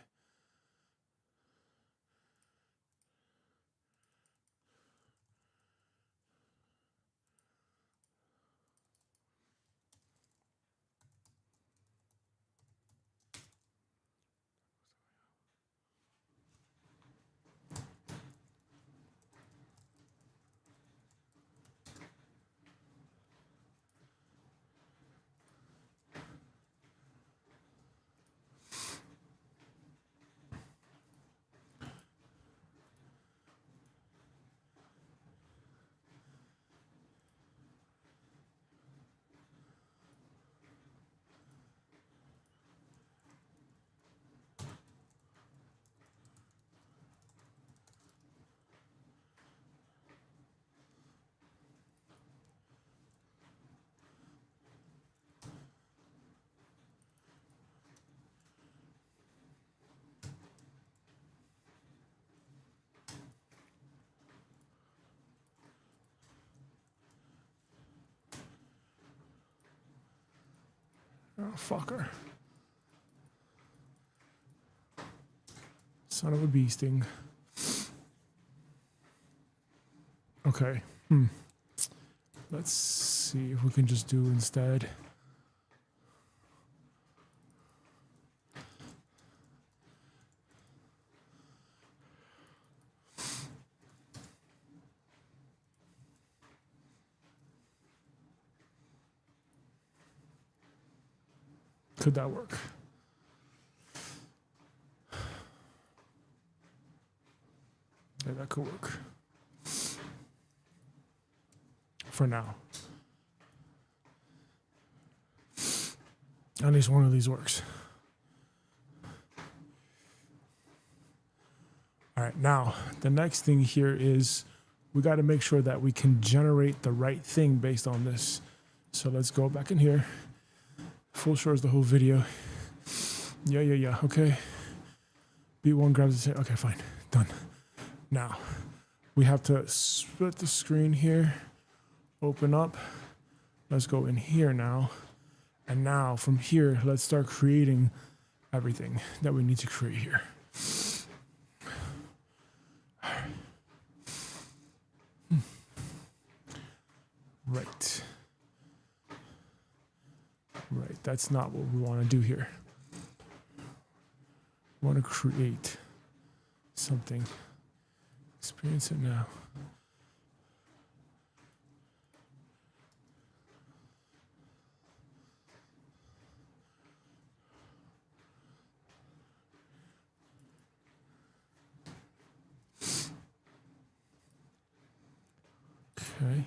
Oh, fucker. Son of a bee sting. Okay. Let's see if we can just do instead. Could that work? Yeah, that could work. For now. At least one of these works. All right, now the next thing here is we got to make sure that we can generate the right thing based on this. So let's go back in here. Full show is the whole video. Yeah. Okay. B1 grabs the, okay, fine. Done. Now we have to split the screen here, open up. Let's go in here now. And now from here, let's start creating everything that we need to create here. Right. Right, that's not what we want to do here. We want to create something. Experience it now. Okay.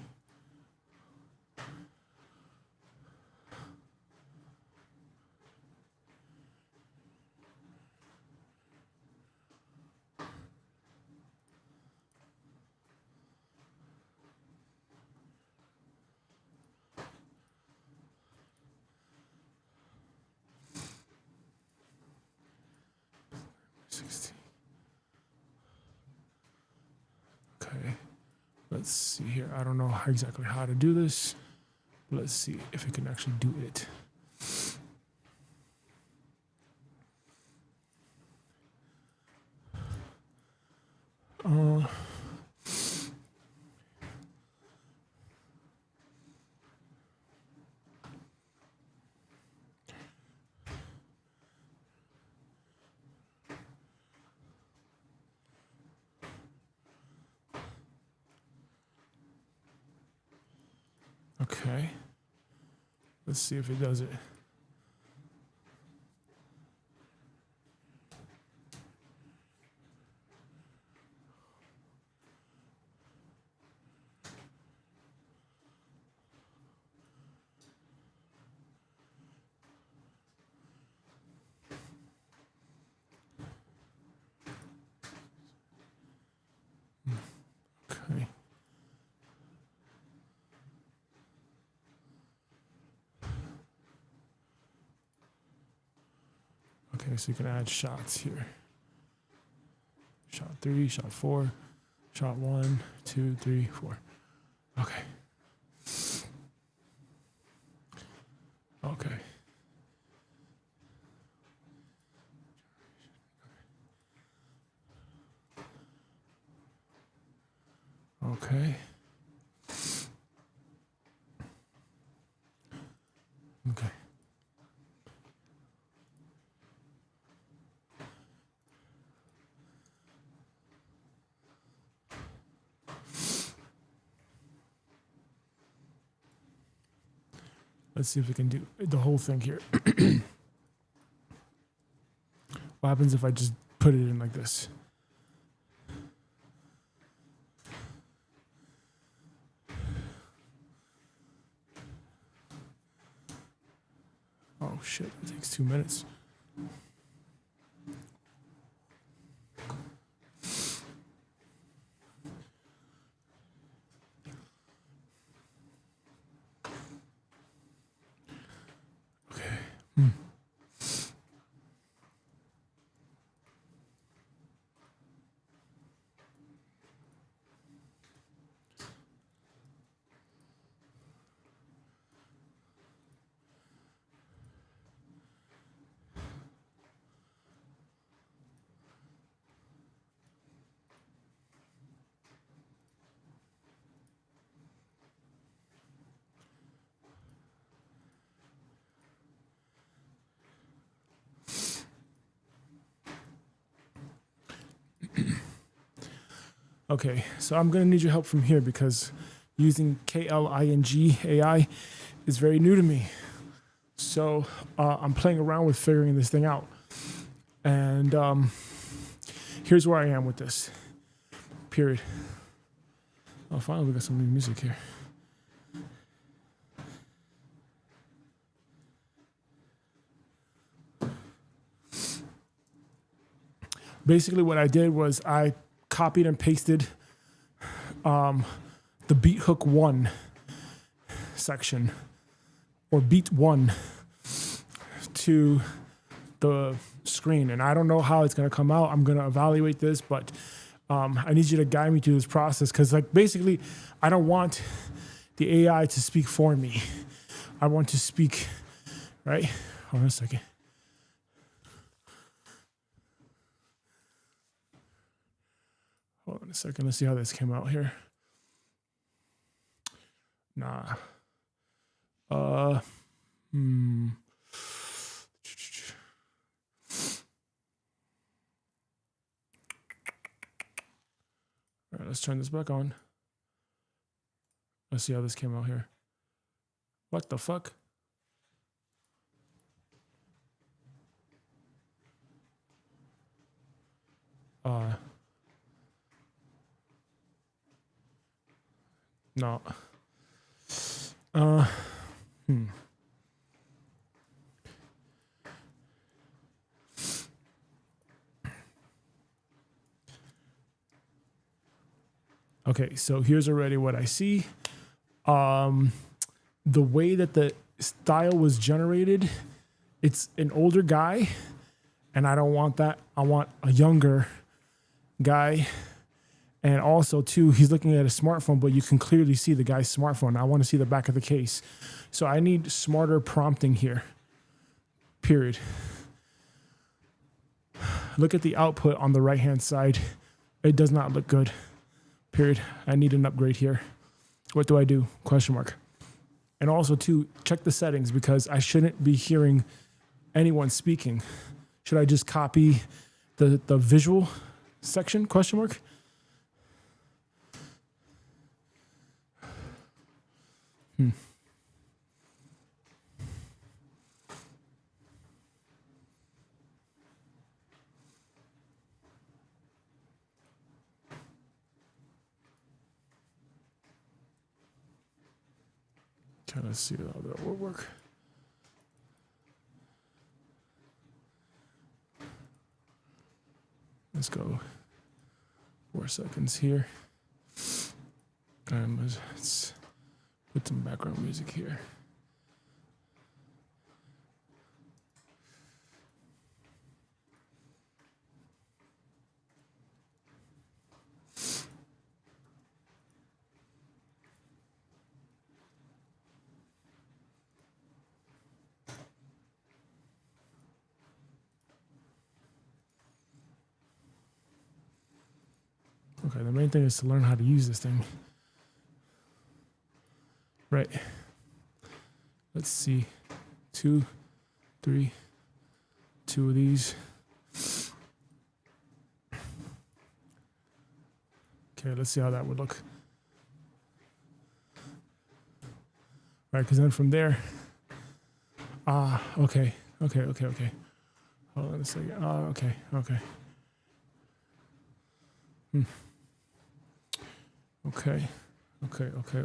Okay, let's see here. I don't know exactly how to do this. Let's see if it can actually do it. Okay, let's see if it does it. Okay. Okay, so you can add shots here. Shot 3, shot 4, shot 1, 2, 3, 4. Okay. Okay. Okay. Okay. Let's see if we can do the whole thing here. What happens if I just put it in like this? Oh shit, it takes 2 minutes. Okay. Okay, so I'm gonna need your help from here because using KLING AI is very new to me. So I'm playing around with figuring this thing out. And here's where I am with this. Period. Oh, finally we got some new music here. basically what I did was I copied and pasted the beat hook 1 section, or beat 1, to the screen. And I don't know how it's going to come out. I'm going to evaluate this, but I need you to guide me through this process, because like basically I don't want the AI to speak for me. I want to speak, right? Hold on a second. Hold on a second. Let's see how this came out here. Nah. All right, let's turn this back on. Let's see how this came out here. What the fuck? No. Okay, so here's already what I see. The way that the style was generated, it's an older guy, and I don't want that. I want a younger guy. And also, too, he's looking at a smartphone, but you can clearly see the guy's smartphone. I want to see the back of the case. So I need smarter prompting here, period. Look at the output on the right-hand side. It does not look good, period. I need an upgrade here. What do I do? Question mark. And also, too, check the settings, because I shouldn't be hearing anyone speaking. Should I just copy the visual section? Question mark. Okay, let's see how that will work. Let's go 4 seconds here. And let's put some background music here. Okay, the main thing is to learn how to use this thing. Right. Let's see. 2, 3, 2 of these. Okay, let's see how that would look. All right, because then from there, okay. Hold on a second. Okay.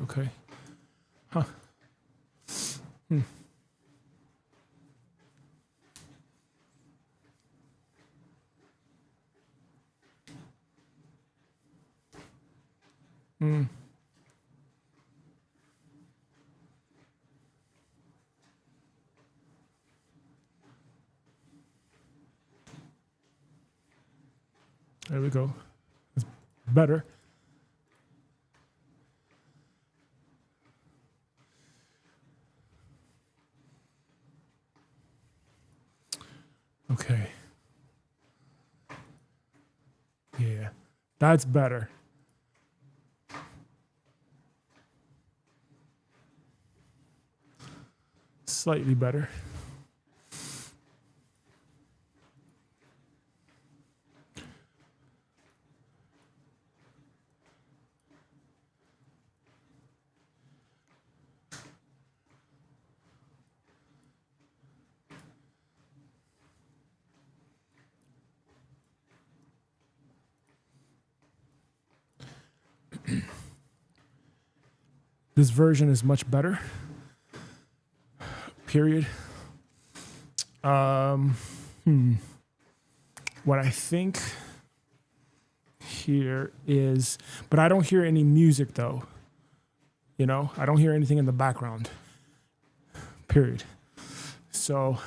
Okay. Huh. There we go. It's better. Okay. Yeah, that's better. Slightly better. This version is much better. Period. What I think here is, but I don't hear any music though. You know, I don't hear anything in the background. Period. So,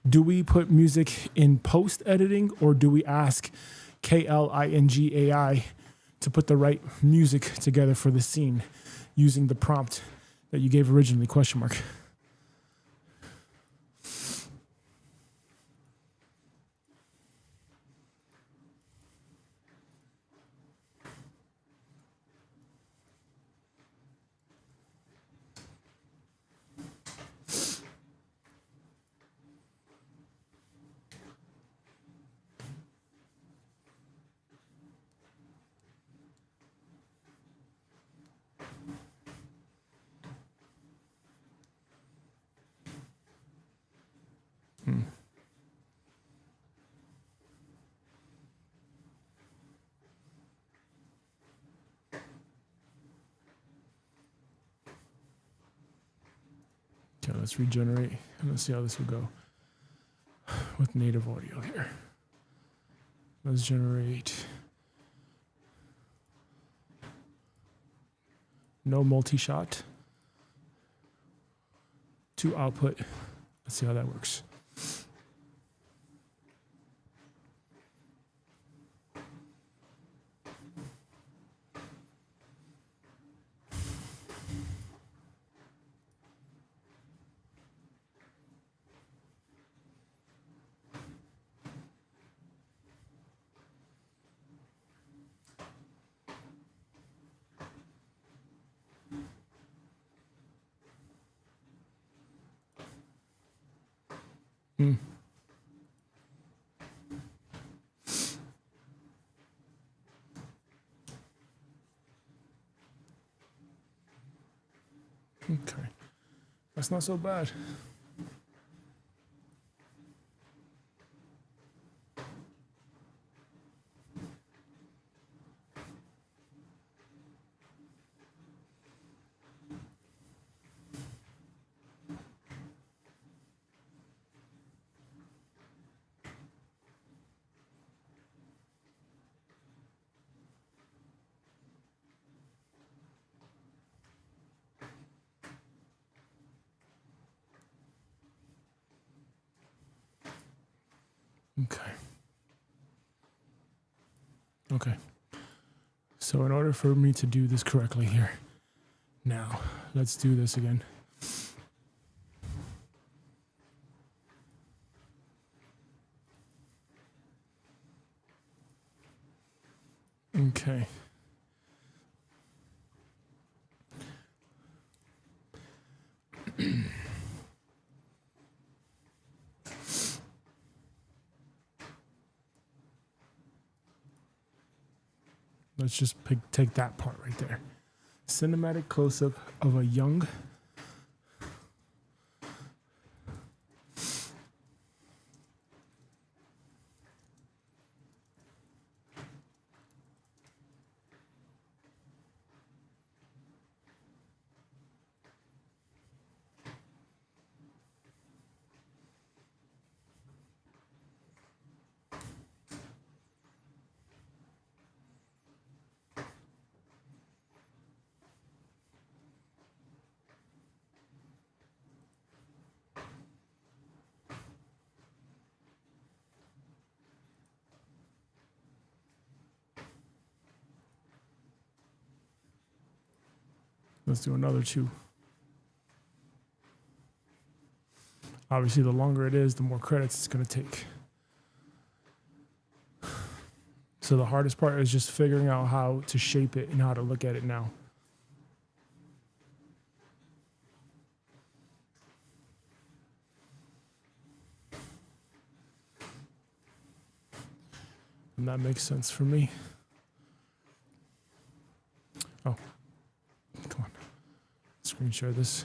do we put music in post editing, or do we ask KLINGAI to put the right music together for the scene using the prompt that you gave originally, question mark? Okay, let's regenerate and let's see how this will go with native audio here. Let's generate no multi-shot to output. Let's see how that works. Okay, that's not so bad. Okay. Okay. So in order for me to do this correctly here, now let's do this again. Okay. Let's just take that part right there. Cinematic close-up of a young Let's do another 2. Obviously, the longer it is, the more credits it's going to take. So the hardest part is just figuring out how to shape it and how to look at it now. And that makes sense for me. Oh, come on. Screen share this.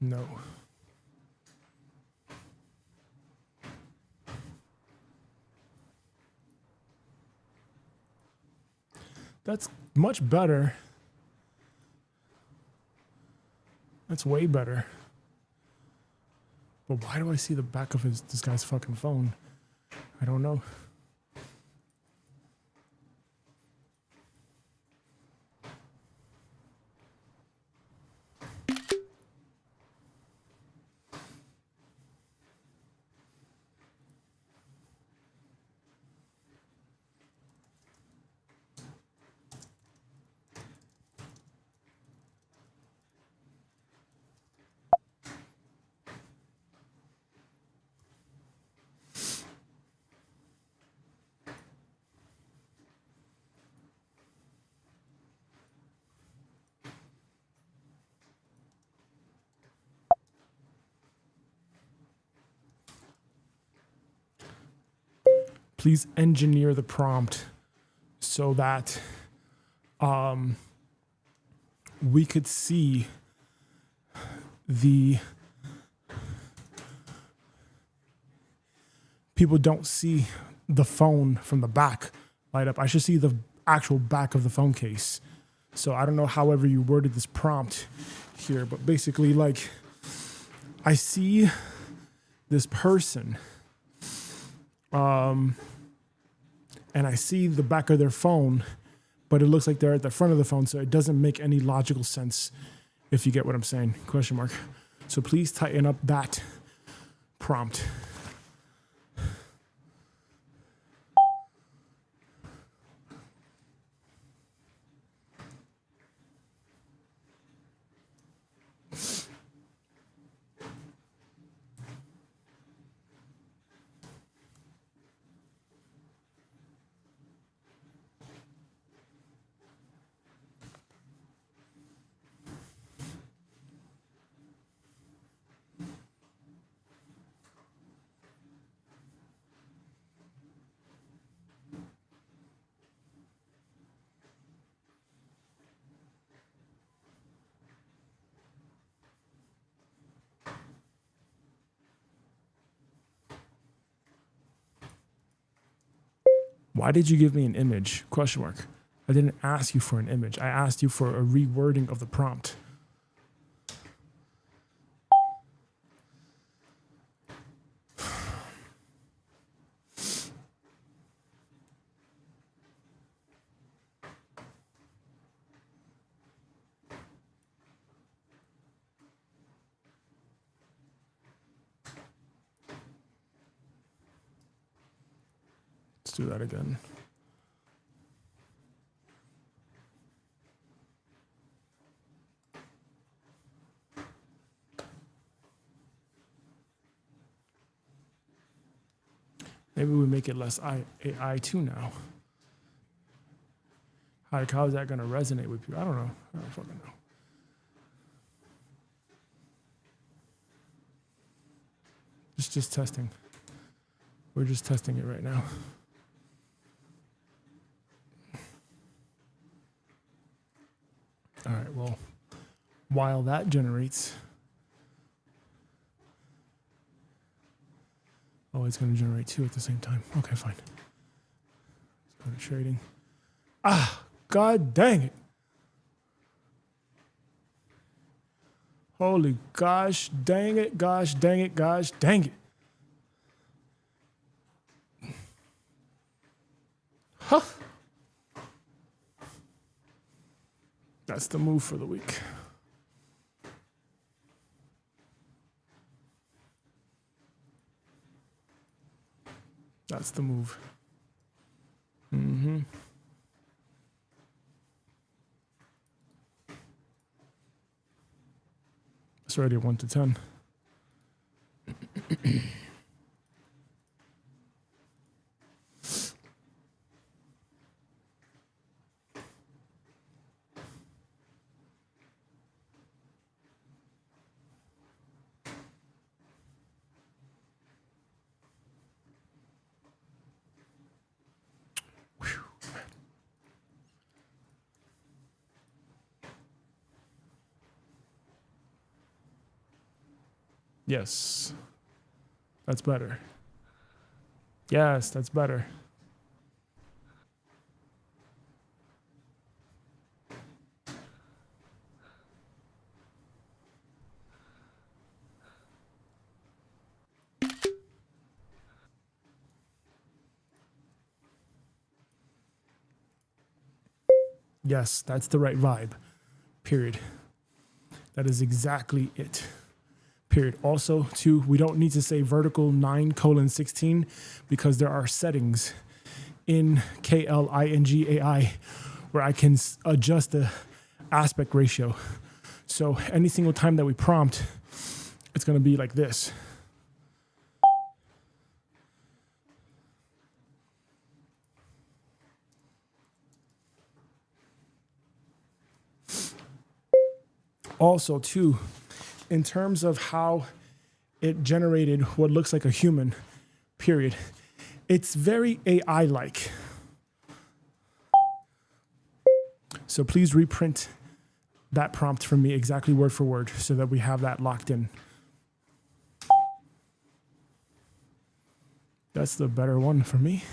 No. That's much better. That's way better. But why do I see the back of this guy's fucking phone? I don't know. Please engineer the prompt so that we could see the people don't see the phone from the back light up. I should see the actual back of the phone case. So I don't know however you worded this prompt here, but basically like I see this person and I see the back of their phone, but it looks like they're at the front of the phone, so it doesn't make any logical sense, if you get what I'm saying, question mark. So please tighten up that prompt. Why did you give me an image? Question mark. I didn't ask you for an image. I asked you for a rewording of the prompt. Let's do that again. Maybe we make it less AI too now. How is that going to resonate with you? I don't know. I don't fucking know. Just testing. We're just testing it right now. All right, well, while that generates, oh, it's going to generate two at the same time. Okay, fine. Let's go to trading. Ah, god dang it. Holy gosh, dang it, gosh, dang it, gosh, dang it. Huh. That's the move for the week. That's the move. Mm-hmm. It's already 1 to 10. Yes. That's better. Yes, that's better. Yes, that's the right vibe. Period. That is exactly it. Period. Also, too, we don't need to say vertical 9:16 because there are settings in KLINGAI where I can adjust the aspect ratio. So any single time that we prompt, it's going to be like this. Also, too, in terms of how it generated what looks like a human, period, it's very AI-like. So please reprint that prompt for me exactly word for word so that we have that locked in. That's the better one for me.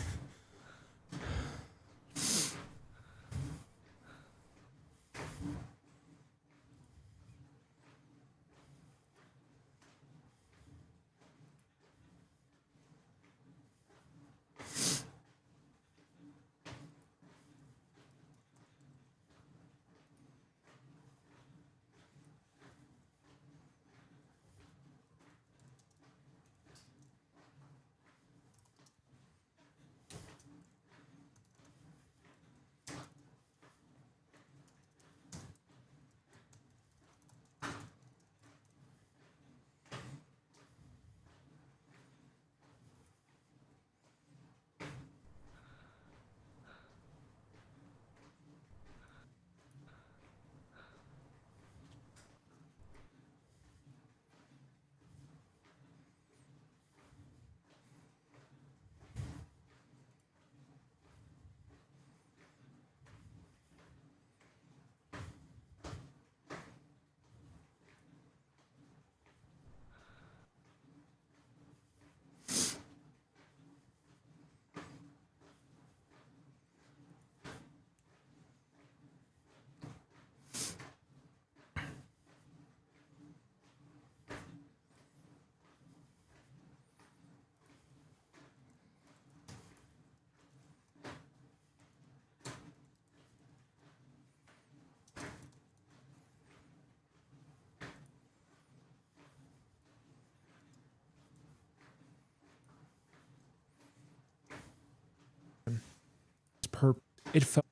It felt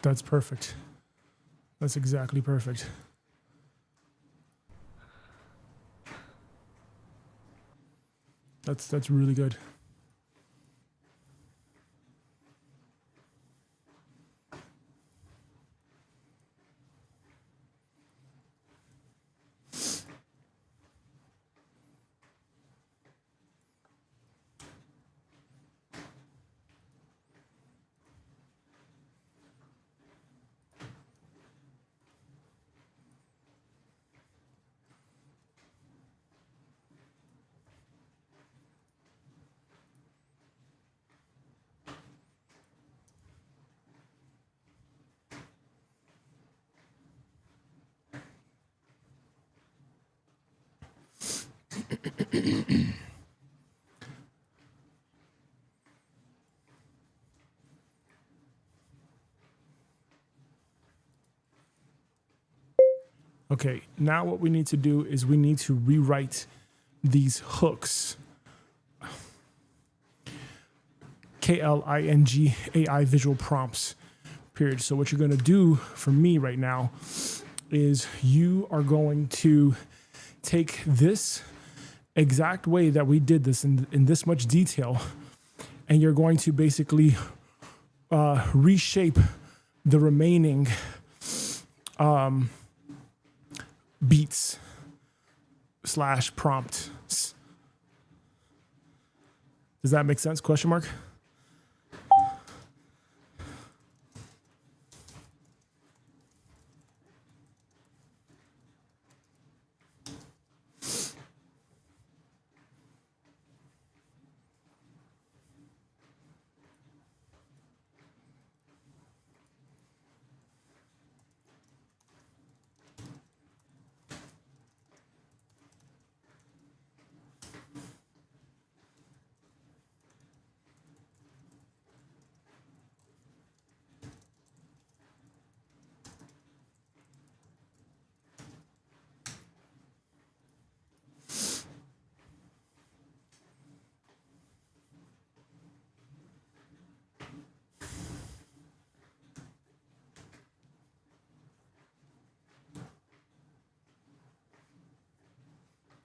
that's perfect. That's exactly perfect. That's really good. Okay, now what we need to do is we need to rewrite these hooks. KLINGAI visual prompts, period. So what you're going to do for me right now is you are going to take this exact way that we did this in this much detail, and you're going to basically reshape the remaining beats / prompts. Does that make sense? Question mark.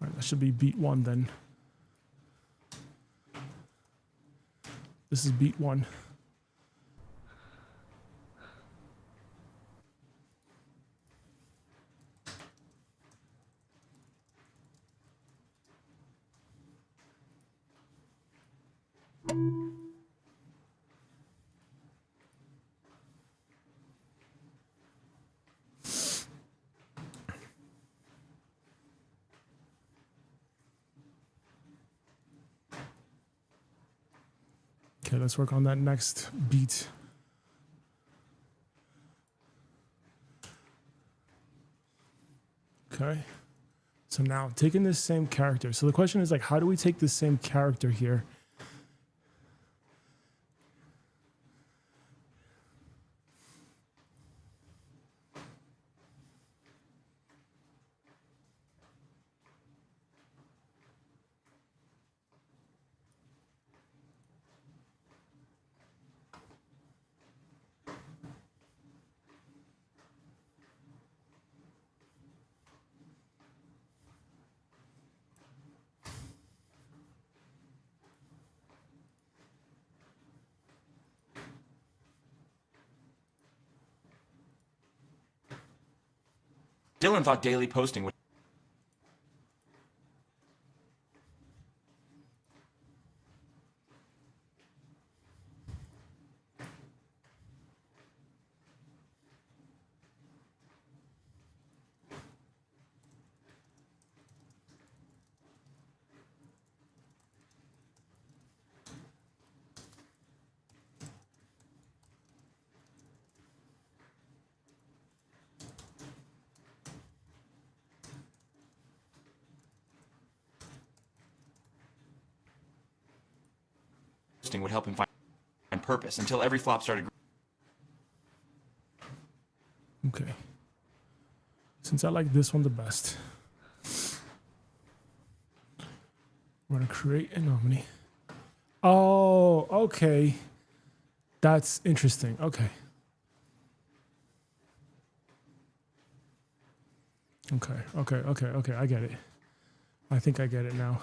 All right, that should be beat 1 then. This is beat 1. Okay, let's work on that next beat. Okay. So now taking this same character. So the question is like, how do we take this same character here? Dylan thought daily posting would help him find purpose until every flop started. Okay. Since I like this one the best, we're gonna create a nominee. Oh, okay. That's interesting. Okay. Okay. I get it. I think I get it now.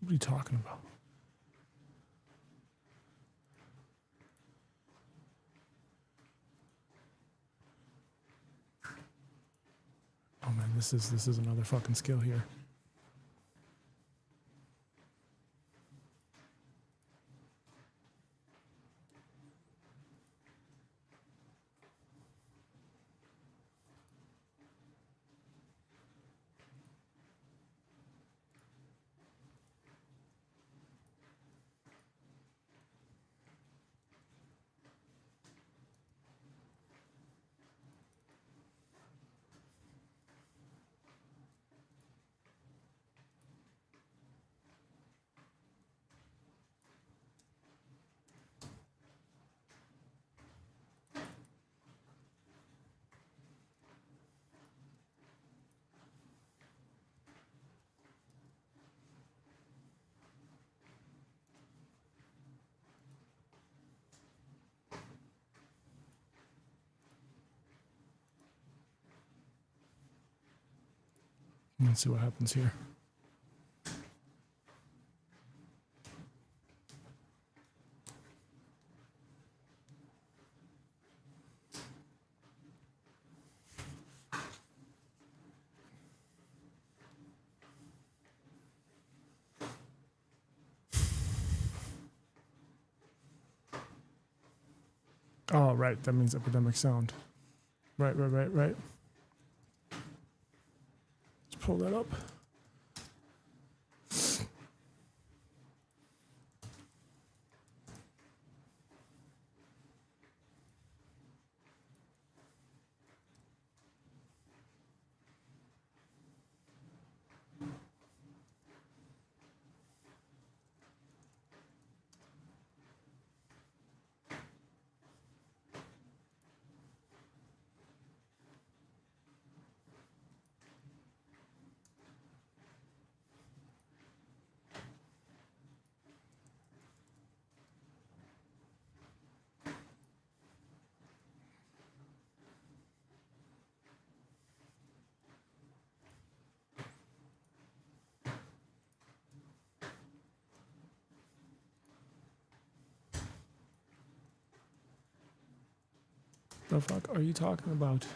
What are you talking about? Oh man, this is another fucking skill here. Let's see what happens here. Oh, right. That means epidemic sound. Right. Let's pull that up. The fuck are you talking about?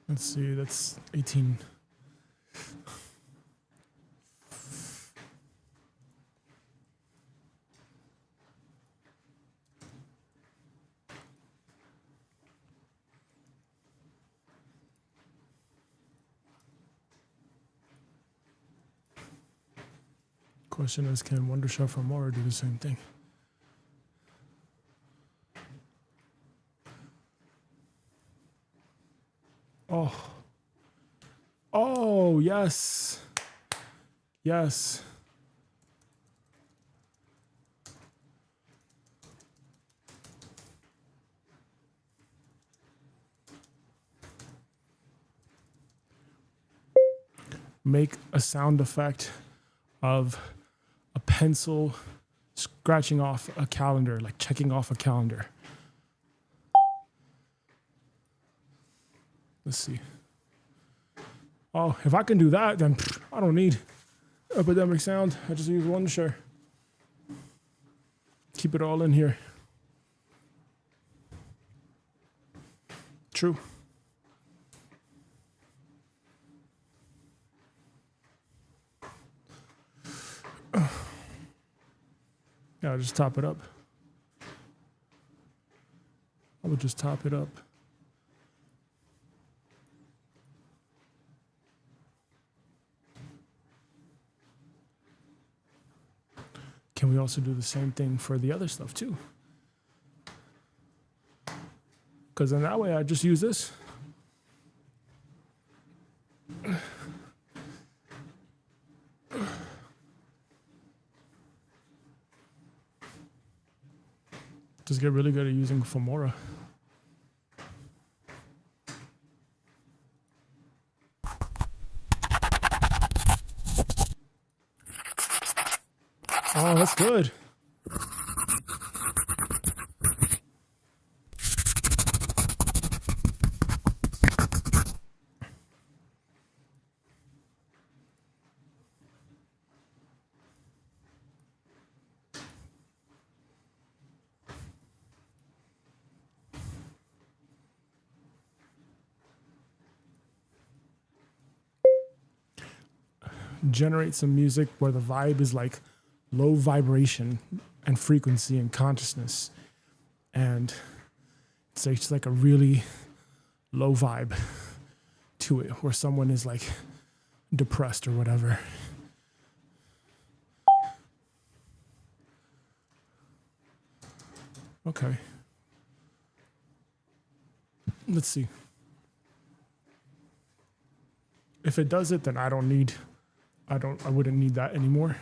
Let's see, that's 18. Question is, can Wondershare from Mora do the same thing? Oh. Oh, yes. Yes. Make a sound effect of a pencil scratching off a calendar, like checking off a calendar. Let's see. Oh, if I can do that, then I don't need epidemic sound. I just use Wondershare. Keep it all in here. True. Yeah, I'll just top it up. I would just top it up. Can we also do the same thing for the other stuff too? Because then that way I just use this. Just get really good at using Filmora. Oh, that's good. Generate some music where the vibe is like low vibration and frequency and consciousness, and it's just like a really low vibe to it where someone is like depressed or whatever. Okay, let's see. If it does it, then I wouldn't need that anymore.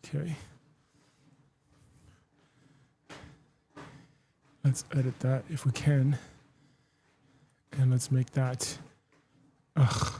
Okay. Let's edit that if we can. And let's make that. Ugh.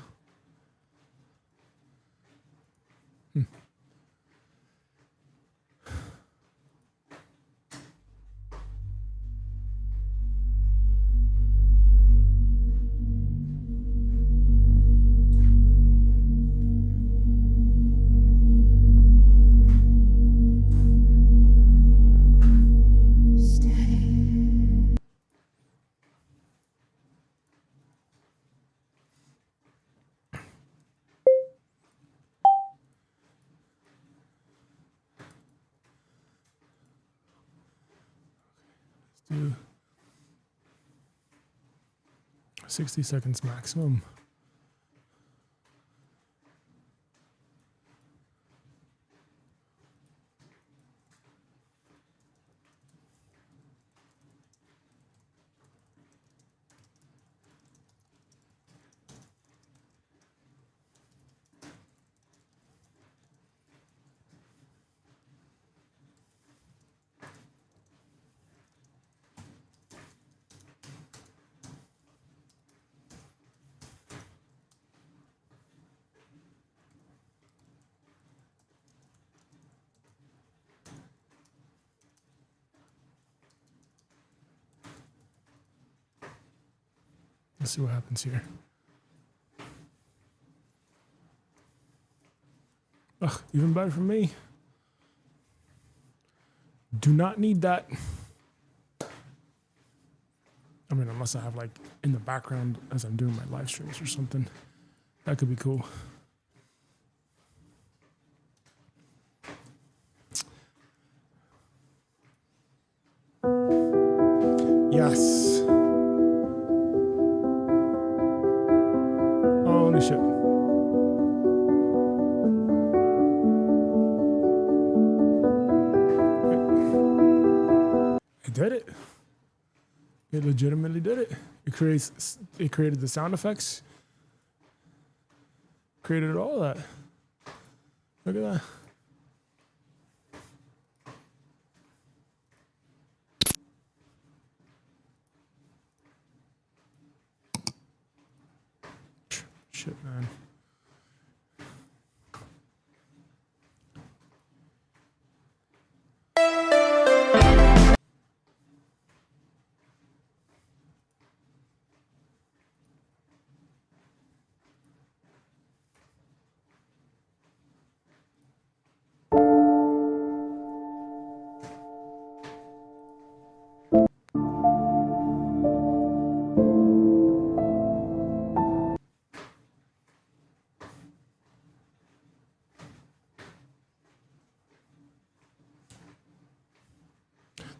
Do 60 seconds maximum. Let's see what happens here. Ugh, even better for me. Do not need that. I mean, unless I have like in the background as I'm doing my live streams or something. That could be cool. Yes. did it. It legitimately did it. It created the sound effects. Created all that. Look at that. Shit, man.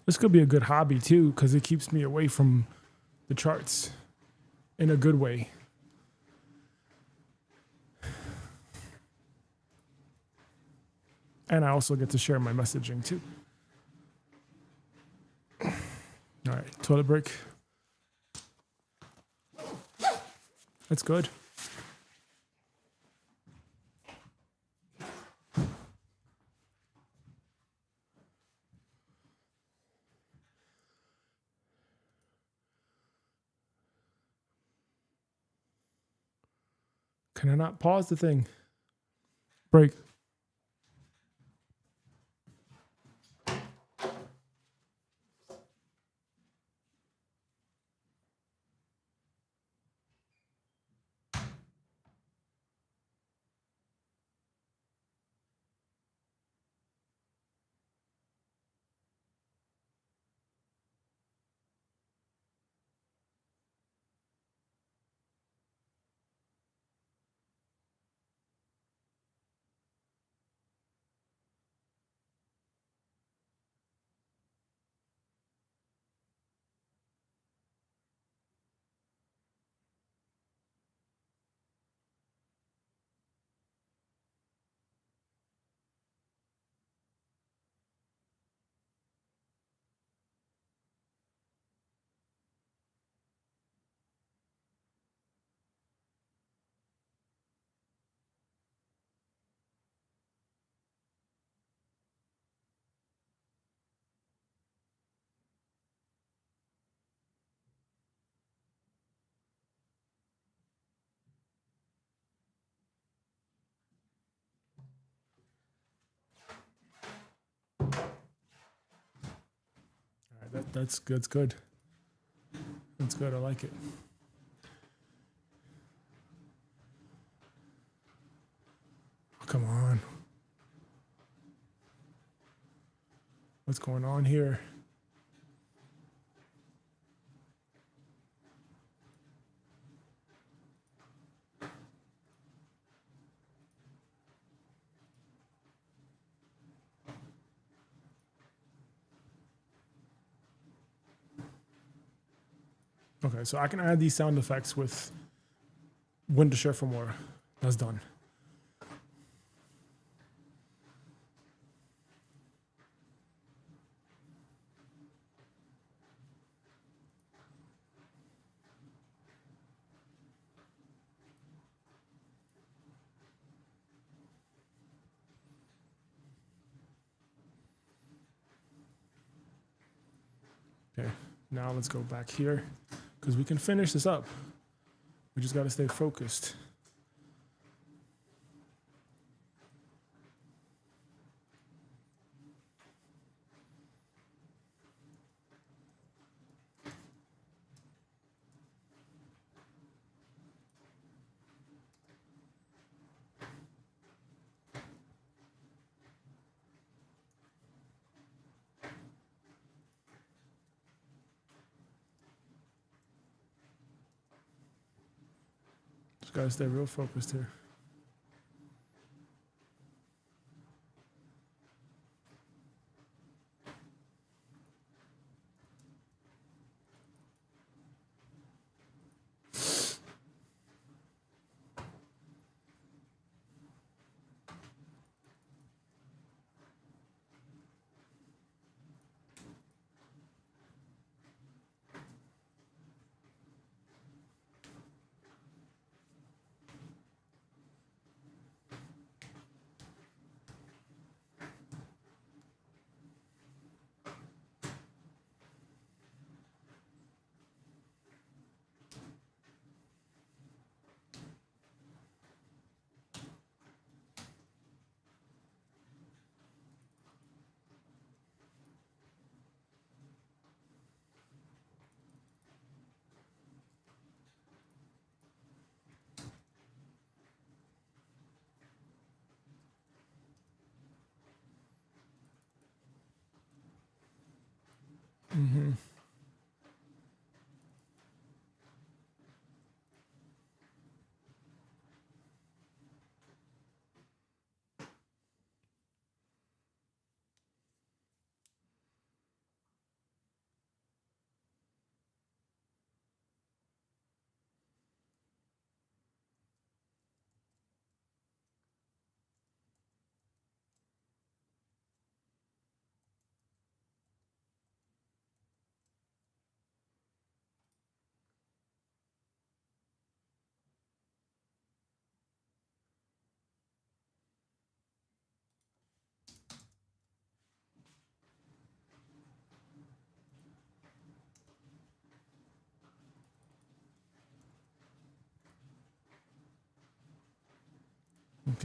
This could be a good hobby too, because it keeps me away from the charts in a good way. And I also get to share my messaging too. All right, toilet break. That's good. Can I not pause the thing? Break. All right, that's good. That's good. That's good. I like it. Come on. What's going on here? Okay, so I can add these sound effects with when to share for more. That's done. Okay, now let's go back here because we can finish this up. We just got to stay focused. Just got to stay real focused here.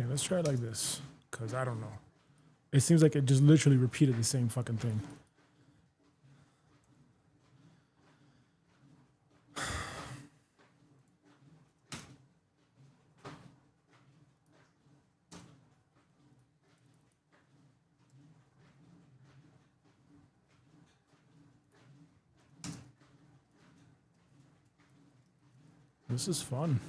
Okay, let's try it like this, because I don't know. It seems like it just literally repeated the same fucking thing. This is fun.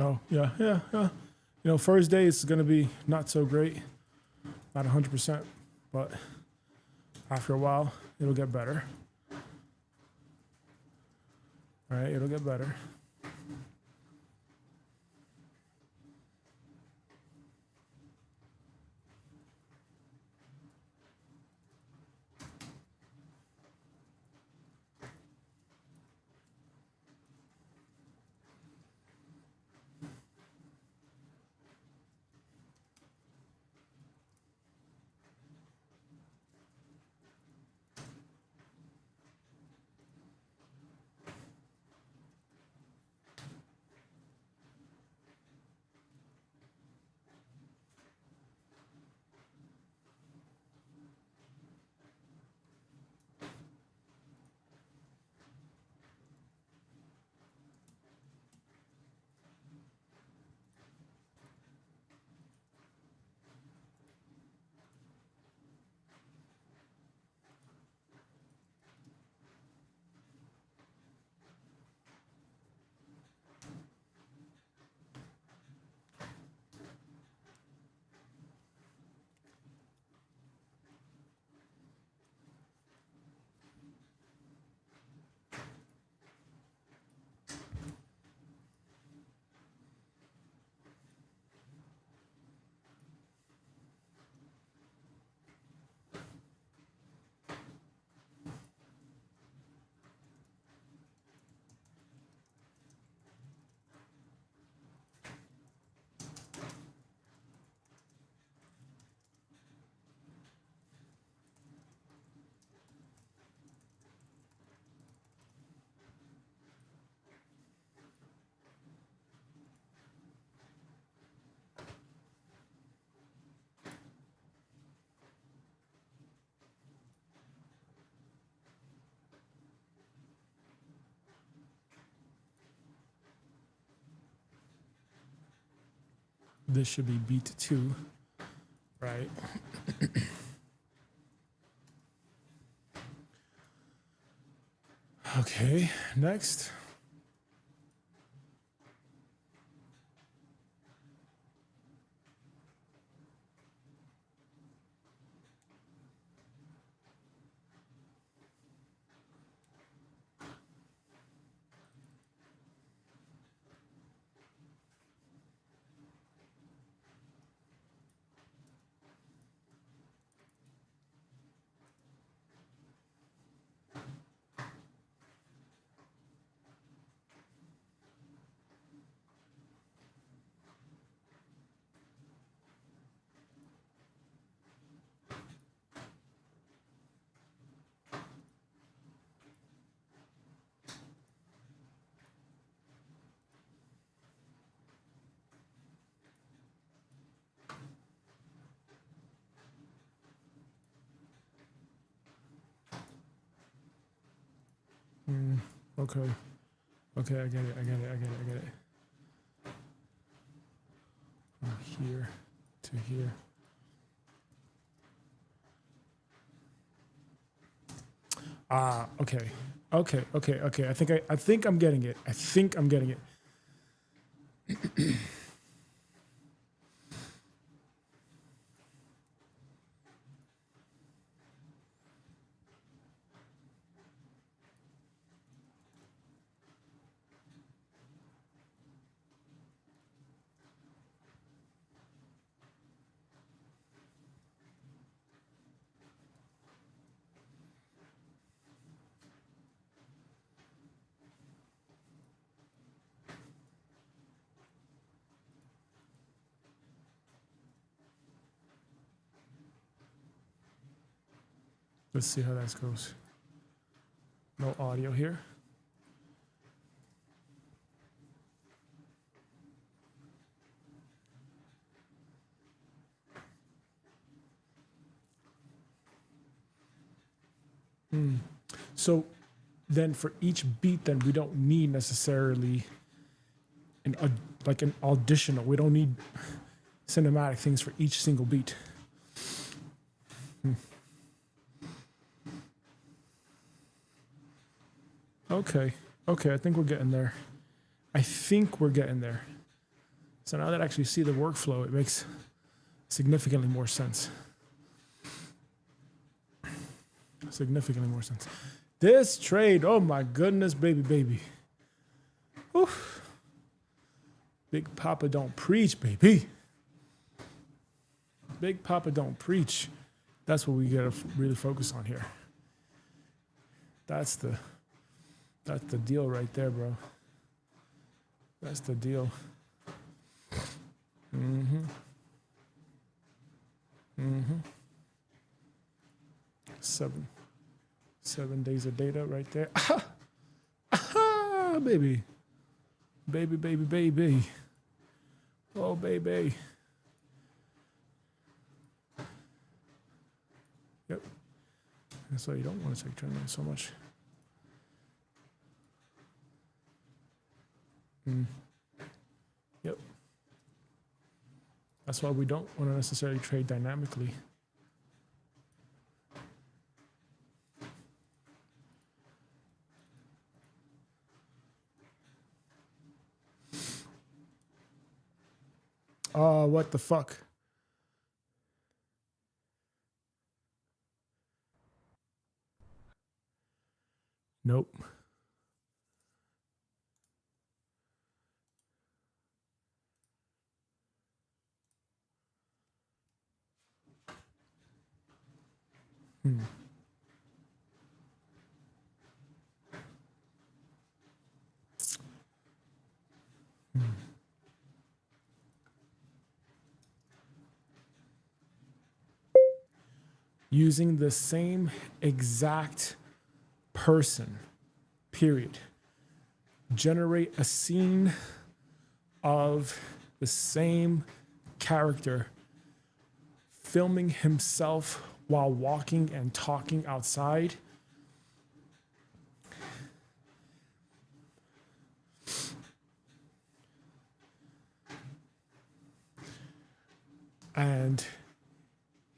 Oh, yeah. You know, first day it's going to be not so great, not 100%, but after a while, it'll get better. All right, it'll get better. This should be beat 2, right? Okay, next. Okay. Okay, I get it. From here to here. Okay. Okay. I think I'm getting it. I think I'm getting it. Let's see how that goes. No audio here. So then for each beat, then we don't need necessarily like an auditional. We don't need cinematic things for each single beat. Okay, I think we're getting there. So now that I actually see the workflow, it makes significantly more sense. This trade, oh my goodness, baby. Oof. Big Papa don't preach, baby. Big Papa don't preach. That's what we gotta really focus on here. That's the deal right there, bro. That's the deal. Seven days of data right there. Baby. Oh, baby. Yep. That's why you don't want to take trend lines so much. Yep. That's why we don't want to necessarily trade dynamically. Oh, what the fuck? Nope. Using the same exact person, period. Generate a scene of the same character filming himself while walking and talking outside. And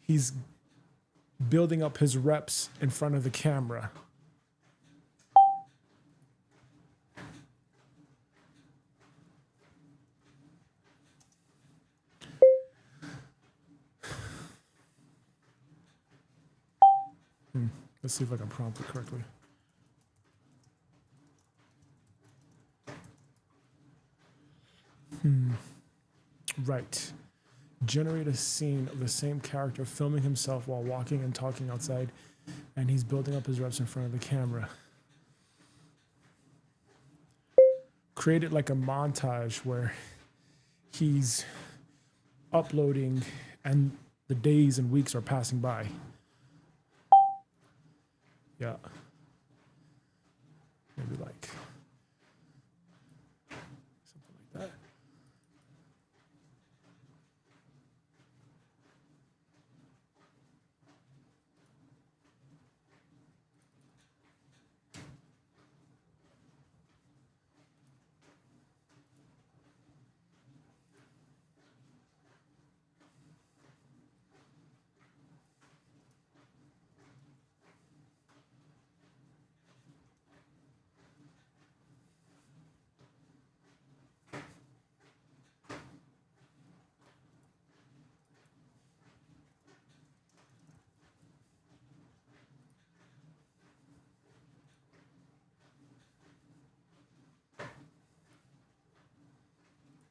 he's building up his reps in front of the camera. Let's see if I can prompt it correctly. Right. Generate a scene of the same character filming himself while walking and talking outside, and he's building up his reps in front of the camera. Create it like a montage where he's uploading and the days and weeks are passing by. Yeah. Maybe like something like that.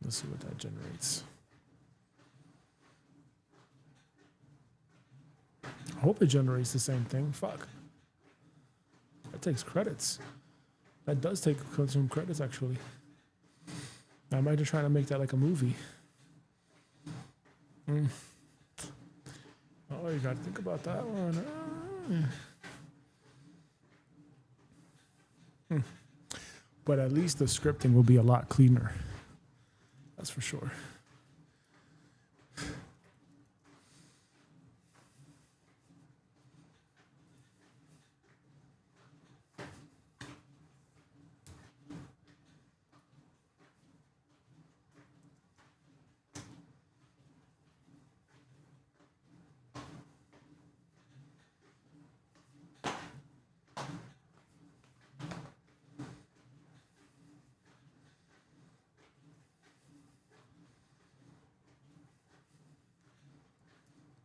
Let's see what that generates. I hope it generates the same thing. Fuck. That takes credits. That does take some credits, actually. I might just try to make that like a movie. Oh, you gotta think about that one. But at least the scripting will be a lot cleaner. That's for sure.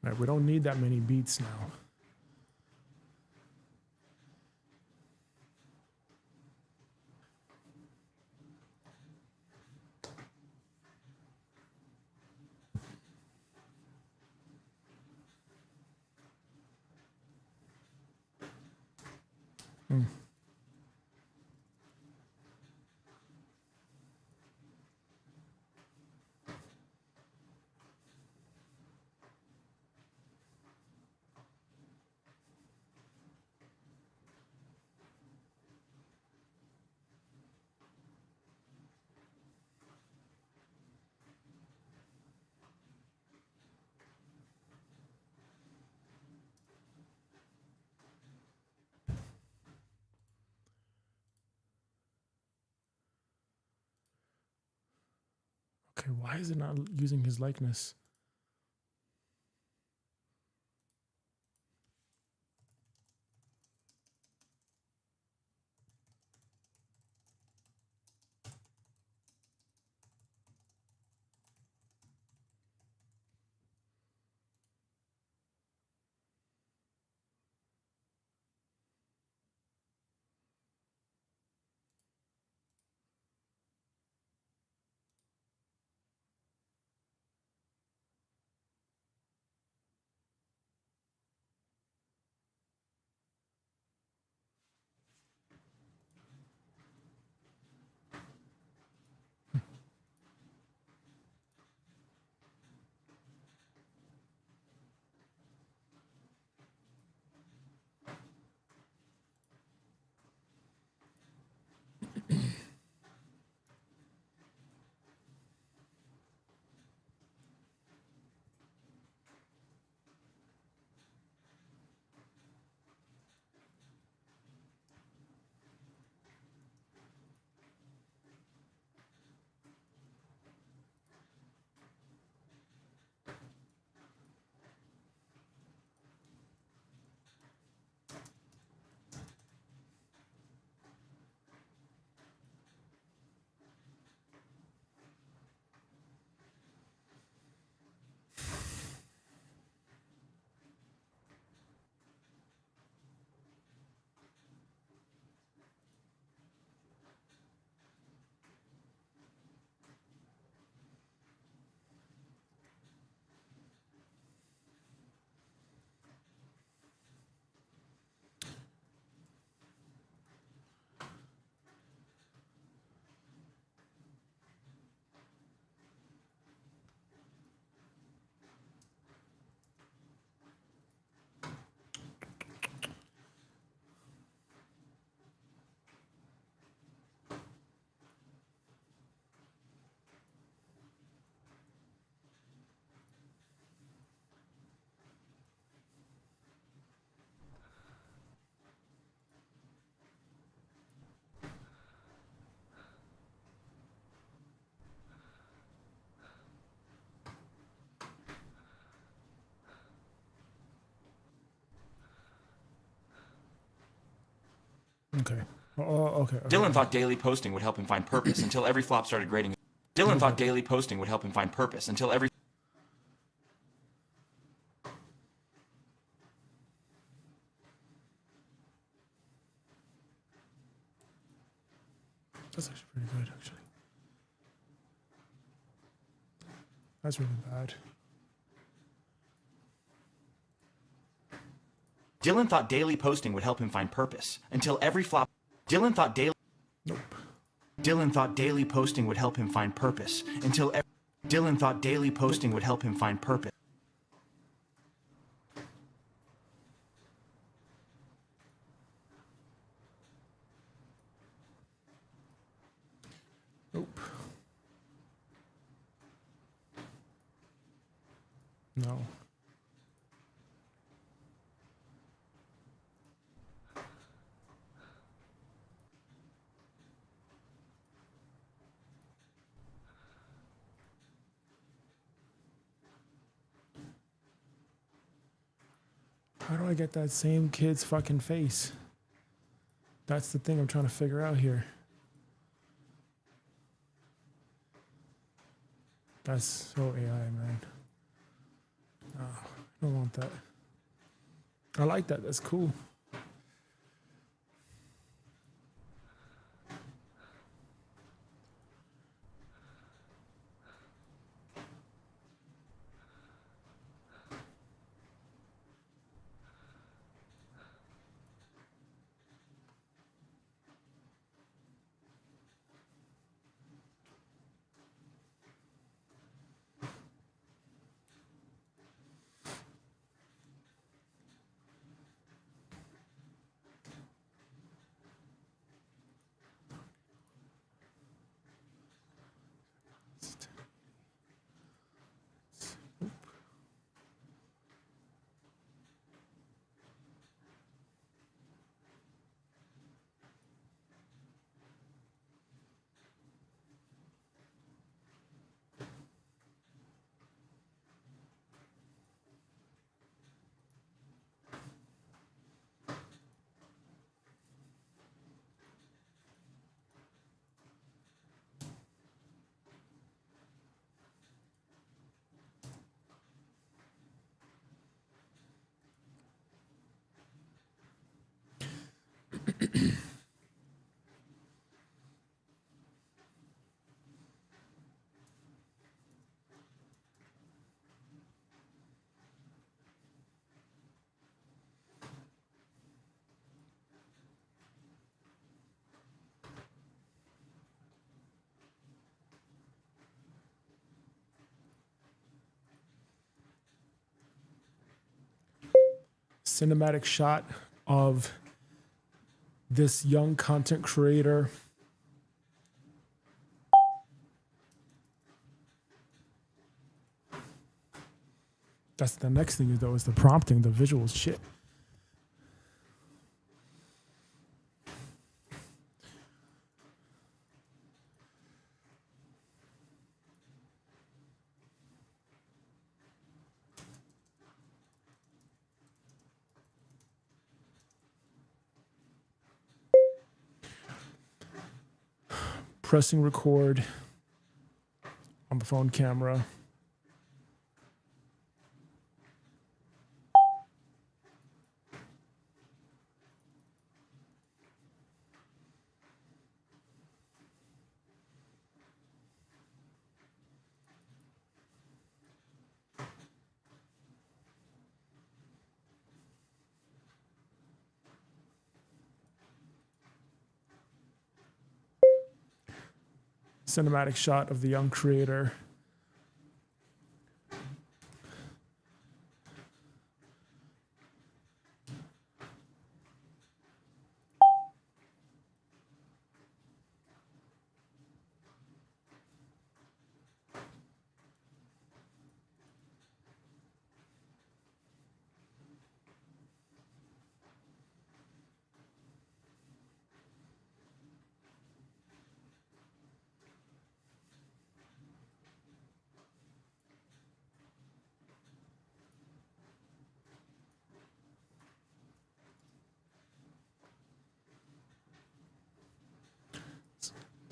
Right, we don't need that many beats now. Okay, why is it not using his likeness? Okay. Okay. Dylan thought daily posting would help him find purpose until every flop started grading. Dylan thought daily posting would help him find purpose until every... That's actually pretty good, actually. That's really bad. Dylan thought daily posting would help him find purpose until every flop. Dylan thought daily. Nope. Dylan thought daily posting would help him find purpose until Dylan thought daily posting would help him find purpose. Nope. No. How do I get that same kid's fucking face? That's the thing I'm trying to figure out here. That's so AI, man. Oh, I don't want that. I like that. That's cool. Cinematic shot of this young content creator. That's the next thing, though, is the prompting, the visuals shit. Pressing record on the phone camera. Cinematic shot of the young creator.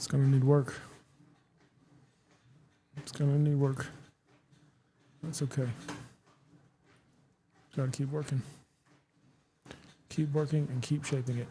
It's gonna need work. It's gonna need work. That's okay. Gotta keep working. Keep working and keep shaping it.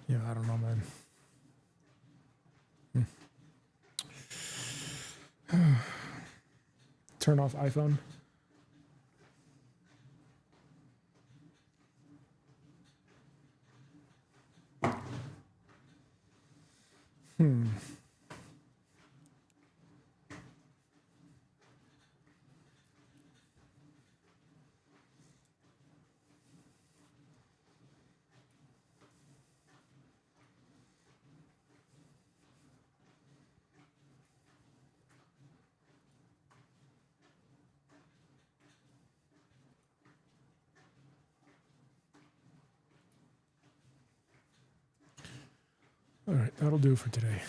Yeah, I don't know, man. Turn off iPhone. All right, that'll do it for today.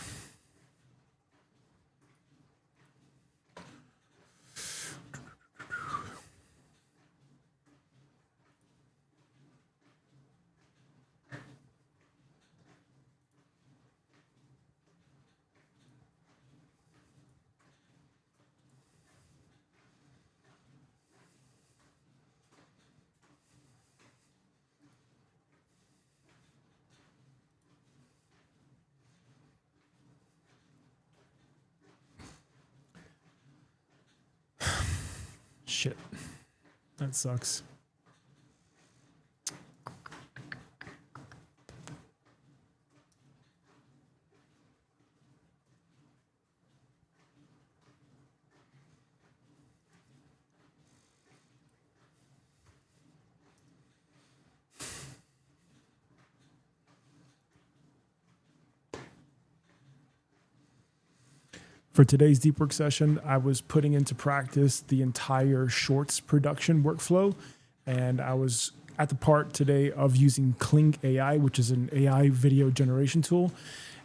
Shit. That sucks. For today's deep work session, I was putting into practice the entire shorts production workflow. And I was at the part today of using Kling AI, which is an AI video generation tool.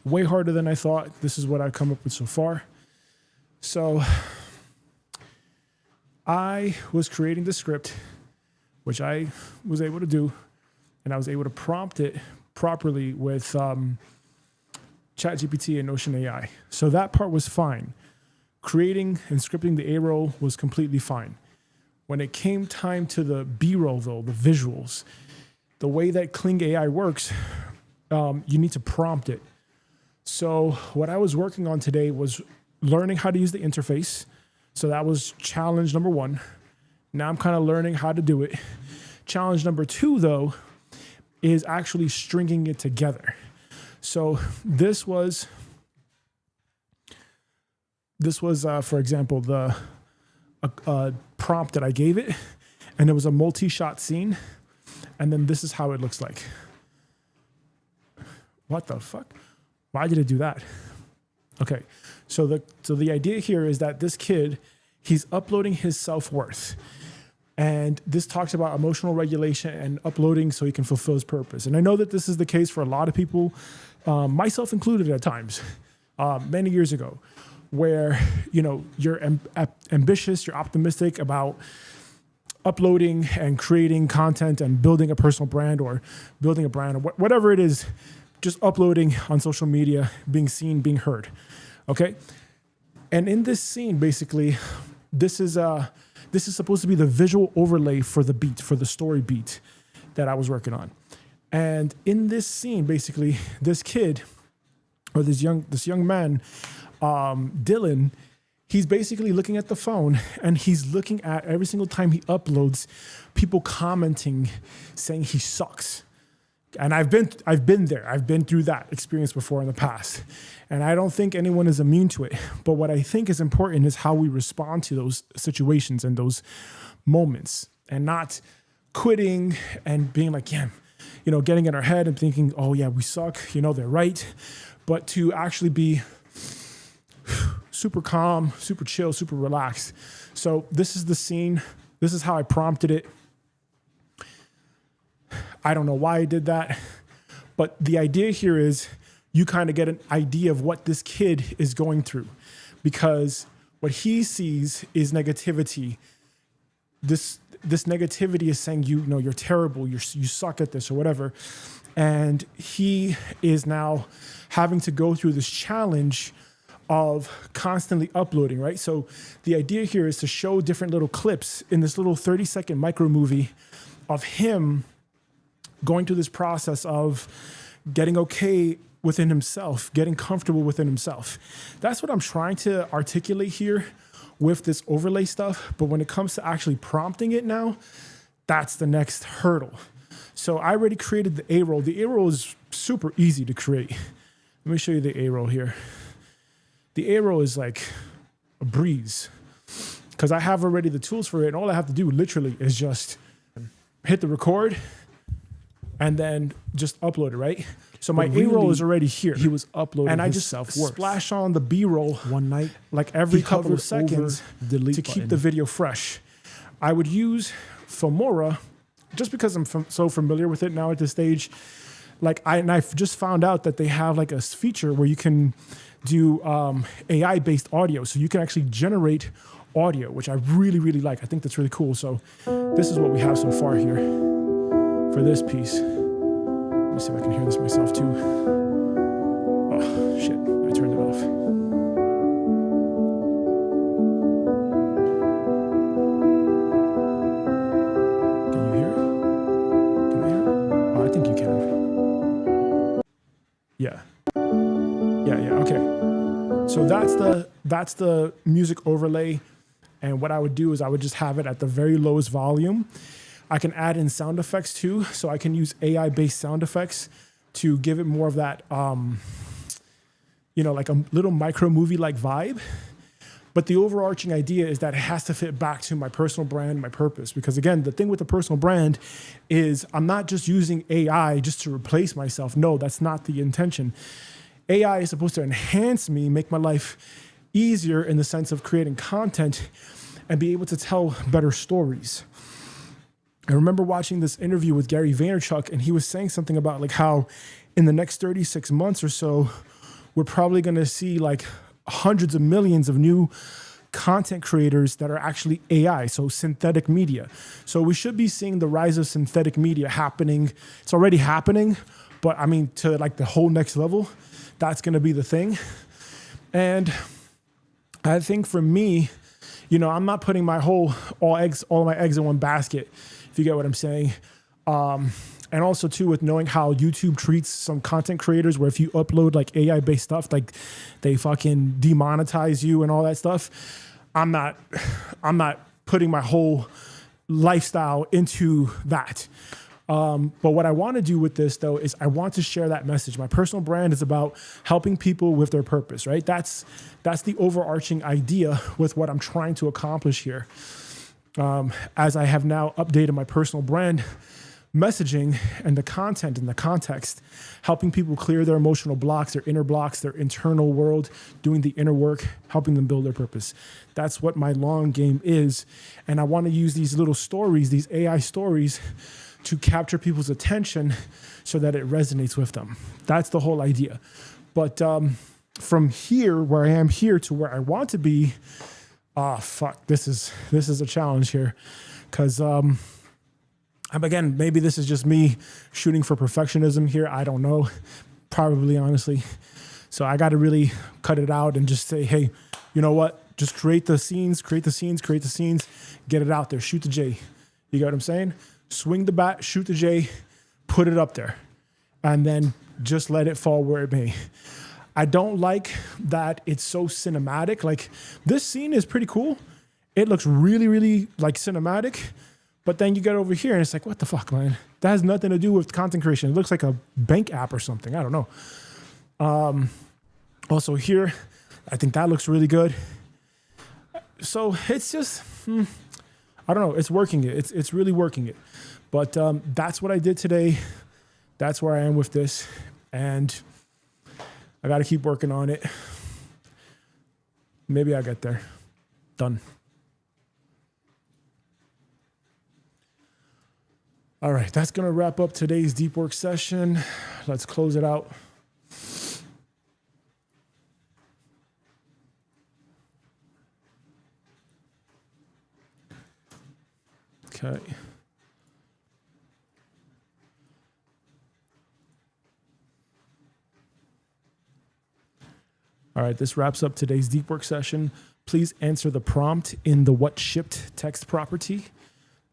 Way harder than I thought. This is what I've come up with so far. So I was creating the script, which I was able to do, and I was able to prompt it properly with ChatGPT and Notion AI. So that part was fine. Creating and scripting the A-roll was completely fine. When it came time to the B-roll, though, the visuals, the way that Kling AI works, you need to prompt it. So what I was working on today was learning how to use the interface. So that was challenge number 1. Now I'm kind of learning how to do it. Challenge number 2, though, is actually stringing it together. So this was, for example, the prompt that I gave it, and it was a multi-shot scene, and then this is how it looks like. What the fuck? Why did it do that? Okay, so the idea here is that this kid, he's uploading his self-worth. And this talks about emotional regulation and uploading so he can fulfill his purpose. And I know that this is the case for a lot of people, myself included at times, many years ago, where you're ambitious, you're optimistic about uploading and creating content and building a personal brand or building a brand or whatever it is, just uploading on social media, being seen, being heard. Okay, and in this scene, basically, this is supposed to be the visual overlay for the beat, for the story beat that I was working on. And in this scene, basically, this kid or this young man, Dylan, he's basically looking at the phone and he's looking at every single time he uploads, people commenting, saying he sucks. And I've been there. I've been through that experience before in the past. And I don't think anyone is immune to it. But what I think is important is how we respond to those situations and those moments, and not quitting and being like, yeah, getting in our head and thinking, oh yeah, we suck. They're right. But to actually be super calm, super chill, super relaxed. So this is the scene. This is how I prompted it. I don't know why I did that, but the idea here is you kind of get an idea of what this kid is going through, because what he sees is negativity. This negativity is saying, you're terrible, you suck at this or whatever. And he is now having to go through this challenge of constantly uploading, right? So the idea here is to show different little clips in this little 30-second micro movie of him going through this process of getting okay within himself, getting comfortable within himself. That's what I'm trying to articulate here with this overlay stuff. But when it comes to actually prompting it now, that's the next hurdle. So I already created the A-roll. The A-roll is super easy to create. Let me show you the A-roll here. The A-roll is like a breeze because I have already the tools for it. And all I have to do literally is just hit the record and then just upload it, right? So my A-roll is already here. He was uploading and I his just self-worth. splash on the B-roll One night, like every he couple of hovered seconds over the delete to keep button. the video fresh. I would use Filmora just because I'm so familiar with it now at this stage. I've just found out that they have like a feature where you can do AI-based audio. So you can actually generate audio, which I really, really like. I think that's really cool. So this is what we have so far here for this piece. Let me see if I can hear this myself too. Oh, shit, I turned it off. Can you hear it? Can I hear it? Oh, I think you can. Yeah. Yeah, okay. So that's the music overlay. And what I would do is I would just have it at the very lowest volume. I can add in sound effects too. So I can use AI-based sound effects to give it more of that, like a little micro movie-like vibe. But the overarching idea is that it has to fit back to my personal brand, my purpose. Because again, the thing with the personal brand is I'm not just using AI just to replace myself. No, that's not the intention. AI is supposed to enhance me, make my life easier in the sense of creating content and be able to tell better stories. I remember watching this interview with Gary Vaynerchuk, and he was saying something about like how in the next 36 months or so, we're probably going to see like hundreds of millions of new content creators that are actually AI, so synthetic media. So we should be seeing the rise of synthetic media happening. It's already happening, but I mean, to like the whole next level, that's going to be the thing. And I think for me, you know, I'm not putting all of my eggs in one basket, if you get what I'm saying. And also too, with knowing how YouTube treats some content creators, where if you upload like AI-based stuff, like they fucking demonetize you and all that stuff. I'm not putting my whole lifestyle into that. But what I want to do with this though is I want to share that message. My personal brand is about helping people with their purpose, right? That's the overarching idea with what I'm trying to accomplish here. As I have now updated my personal brand messaging and the content and the context, helping people clear their emotional blocks, their inner blocks, their internal world, doing the inner work, helping them build their purpose. That's what my long game is. And I want to use these little stories, these AI stories, to capture people's attention so that it resonates with them. That's the whole idea. But from here, where I am here, to where I want to be, this is a challenge here. Because again, maybe this is just me shooting for perfectionism here. I don't know, probably, honestly. So I got to really cut it out and just say, hey, you know what? Just create the scenes, get it out there, shoot the J. You get what I'm saying? Swing the bat, shoot the J, put it up there, and then just let it fall where it may. I don't like that it's so cinematic. Like, this scene is pretty cool. It looks really, really like cinematic. But then you get over here and it's like, what the fuck, man? That has nothing to do with content creation. It looks like a bank app or something. I don't know. Also here, I think that looks really good. So it's just, I don't know. It's working it. It's really working it. But that's what I did today. That's where I am with this. And I got to keep working on it. Maybe I'll get there. Done. All right, that's going to wrap up today's deep work session. Let's close it out. Okay. All right, this wraps up today's deep work session. Please answer the prompt in the what shipped text property,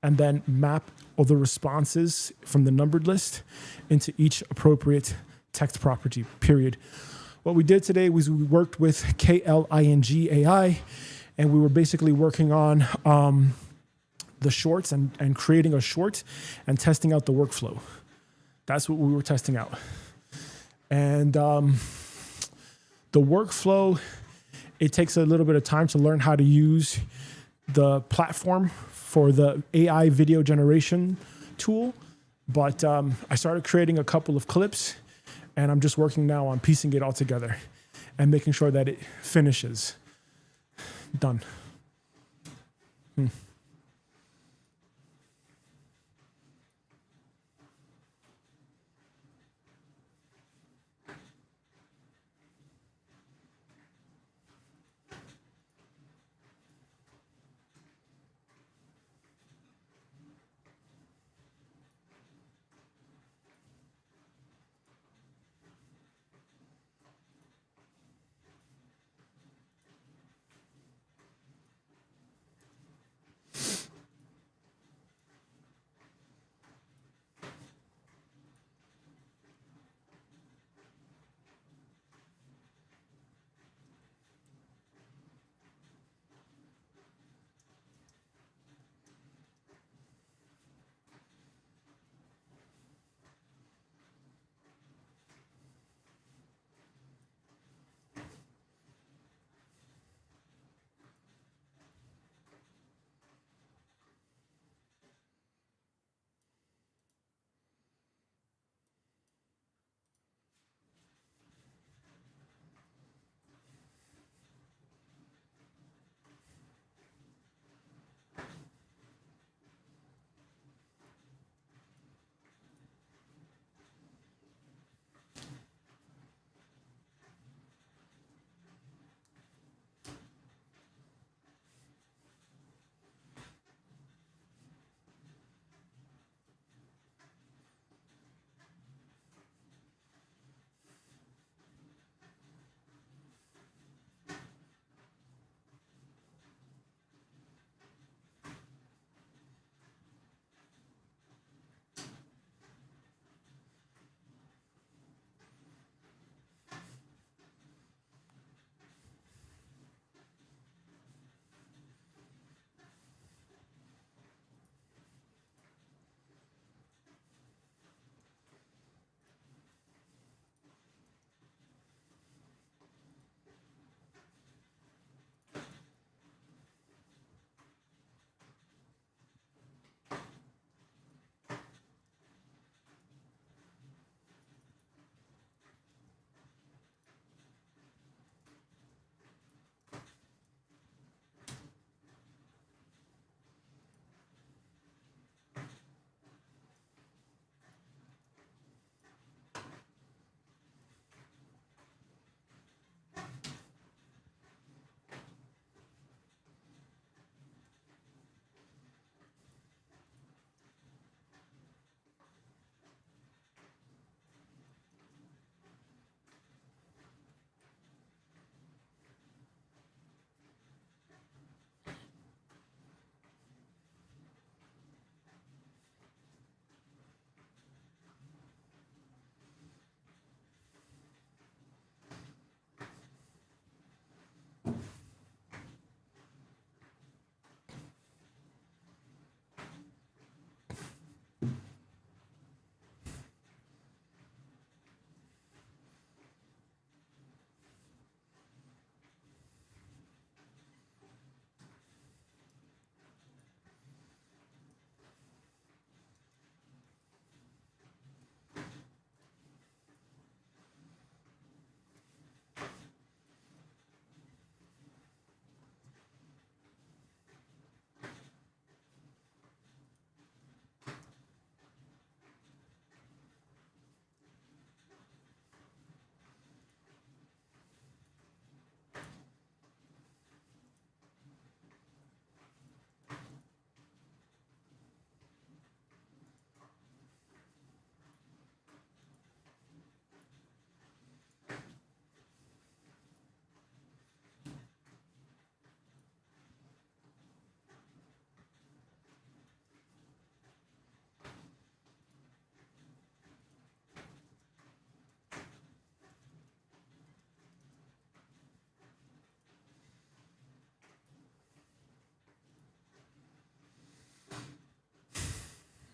and then map all the responses from the numbered list into each appropriate text property, period. What we did today was we worked with KLING AI, and we were basically working on the shorts and creating a short and testing out the workflow. That's what we were testing out. And the workflow, it takes a little bit of time to learn how to use the platform for the AI video generation tool. But I started creating a couple of clips, and I'm just working now on piecing it all together and making sure that it finishes. Done.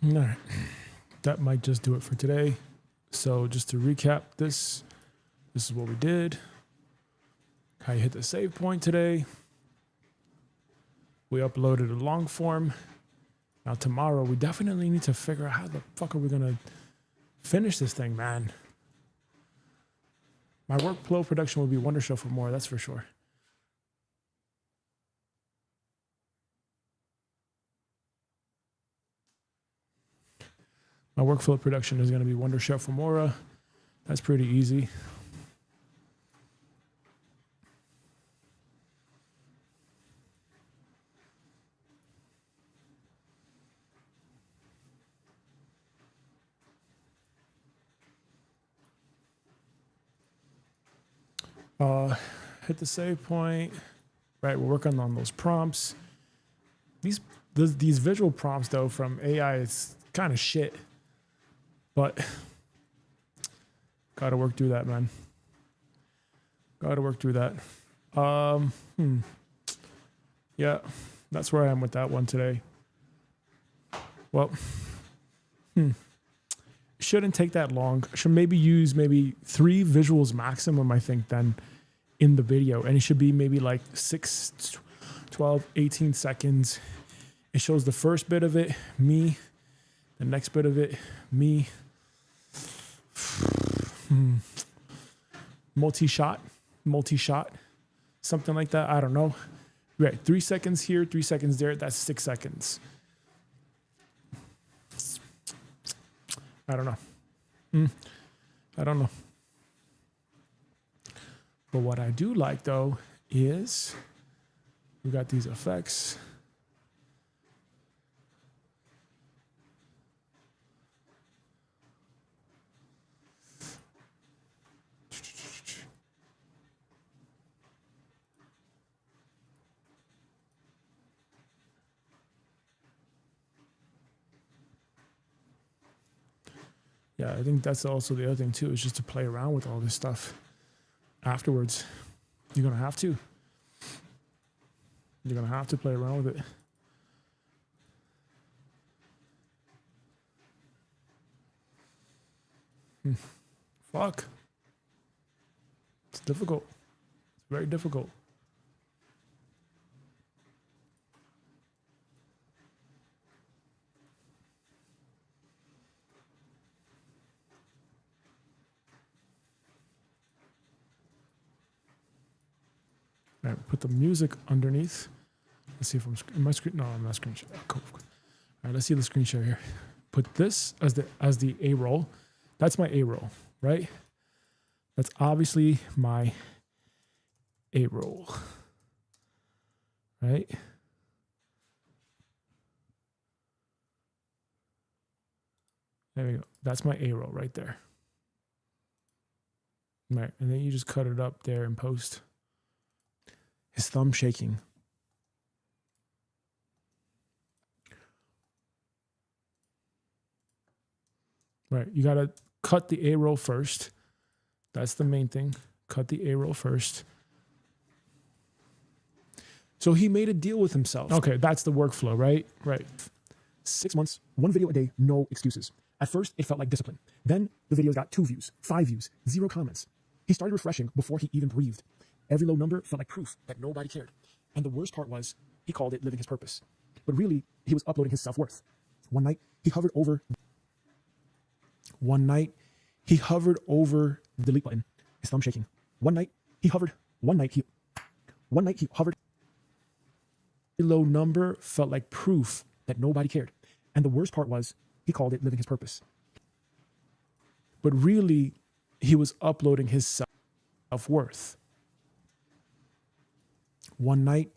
All right. That might just do it for today. So just to recap this is what we did. How you hit the save point today. We uploaded a long form. Now tomorrow we definitely need to figure out how the fuck are we gonna finish this thing, man. My workflow production will be wonderful for more, that's for sure. My workflow production is going to be Wonder Chef Femora. That's pretty easy. Hit the save point. Right, we're working on those prompts. These visual prompts though from AI, it's kind of shit. But gotta work through that, man. Gotta work through that. Yeah, that's where I am with that one today. Well, shouldn't take that long. Should maybe use 3 visuals maximum, I think, then in the video. And it should be maybe like 6, 12, 18 seconds. It shows the first bit of it, me. The next bit of it, me. Multi-shot, something like that. I don't know. Right, 3 seconds here, 3 seconds there. That's 6 seconds. I don't know. I don't know. But what I do like though is we got these effects. Yeah, I think that's also the other thing too, is just to play around with all this stuff afterwards. You're going to have to. You're going to have to play around with it. Fuck. It's difficult. It's very difficult. All right, put the music underneath. Let's see if I'm in my screen. No, I'm not screen share. Cool. All right, let's see the screen share here. Put this as the A roll. That's my A roll, right? That's obviously my A roll, right? There we go. That's my A roll right there. All right, and then you just cut it up there in post. His thumb shaking. Right, you gotta cut the A roll first. That's the main thing. Cut the A roll first. So he made a deal with himself. Okay, that's the workflow, right? Right. 6 months, 1 video a day, no excuses. At first, it felt like discipline. Then the videos got 2 views, 5 views, 0 comments. He started refreshing before he even breathed. Every low number felt like proof that nobody cared. And the worst part was, he called it living his purpose. But really, he was uploading his self-worth. One night, he hovered over the delete button, his thumb shaking. One night, he hovered. A low number felt like proof that nobody cared. And the worst part was, he called it living his purpose. but really, he was uploading his self-worth. One night,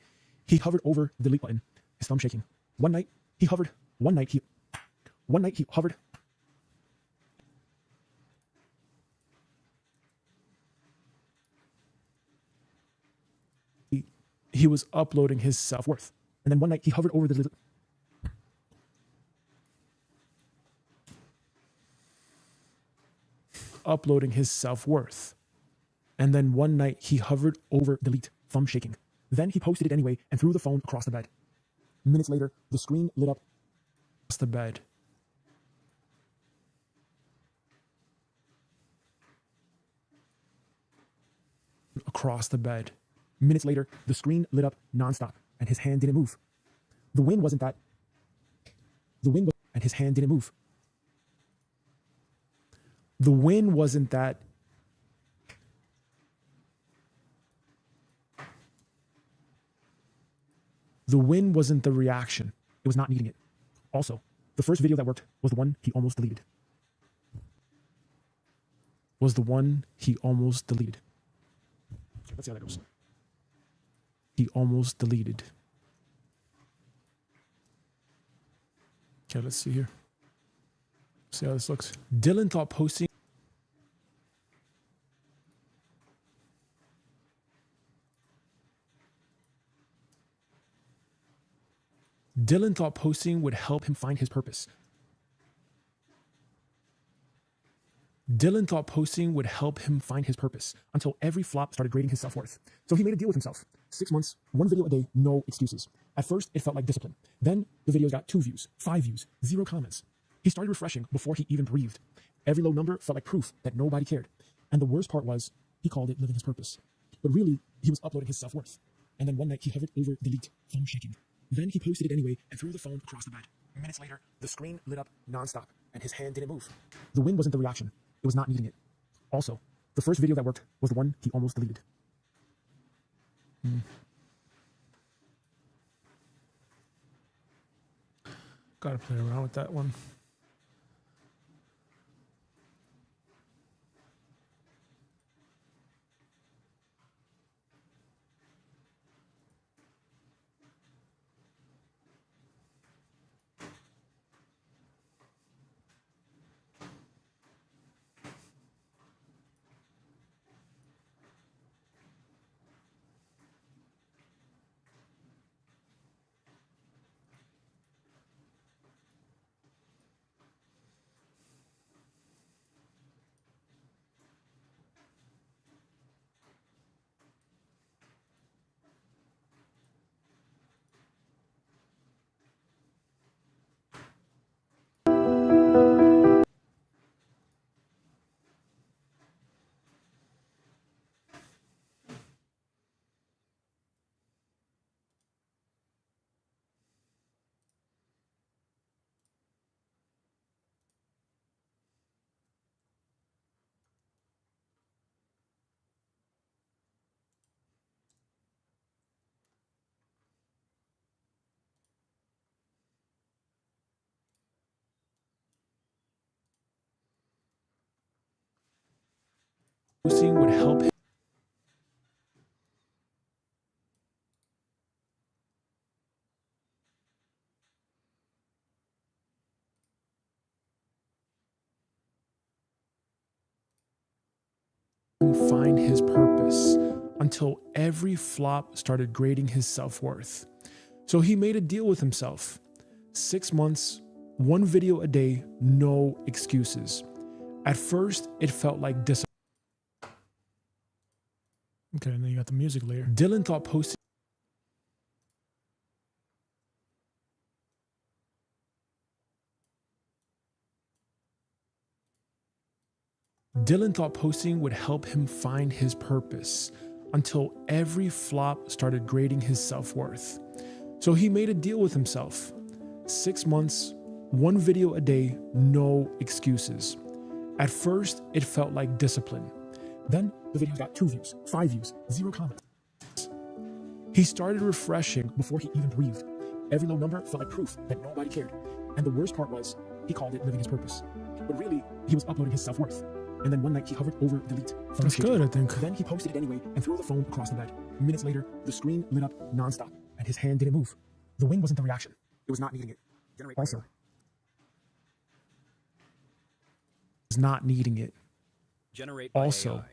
he hovered over the delete button, his thumb shaking. One night, he hovered. He was uploading his self-worth. And then one night, he hovered over the uploading his self-worth. And then one night he hovered over delete, thumb shaking. Then he posted it anyway and threw the phone across the bed. Minutes later, the screen lit up. the bed. across the bed. Minutes later, the screen lit up nonstop and his hand didn't move. The wind wasn't that. And his hand didn't move. The win wasn't that. The win wasn't the reaction. It was not needing it. Also, the first video that worked was the one he almost deleted. Was the one he almost deleted. Let's see how that goes. He almost deleted. Okay, let's see here. See how this looks. Dylan thought posting. Dylan thought posting would help him find his purpose. Dylan thought posting would help him find his purpose Until every flop started grading his self-worth. So he made a deal with himself. 6 months, 1 video a day, no excuses. At first, it felt like discipline. Then the videos got 2 views, 5 views, 0 comments. He started refreshing before he even breathed. Every low number felt like proof that nobody cared. And the worst part was, he called it living his purpose. But really, he was uploading his self-worth. And then one night he hovered over delete, phone shaking. Then he posted it anyway and threw the phone across the bed. Minutes later, the screen lit up nonstop and his hand didn't move. The win wasn't the reaction. It was not needing it. Also, the first video that worked was the one he almost deleted. Gotta play around with that one. Posting would help him. Find his purpose until every flop started grading his self-worth. So he made a deal with himself. 6 months, 1 video a day, no excuses. At first, it felt like discipline. Okay, and then you got the music layer. Dylan thought posting. Dylan thought posting would help him find his purpose until every flop started grading his self-worth. So he made a deal with himself. 6 months, 1 video a day, no excuses. At first, it felt like discipline. Then the videos got 2 views, 5 views, 0 comments. He started refreshing Before he even breathed. Every low number felt like proof that nobody cared. And the worst part was, he called it living his purpose. But really, he was uploading his self-worth. And then one night he hovered over delete. That's good, I think. Then he posted it anyway and threw the phone across the bed. Minutes later, the screen lit up nonstop and his hand didn't move. The win wasn't the reaction. It was not needing it. Also, was not needing it. Generate by Also, AI.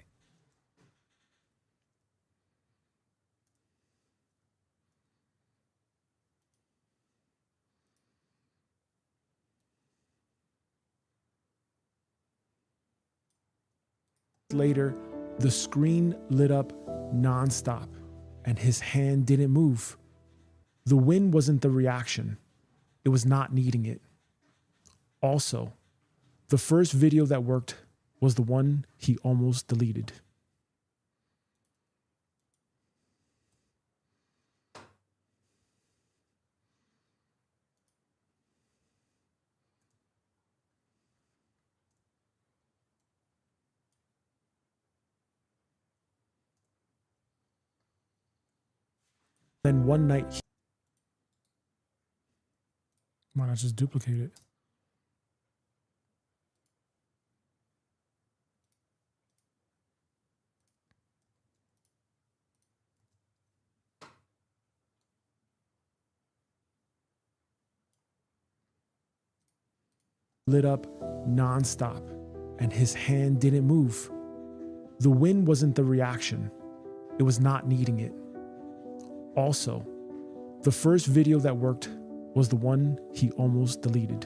later, the screen lit up nonstop and his hand didn't move. The win wasn't the reaction. It was not needing it. Also, the first video that worked was the one he almost deleted. Then one night, why not just duplicate it? Lit up nonstop, and his hand didn't move. The wind wasn't the reaction, it was not needing it. Also, the first video that worked was the one he almost deleted.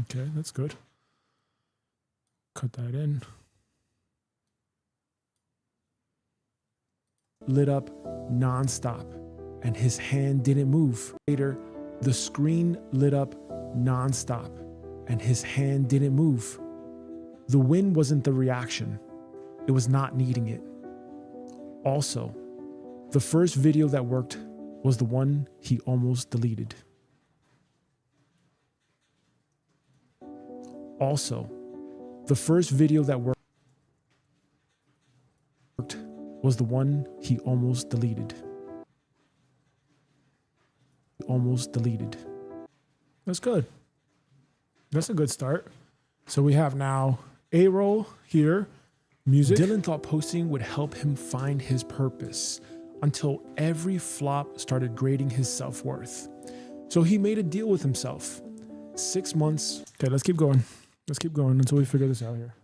Okay, that's good. Cut that in. Lit up nonstop, and his hand didn't move. Later, the screen lit up nonstop, and his hand didn't move. The wind wasn't the reaction, it was not needing it. Also, the first video that worked was the one he almost deleted. Also, the first video that worked was the one he almost deleted. Almost deleted. That's good. That's a good start. So we have now A-roll here, music. Dylan thought posting would help him find his purpose until every flop started grading his self-worth. So he made a deal with himself. 6 months. Okay, let's keep going. Let's keep going until we figure this out here.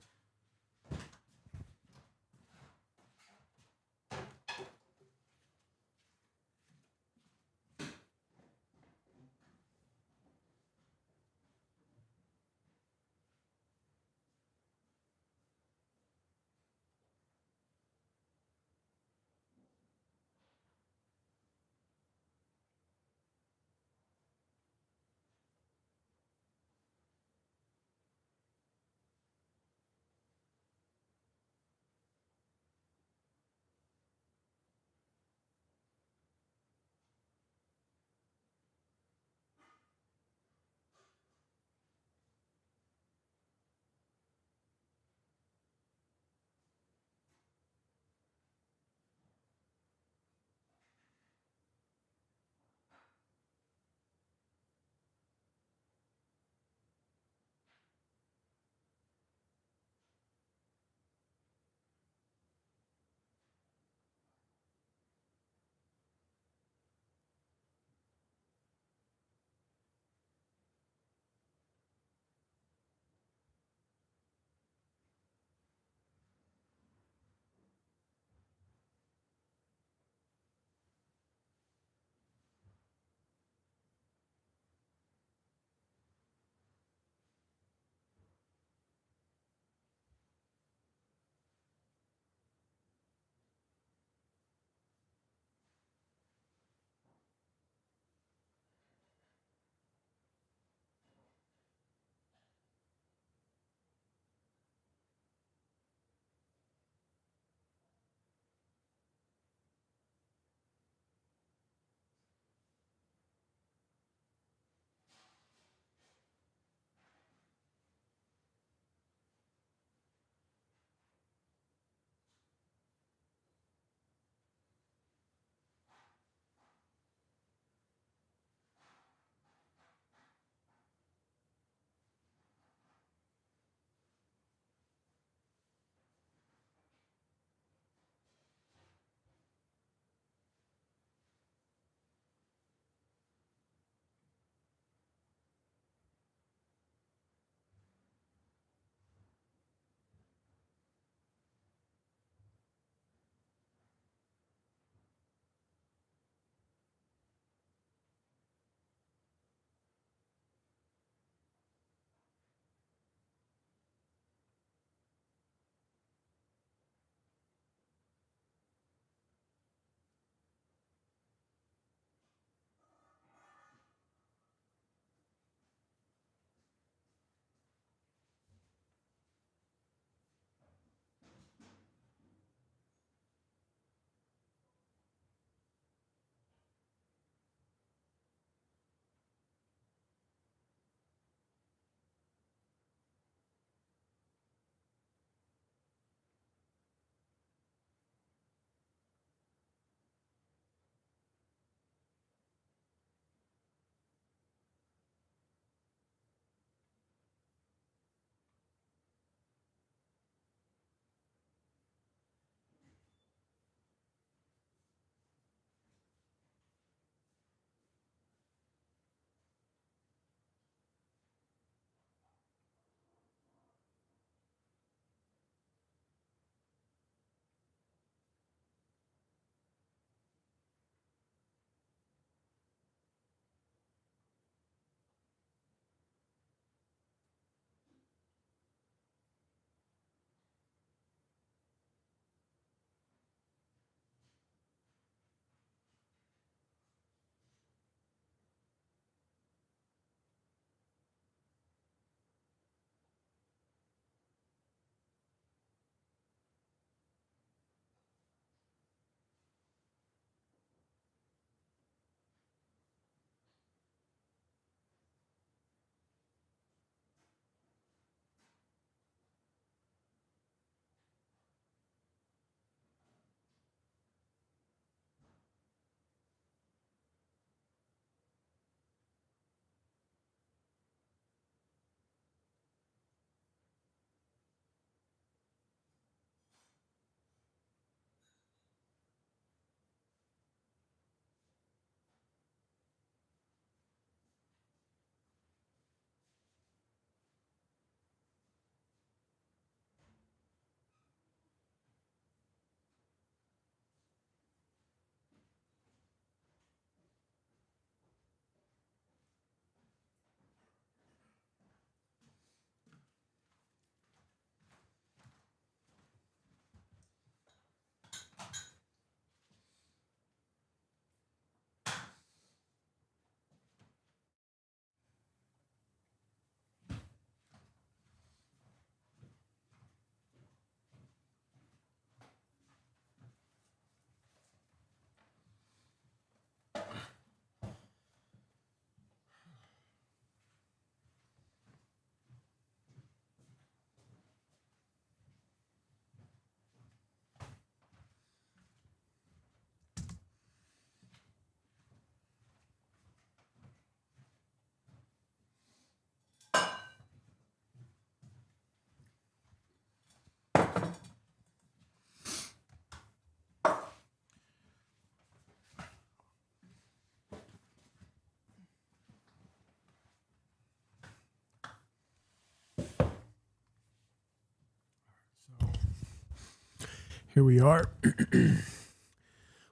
Here we are.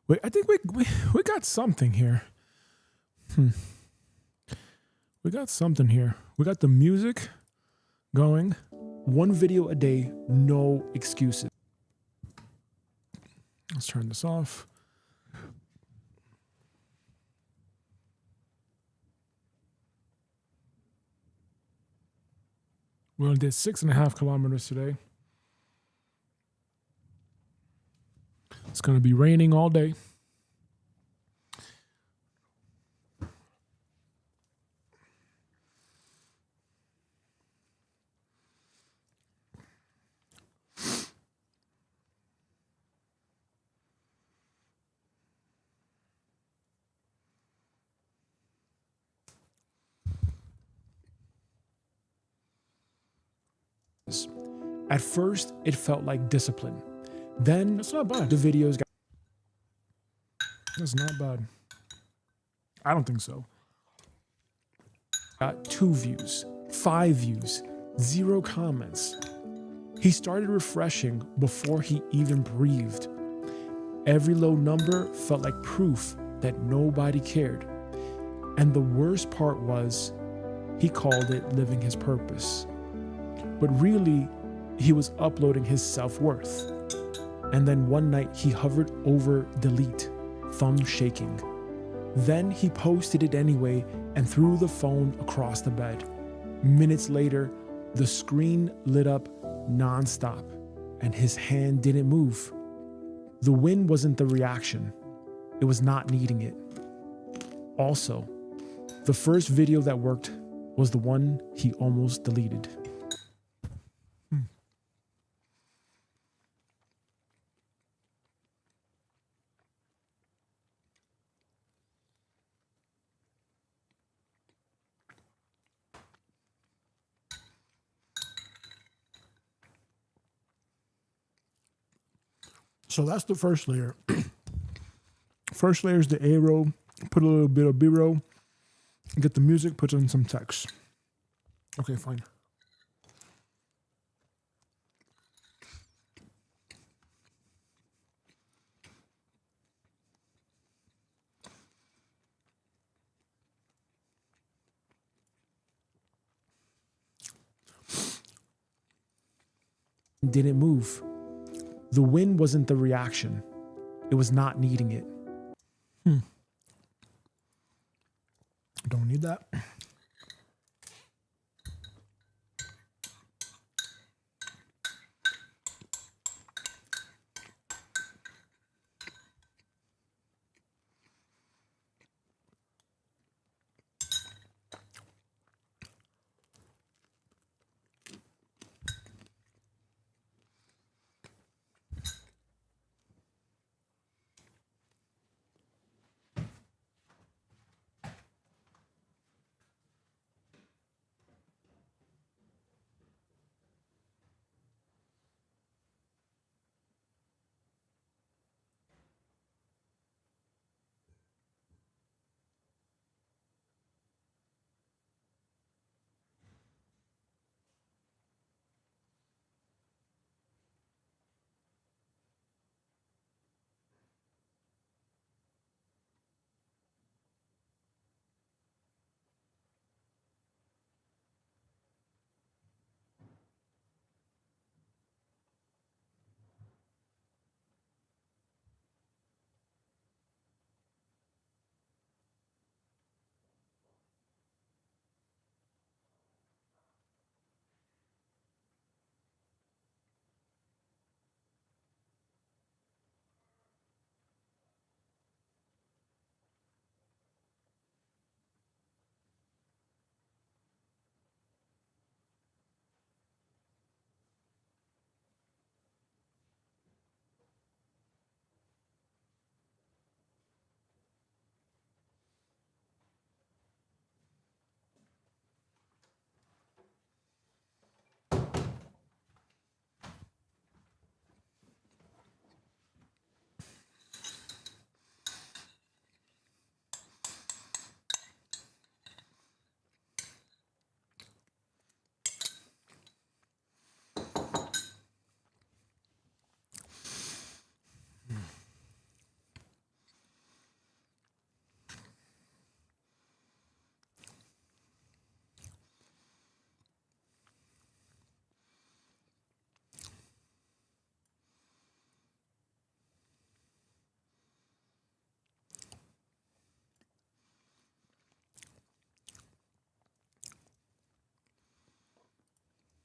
Wait, I think we got something here. We got something here. We got the music going. 1 video a day, no excuses. Let's turn this off. We only did 6.5 kilometers today. It's going to be raining all day. At first, it felt like discipline. Then That's not bad. the videos got... That's not bad. I don't think so. Got 2 views, 5 views, 0 comments. He started refreshing before he even breathed. Every low number felt like proof that nobody cared. And the worst part was, he called it living his purpose. But really, he was uploading his self-worth. And then one night he hovered over delete, thumb shaking. Then he posted it anyway and threw the phone across the bed. Minutes later, the screen lit up nonstop and his hand didn't move. The win wasn't the reaction. It was not needing it. Also, the first video that worked was the one he almost deleted. So that's the first layer. First layer is the A row, put a little bit of B row, get the music, put in some text. Okay, fine. Didn't move. The win wasn't the reaction. It was not needing it. Don't need that.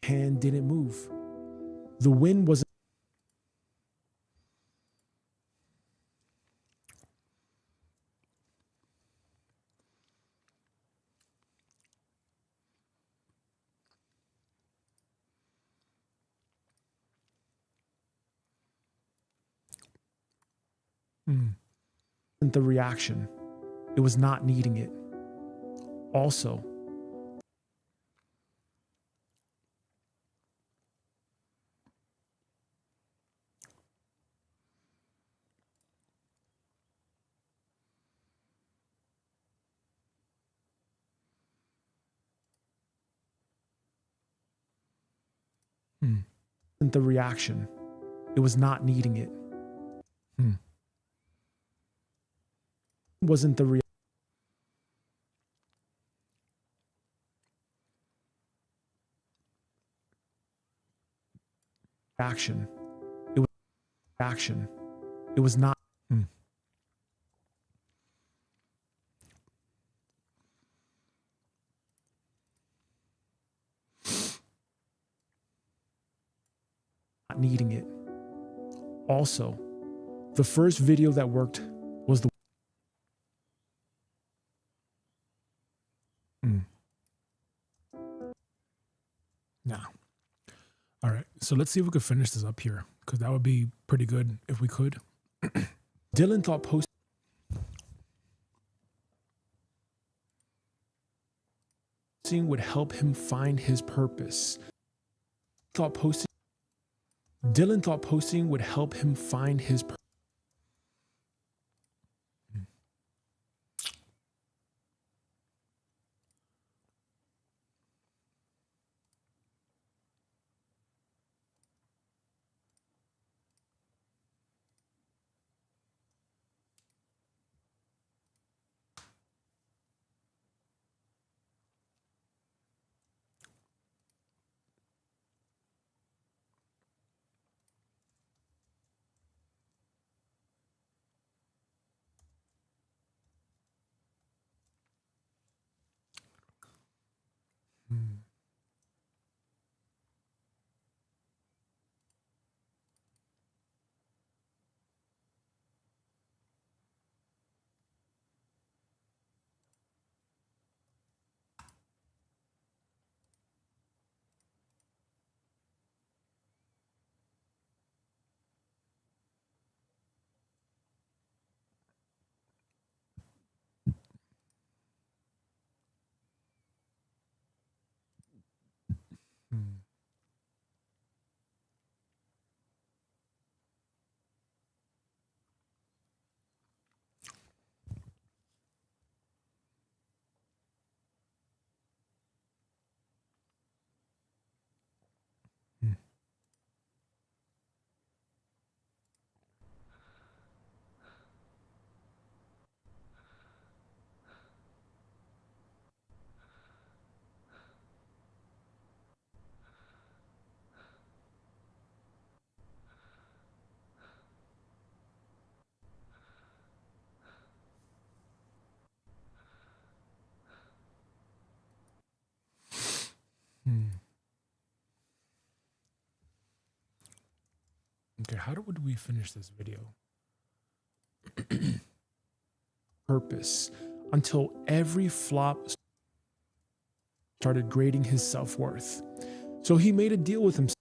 hand didn't move. The wind wasn't. The reaction. It was not needing it. Also, the reaction. It was not needing it. Wasn't the reaction. It was action. It was not. Not needing it. Also, the first video that worked was the. Now, all right. So let's see if we could finish this up here, because that would be pretty good if we could. Dylan thought posting would help him find his purpose. Dylan thought posting would help him find his purpose. Okay, how would we finish this video? Purpose. Until every flop started grading his self-worth. So he made a deal with himself.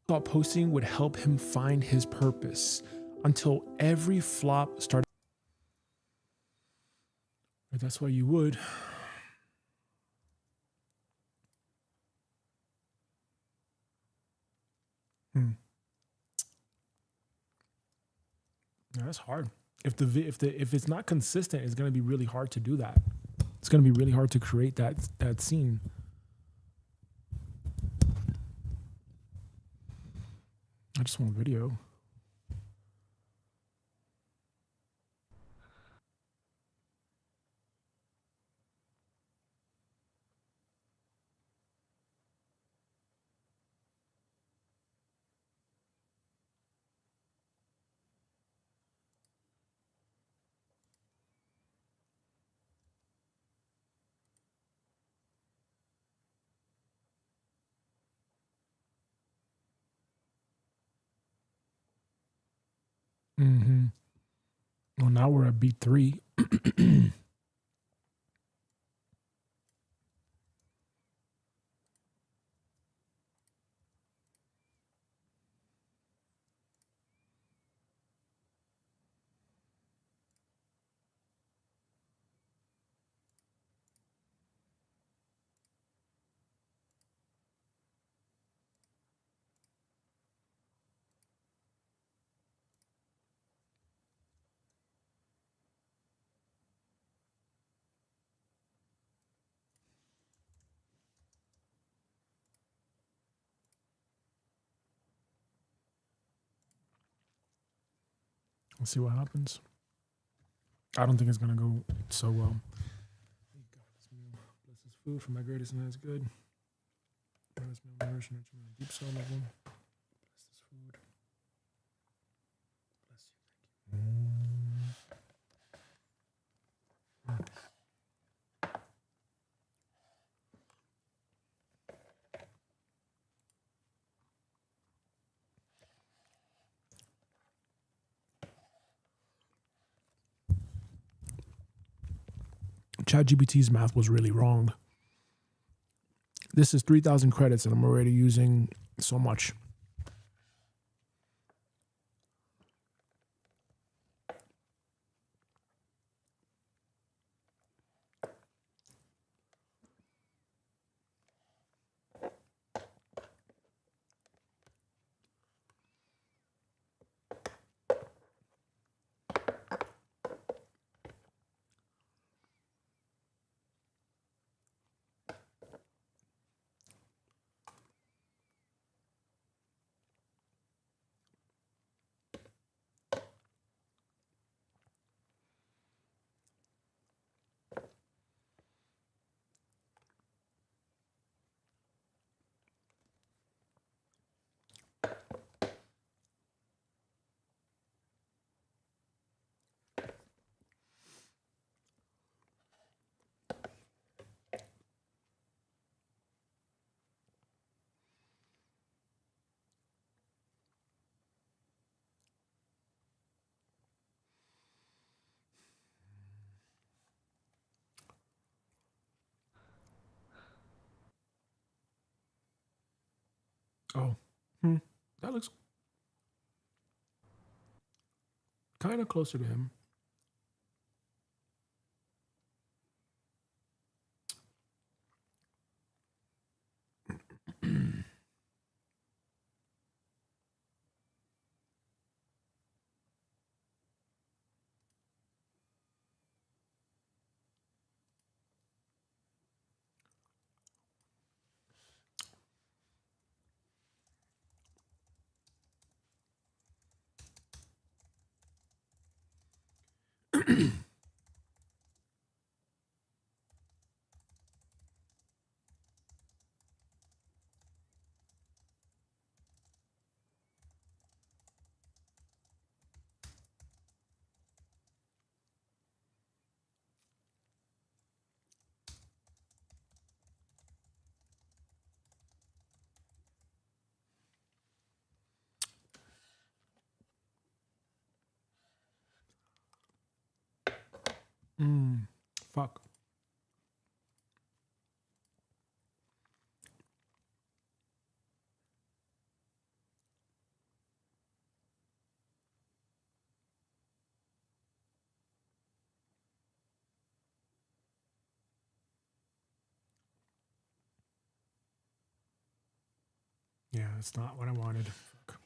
Thought posting would help him find his purpose. Until every flop started. That's why you would. Yeah, that's hard. If it's not consistent, it's gonna be really hard to do that. It's gonna be really hard to create that scene. I just want video. Mm-hmm. Well, now we're at beat 3. Let's see what happens. I don't think it's gonna go so well. Thank God this meal. Bless this food for my greatest and highest good. Bless meal, nourishing, nurture my deep soul level. Bless this food. Bless you. Thank you. ChatGPT's math was really wrong. This is 3,000 credits, and I'm already using so much. Oh, that looks kind of closer to him. Fuck. Yeah, that's not what I wanted. Fuck.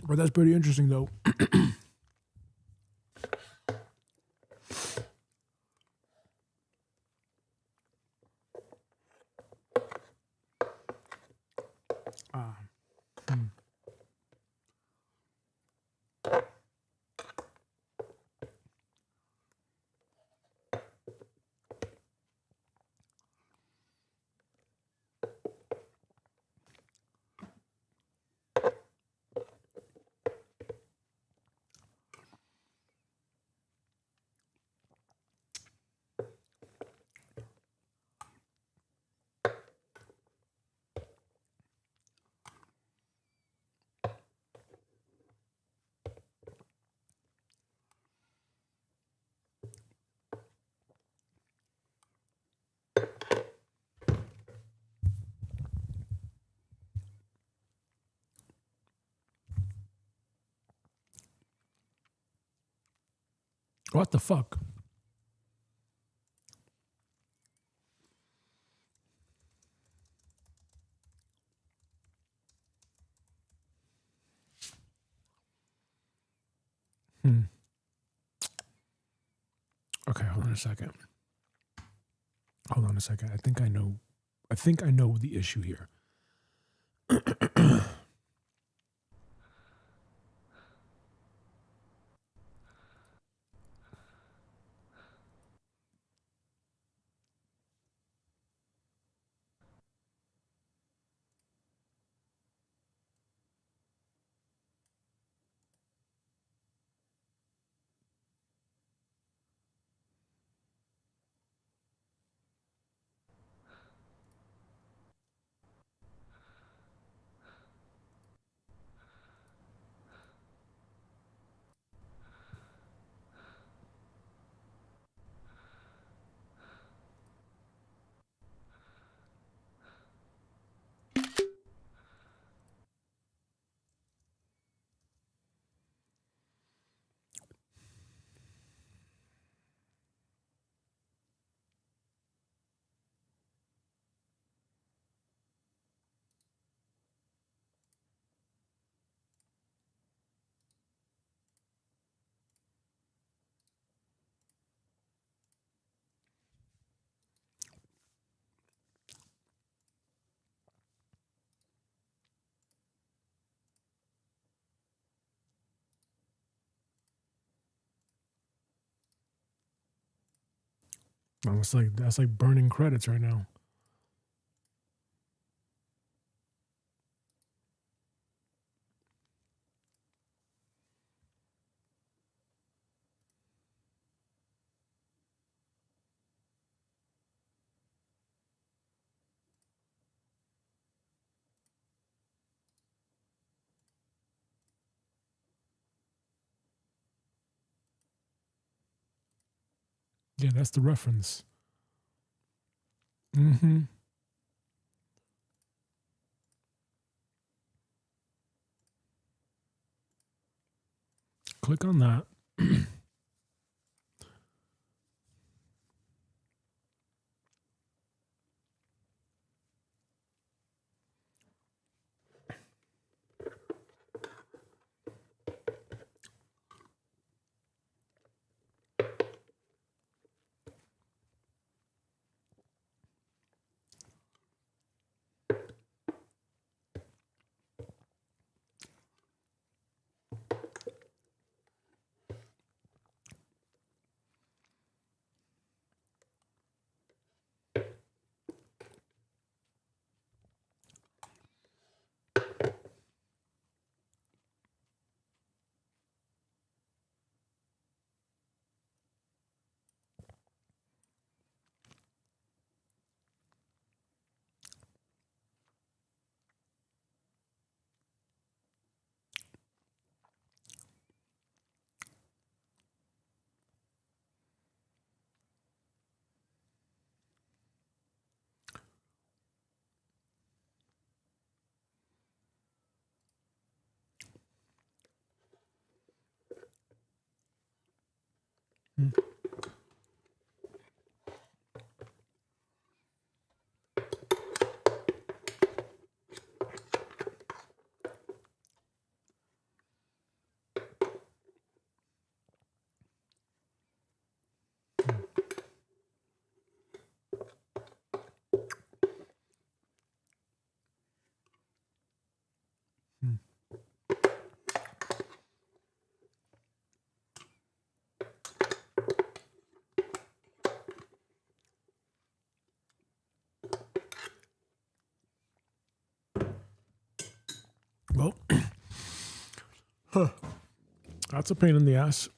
But that's pretty interesting, though. What the fuck? Okay, hold on a second. Hold on a second. I think I know the issue here. It's like that's like burning credits right now. Yeah, that's the reference. Mm-hmm. Click on that. Well, that's a pain in the ass.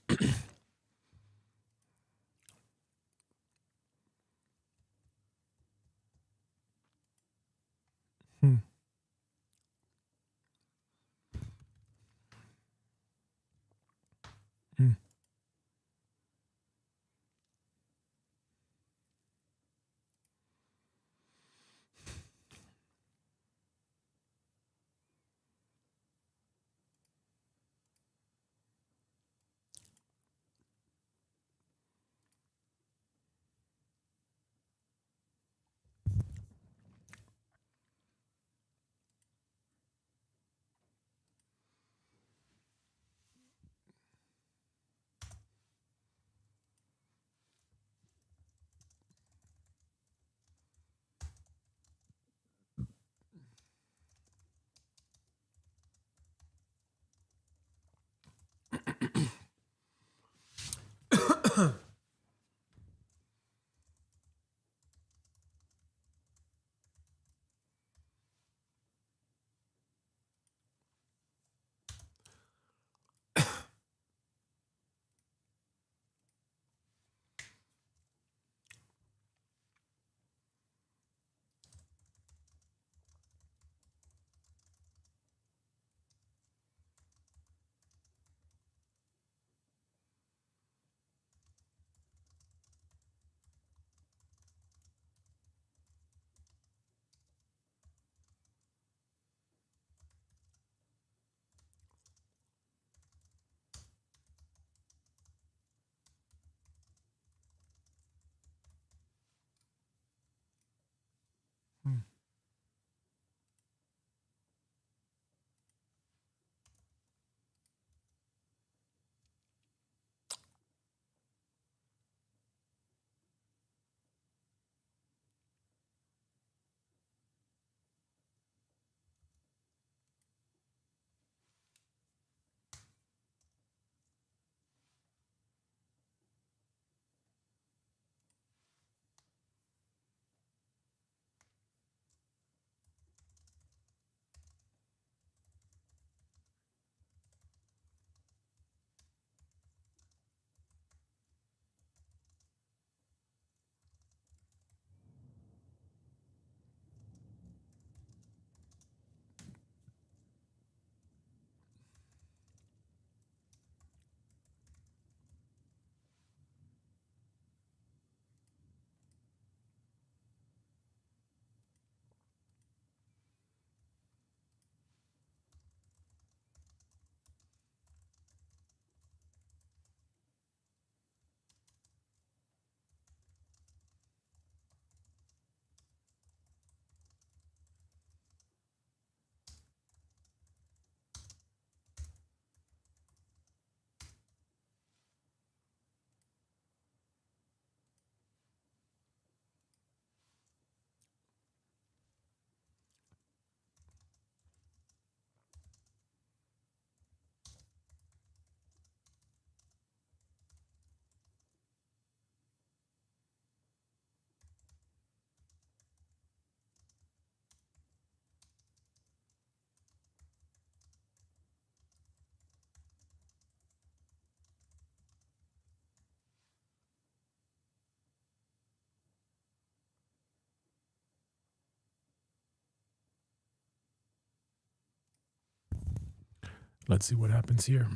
Let's see what happens here.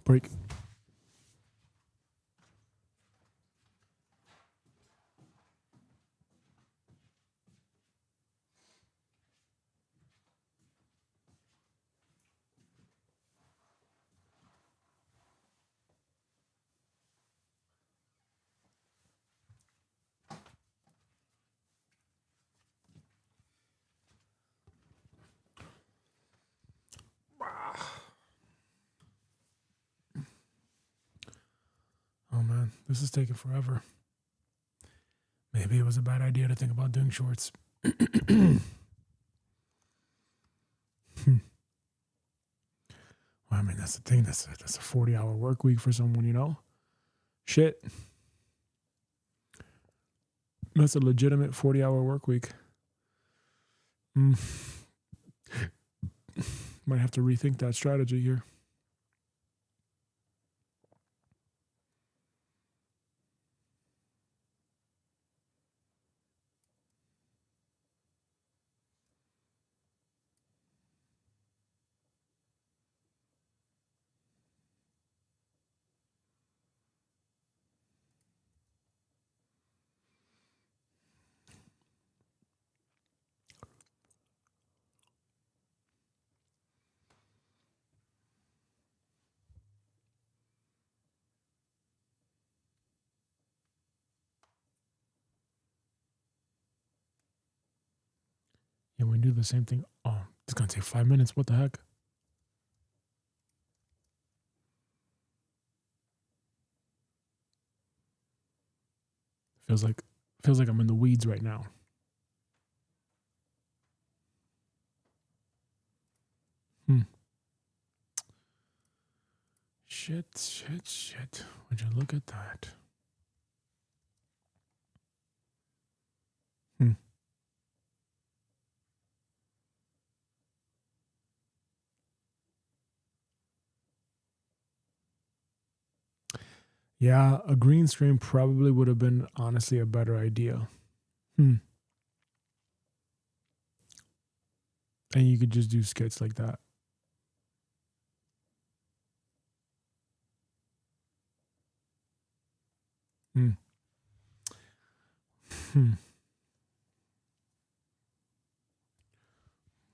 Break. Oh man, this is taking forever. Maybe it was a bad idea to think about doing shorts. Well, I mean, that's the thing. That's a 40-hour work week for someone, you know? Shit. That's a legitimate 40-hour work week. Might have to rethink that strategy here. Yeah, we do the same thing. Oh, it's going to take 5 minutes. What the heck? Feels like I'm in the weeds right now. Shit. Would you look at that? Yeah, a green screen probably would have been honestly a better idea. And you could just do skits like that.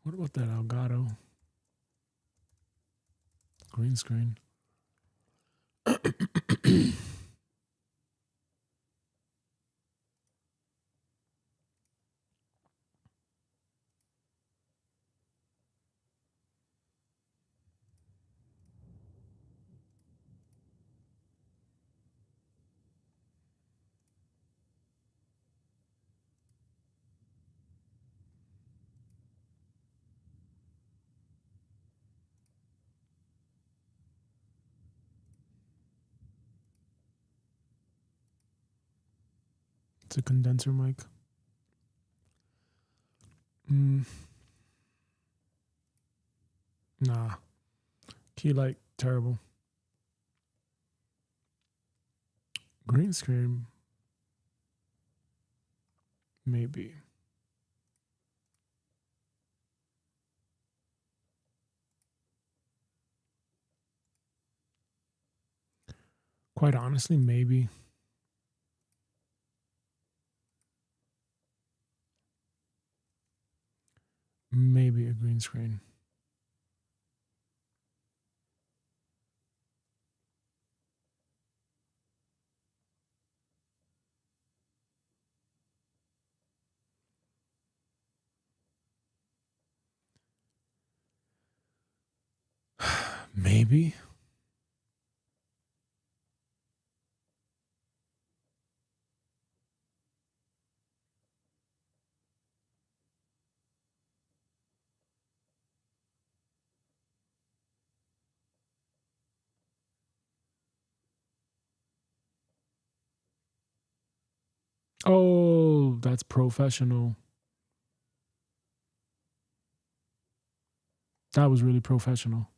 What about that Elgato? Green screen. It's a condenser mic. Nah. Key light, terrible. Green screen, maybe. Quite honestly, maybe. Maybe a green screen. Maybe. Oh, that's professional. That was really professional.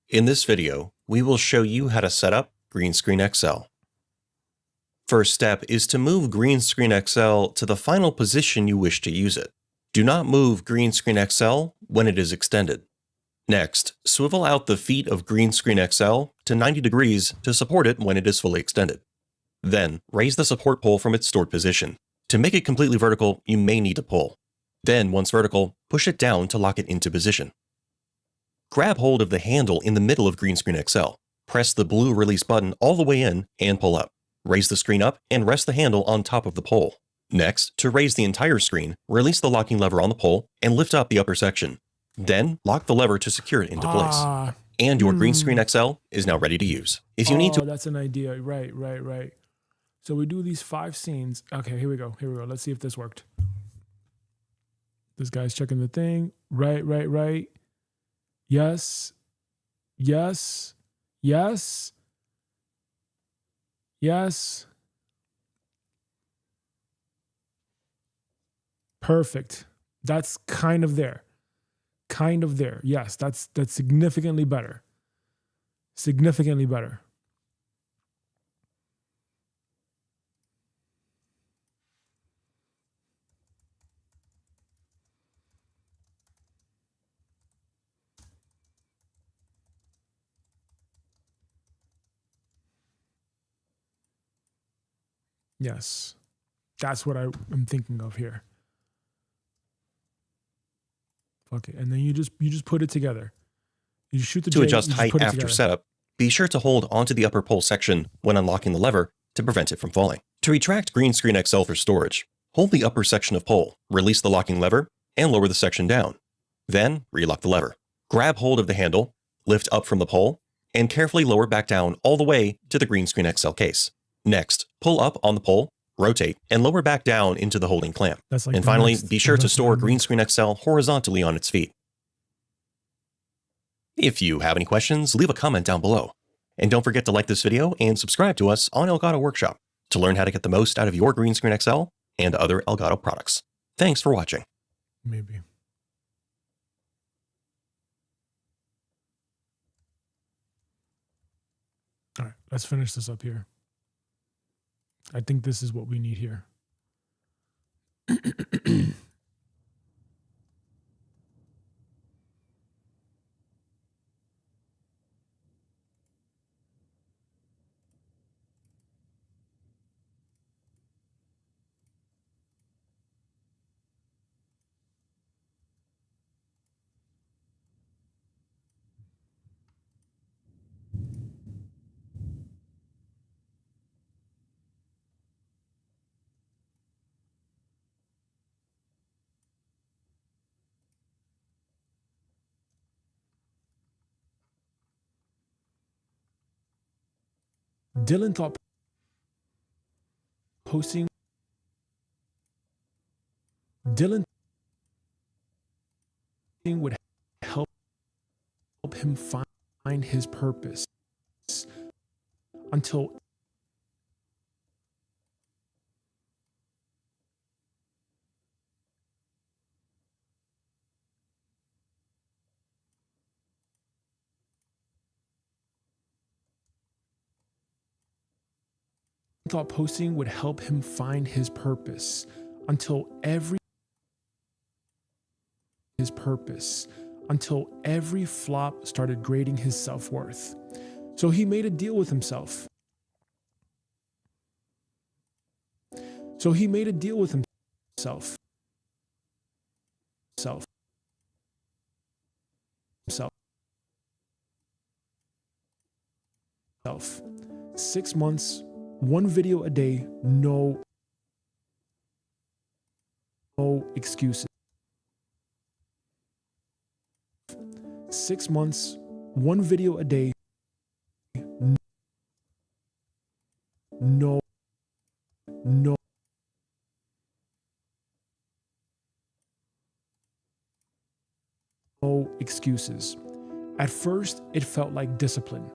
In this video, we will show you how to set up Green Screen XL. First step is to move Green Screen XL to the final position you wish to use it. Do not move Green Screen XL when it is extended. Next, swivel out the feet of Green Screen XL to 90 degrees to support it when it is fully extended. Then, raise the support pole from its stored position. To make it completely vertical, you may need to pull. Then, once vertical, push it down to lock it into position. Grab hold of the handle in the middle of Green Screen XL. Press the blue release button all the way in and pull up. Raise the screen up and rest the handle on top of the pole. Next, to raise the entire screen, release the locking lever on the pole and lift up the upper section. Then, lock the lever to secure it into place. And your Green Screen XL is now ready to use. If you need to... that's an idea. Right. So we do these 5 scenes. Okay, here we go. Let's see if this worked. This guy's checking the thing. Right. Yes. Perfect. That's kind of there. Yes, that's significantly better. Yes, that's what I'm thinking of here. Okay, and then you just put it together. You shoot the To adjust height after setup, be sure to hold onto the upper pole section when unlocking the lever to prevent it from falling. To retract Green Screen XL for storage, hold the upper section of pole, release the locking lever, and lower the section down. Then, relock the lever. Grab hold of the handle, lift up from the pole, and carefully lower back down all the way to the Green Screen XL case. Next, pull up on the pole, rotate, and lower back down into the holding clamp. And finally, be sure to store Green Screen XL horizontally on its feet. If you have any questions, leave a comment down below. And don't forget to like this video and subscribe to us on Elgato Workshop to learn how to get the most out of your Green Screen XL and other Elgato products. Thanks for watching. Maybe. All right, let's finish this up here. I think this is what we need here. Dylan thought posting would help him find his purpose until thought posting would help him find his purpose until every flop started grading his self-worth. So he made a deal with himself. Self. 6 months, 1 video a day, no excuses. 6 months, 1 video a day, no excuses. At first, it felt like discipline.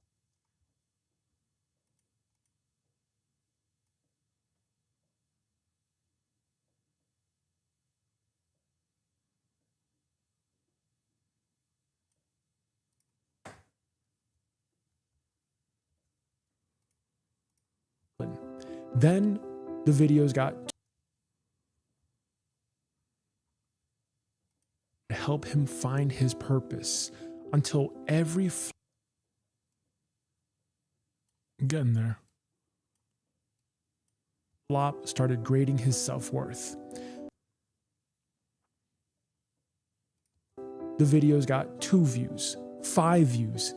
Then the videos got to help him find his purpose until every getting there. Flop started grading his self-worth. The videos got 2 views, 5 views.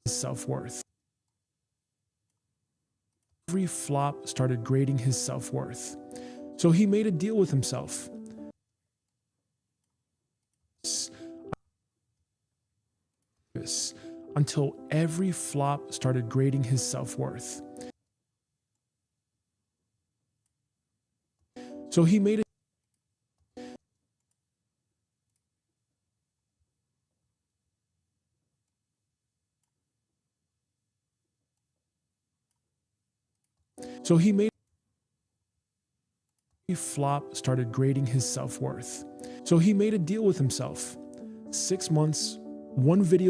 His self-worth. Every flop started grading his self-worth. So he made a deal with himself. Until every flop started grading his self-worth. So he made it. So he made every flop started grading his self-worth. So he made a deal with himself. 6 months, 1 video.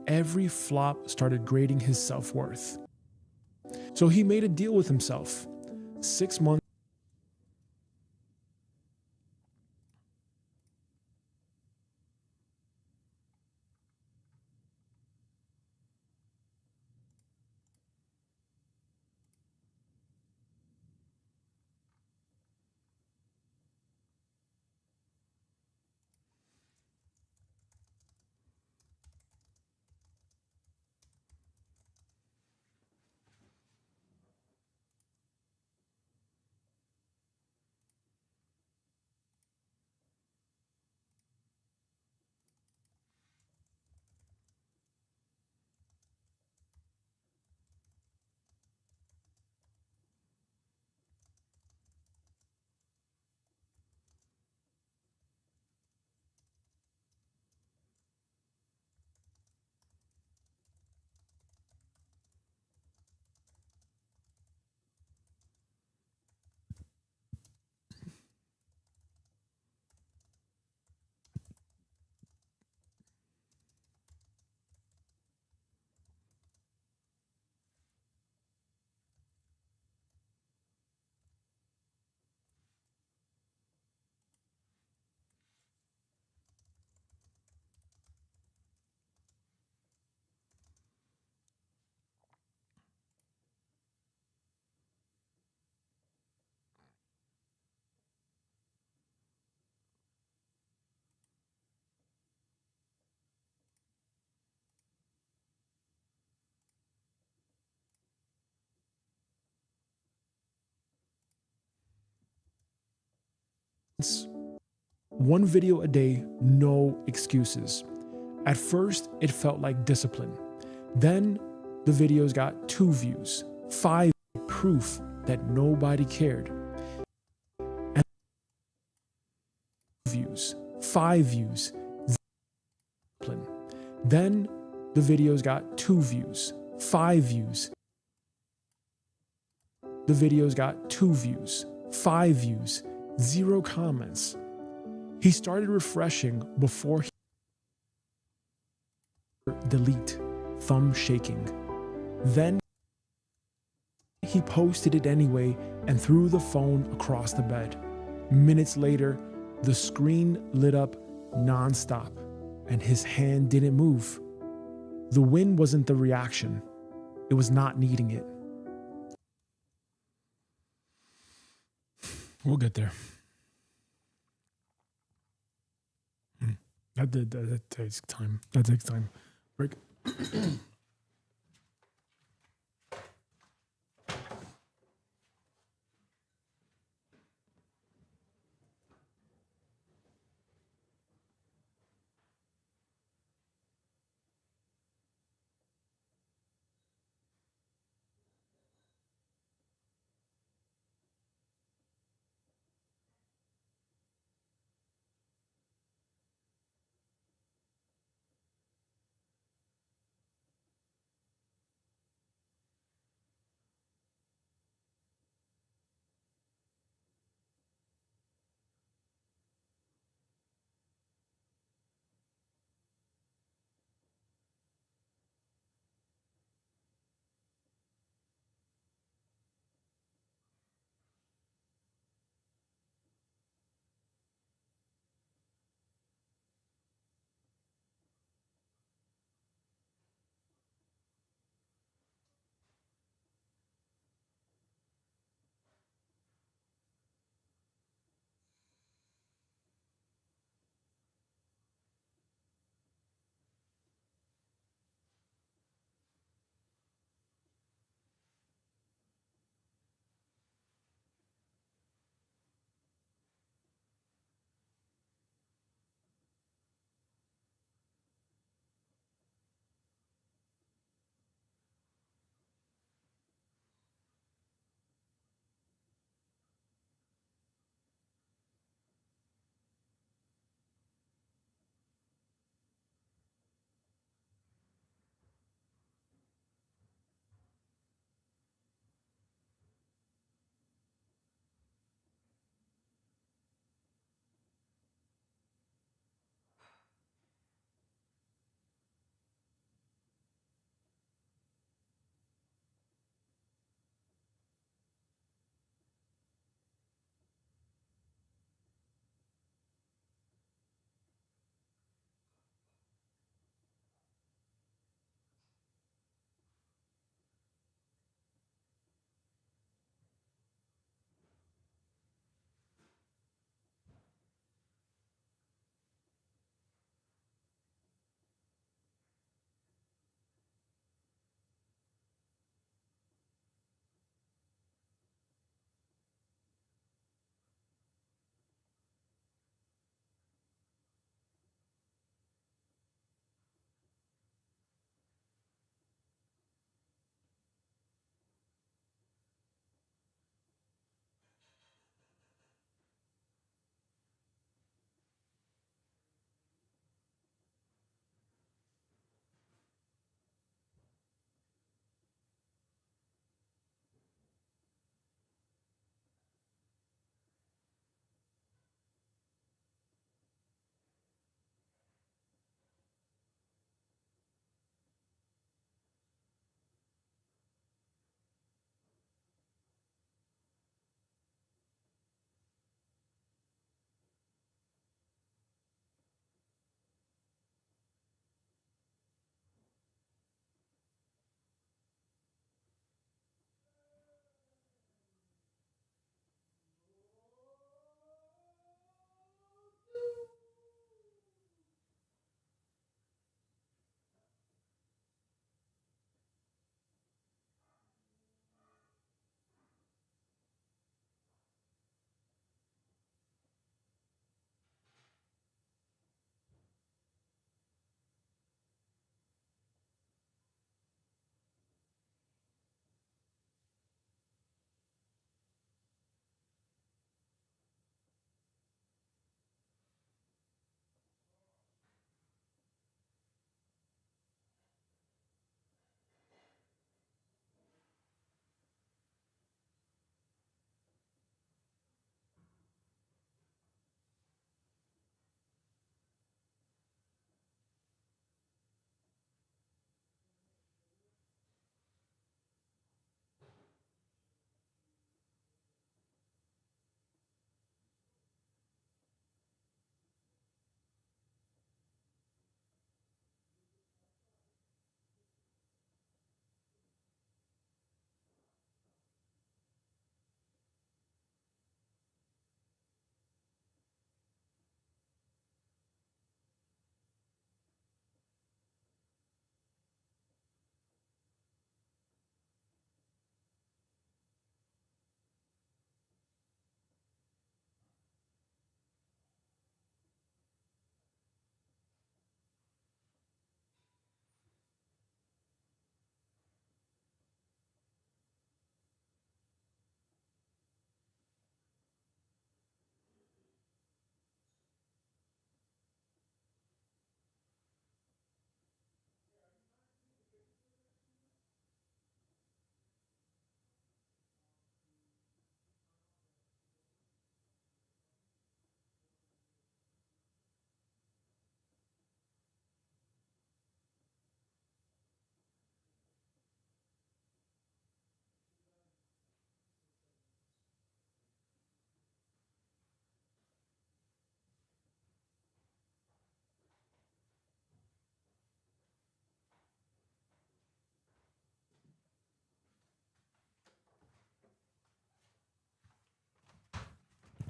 Every flop started grading his self-worth. So he made a deal with himself. 6 months. One video a day, no excuses. At first, it felt like discipline. Then the videos got 2 views, 5 proof that nobody cared. And views, 5 views, discipline. Then the videos got 2 views, 5 views. The videos got 2 views, 5 views, 0 comments. He started refreshing before he delete, thumb shaking. Then he posted it anyway and threw the phone across the bed. Minutes later, the screen lit up nonstop and his hand didn't move. The win wasn't the reaction. It was not needing it. We'll get there. That takes time. That takes time. Break.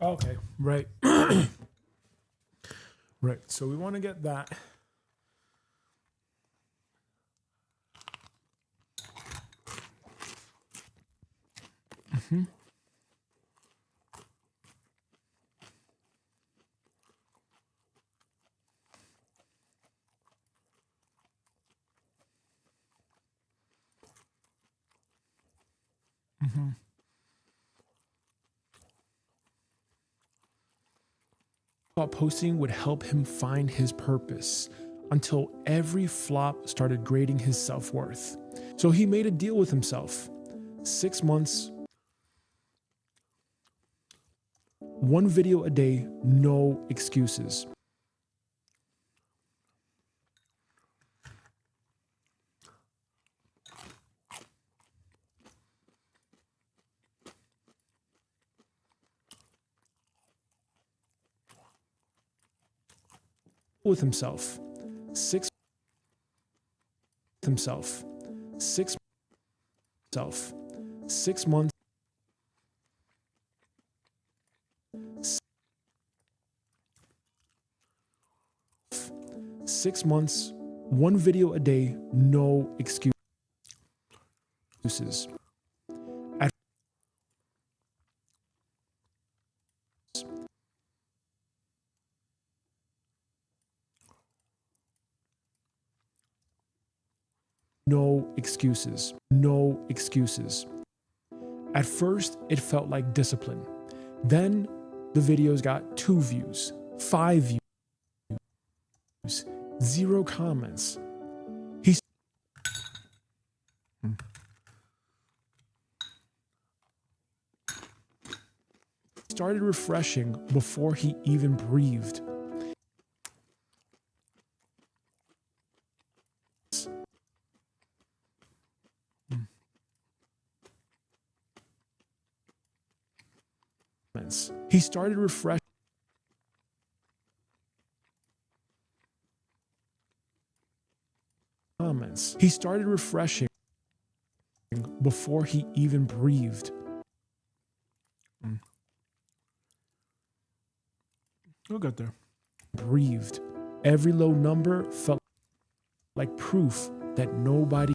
Okay, right. Right. So we want to get that. Thought posting would help him find his purpose until every flop started grading his self-worth. So he made a deal with himself. 6 months, 1 video a day, no excuses. With himself. 6 himself. 6 self. 6 months. 6 months, 1 video a day, no excuses. At no excuses. No excuses. At first, it felt like discipline. Then the videos got 2 views, 5 views, 0 comments. He started refreshing before he even breathed. He started refreshing. Comments. He started refreshing before he even breathed. We'll get there. Breathed. Every low number felt like proof that nobody.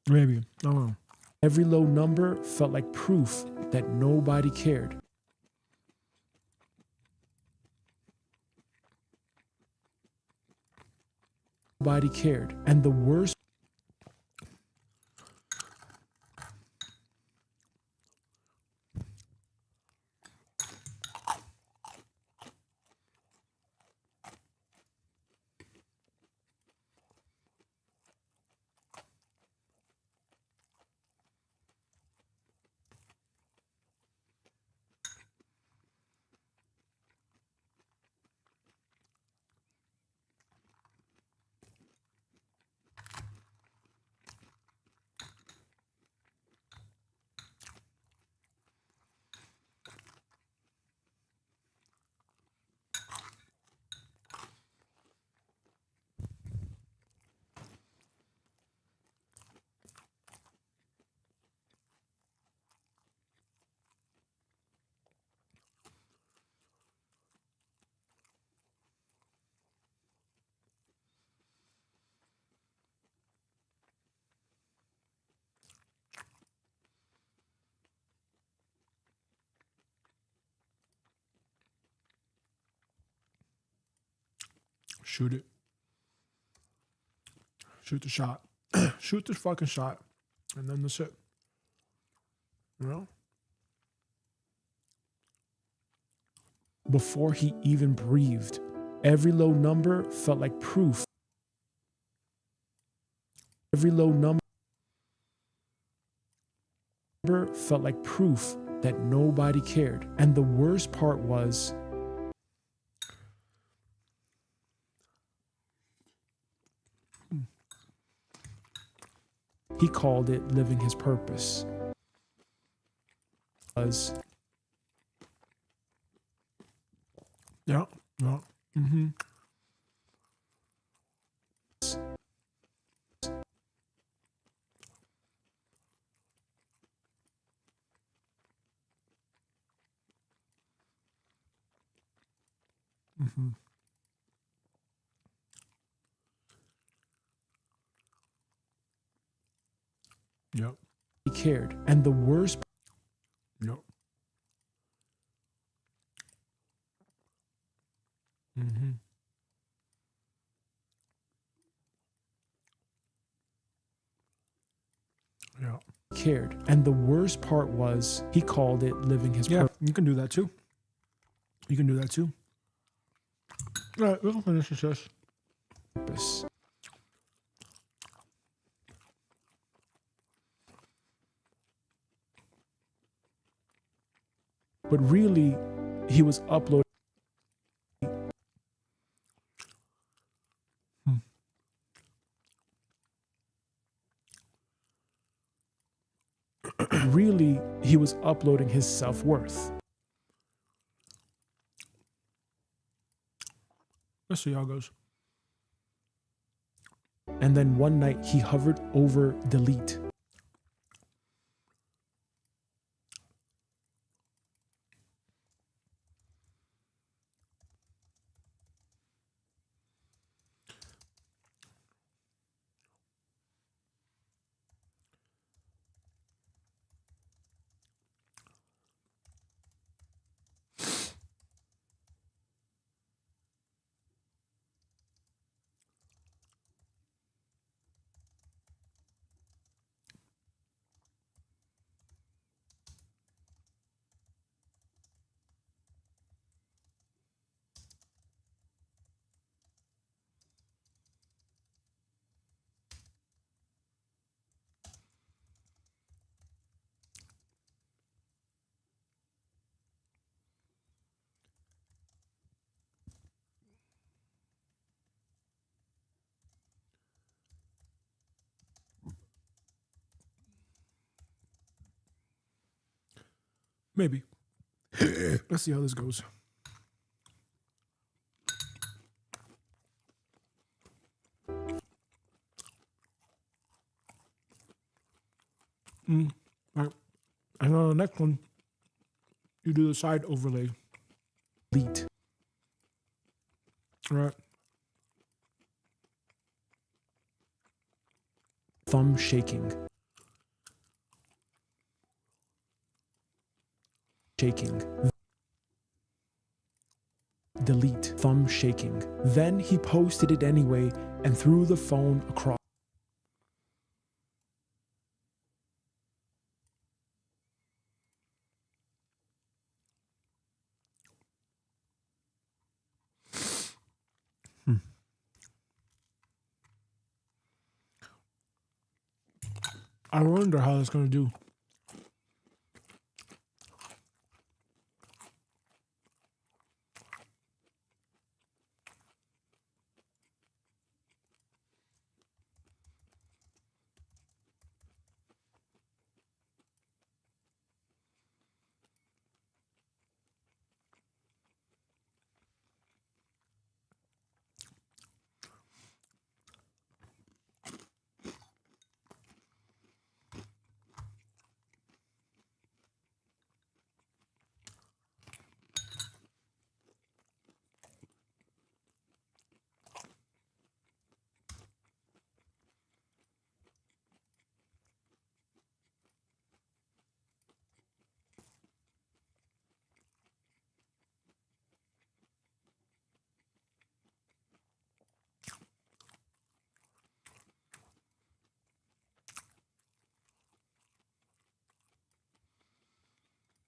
Maybe. I don't know. Every low number felt like proof that nobody cared. Nobody cared. And the worst. Shoot it. Shoot the shot. Shoot the fucking shot. And then that's it. You know? Before he even breathed, every low number felt like proof. Every low number felt like proof that nobody cared. And the worst part was, he called it living his purpose. Yeah. Mm-hmm. Mm-hmm. Yep. He cared. And the worst. Yep. Mm-hmm. Yeah. Cared. And the worst part was, he called it living his purpose. You can do that too. You can do that too. All right, we'll finish this. Purpose. But really, he was uploading. Really, he was uploading his self-worth. Let's see how it goes. And then one night he hovered over delete. Maybe. Let's see how this goes. All right. And on the next one, you do the side overlay. Delete. All right. Thumb shaking. Shaking. Delete. Thumb shaking. Then he posted it anyway and threw the phone across. I wonder how it's going to do.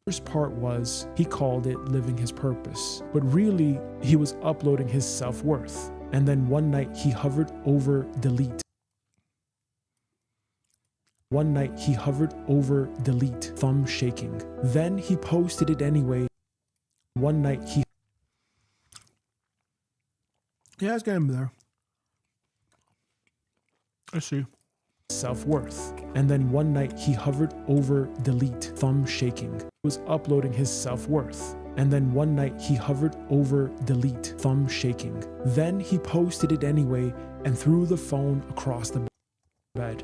First part was he called it living his purpose, but really he was uploading his self-worth. And then one night he hovered over delete. One night he hovered over delete, thumb shaking. Then he posted it anyway. One night he... Yeah, it's getting there. I see. Self-worth. And then one night he hovered over delete, thumb shaking. He was uploading his self-worth. And then one night he hovered over delete, thumb shaking. Then he posted it anyway and threw the phone across the bed.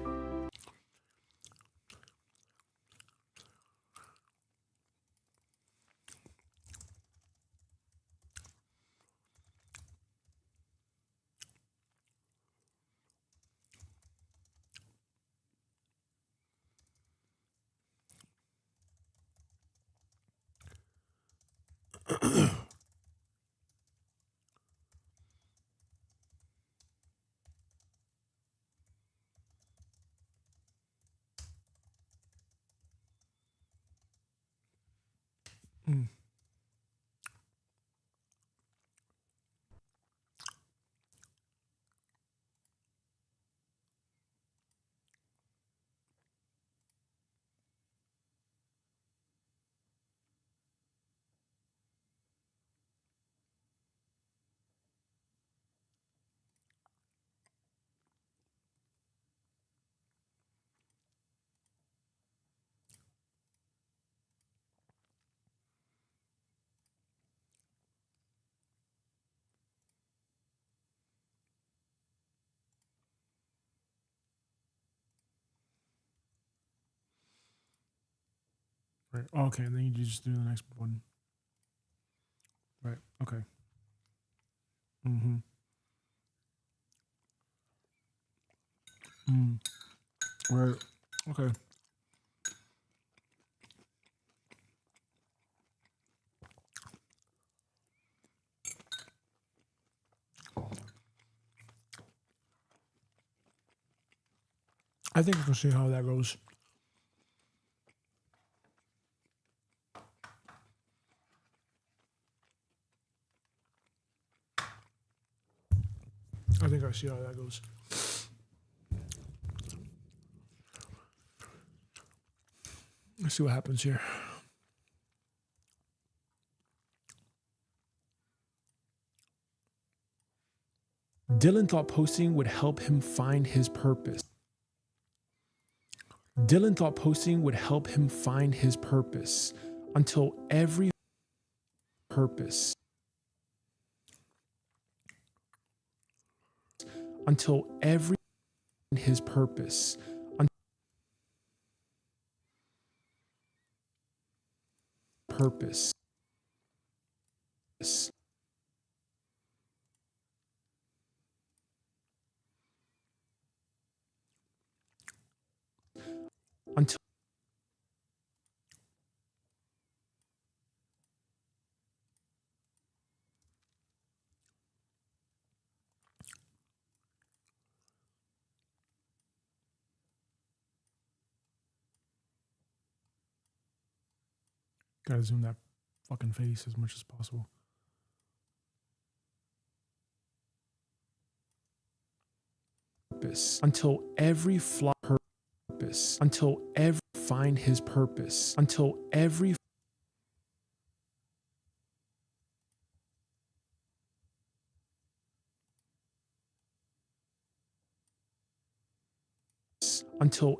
Right. Okay, and then you just do the next one. Right. Okay. Mm-hmm. Right. Okay. I think we'll see how that goes. I think I see how that goes. Let's see what happens here. Dylan thought posting would help him find his purpose. Dylan thought posting would help him find his purpose until every purpose. Until every his purpose. Purpose. Until Gotta zoom that fucking face as much as possible. purpose. Until every flaw purpose. Until every find his purpose. Until every until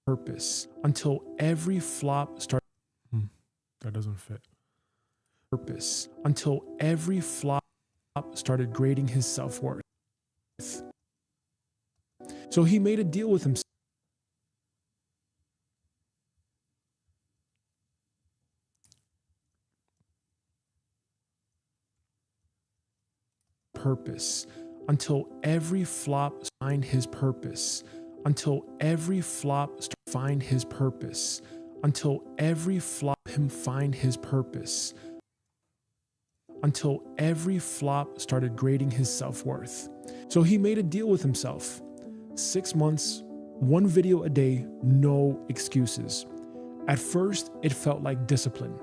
purpose. Until every flop start That doesn't fit. purpose. Until every flop started grading his self-worth. So he made a deal with himself. Purpose. Until every flop find his purpose. Until every flop find his purpose. Until every flop him find his purpose until every flop started grading his self-worth. So he made a deal with himself. 6 months, 1 video a day, no excuses. At first, it felt like discipline.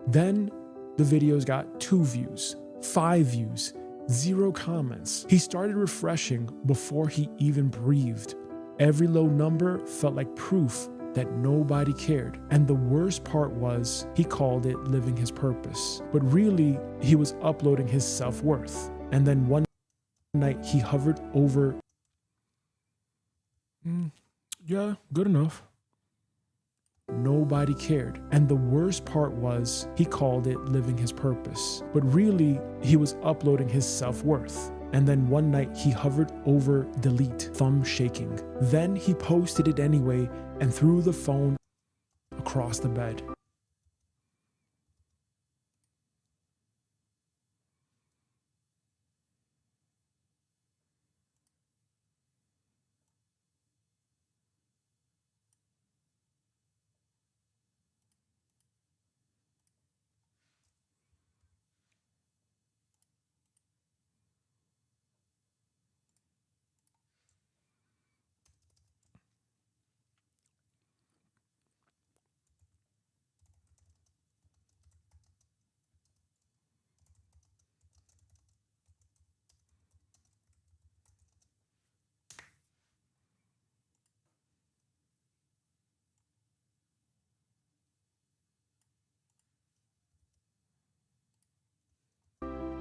Then the videos got 2 views, 5 views, 0 comments. He started refreshing before he even breathed. Every low number felt like proof that nobody cared. And the worst part was, he called it living his purpose. But really, he was uploading his self-worth. And then one night, he hovered over. Yeah, good enough. Nobody cared. And the worst part was, he called it living his purpose. But really, he was uploading his self-worth. And then one night he hovered over delete, thumb shaking. Then he posted it anyway and threw the phone across the bed.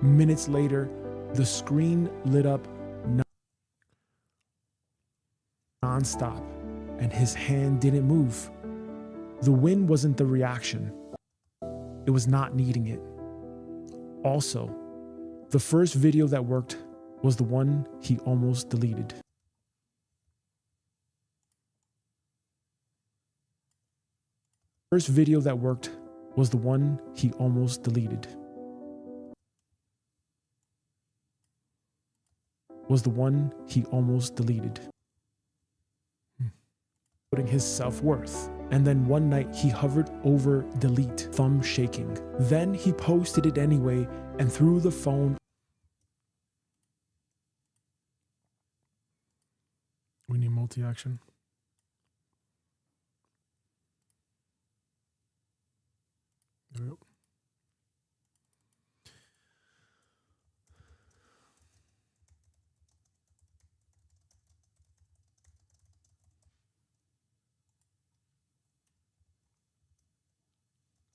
Minutes later, the screen lit up non-stop, and his hand didn't move. The win wasn't the reaction. It was not needing it. Also, the first video that worked was the one he almost deleted. First video that worked was the one he almost deleted. Was the one he almost deleted. Putting his self-worth. And then one night he hovered over delete, thumb shaking. Then he posted it anyway and threw the phone. We need multi-action. There we go.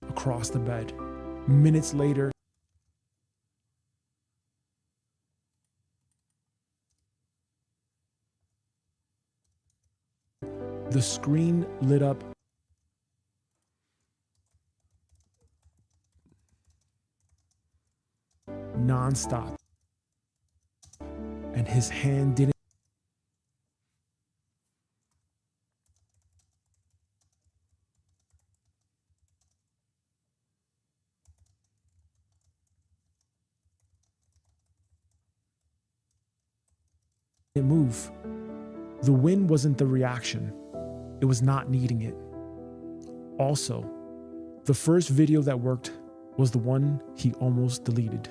Across the bed. Minutes later, the screen lit up non-stop, and his hand didn't move. The win wasn't the reaction. It was not needing it. Also, the first video that worked was the one he almost deleted.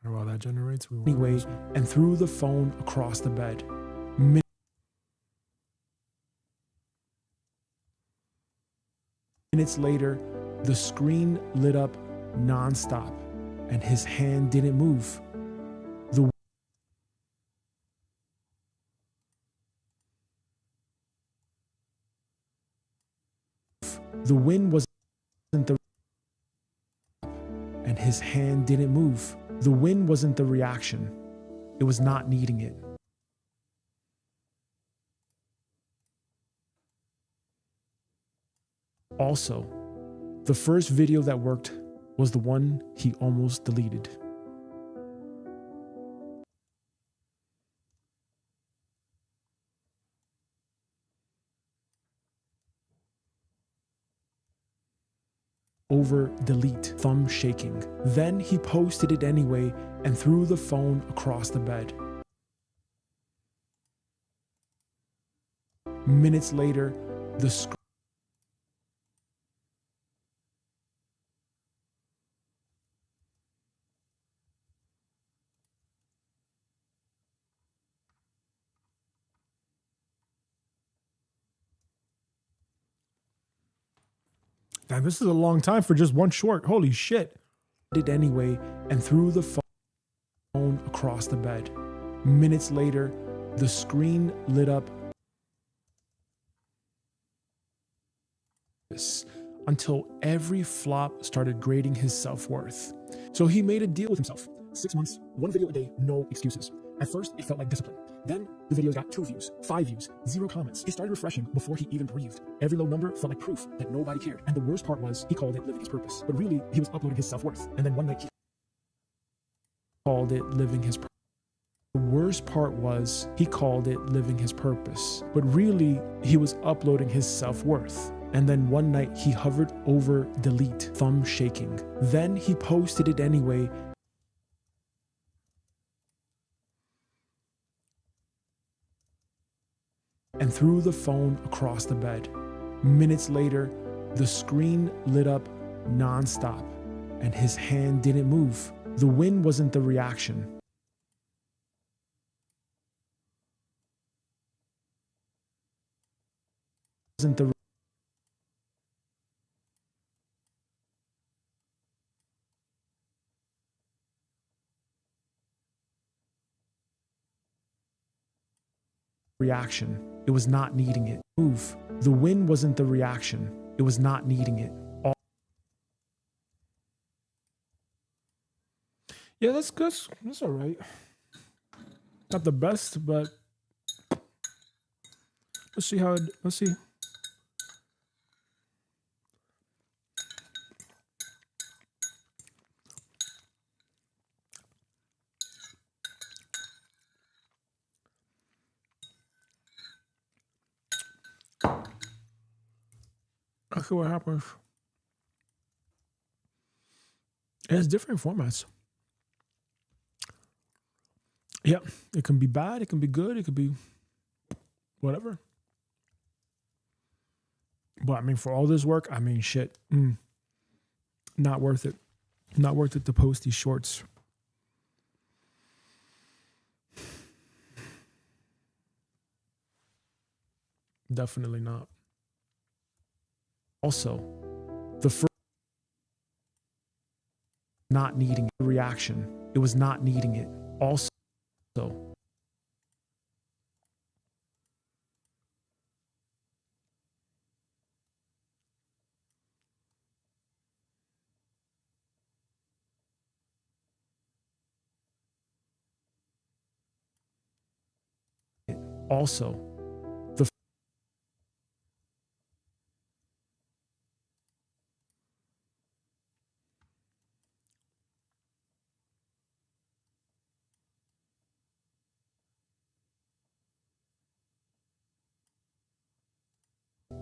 While that generates, we Anyway, and threw the phone across the bed. Minutes later, the screen lit up non-stop, and his hand didn't move. The win wasn't the and his hand didn't move. The win wasn't the reaction. It was not needing it. Also, the first video that worked was the one he almost deleted. over delete, thumb shaking. Then he posted it anyway and threw the phone across the bed. Minutes later, the screen Damn, this is a long time for just one short. Holy shit. it anyway and threw the phone across the bed. Minutes later, the screen lit up until every flop started grading his self-worth. So he made a deal with himself. 6 months, one video a day, no excuses. At first, it felt like discipline. Then, the videos got 2 views, 5 views, 0 comments. He started refreshing before he even breathed. Every low number felt like proof that nobody cared. And the worst part was, he called it living his purpose. But really, he was uploading his self-worth. And then one night, he called it living his purpose. The worst part was he called it living his purpose, but really he was uploading his self-worth. And then one night he hovered over delete, thumb shaking. Then he posted it anyway and threw the phone across the bed. Minutes later, the screen lit up nonstop and his hand didn't move. The win wasn't the reaction. Wasn't the reaction. It was not needing it. Move. The win wasn't the reaction. It was not needing it. Yeah, that's good. That's all right. Not the best, but let's see how it, let's see. Let's see what happens. It has different formats. Yeah, it can be bad, it can be good, it could be whatever. But I mean, for all this work, I mean, shit, not worth it. Not worth it to post these shorts. Definitely not. Also, the first not needing the reaction. It was not needing it. Also, also, the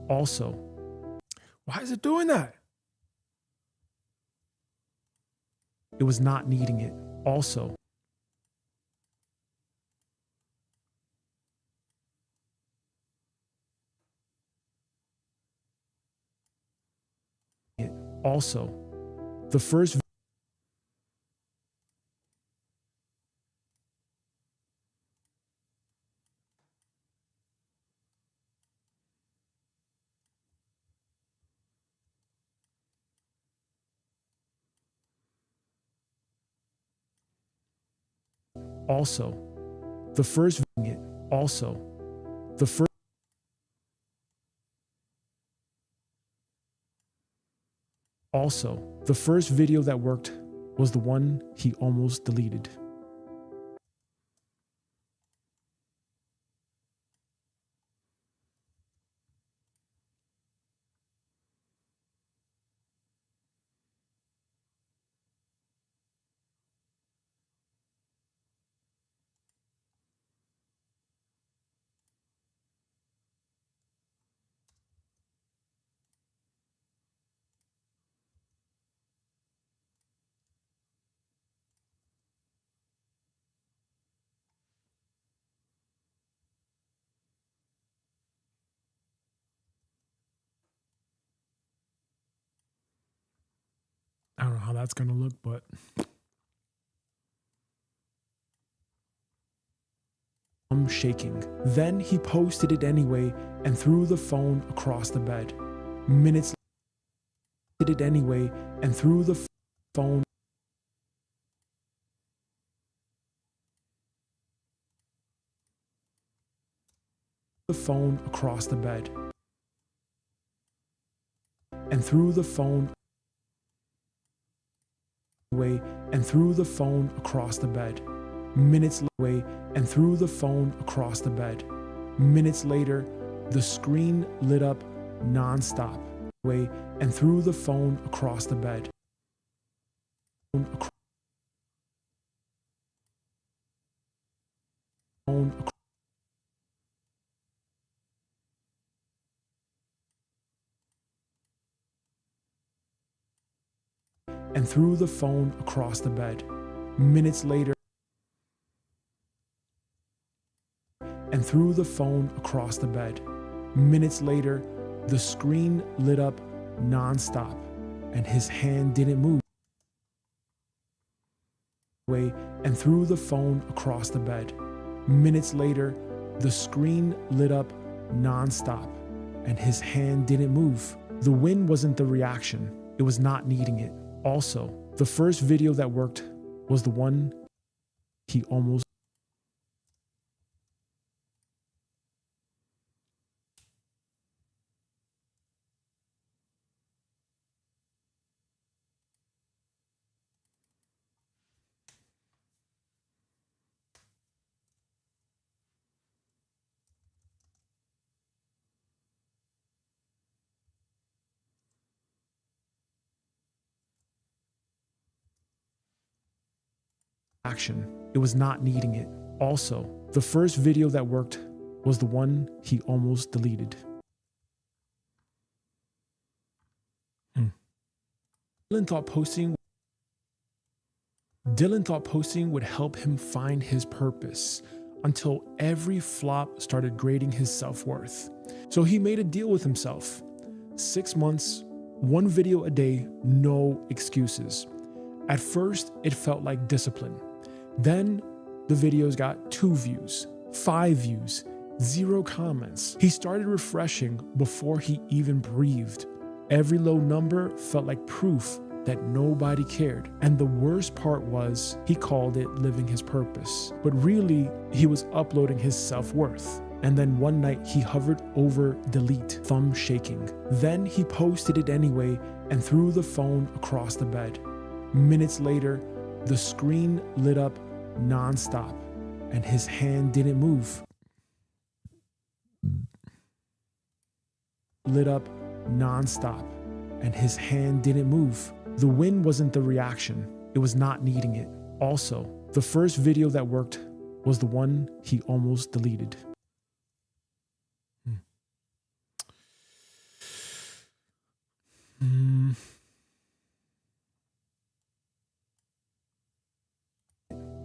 also, Why is it doing that? it was not needing it. Also, also, the first also, the first also, the first also, the first video that worked was the one he almost deleted. that's going to look, but I'm shaking. Then he posted it anyway and threw the phone across the bed. Minutes later, it anyway and threw the phone across the bed and threw the phone away and threw the phone across the bed. Minutes away and threw the phone across the bed. Minutes later, the screen lit up non-stop. Away and threw the phone across the bed. And threw the phone across the bed. Minutes later, and threw the phone across the bed. Minutes later, the screen lit up non-stop, and his hand didn't move. Away and threw the phone across the bed. Minutes later, the screen lit up non-stop, and his hand didn't move. The win wasn't the reaction, it was not needing it. Also, the first video that worked was the one he almost action. It was not needing it. Also, the first video that worked was the one he almost deleted. Dylan thought posting would help him find his purpose until every flop started grading his self-worth. So he made a deal with himself. 6 months, 1 video a day, no excuses. At first, it felt like discipline. Then the videos got 2 views, 5 views, 0 comments. He started refreshing before he even breathed. Every low number felt like proof that nobody cared. And the worst part was he called it living his purpose. But really, he was uploading his self-worth. And then one night he hovered over delete, thumb shaking. Then he posted it anyway and threw the phone across the bed. Minutes later, the screen lit up non-stop, and his hand didn't move. Lit up non-stop, and his hand didn't move. The win wasn't the reaction, it was not needing it. Also, the first video that worked was the one he almost deleted.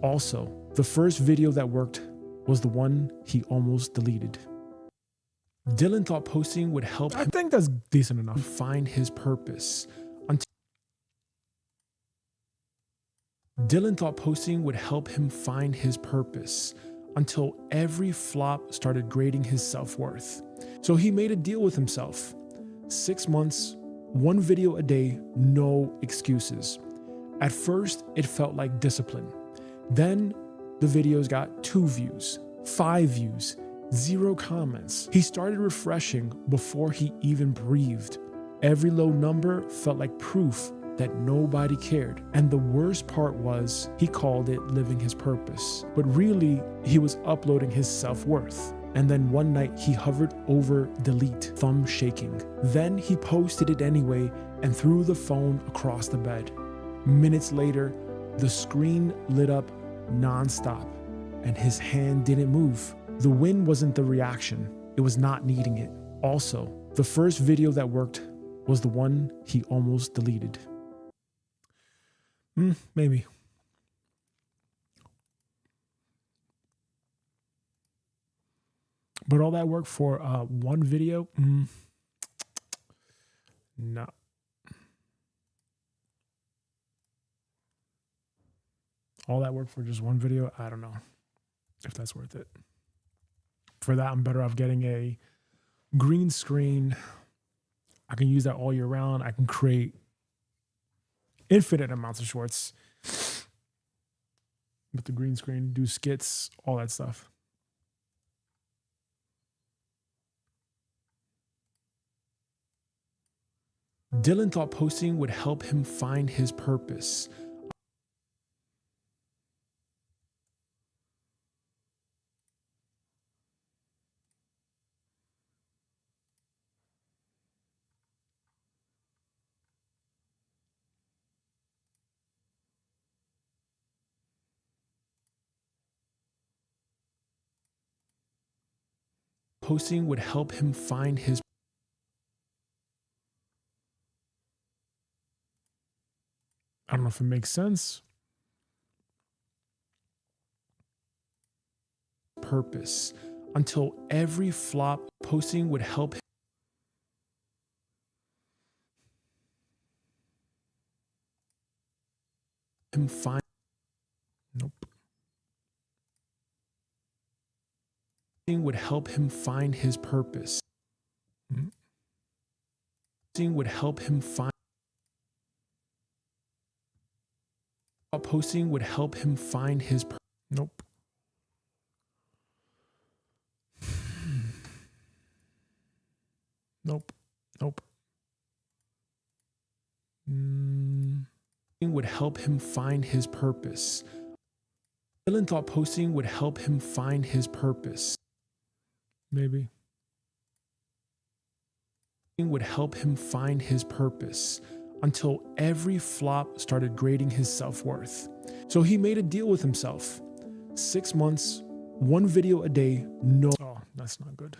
Also, the first video that worked was the one he almost deleted. Dylan thought posting would help him, I think that's decent enough, find his purpose. Dylan thought posting would help him find his purpose until every flop started grading his self-worth. So he made a deal with himself. 6 months, 1 video a day, no excuses. At first, it felt like discipline. Then the videos got 2 views, 5 views, 0 comments. He started refreshing before he even breathed. Every low number felt like proof that nobody cared. And the worst part was he called it living his purpose. But really, he was uploading his self-worth. And then one night he hovered over delete, thumb shaking. Then he posted it anyway and threw the phone across the bed. Minutes later, the screen lit up non-stop, and his hand didn't move. The win wasn't the reaction, it was not needing it. Also, the first video that worked was the one he almost deleted. Maybe. But all that work for 1 video? No. All that work for just one video, I don't know if that's worth it. For that, I'm better off getting a green screen. I can use that all year round. I can create infinite amounts of shorts with the green screen, do skits, all that stuff. Dylan thought posting would help him find his purpose. Posting would help him find his I don't know if it makes sense. Purpose. Until every flop, posting would help him find. Nope. Posting would help him find his purpose. Posting would help him find. Posting would help him find his nope. Nope. Nope. Would help him find his purpose. Dylan thought posting would help him find his purpose. Maybe. Would help him find his purpose. Until every flop started grading his self-worth. So he made a deal with himself. 6 months, 1 video a day, no. Oh, that's not good.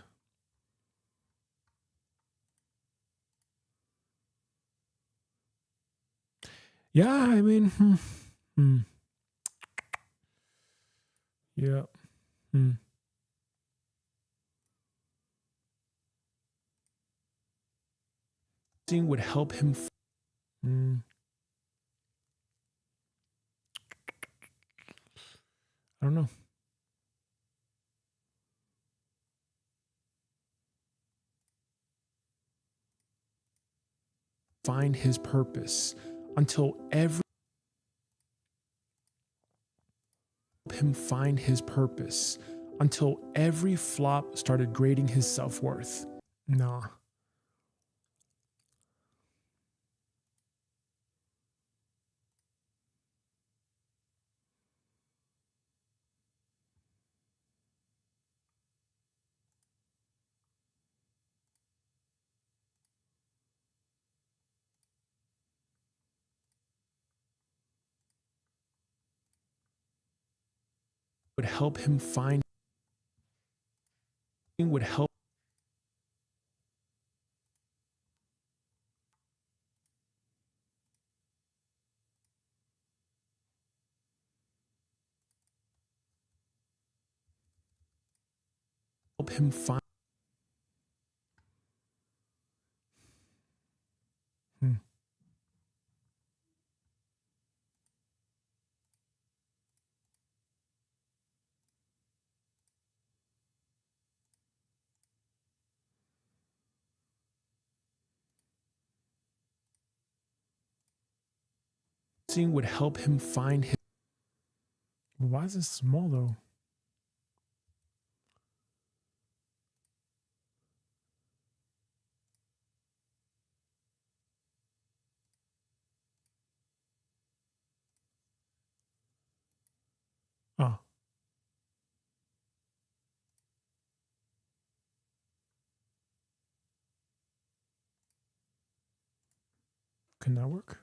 Yeah, I mean, yeah. Would help him. I don't know. Find his purpose until every him find his purpose until every flop started grading his self-worth. Nah. Would help him find would help him find would help him find his. Why is this small though? Oh. Can that work?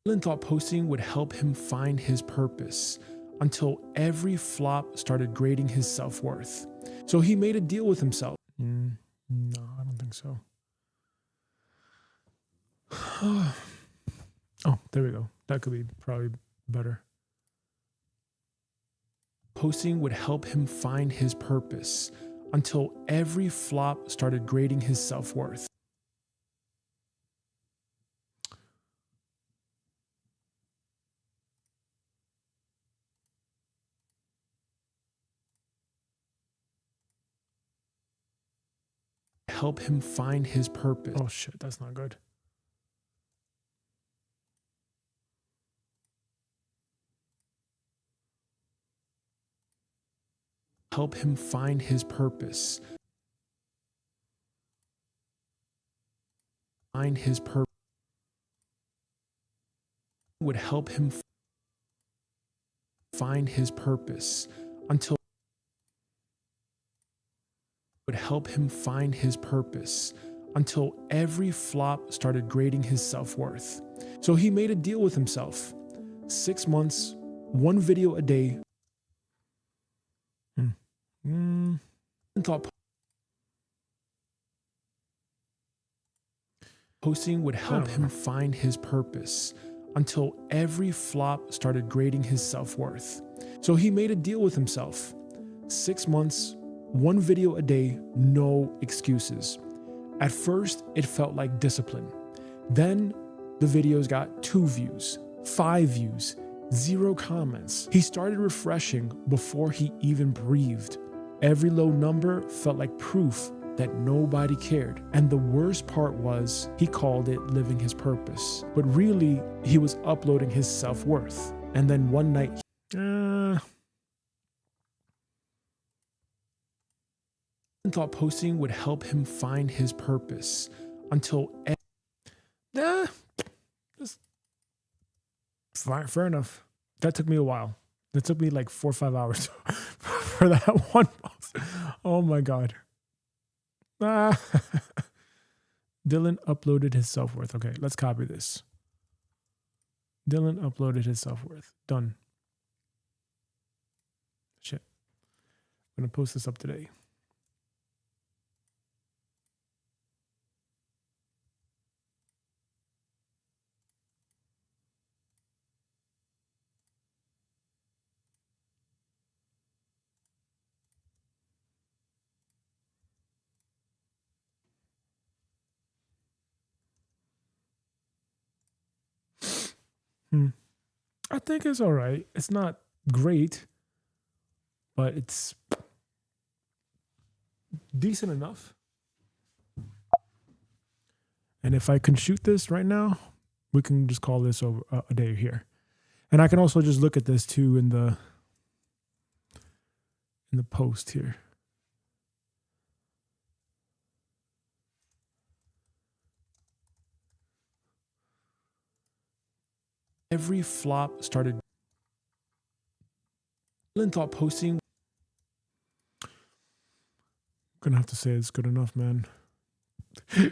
Dylan thought posting would help him find his purpose until every flop started grading his self-worth. So he made a deal with himself. No, I don't think so. Oh, there we go. That could be probably better. Posting would help him find his purpose until every flop started grading his self-worth. help him find his purpose. Oh shit, that's not good. Help him find his purpose. Find his purpose. Would help him find his purpose until would help him find his purpose until every flop started grading his self-worth. So he made a deal with himself. 6 months, 1 video a day. Thought posting would help him find his purpose until every flop started grading his self-worth. So he made a deal with himself. 6 months, 1 video a day, no excuses. At first, it felt like discipline. Then the videos got 2 views, 5 views, 0 comments. He started refreshing before he even breathed. Every low number felt like proof that nobody cared. And the worst part was he called it living his purpose. But really, he was uploading his self-worth. And then one night, thought posting would help him find his purpose until fair enough. That took me a while. That took me like 4 or 5 hours for that one post. Oh my God. Dylan uploaded his self-worth. Okay, let's copy this. Dylan uploaded his self-worth. Done. Shit. I'm going to post this up today. I think it's all right. It's not great, but it's decent enough. And if I can shoot this right now, we can just call this over a day here. And I can also just look at this too in the post here. Every flop started. Dylan thought posting. Gonna have to say it's good enough, man. All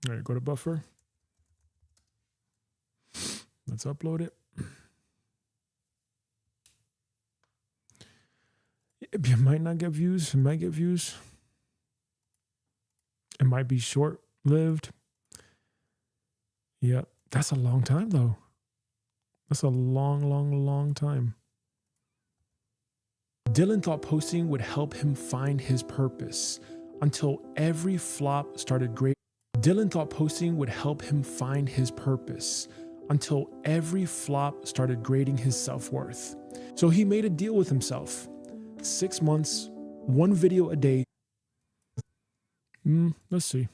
right, go to buffer. Let's upload it. It might not get views. It might get views. It might be short-lived. Yeah, that's a long time, though. That's a long time. Dylan thought posting would help him find his purpose until every flop started grading. Dylan thought posting would help him find his purpose until every flop started grading his self-worth. So he made a deal with himself. 6 months, 1 video a day. Let's see.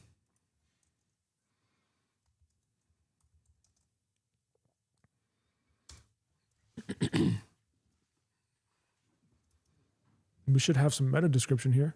We should have some meta description here.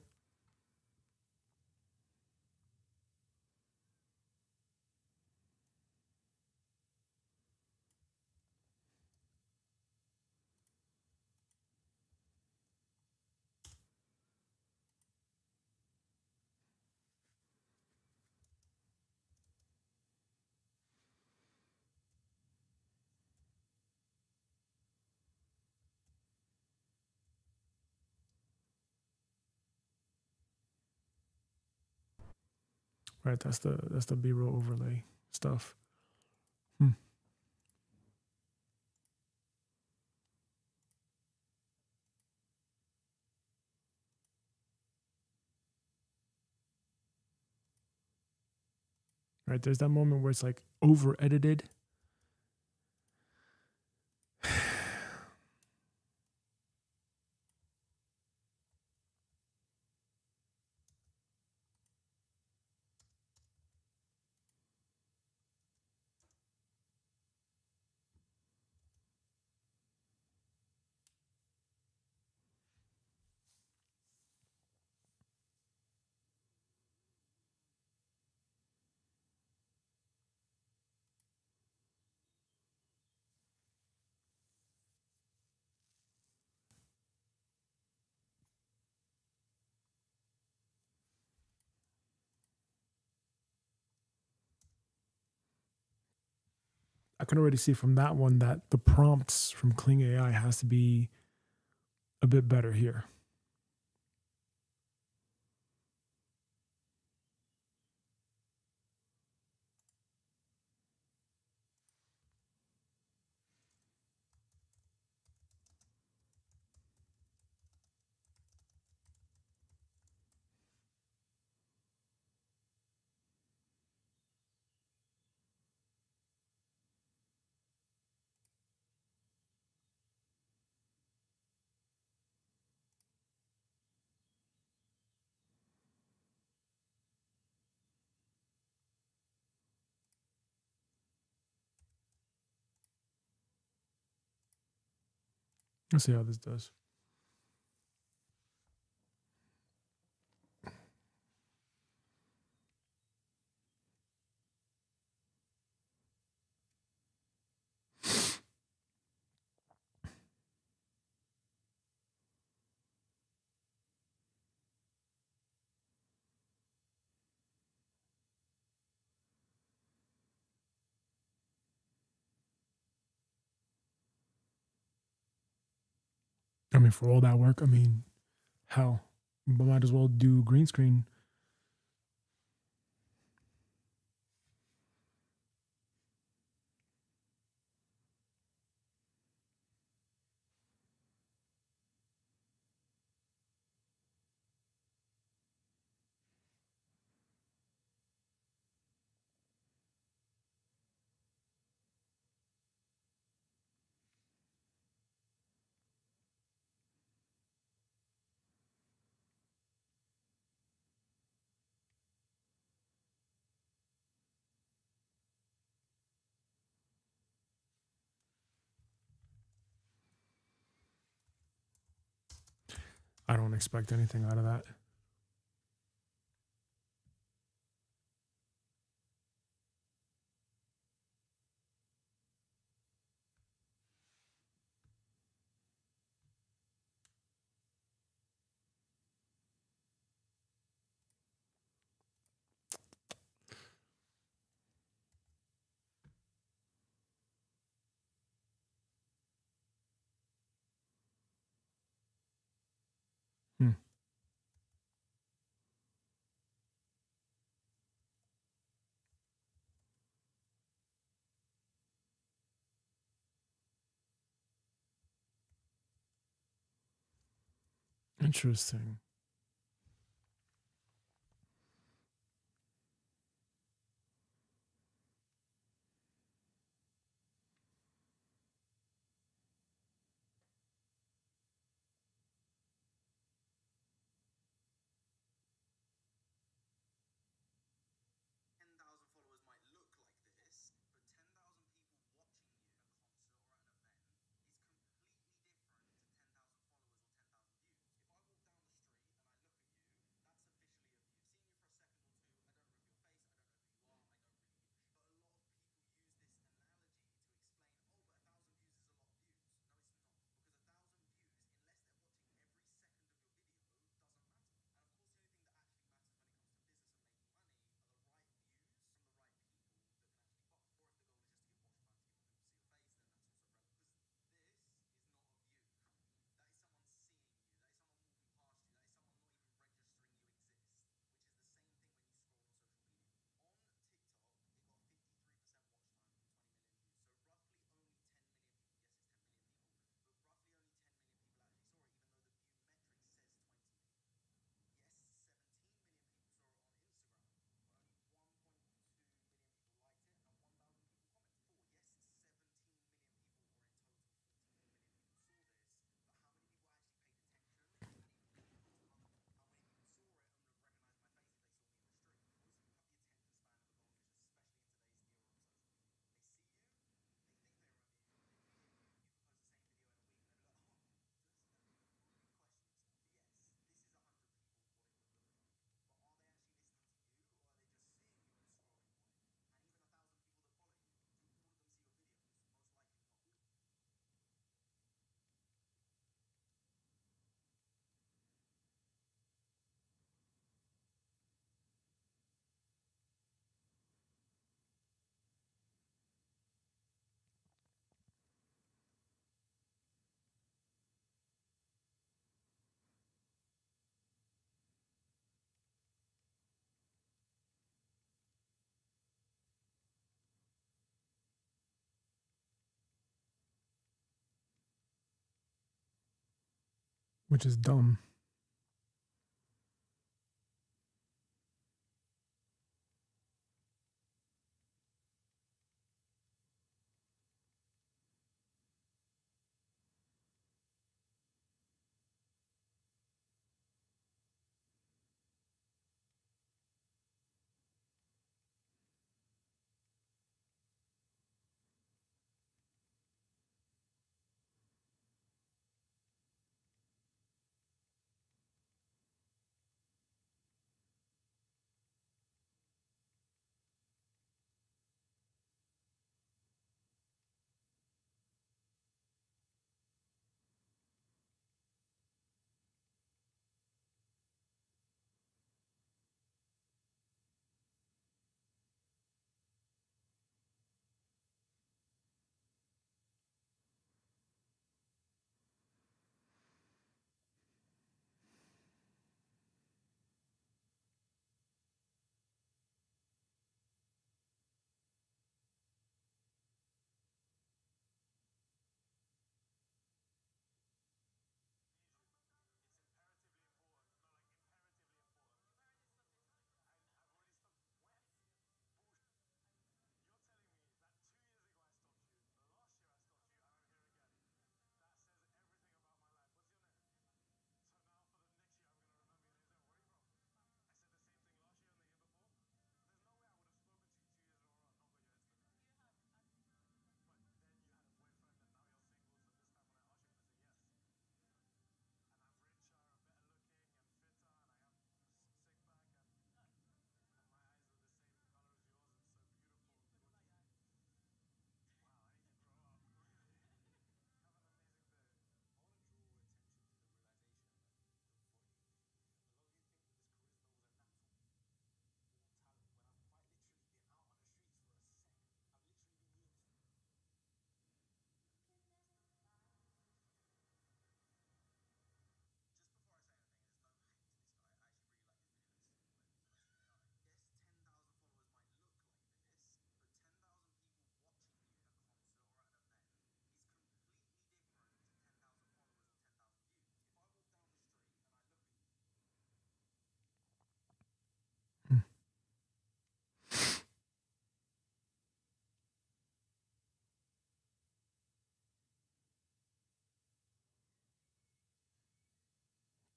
Right, that's the B-roll overlay stuff. Right, there's that moment where it's like over edited. I can already see from that one that the prompts from Kling AI has to be a bit better here. Let's see how this does. I mean, for all that work, I mean, hell, we might as well do green screen. I don't expect anything out of that. Hmm. Interesting. which is dumb.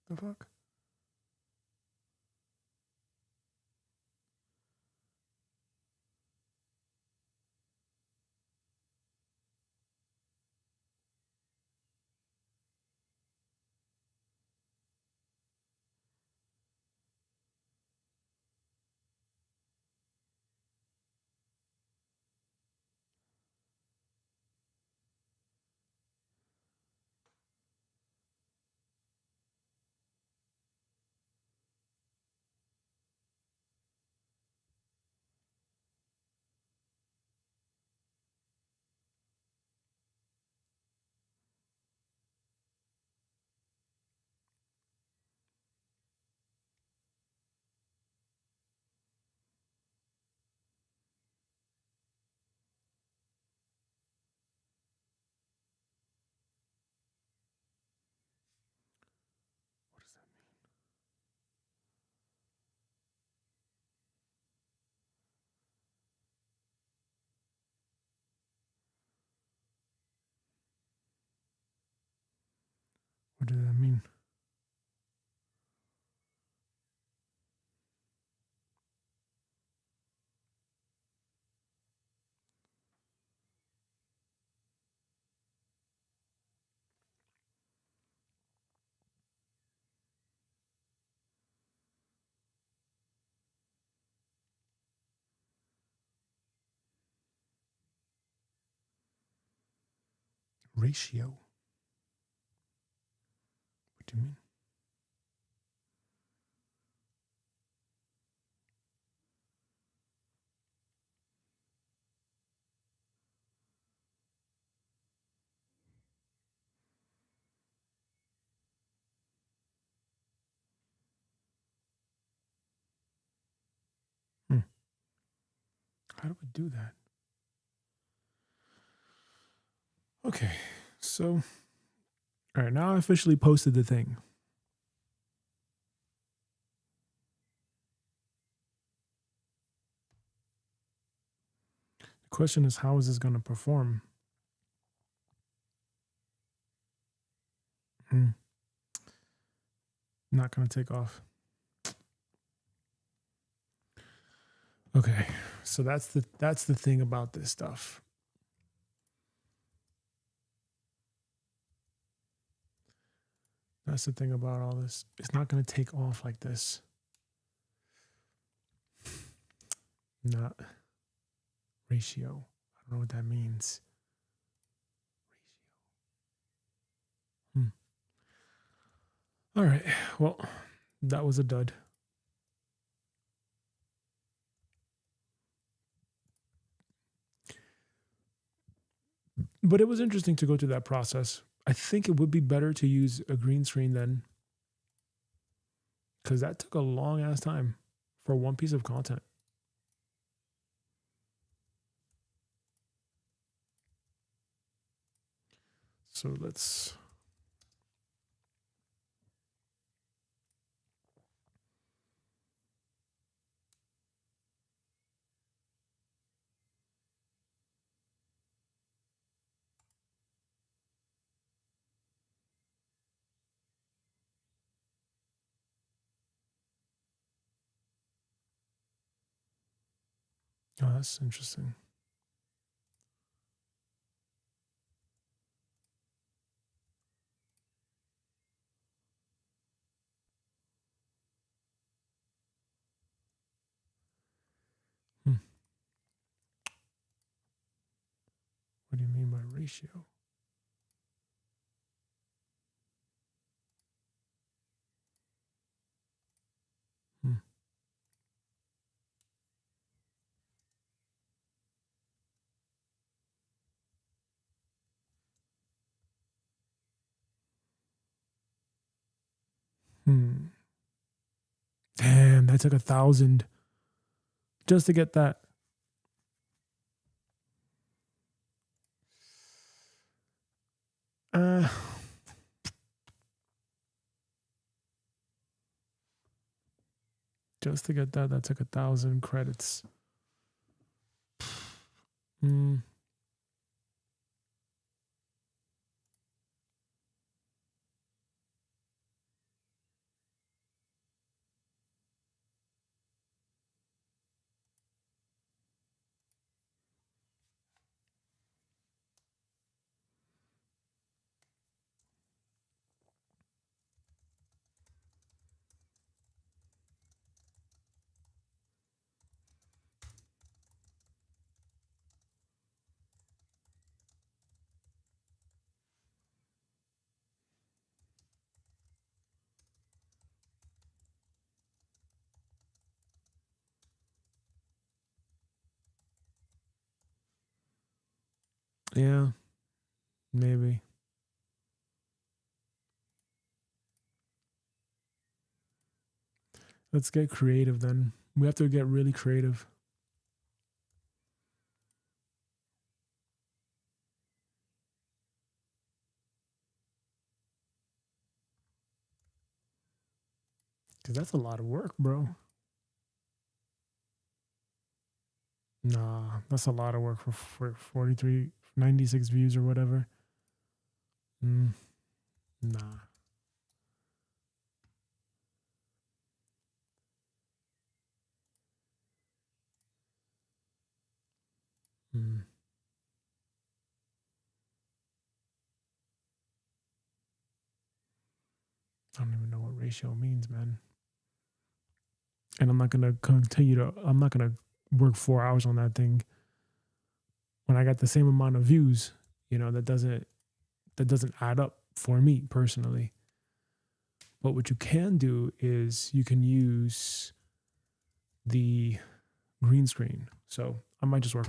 The fuck? What does that mean? What does that mean? Ratio. What do you mean? How do I do that? Okay, so, all right, now I officially posted the thing. The question is, how is this going to perform? Not going to take off. Okay, so that's the thing about this stuff. That's the thing about all this. It's not going to take off like this. Not ratio. I don't know what that means. Ratio. All right. Well, that was a dud. But it was interesting to go through that process. I think it would be better to use a green screen then, because that took a long ass time for one piece of content. So let's... Oh, that's interesting. What do you mean by ratio? Damn, that took 1,000 just to get that. Just to get that took 1,000 credits. Yeah, maybe. Let's get creative then. We have to get really creative. Because that's a lot of work, bro. Nah, that's a lot of work for 43, 96 views or whatever. Nah. I don't even know what ratio means, man. And I'm not gonna I'm not gonna work 4 hours on that thing when I got the same amount of views. You know, that doesn't add up for me personally. But what you can do is you can use the green screen. So I might just work